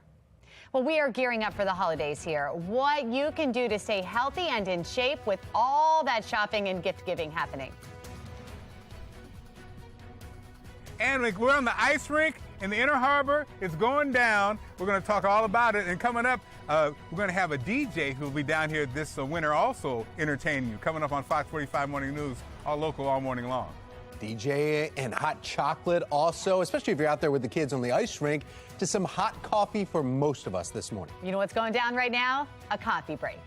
Well, we are gearing up for the holidays here. What you can do to stay healthy and in shape with all that shopping and gift giving happening. And we're on the ice rink in the Inner Harbor. It's going down. We're going to talk all about it. And coming up, we're going to have a DJ who will be down here this winter also entertaining you. Coming up on Fox 45 Morning News, all local, all morning long. DJ and hot chocolate also, especially if you're out there with the kids on the ice rink, to some hot coffee for most of us this morning. You know what's going down right now? A coffee break.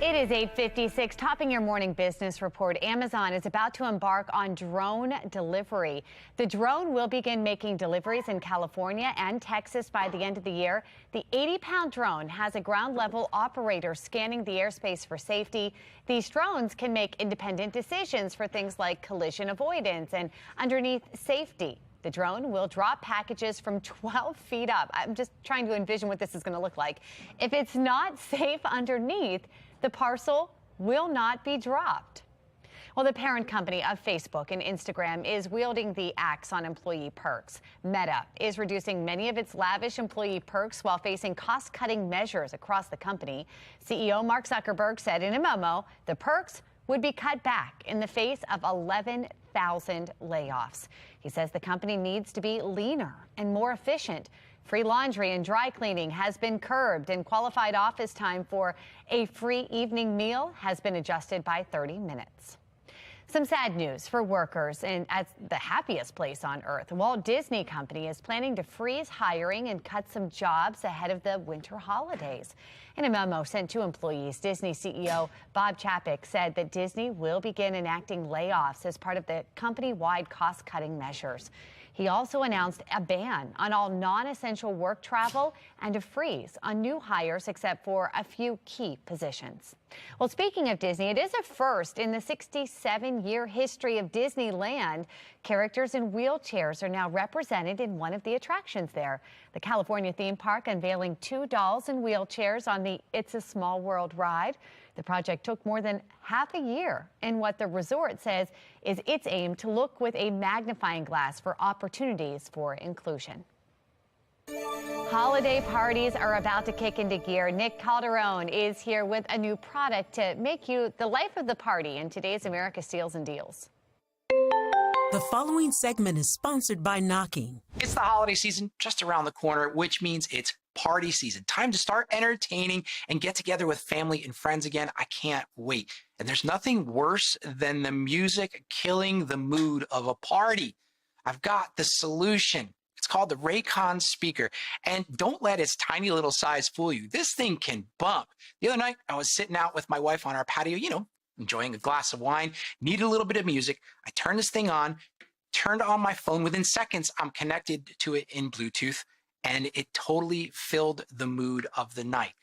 It is 8:56, topping your morning business report. Amazon is about to embark on drone delivery. The drone will begin making deliveries in California and Texas by the end of the year. The 80-pound drone has a ground-level operator scanning the airspace for safety. These drones can make independent decisions for things like collision avoidance and underneath safety. The drone will drop packages from 12 feet up. I'm just trying to envision what this is going to look like. If it's not safe underneath, the parcel will not be dropped. Well, the parent company of Facebook and Instagram is wielding the axe on employee perks. Meta is reducing many of its lavish employee perks while facing cost-cutting measures across the company. CEO Mark Zuckerberg said in a memo the perks would be cut back in the face of 11,000 layoffs. He says the company needs to be leaner and more efficient. Free laundry and dry cleaning has been curbed, and qualified office time for a free evening meal has been adjusted by 30 minutes. Some sad news for workers at the happiest place on earth. Walt Disney Company is planning to freeze hiring and cut some jobs ahead of the winter holidays. In a memo sent to employees, Disney CEO Bob Chapek said that Disney will begin enacting layoffs as part of the company-wide cost-cutting measures. He also announced a ban on all non-essential work travel and a freeze on new hires except for a few key positions. Well, speaking of Disney, it is a first in the 67-year history of Disneyland. Characters in wheelchairs are now represented in one of the attractions there. The California theme park unveiling 2 dolls in wheelchairs on the It's a Small World ride. The project took more than half a year in what the resort says is its aim to look with a magnifying glass for opportunities for inclusion. Holiday parties are about to kick into gear. Nick Calderon is here with a new product to make you the life of the party in today's America Steals and Deals. The following segment is sponsored by Knocking. It's the holiday season just around the corner, which means it's party season. Time to start entertaining and get together with family and friends again. I can't wait. And there's nothing worse than the music killing the mood of a party. I've got the solution. It's called the Raycon speaker. And don't let its tiny little size fool you. This thing can bump. The other night, I was sitting out with my wife on our patio, enjoying a glass of wine, needed a little bit of music. I turned this thing on, turned on my phone. Within seconds, I'm connected to it in Bluetooth, and it totally filled the mood of the night.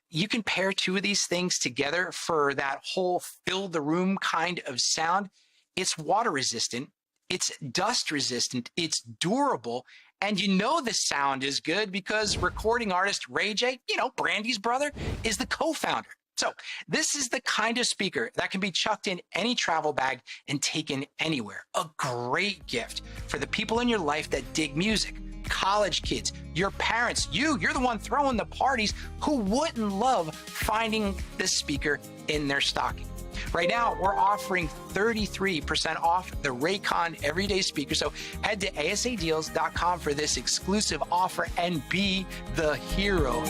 You can pair two of these things together for that whole fill the room kind of sound. It's water resistant, it's dust resistant, it's durable, and the sound is good because recording artist Ray J, Brandy's brother, is the co-founder. So this is the kind of speaker that can be chucked in any travel bag and taken anywhere. A great gift for the people in your life that dig music, college kids, your parents, you're the one throwing the parties. Who wouldn't love finding this speaker in their stocking? Right now, we're offering 33% off the Raycon Everyday Speaker. So head to asadeals.com for this exclusive offer and be the hero.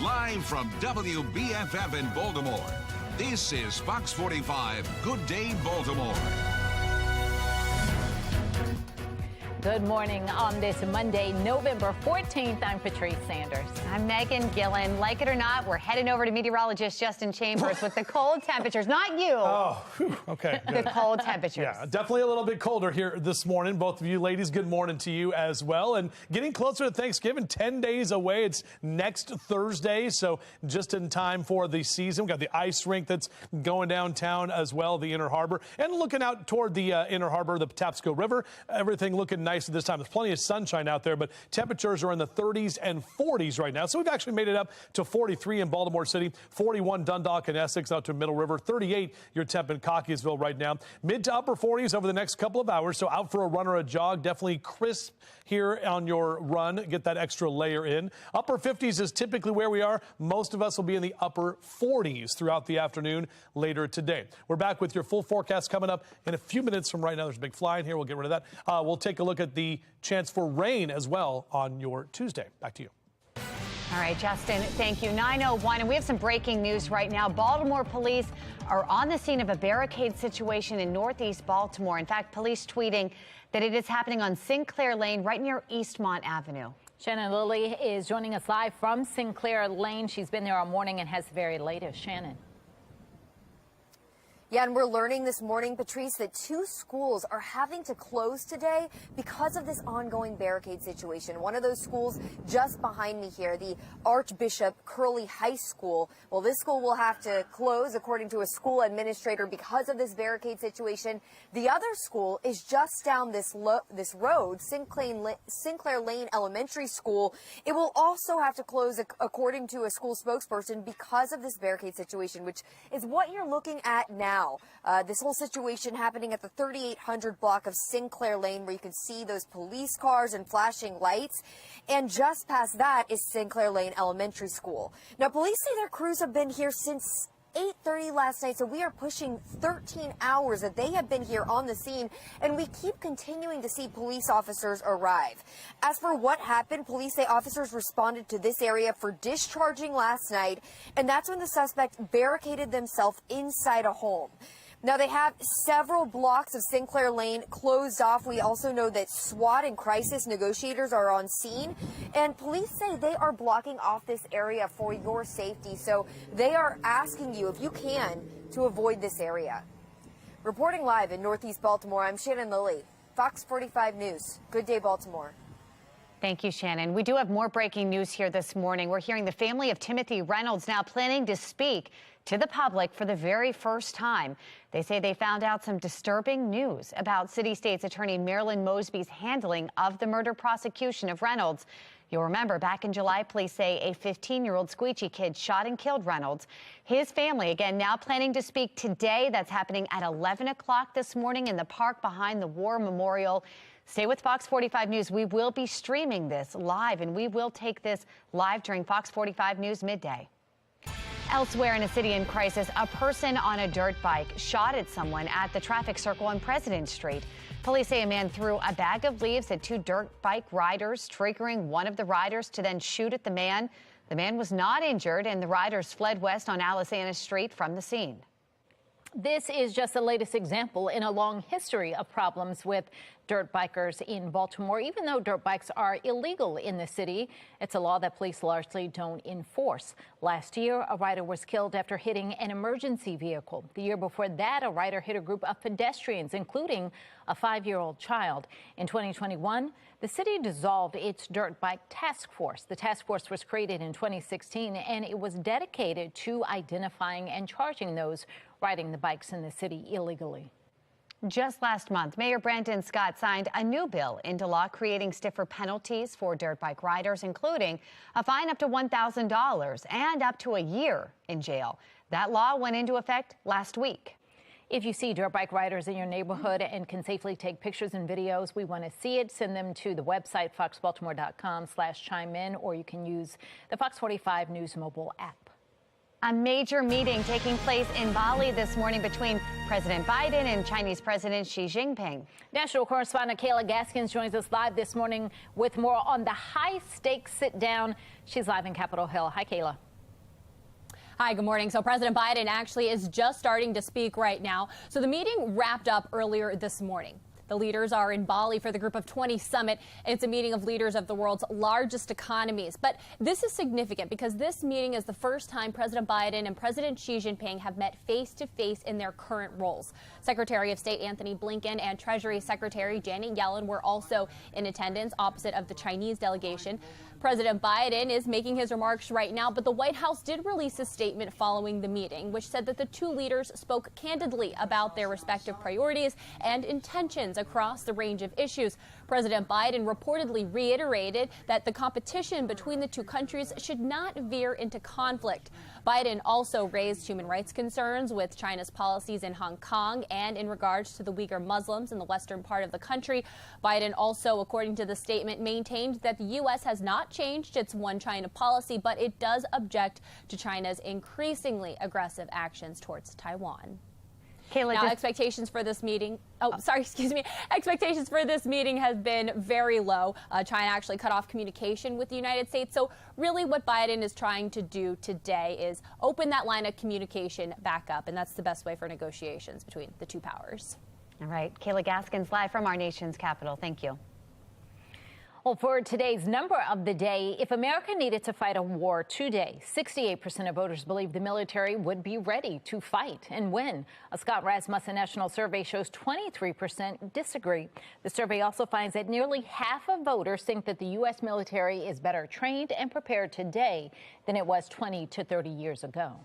Live from WBFF in Baltimore, this is Fox 45 Good Day Baltimore. Good morning on this Monday, November 14th. I'm Patrice Sanders. I'm Megan Gillen. Like it or not, we're heading over to meteorologist Justin Chambers with the cold temperatures. Not you. Oh, whew, okay. The cold temperatures. Yeah, definitely a little bit colder here this morning. Both of you ladies, good morning to you as well. And getting closer to Thanksgiving, 10 days away. It's next Thursday, so just in time for the season. We've got the ice rink that's going downtown as well, the Inner Harbor. And looking out toward the Inner Harbor, the Patapsco River, everything looking nice at this time. There's plenty of sunshine out there, but temperatures are in the 30s and 40s right now. So we've actually made it up to 43 in Baltimore City, 41 Dundalk and Essex out to Middle River, 38 your temp in Cockeysville right now. Mid to upper 40s over the next couple of hours. So out for a run or a jog, definitely crisp here on your run. Get that extra layer in. Upper 50s is typically where we are. Most of us will be in the upper 40s throughout the afternoon later today. We're back with your full forecast coming up in a few minutes from right now. There's a big fly in here. We'll get rid of that. We'll take a look at the chance for rain as well on your Tuesday. Back to you. All All right, Justin, thank you. 9:01, and we have some breaking news right now. Baltimore police are on the scene of a barricade situation in Northeast Baltimore. In fact, police tweeting that it is happening on Sinclair Lane right near Eastmont Avenue. Shannon Lilly is joining us live from Sinclair Lane. She's been there all morning and has the very latest. Shannon. Yeah, and we're learning this morning, Patrice, that 2 schools are having to close today because of this ongoing barricade situation. One of those schools just behind me here, the Archbishop Curley High School. Well, this school will have to close, according to a school administrator, because of this barricade situation. The other school is just down this road, Sinclair Lane Elementary School. It will also have to close, according to a school spokesperson, because of this barricade situation, which is what you're looking at now. This whole situation happening at the 3800 block of Sinclair Lane, where you can see those police cars and flashing lights. And just past that is Sinclair Lane Elementary School. Now, police say their crews have been here since 8:30 last night, so we are pushing 13 hours that they have been here on the scene, and we keep continuing to see police officers arrive. As for what happened, police say officers responded to this area for discharging last night, and that's when the suspect barricaded themselves inside a home. Now, they have several blocks of Sinclair Lane closed off. We also know that SWAT and crisis negotiators are on scene, and police say they are blocking off this area for your safety. So they are asking you, if you can, to avoid this area. Reporting live in Northeast Baltimore, I'm Shannon Lilly, Fox 45 News. Good day, Baltimore. Thank you, Shannon. We do have more breaking news here this morning. We're hearing the family of Timothy Reynolds now planning to speak to the public for the very first time. They say they found out some disturbing news about City State's Attorney Marilyn Mosby's handling of the murder prosecution of Reynolds. You'll remember back in July, police say a 15-year-old Squeegee kid shot and killed Reynolds. His family, again, now planning to speak today. That's happening at 11 o'clock this morning in the park behind the War Memorial. Stay with Fox 45 News. We will be streaming this live, and we will take this live during Fox 45 News midday. Elsewhere in a city in crisis, a person on a dirt bike shot at someone at the traffic circle on President Street. Police say a man threw a bag of leaves at 2 dirt bike riders, triggering one of the riders to then shoot at the man. The man was not injured, and the riders fled west on Alisana Street from the scene. This is just the latest example in a long history of problems with dirt bikers in Baltimore. Even though dirt bikes are illegal in the city, it's a law that police largely don't enforce. Last year, a rider was killed after hitting an emergency vehicle. The year before that, a rider hit a group of pedestrians, including a 5-year-old child. In 2021, the city dissolved its dirt bike task force. The task force was created in 2016, and it was dedicated to identifying and charging those riding the bikes in the city illegally. Just last month, Mayor Brandon Scott signed a new bill into law creating stiffer penalties for dirt bike riders, including a fine up to $1,000 and up to a year in jail. That law went into effect last week. If you see dirt bike riders in your neighborhood and can safely take pictures and videos, we want to see it. Send them to the website foxbaltimore.com/chime in, or you can use the Fox 45 News mobile app. A major meeting taking place in Bali this morning between President Biden and Chinese President Xi Jinping. National correspondent Kayla Gaskins joins us live this morning with more on the high-stakes sit-down. She's live in Capitol Hill. Hi, Kayla. Hi, good morning. So President Biden actually is just starting to speak right now. So the meeting wrapped up earlier this morning. The leaders are in Bali for the Group of 20 summit. It's a meeting of leaders of the world's largest economies. But this is significant because this meeting is the first time President Biden and President Xi Jinping have met face-to-face in their current roles. Secretary of State Antony Blinken and Treasury Secretary Janet Yellen were also in attendance opposite of the Chinese delegation. President Biden is making his remarks right now, but the White House did release a statement following the meeting, which said that the two leaders spoke candidly about their respective priorities and intentions across the range of issues. President Biden reportedly reiterated that the competition between the two countries should not veer into conflict. Biden also raised human rights concerns with China's policies in Hong Kong and in regards to the Uyghur Muslims in the western part of the country. Biden also, according to the statement, maintained that the U.S. has not changed its one China policy, but it does object to China's increasingly aggressive actions towards Taiwan. Kayla, now, expectations for this meeting. Expectations for this meeting has been very low. China actually cut off communication with the United States. So really what Biden is trying to do today is open that line of communication back up. And that's the best way for negotiations between the two powers. All right. Kayla Gaskins live from our nation's capital. Thank you. Well, for today's number of the day, if America needed to fight a war today, 68% of voters believe the military would be ready to fight and win. A Scott Rasmussen national survey shows 23% disagree. The survey also finds that nearly half of voters think that the U.S. military is better trained and prepared today than it was 20 to 30 years ago.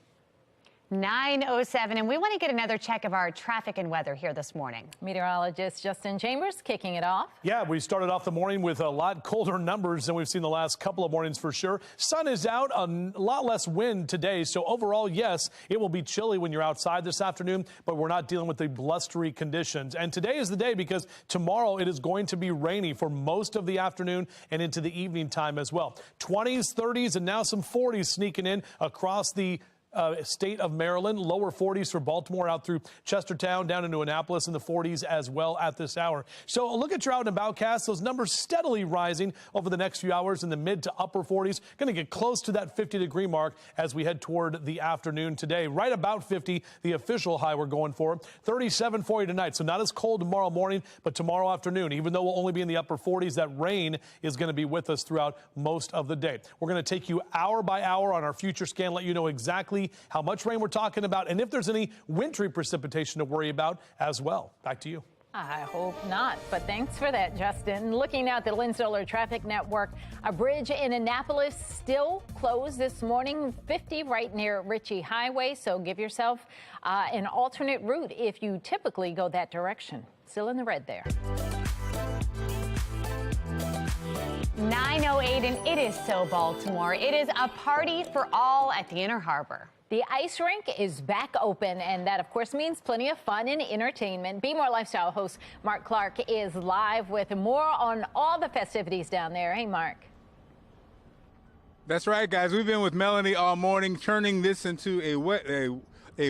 9:07, and we want to get another check of our traffic and weather here this morning. Meteorologist Justin Chambers kicking it off. Yeah, we started off the morning with a lot colder numbers than we've seen the last couple of mornings for sure. Sun is out, a lot less wind today. So overall, yes, it will be chilly when you're outside this afternoon, but we're not dealing with the blustery conditions. And today is the day because tomorrow it is going to be rainy for most of the afternoon and into the evening time as well. 20s, 30s, and now some 40s sneaking in across the state of Maryland. Lower 40s for Baltimore out through Chestertown, down into Annapolis in the 40s as well at this hour. So look at your out and about cast. Those numbers steadily rising over the next few hours in the mid to upper 40s. Going to get close to that 50-degree mark as we head toward the afternoon today. Right about 50, the official high we're going for. 37 for you tonight. So not as cold tomorrow morning, but tomorrow afternoon. Even though we'll only be in the upper 40s, that rain is going to be with us throughout most of the day. We're going to take you hour by hour on our future scan, let you know exactly how much rain we're talking about and if there's any wintry precipitation to worry about as well. Back to you. I hope not, but thanks for that, Justin. Looking at the Lynn Solar Traffic Network, a bridge in Annapolis still closed this morning, 50 right near Ritchie Highway, so give yourself an alternate route if you typically go that direction. Still in the red there. 9:08, and it is so Baltimore. It is a party for all at the Inner Harbor. The ice rink is back open, and that, of course, means plenty of fun and entertainment. Be More Lifestyle host Mark Clark is live with more on all the festivities down there. Hey, Mark. That's right, guys. We've been with Melanie all morning, turning this into a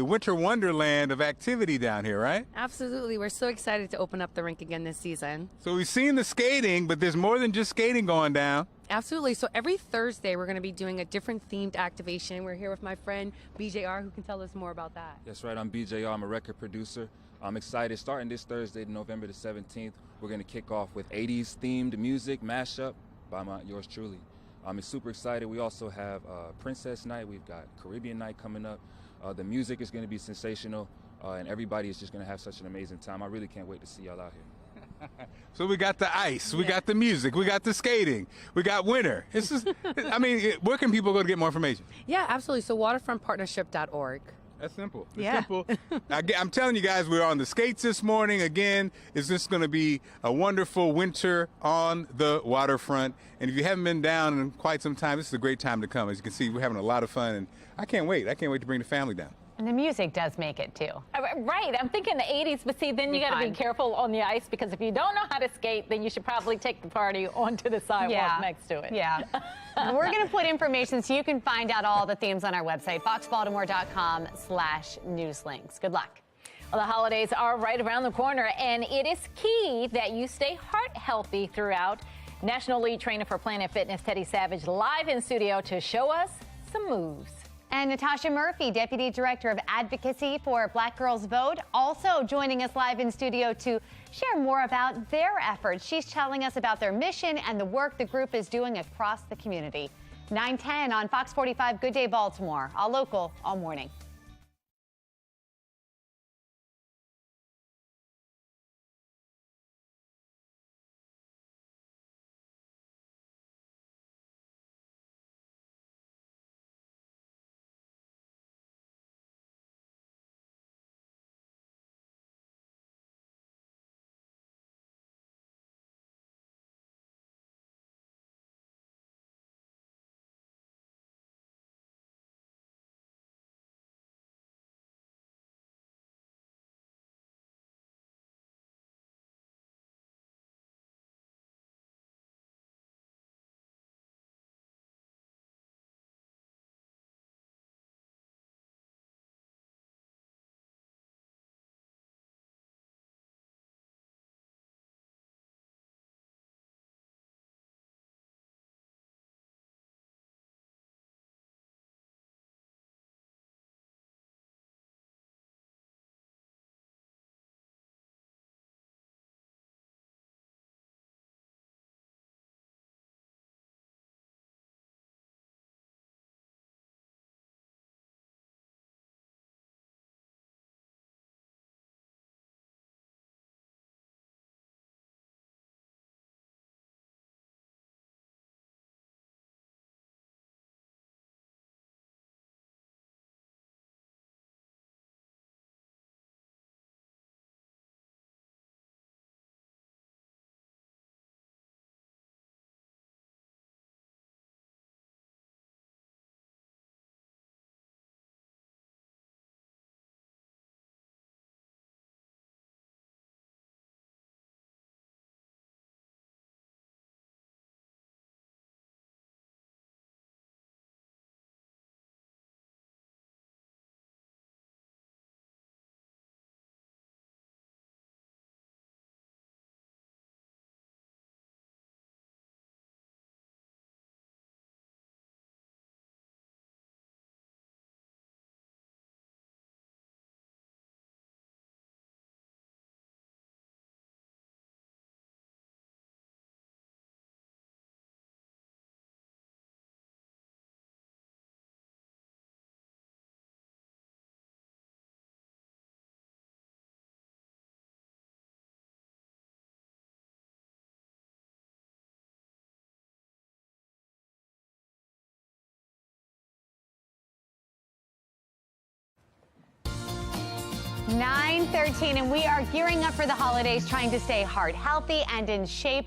winter wonderland of activity down here, right? Absolutely. We're so excited to open up the rink again this season. So we've seen the skating, but there's more than just skating going down. Absolutely. So every Thursday, we're going to be doing a different themed activation. We're here with my friend BJR, who can tell us more about that. That's right. I'm BJR. I'm a record producer. I'm excited. Starting this Thursday, November the 17th, we're going to kick off with 80s themed music mashup by yours truly. I'm super excited. We also have Princess Night. We've got Caribbean Night coming up. The music is going to be sensational, and everybody is just going to have such an amazing time. I really can't wait to see y'all out here. So we got the ice, we got the music, we got the skating, we got winter. It's just, I mean, where can people go to get more information? Yeah, absolutely. So waterfrontpartnership.org. That's simple. It's yeah. simple. I'm telling you guys, we're on the skates this morning. Again, it's just going to be a wonderful winter on the waterfront. And if you haven't been down in quite some time, this is a great time to come. As you can see, we're having a lot of fun, and I can't wait. I can't wait to bring the family down. And the music does make it, too. Right. I'm thinking the 80s, but see, then you got to be careful on the ice, because if you don't know how to skate, then you should probably take the party onto the sidewalk next to it. Yeah. We're going to put information so you can find out all the themes on our website, foxbaltimore.com/newslinks. Good luck. Well, the holidays are right around the corner, and it is key that you stay heart healthy throughout. National lead trainer for Planet Fitness, Teddy Savage, live in studio to show us some moves. And Natasha Murphy, Deputy Director of Advocacy for Black Girls Vote, also joining us live in studio to share more about their efforts. She's telling us about their mission and the work the group is doing across the community. 9:10 on Fox 45, Good Day Baltimore, all local, all morning. 9:13, and we are gearing up for the holidays, trying to stay heart healthy and in shape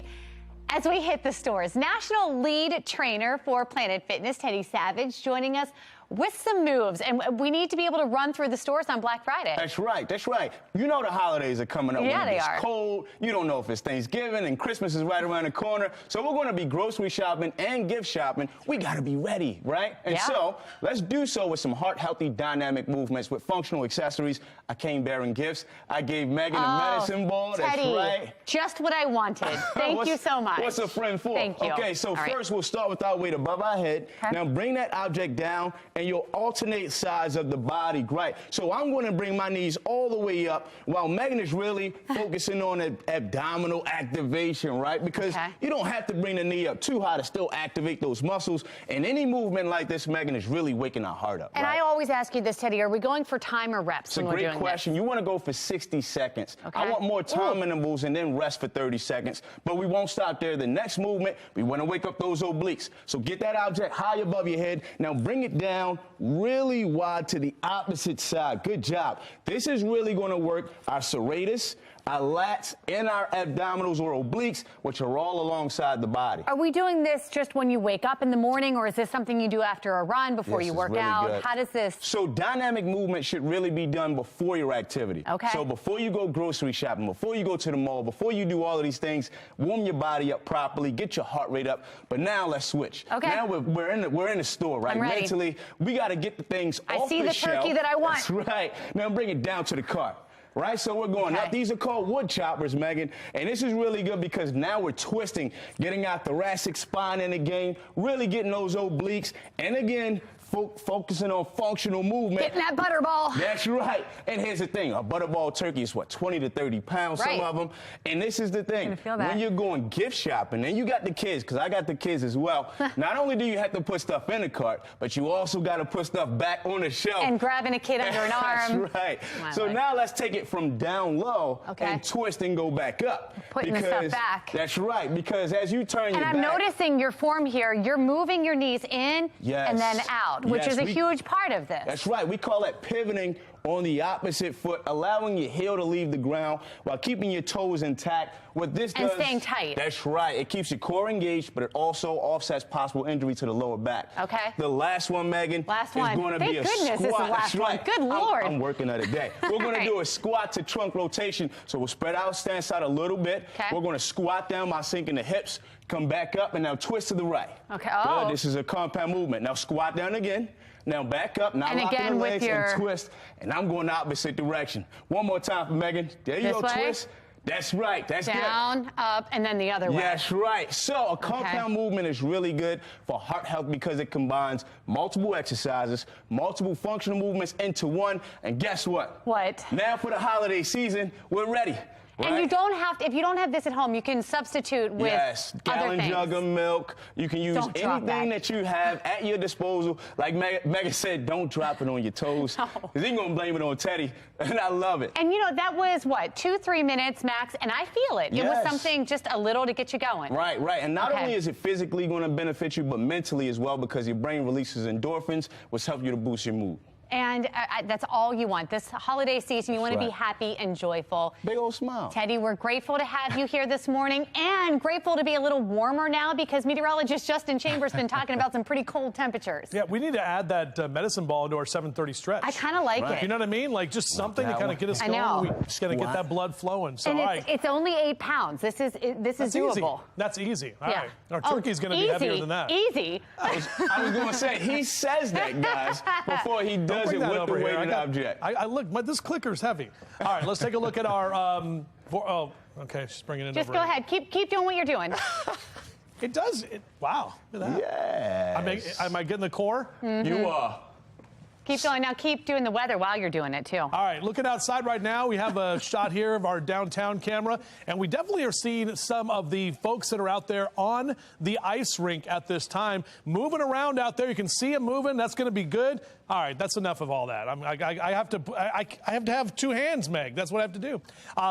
as we hit the stores. National lead trainer for Planet Fitness, Teddy Savage, joining us with some moves, and we need to be able to run through the stores on Black Friday. That's right. That's right. You know the holidays are coming up. Yeah, when they it's are. cold. You don't know if it's Thanksgiving and Christmas is right around the corner. So we're going to be grocery shopping and gift shopping. We got to be ready, right? And so let's do so with some heart-healthy, dynamic movements with functional accessories. I came bearing gifts. I gave Megan a medicine ball. Teddy, that's right. Just what I wanted. Thank you so much. What's a friend for? Thank you. Okay, so All right. first we'll start with our weight above our head. Now bring that object down, and you'll alternate sides of the body. Great. So I'm going to bring my knees all the way up while Megan is really focusing on abdominal activation, right? Because you don't have to bring the knee up too high to still activate those muscles. And any movement like this, Megan, is really waking our heart up. And I always ask you this, Teddy, are we going for time or reps It's a when we're great doing question. this? You want to go for 60 seconds. Okay. I want more time intervals and then rest for 30 seconds. But we won't stop there. The next movement, we want to wake up those obliques. So get that object high above your head. Now bring it down really wide to the opposite side. Good job. This is really going to work our serratus, our lats, and our abdominals or obliques, which are all alongside the body. Are we doing this just when you wake up in the morning, or is this something you do after a run before you work out? Good. How does this? So dynamic movement should really be done before your activity. Okay. So before you go grocery shopping, before you go to the mall, before you do all of these things, warm your body up properly, get your heart rate up. But now let's switch. Okay. Now we're in the store, right? I'm ready. Mentally, we got to get the things off the shelf. I see the turkey that I want. That's right. Now bring it down to the cart. Right, so we're going up. These are called wood choppers, Megan, and this is really good because now we're twisting, getting our thoracic spine in the game, really getting those obliques, and again, focusing on functional movement. Getting that butterball. That's right. And here's the thing, a butterball turkey is what, 20 to 30 pounds, some of them. And this is the thing, when you're going gift shopping, and you got the kids, because I got the kids as well, not only do you have to put stuff in the cart, but you also got to put stuff back on the shelf. And grabbing a kid under an arm. That's right. So now let's take it from down low and twist and go back up. Putting the stuff back. That's right, because as you turn your back. And I'm noticing your form here, you're moving your knees in and then out, which is a huge part of this. That's right. We call it pivoting on the opposite foot, allowing your heel to leave the ground while keeping your toes intact. What this does. And staying tight. That's right. It keeps your core engaged, but it also offsets possible injury to the lower back. Okay. The last one, Megan, is going to be a squat. Thank goodness it's the last one. Good Lord. I'm working at it today. We're going to do a squat to trunk rotation. So we'll spread out, stance out a little bit. We're going to squat down by sinking the hips, come back up, and now twist to the right. Okay. Good. This is a compound movement. Now squat down again. Now back up, now locking the legs and twist, and I'm going the opposite direction. One more time for Megan. There you go, twist. That's right, that's good. Down, up, and then the other way. That's right. So a compound movement is really good for heart health because it combines multiple exercises, multiple functional movements into one, and guess what? What? Now for the holiday season, we're ready. Right? And you don't have to, if you don't have this at home, you can substitute with gallon other things. jug of milk. You can use anything that you have at your disposal. Like Megan said, don't drop it on your toes. Because he's going to blame it on Teddy, and I love it. And, you know, that was, what, 2-3 minutes max, and I feel it. It was something just a little to get you going. Right, right. And not only is it physically going to benefit you, but mentally as well, because your brain releases endorphins, which help you to boost your mood. And that's all you want. This holiday season, you want to be happy and joyful. Big old smile. Teddy, we're grateful to have you here this morning and grateful to be a little warmer now because meteorologist Justin Chambers has been talking about some pretty cold temperatures. Yeah, we need to add that medicine ball into our 7:30 stretch. I kind of like it. You know what I mean? Like just something to kind of get us going. I know. We just got to get that blood flowing. So, and it's only 8 pounds. This is doable. Easy. That's easy. All right. Our turkey's going to be heavier than that. Easy. I was going to say, he says that, guys, before he does it with the weighted object. I look, this clicker's heavy. All right, let's take a look at our, okay, she's bringing it in. Just go ahead. Keep doing what you're doing. It does. Wow. Look at that. Yes. Am I getting the core? You are. Keep going. Now keep doing the weather while you're doing it, too. All right, looking outside right now, we have a shot here of our downtown camera, and we definitely are seeing some of the folks that are out there on the ice rink at this time, moving around out there. You can see them moving. That's going to be good. All right, that's enough of all that. I have to have two hands, Meg. That's what I have to do.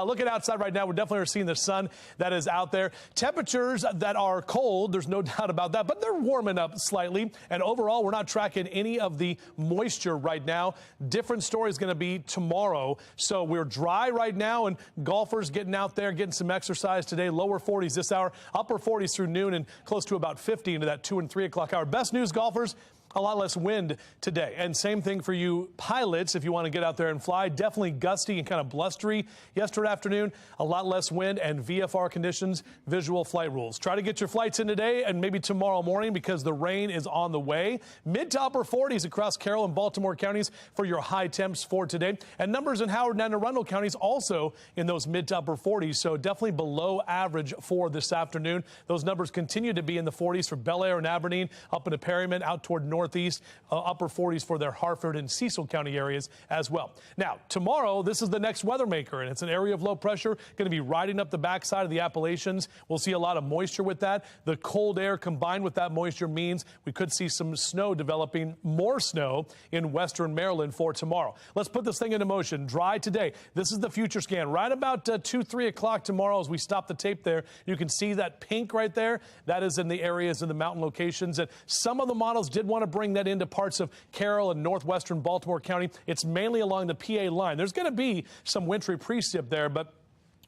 Looking outside right now, we're definitely seeing the sun that is out there. Temperatures that are cold, there's no doubt about that, but they're warming up slightly. And overall, we're not tracking any of the moisture right now. Different story is going to be tomorrow. So we're dry right now, and golfers getting out there, getting some exercise today. Lower 40s this hour, upper 40s through noon, and close to about 50 into that 2 and 3 o'clock hour. Best news, golfers. A lot less wind today. And same thing for you pilots if you want to get out there and fly. Definitely gusty and kind of blustery yesterday afternoon. A lot less wind and VFR conditions, visual flight rules. Try to get your flights in today and maybe tomorrow morning because the rain is on the way. Mid to upper 40s across Carroll and Baltimore counties for your high temps for today. And numbers in Howard and Anne Arundel counties also in those mid to upper 40s. So definitely below average for this afternoon. Those numbers continue to be in the 40s for Bel Air and Aberdeen, up into Perryman, out toward Northeast, upper 40s for their Harford and Cecil County areas as well. Now, tomorrow, this is the next weather maker, and it's an area of low pressure going to be riding up the backside of the Appalachians. We'll see a lot of moisture with that. The cold air combined with that moisture means we could see some snow developing, more snow in western Maryland for tomorrow. Let's put this thing into motion. Dry today. This is the future scan. Right about 2, 3 o'clock tomorrow as we stop the tape there, you can see that pink right there. That is in the areas in the mountain locations. And some of the models did want to bring that into parts of Carroll and northwestern Baltimore County. It's mainly along the PA line. There's going to be some wintry precip there, but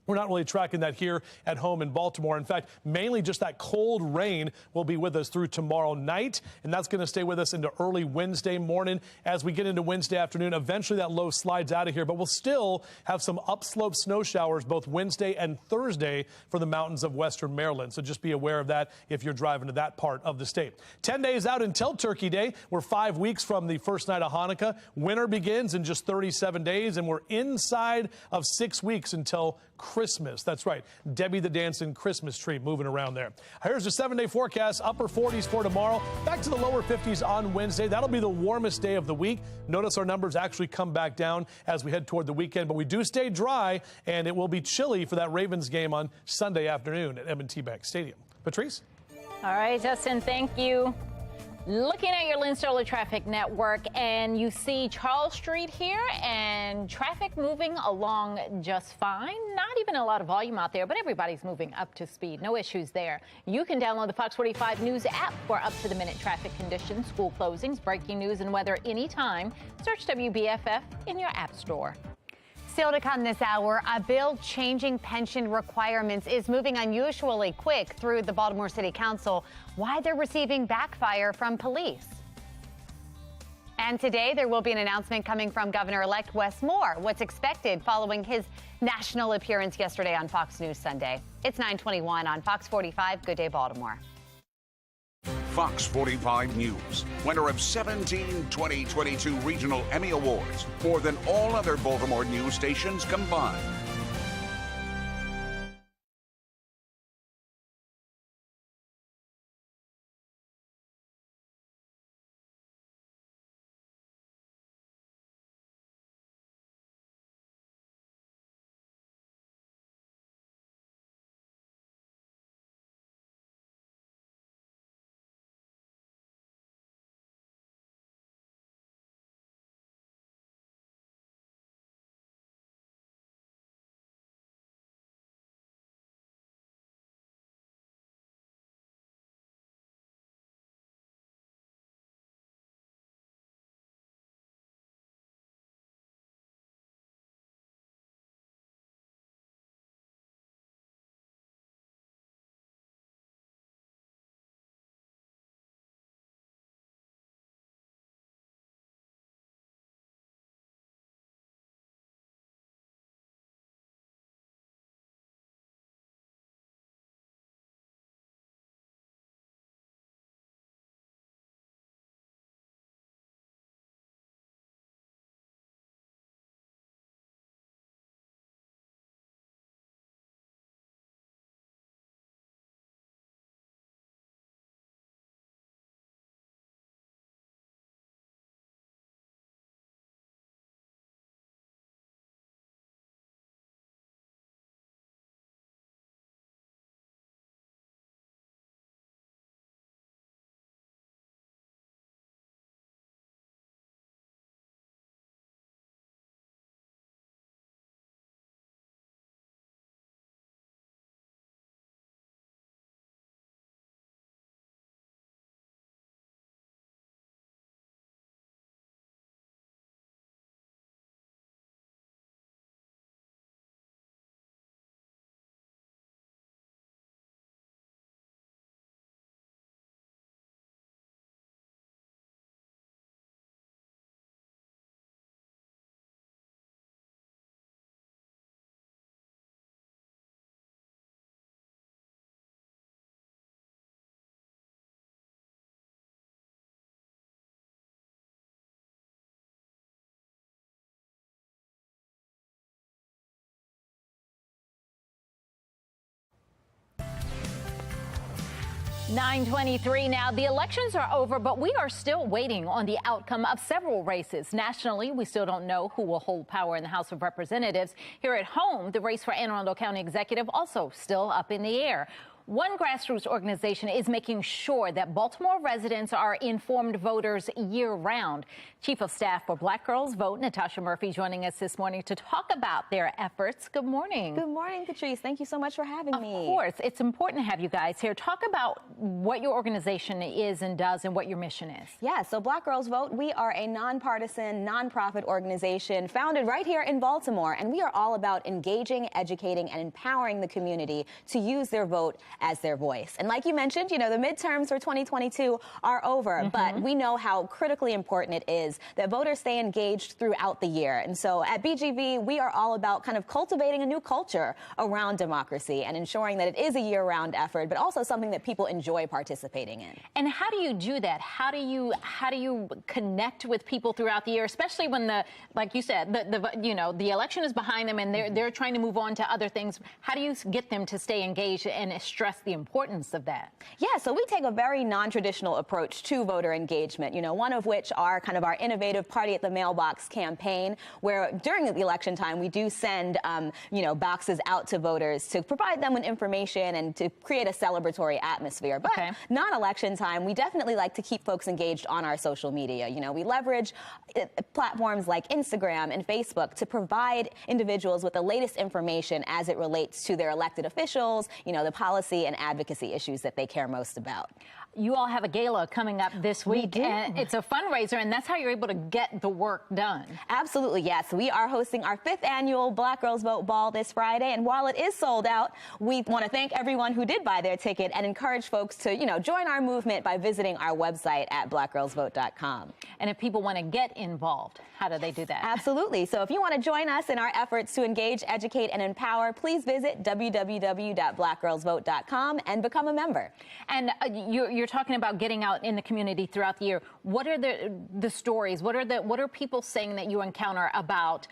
we're not really tracking that here at home in Baltimore. In fact, mainly just that cold rain will be with us through tomorrow night, and that's going to stay with us into early Wednesday morning. As we get into Wednesday afternoon, eventually that low slides out of here, but we'll still have some upslope snow showers both Wednesday and Thursday for the mountains of western Maryland. So just be aware of that if you're driving to that part of the state. 10 days out until Turkey Day. We're 5 weeks from the first night of Hanukkah. Winter begins in just 37 days, and we're inside of 6 weeks until Christmas. That's right. Debbie the Dancing Christmas tree moving around there. Here's the 7-day forecast. Upper 40s for tomorrow. Back to the lower 50s on Wednesday. That'll be the warmest day of the week. Notice our numbers actually come back down as we head toward the weekend, but we do stay dry, and it will be chilly for that Ravens game on Sunday afternoon at M&T Bank Stadium. Patrice? All right, Justin, thank you. Looking at your Lynn Solar Traffic Network, and you see Charles Street here, and traffic moving along just fine. Not even a lot of volume out there, but everybody's moving up to speed. No issues there. You can download the Fox 45 News app for up-to-the-minute traffic conditions, school closings, breaking news, and weather anytime. Search WBFF in your app store. Still to come this hour, a bill changing pension requirements is moving unusually quick through the Baltimore City Council. Why they're receiving backfire from police. And today there will be an announcement coming from Governor-elect Wes Moore. What's expected following his national appearance yesterday on Fox News Sunday. It's 9:21 on Fox 45. Good day, Baltimore. Fox 45 News, winner of 17 2022 Regional Emmy Awards, more than all other Baltimore news stations combined. 9:23 now. The elections are over, but we are still waiting on the outcome of several races. Nationally, we still don't know who will hold power in the House of Representatives. Here at home, the race for Anne Arundel County Executive also still up in the air. One grassroots organization is making sure that Baltimore residents are informed voters year-round. Chief of Staff for Black Girls Vote, Natasha Murphy, joining us this morning to talk about their efforts. Good morning. Good morning, Patrice. Thank you so much for having me. Of course. It's important to have you guys here. Talk about what your organization is and does and what your mission is. Yeah, so Black Girls Vote, we are a nonpartisan, nonprofit organization founded right here in Baltimore, and we are all about engaging, educating, and empowering the community to use their vote as their voice. And like you mentioned, you know, the midterms for 2022 are over, but we know how critically important it is that voters stay engaged throughout the year. And so at BGV, we are all about kind of cultivating a new culture around democracy and ensuring that it is a year-round effort, but also something that people enjoy participating in. And how do you do that? How do you connect with people throughout the year, especially when like you said, the election is behind them and they're trying to move on to other things. How do you get them to stay engaged and stress the importance of that? Yeah, so we take a very non-traditional approach to voter engagement, you know, one of which are kind of our innovative Party at the Mailbox campaign, where during the election time, we do send, boxes out to voters to provide them with information and to create a celebratory atmosphere. But non-election time, we definitely like to keep folks engaged on our social media. You know, we leverage platforms like Instagram and Facebook to provide individuals with the latest information as it relates to their elected officials, you know, the policy and advocacy issues that they care most about. You all have a gala coming up this week, and it's a fundraiser, and that's how you're able to get the work done. Absolutely, yes. We are hosting our 5th annual Black Girls Vote Ball this Friday, and while it is sold out, we want to thank everyone who did buy their ticket and encourage folks to, you know, join our movement by visiting our website at blackgirlsvote.com. And if people want to get involved, how do they do that? Absolutely. So if you want to join us in our efforts to engage, educate, and empower, please visit www.blackgirlsvote.com and become a member. And you're talking about getting out in the community throughout the year. What are the stories? What are people saying that you encounter about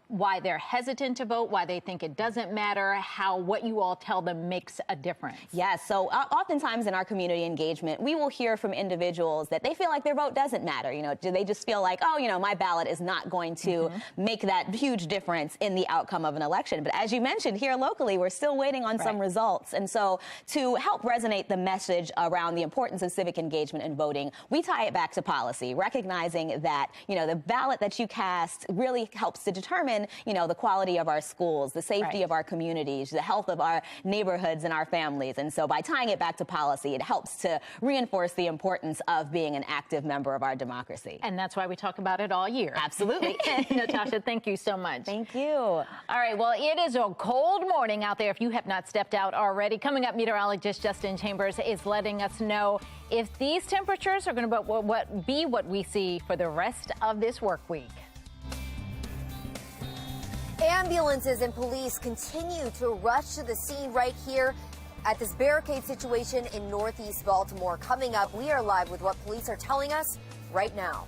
why they're hesitant to vote, why they think it doesn't matter, what you all tell them makes a difference? Yes, so oftentimes in our community engagement, we will hear from individuals that they feel like their vote doesn't matter. You know, do they just feel like, oh, you know, my ballot is not going to make that huge difference in the outcome of an election. But as you mentioned, here locally, we're still waiting on some results. And so to help resonate the message around the importance of civic engagement and voting, we tie it back to policy, recognizing that, you know, the ballot that you cast really helps to determine, you know, the quality of our schools, the safety of our communities, the health of our neighborhoods and our families. And so by tying it back to policy, it helps to reinforce the importance of being an active member of our democracy. And that's why we talk about it all year. Absolutely. Natasha, thank you so much. Thank you. All right, well, it is a cold morning out there if you have not stepped out already. Coming up, meteorologist Justin Chambers is letting us know if these temperatures are going to be what we see for the rest of this work week. Ambulances and police continue to rush to the scene right here at this barricade situation in Northeast Baltimore. Coming up, we are live with what police are telling us right now.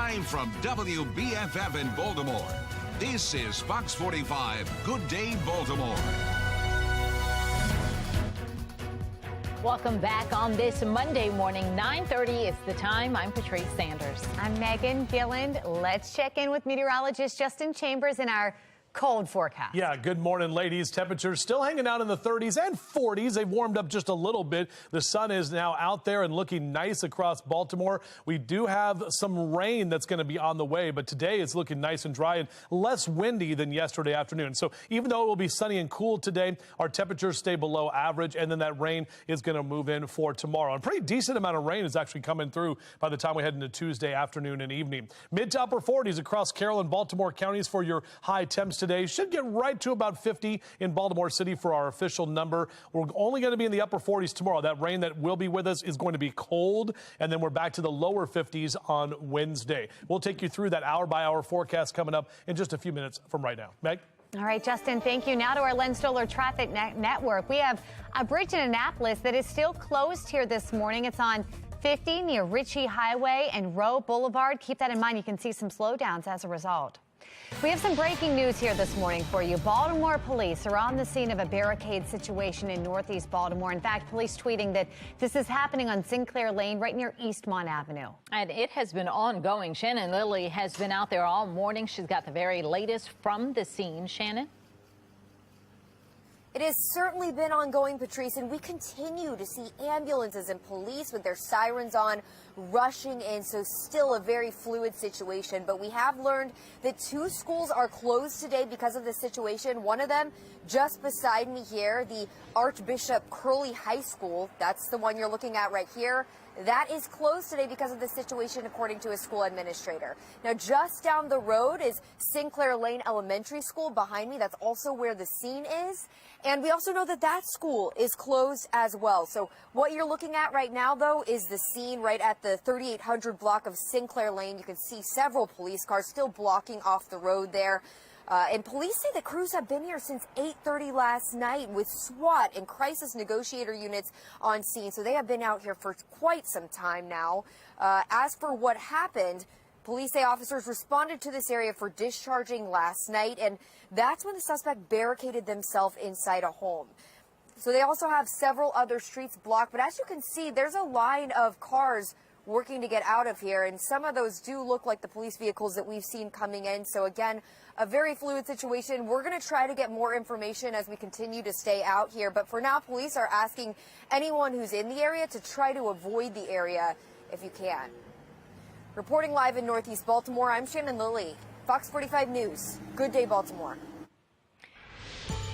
Live from WBFF in Baltimore, this is Fox 45 Good Day Baltimore. Welcome back on this Monday morning. 9:30 is the time. I'm Patrice Sanders. I'm Megan Gilland. Let's check in with meteorologist Justin Chambers in our cold forecast. Yeah, good morning, ladies. Temperatures still hanging out in the 30s and 40s. They've warmed up just a little bit. The sun is now out there and looking nice across Baltimore. We do have some rain that's going to be on the way, but today it's looking nice and dry and less windy than yesterday afternoon. So even though it will be sunny and cool today, our temperatures stay below average, and then that rain is going to move in for tomorrow. A pretty decent amount of rain is actually coming through by the time we head into Tuesday afternoon and evening. Mid to upper 40s across Carroll and Baltimore counties for your high temps today. Should get right to about 50 in Baltimore City for our official number. We're only going to be in the upper 40s tomorrow. That rain that will be with us is going to be cold, and then we're back to the lower 50s on Wednesday. We'll take you through that hour-by-hour forecast coming up in just a few minutes from right now. Meg? All right, Justin, thank you. Now to our Len Stoller Traffic Network. We have a bridge in Annapolis that is still closed here this morning. It's on 50 near Ritchie Highway and Rowe Boulevard. Keep that in mind. You can see some slowdowns as a result. We have some breaking news here this morning for you. Baltimore police are on the scene of a barricade situation in Northeast Baltimore. In fact, police tweeting that this is happening on Sinclair Lane right near Eastmont Avenue. And it has been ongoing. Shannon Lilly has been out there all morning. She's got the very latest from the scene. Shannon? It has certainly been ongoing, Patrice, and we continue to see ambulances and police with their sirens on rushing in, so still a very fluid situation. But we have learned that 2 schools are closed today because of this situation. One of them just beside me here, the Archbishop Curley High School. That's the one you're looking at right here. That is closed today because of the situation, according to a school administrator. Now, just down the road is Sinclair Lane Elementary School behind me. That's also where the scene is. And we also know that that school is closed as well. So what you're looking at right now, though, is the scene right at the 3800 block of Sinclair Lane. You can see several police cars still blocking off the road there. And police say the crews have been here since 8:30 last night with SWAT and crisis negotiator units on scene. So they have been out here for quite some time now. As for what happened, police say officers responded to this area for discharging last night, and that's when the suspect barricaded themselves inside a home. So they also have several other streets blocked, but as you can see, there's a line of cars working to get out of here, and some of those do look like the police vehicles that we've seen coming in. So again, a very fluid situation. We're going to try to get more information as we continue to stay out here, but for now, police are asking anyone who's in the area to try to avoid the area if you can. Reporting live in Northeast Baltimore, I'm Shannon Lilly, Fox 45 News. Good day, Baltimore.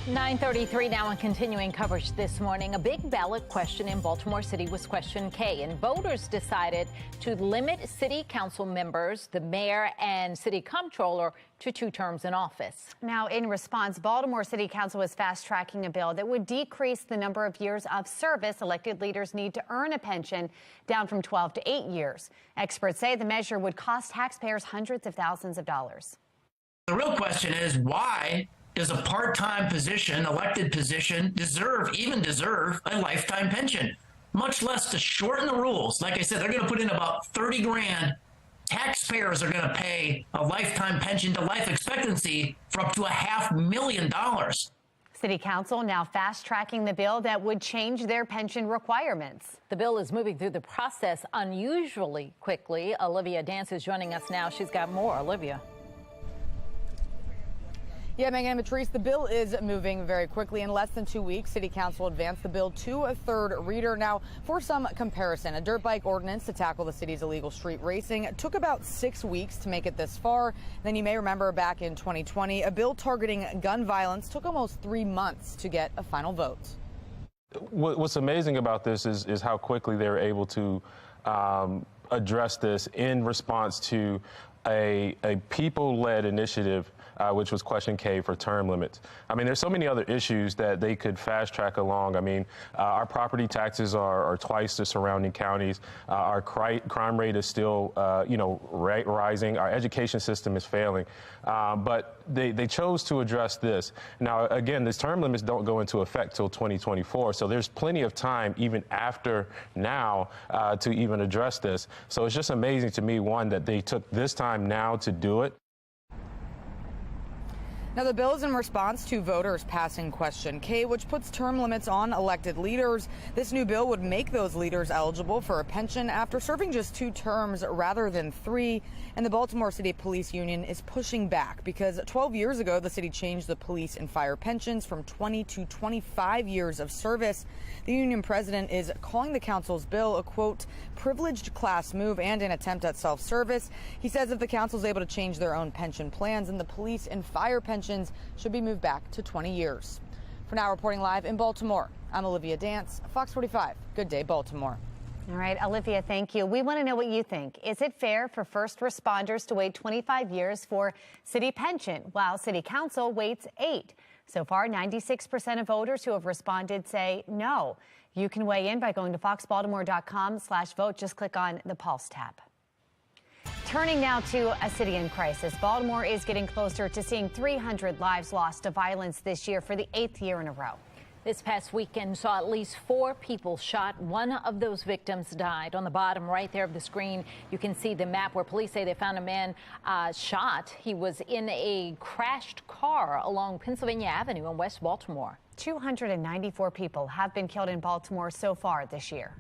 9:33 now and continuing coverage this morning. A big ballot question in Baltimore City was question K, and voters decided to limit city council members, the mayor and city comptroller, to 2 terms in office. Now, in response, Baltimore City Council is fast-tracking a bill that would decrease the number of years of service elected leaders need to earn a pension, down from 12 to 8 years. Experts say the measure would cost taxpayers hundreds of thousands of dollars. The real question is, why does a part-time position, elected position, deserve a lifetime pension? Much less to shorten the rules. Like I said, they're going to put in about 30 grand. Taxpayers are going to pay a lifetime pension to life expectancy for up to $500,000. City Council now fast-tracking the bill that would change their pension requirements. The bill is moving through the process unusually quickly. Olivia Dance is joining us now. She's got more. Olivia. Yeah, Megan and Patrice, the bill is moving very quickly. In less than 2 weeks, City Council advanced the bill to a 3rd reader. Now, for some comparison, a dirt bike ordinance to tackle the city's illegal street racing took about 6 weeks to make it this far. Then you may remember back in 2020, a bill targeting gun violence took almost 3 months to get a final vote. What's amazing about this is how quickly they're able to address this in response to a people-led initiative, which was Question K for term limits. I mean, there's so many other issues that they could fast track along. I mean, our property taxes are twice the surrounding counties. Our crime rate is still, rising. Our education system is failing. But they chose to address this. Now, again, these term limits don't go into effect till 2024. So there's plenty of time, even after now, to even address this. So it's just amazing to me, one, that they took this time now to do it. Now, the bill is in response to voters passing Question K, which puts term limits on elected leaders. This new bill would make those leaders eligible for a pension after serving just 2 terms rather than 3. And the Baltimore City Police Union is pushing back because 12 years ago, the city changed the police and fire pensions from 20 to 25 years of service. The union president is calling the council's bill a, quote, privileged class move and an attempt at self-service. He says if the council is able to change their own pension plans, and the police and fire pensions should be moved back to 20 years. For now, reporting live in Baltimore, I'm Olivia Dance, Fox 45. Good day, Baltimore. All right, Olivia, thank you. We want to know what you think. Is it fair for first responders to wait 25 years for city pension while city council waits 8? So far, 96% of voters who have responded say no. You can weigh in by going to foxbaltimore.com/vote. Just click on the Pulse tab. Turning now to a city in crisis. Baltimore is getting closer to seeing 300 lives lost to violence this year for the 8th year in a row. This past weekend saw at least 4 people shot. One of those victims died. On the bottom right there of the screen, you can see the map where police say they found a man shot. He was in a crashed car along Pennsylvania Avenue in West Baltimore. 294 people have been killed in Baltimore so far this year.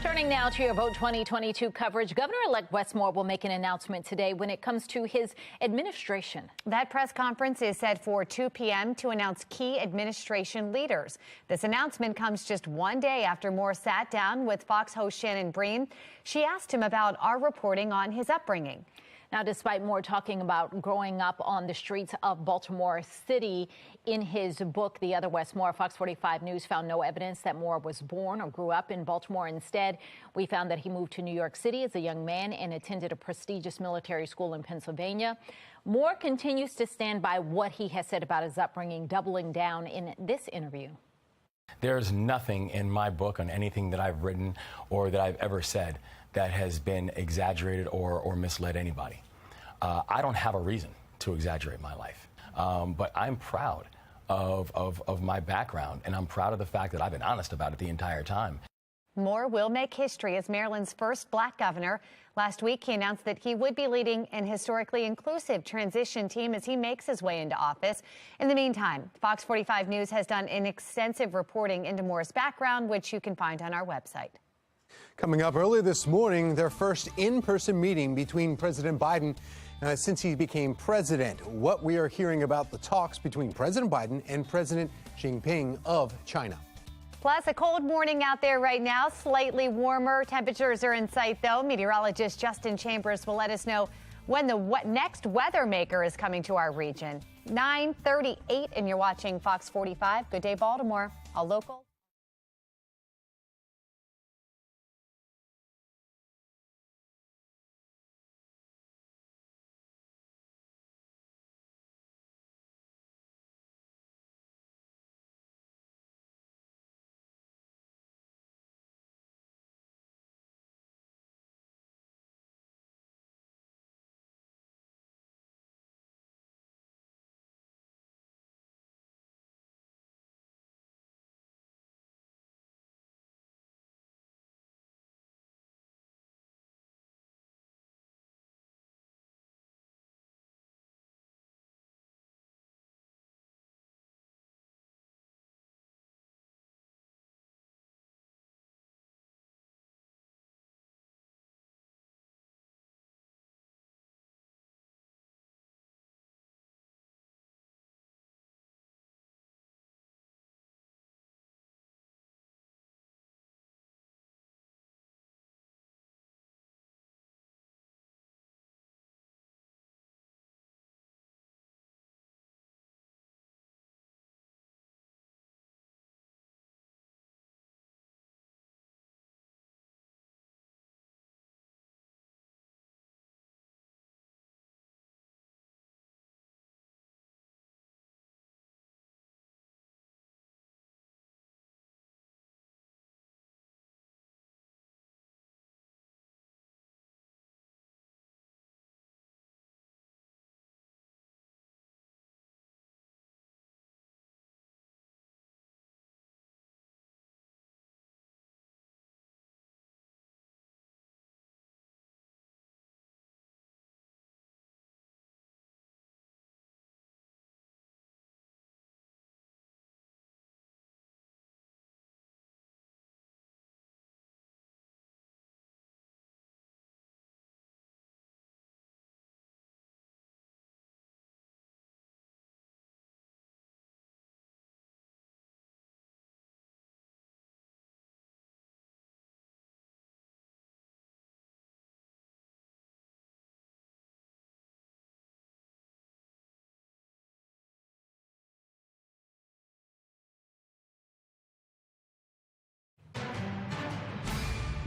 Turning now to your Vote 2022 coverage, Governor-elect Wes Moore will make an announcement today when it comes to his administration. That press conference is set for 2 p.m. to announce key administration leaders. This announcement comes just one day after Moore sat down with Fox host Shannon Bream. She asked him about our reporting on his upbringing. Now, despite Moore talking about growing up on the streets of Baltimore City in his book, The Other Wes Moore, Fox 45 News found no evidence that Moore was born or grew up in Baltimore. Instead, we found that he moved to New York City as a young man and attended a prestigious military school in Pennsylvania. Moore continues to stand by what he has said about his upbringing, doubling down in this interview. There's nothing in my book on anything that I've written or that I've ever said that has been exaggerated or misled anybody. I don't have a reason to exaggerate my life, but I'm proud of my background, and I'm proud of the fact that I've been honest about it the entire time. Moore will make history as Maryland's first black governor. Last week, he announced that he would be leading an historically inclusive transition team as he makes his way into office. In the meantime, Fox 45 News has done an extensive reporting into Moore's background, which you can find on our website. Coming up early this morning, their first in-person meeting between President Biden since he became president. What we are hearing about the talks between President Biden and President Xi Jinping of China. Plus, a cold morning out there right now, slightly warmer. Temperatures are in sight, though. Meteorologist Justin Chambers will let us know when the next weather maker is coming to our region. 9:38, and you're watching Fox 45. Good day, Baltimore. All local.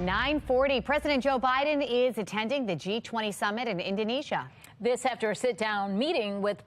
9:40. President Joe Biden is attending the G20 summit in Indonesia. This after a sit-down meeting with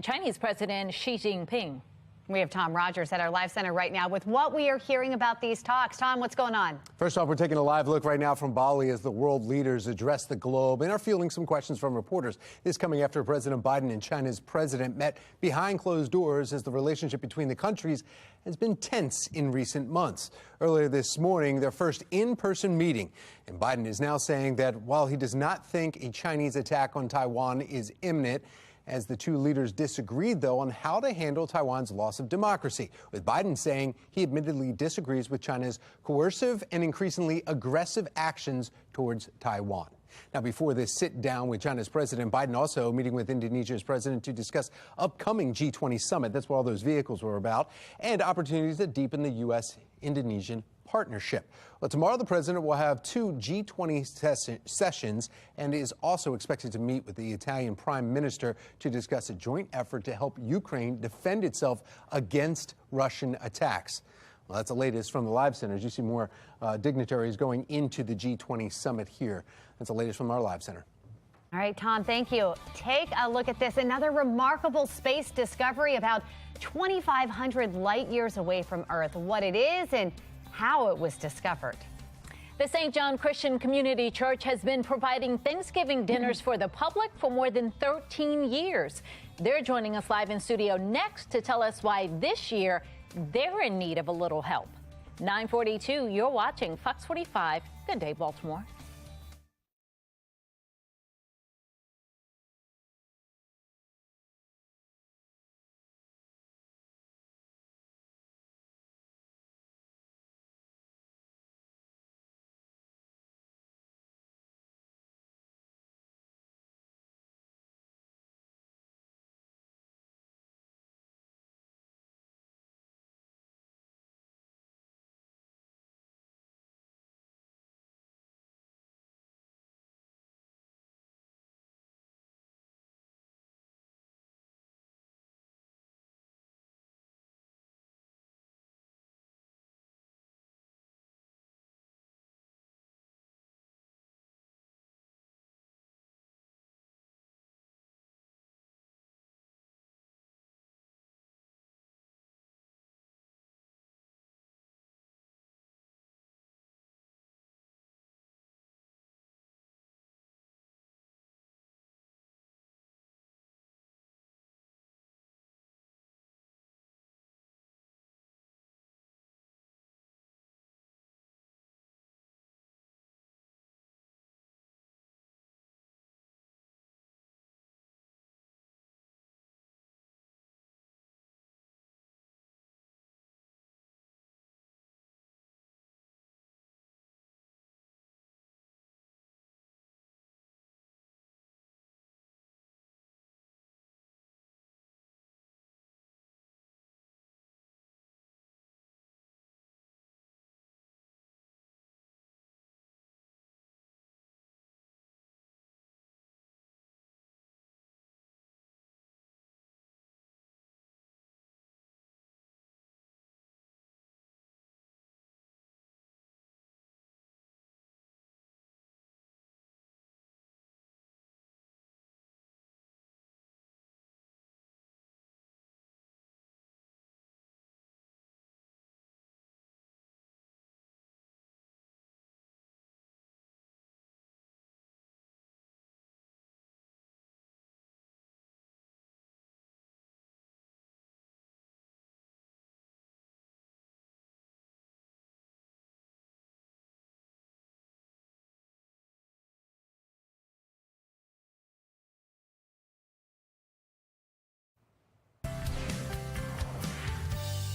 Chinese President Xi Jinping. We have Tom Rogers at our live center right now with what we are hearing about these talks. Tom, what's going on? First off, we're taking a live look right now from Bali as the world leaders address the globe and are fielding some questions from reporters. This coming after President Biden and China's president met behind closed doors as the relationship between the countries has been tense in recent months. Earlier this morning, their first in-person meeting, and Biden is now saying that while he does not think a Chinese attack on Taiwan is imminent, as the two leaders disagreed, though, on how to handle Taiwan's loss of democracy, with Biden saying he admittedly disagrees with China's coercive and increasingly aggressive actions towards Taiwan. Now, before this sit-down with China's President, Biden also meeting with Indonesia's president to discuss upcoming G20 summit. That's what all those vehicles were about, and opportunities to deepen the U.S.-Indonesian partnership. Well, tomorrow the president will have two G20 sessions and is also expected to meet with the Italian prime minister to discuss a joint effort to help Ukraine defend itself against Russian attacks. Well, that's the latest from the live center. As you see more dignitaries going into the G20 summit here. That's the latest from our live center. All right, Tom, thank you. Take a look at this. Another remarkable space discovery about 2,500 light years away from Earth. What it is and how it was discovered. The St. John Christian Community Church has been providing Thanksgiving dinners for the public for more than 13 years. They're joining us live in studio next to tell us why this year they're in need of a little help. 9:42, you're watching Fox 45. Good day, Baltimore.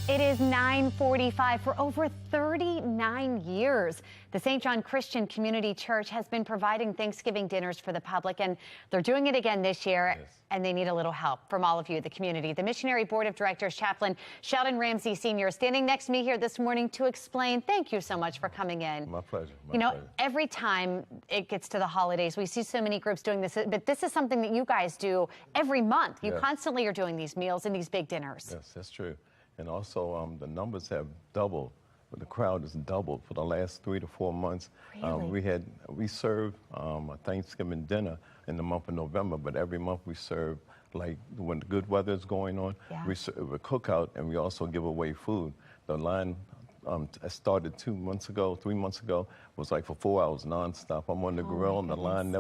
It is 9:45. For over 39 years, the St. John Christian Community Church has been providing Thanksgiving dinners for the public, and they're doing it again this year, and they need a little help from all of you, the community. The Missionary Board of Directors Chaplain Sheldon Ramsey Sr. standing next to me here this morning to explain. Thank you so much for coming in. My pleasure. Every time it gets to the holidays, we see so many groups doing this, but this is something that you guys do every month. You constantly are doing these meals and these big dinners. Yes, that's true. And also, the numbers have doubled the crowd has doubled for the last 3 to 4 months. Really? We served a Thanksgiving dinner in the month of November, but every month we serve, like when the good weather is going on, we serve a cookout, and we also give away food. The line started 3 months ago, was like for 4 hours nonstop. I'm on the grill, and the line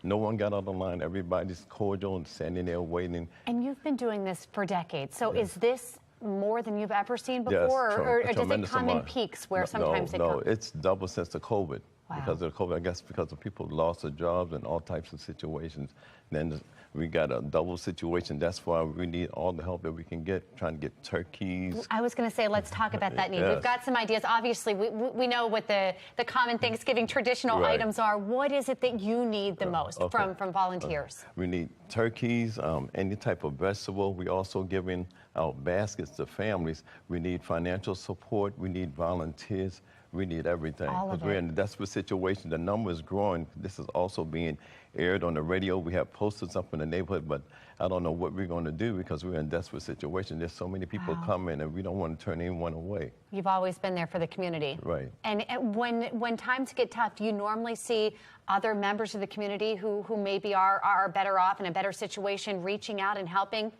no one got on the line. Everybody's cordial and standing there waiting. And you've been doing this for decades. So is this more than you've ever seen before, Yes, or does it tremendous come in amount. peaks where sometimes it No, comes? it's double since the COVID. Wow. Because of the COVID, I guess because of people lost their jobs and all types of situations. Then we got a double situation. That's why we need all the help that we can get, trying to get turkeys. I was going to say, let's talk about that need. Yes. We've got some ideas. Obviously, we know what the common Thanksgiving traditional items are. What is it that you need the most from volunteers? We need turkeys, any type of vegetable. We also giving out baskets to families. We need financial support. We need volunteers. We need everything. All of Because we're it. in a desperate situation. The number is growing. This is also being aired on the radio. We have posters up in the neighborhood, but I don't know what we're going to do because we're in a desperate situation. There's so many people coming, and we don't want to turn anyone away. You've always been there for the community. Right. And when times get tough, do you normally see other members of the community who maybe are better off in a better situation reaching out and helping?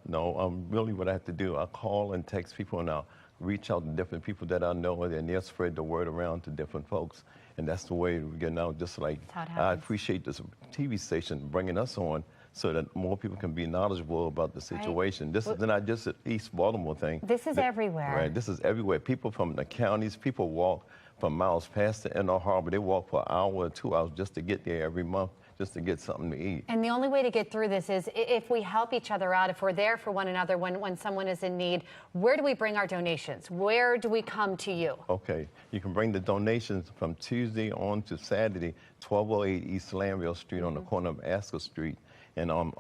No, really what I have to do, I call and text people, and I'll reach out to different people that I know, and they'll spread the word around to different folks. And that's the way we're getting out. Just like I appreciate this TV station bringing us on so that more people can be knowledgeable about the situation. Right. This is not just an East Baltimore thing. This is everywhere. Right, this is everywhere. People from the counties, people walk for miles past the Inner Harbor. They walk for an hour or 2 hours just to get there every month, just to get something to eat. And the only way to get through this is if we help each other out, if we're there for one another when someone is in need. Where do we bring our donations? Where do we come to you? Okay, you can bring the donations from Tuesday on to Saturday, 1208 East Lanville Street on the corner of Asker Street. And I'm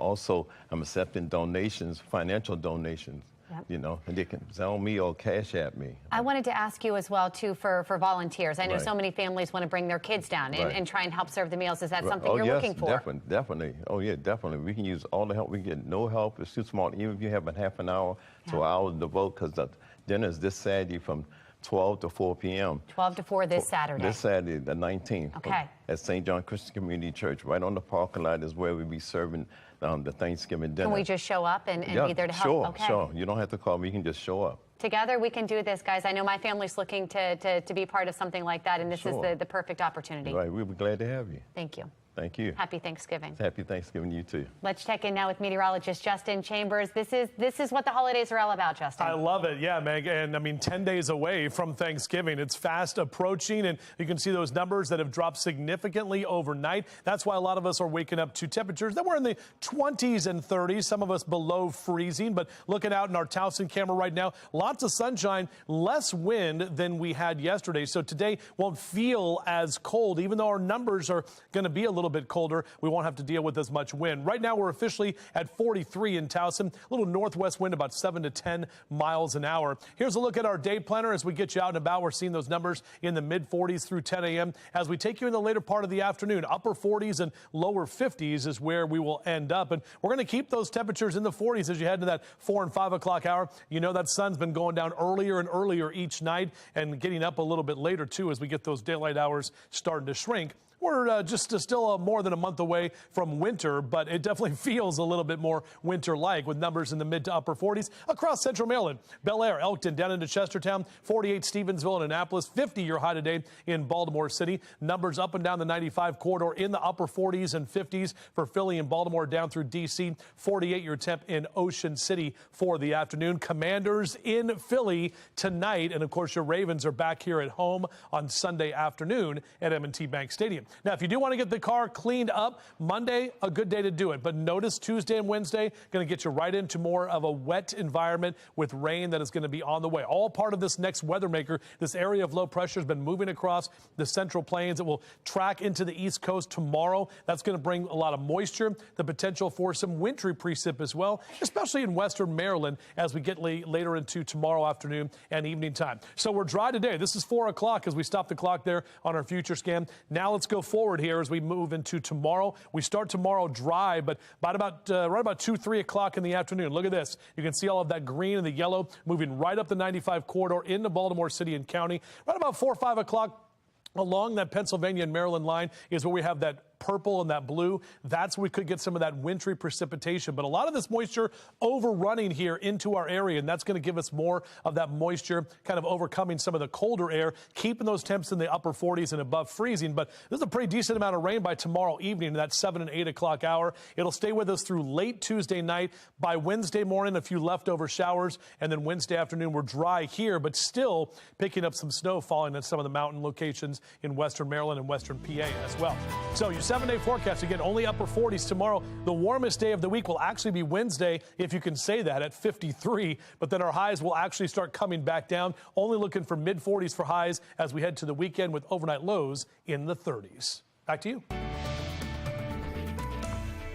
accepting donations, financial donations. Yep. You know, and they can Zelle me or Cash App me. I wanted to ask you as well, too, for volunteers. I know Right. so many families want to bring their kids down and try and help serve the meals. Is that something Oh, you're yes, looking for? Definitely. Oh, yeah, definitely. We can use all the help. We can get no help. It's too small. Even if you have a half an hour to an hour to vote, because the dinner is this Saturday from 12 to 4 p.m. 12 to 4 this Saturday. This Saturday, the 19th. Okay. At St. John Christian Community Church. Right on the parking lot is where we'll be serving the Thanksgiving dinner. Can we just show up and be there to help? Sure, Okay. sure. You don't have to call me. You can just show up. Together we can do this, guys. I know my family's looking to be part of something like that, and this is the perfect opportunity. Right. We'll be glad to have you. Thank you. Thank you. Happy Thanksgiving. Happy Thanksgiving to you, too. Let's check in now with meteorologist Justin Chambers. This is what the holidays are all about, Justin. I love it. Yeah, Meg. And I mean, 10 days away from Thanksgiving. It's fast approaching, and you can see those numbers that have dropped significantly overnight. That's why a lot of us are waking up to temperatures that were in the 20s and 30s, some of us below freezing. But looking out in our Towson camera right now, lots of sunshine, less wind than we had yesterday. So today won't feel as cold, even though our numbers are going to be a little bit colder. We won't have to deal with as much wind. Right now, we're officially at 43 in Towson. A little northwest wind, about 7 to 10 miles an hour. Here's a look at our day planner as we get you out and about. We're seeing those numbers in the mid 40s through 10 a.m. As we take you in the later part of the afternoon, upper 40s and lower 50s is where we will end up. And we're going to keep those temperatures in the 40s as you head to that 4 and 5 o'clock hour. You know that sun's been going down earlier and earlier each night and getting up a little bit later, too, as we get those daylight hours starting to shrink. We're just still more than a month away from winter, but it definitely feels a little bit more winter-like with numbers in the mid to upper 40s across central Maryland. Bel Air, Elkton, down into Chestertown, 48 Stevensville and Annapolis, 50 your high today in Baltimore City. Numbers up and down the 95 corridor in the upper 40s and 50s for Philly and Baltimore down through D.C. 48 your temp in Ocean City for the afternoon. Commanders in Philly tonight, and of course your Ravens are back here at home on Sunday afternoon at M&T Bank Stadium. Now, if you do want to get the car cleaned up, Monday, a good day to do it. But notice Tuesday and Wednesday, going to get you right into more of a wet environment with rain that is going to be on the way. All part of this next weather maker. This area of low pressure has been moving across the central plains. It will track into the East Coast tomorrow. That's going to bring a lot of moisture, the potential for some wintry precip as well, especially in western Maryland as we get later into tomorrow afternoon and evening time. So we're dry today. This is 4 o'clock as we stop the clock there on our future scan. Now let's go go forward here as we move into tomorrow. We start tomorrow dry, but right about 2, 3 o'clock in the afternoon. Look at this. You can see all of that green and the yellow moving right up the 95 corridor into Baltimore City and County. Right about 4 or 5 o'clock along that Pennsylvania and Maryland line is where we have that purple and that blue. That's where we could get some of that wintry precipitation. But a lot of this moisture overrunning here into our area, and that's going to give us more of that moisture kind of overcoming some of the colder air, keeping those temps in the upper 40s and above freezing. But this is a pretty decent amount of rain by tomorrow evening, that 7 and 8 o'clock hour. It'll stay with us through late Tuesday night. By Wednesday morning, a few leftover showers, and then Wednesday afternoon, we're dry here, but still picking up some snow falling at some of the mountain locations in western Maryland and western PA as well. So your 7-day forecast, again, only upper 40s tomorrow. The warmest day of the week will actually be Wednesday, if you can say that, at 53. But then our highs will actually start coming back down, only looking for mid 40s for highs as we head to the weekend with overnight lows in the 30s. Back to you.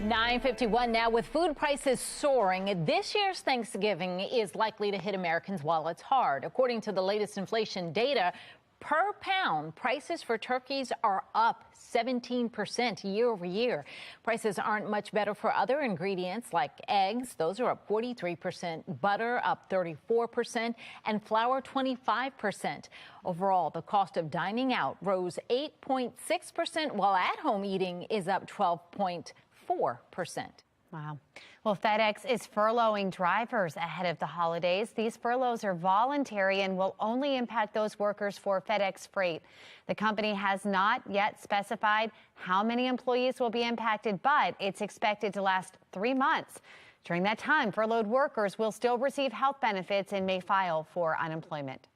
9:51 now. With food prices soaring, this year's Thanksgiving is likely to hit Americans' wallets hard. According to the latest inflation data, per pound, prices for turkeys are up 17% year over year. Prices aren't much better for other ingredients like eggs. Those are up 43%, butter up 34%, and flour 25%. Overall, the cost of dining out rose 8.6%, while at-home eating is up 12.4%. Wow. Well, FedEx is furloughing drivers ahead of the holidays. These furloughs are voluntary and will only impact those workers for FedEx Freight. The company has not yet specified how many employees will be impacted, but it's expected to last 3 months. During that time, furloughed workers will still receive health benefits and may file for unemployment.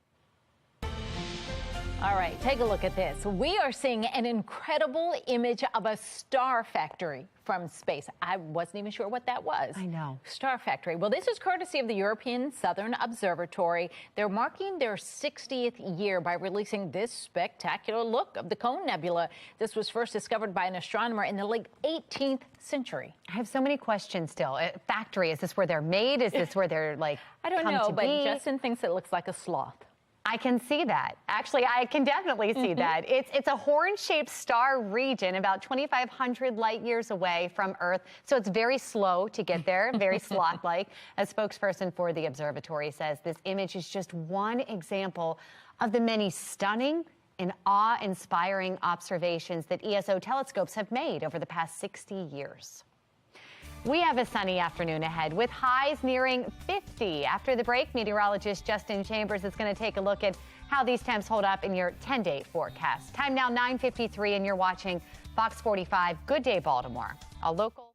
All right, take a look at this. We are seeing an incredible image of a star factory from space. I wasn't even sure what that was. I know. Star factory. Well, this is courtesy of the European Southern Observatory. They're marking their 60th year by releasing this spectacular look of the Cone Nebula. This was first discovered by an astronomer in the late 18th century. I have so many questions still. Factory, is this where they're made? Is this where they're like I don't come know, to but be? Justin thinks it looks like a sloth. I can see that. Actually, I can definitely see that. It's a horn-shaped star region about 2,500 light years away from Earth, so it's very slow to get there, very sloth-like. A spokesperson for the observatory says this image is just one example of the many stunning and awe-inspiring observations that ESO telescopes have made over the past 60 years. We have a sunny afternoon ahead with highs nearing 50. After the break, meteorologist Justin Chambers is going to take a look at how these temps hold up in your 10-day forecast. Time now 9:53 and you're watching Fox 45. Good day, Baltimore. A local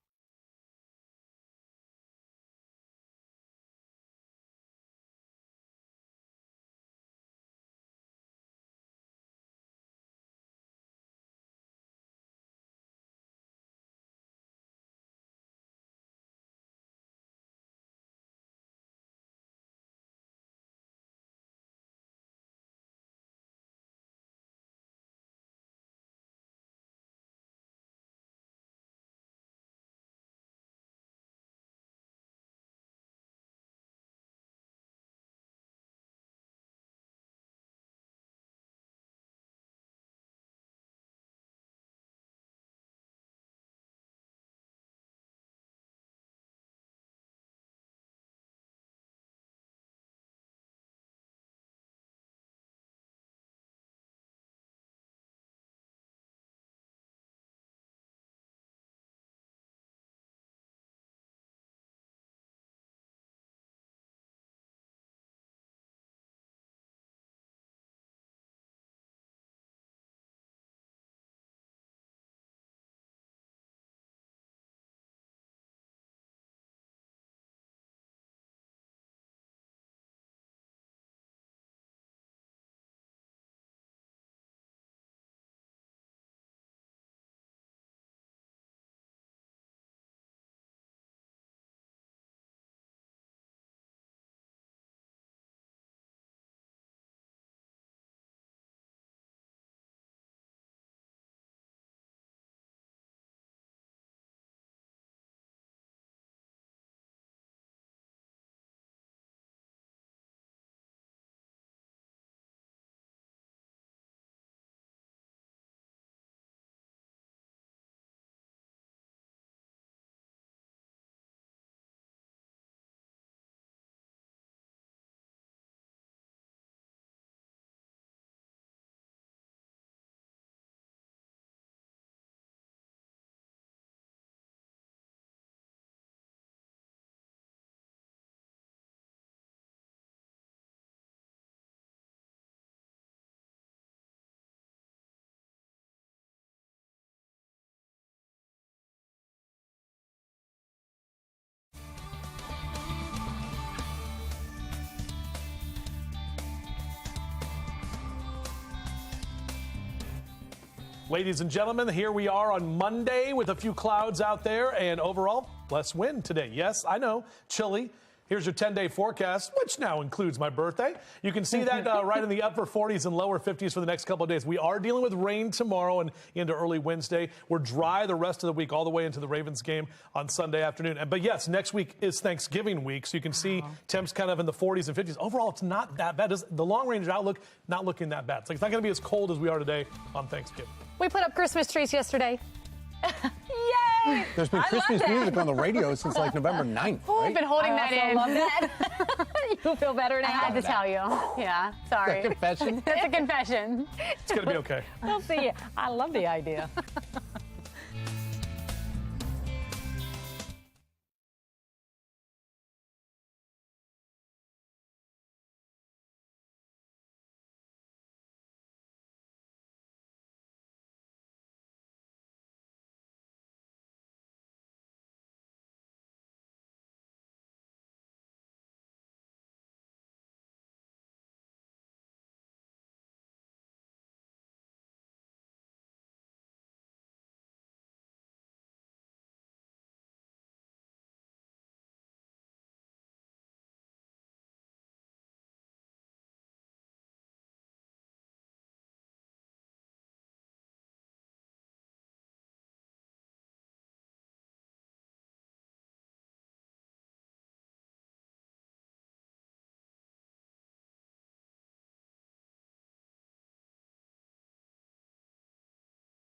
Ladies and gentlemen, here we are on Monday with a few clouds out there and overall less wind today. Yes, I know, chilly. Here's your 10-day forecast, which now includes my birthday. You can see that right in the upper 40s and lower 50s for the next couple of days. We are dealing with rain tomorrow and into early Wednesday. We're dry the rest of the week, all the way into the Ravens game on Sunday afternoon. But yes, next week is Thanksgiving week, so you can see temps kind of in the 40s and 50s. Overall, it's not that bad. The long-range outlook, not looking that bad. It's not going to be as cold as we are today on Thanksgiving. We put up Christmas trees yesterday. Yay! There's been Christmas music on the radio since like November 9th. Oh, I've been holding that in. Love that. You feel better now? I had to tell you. Yeah, sorry. Is that a confession? It's a confession. It's going to be okay. We'll see. I love the idea.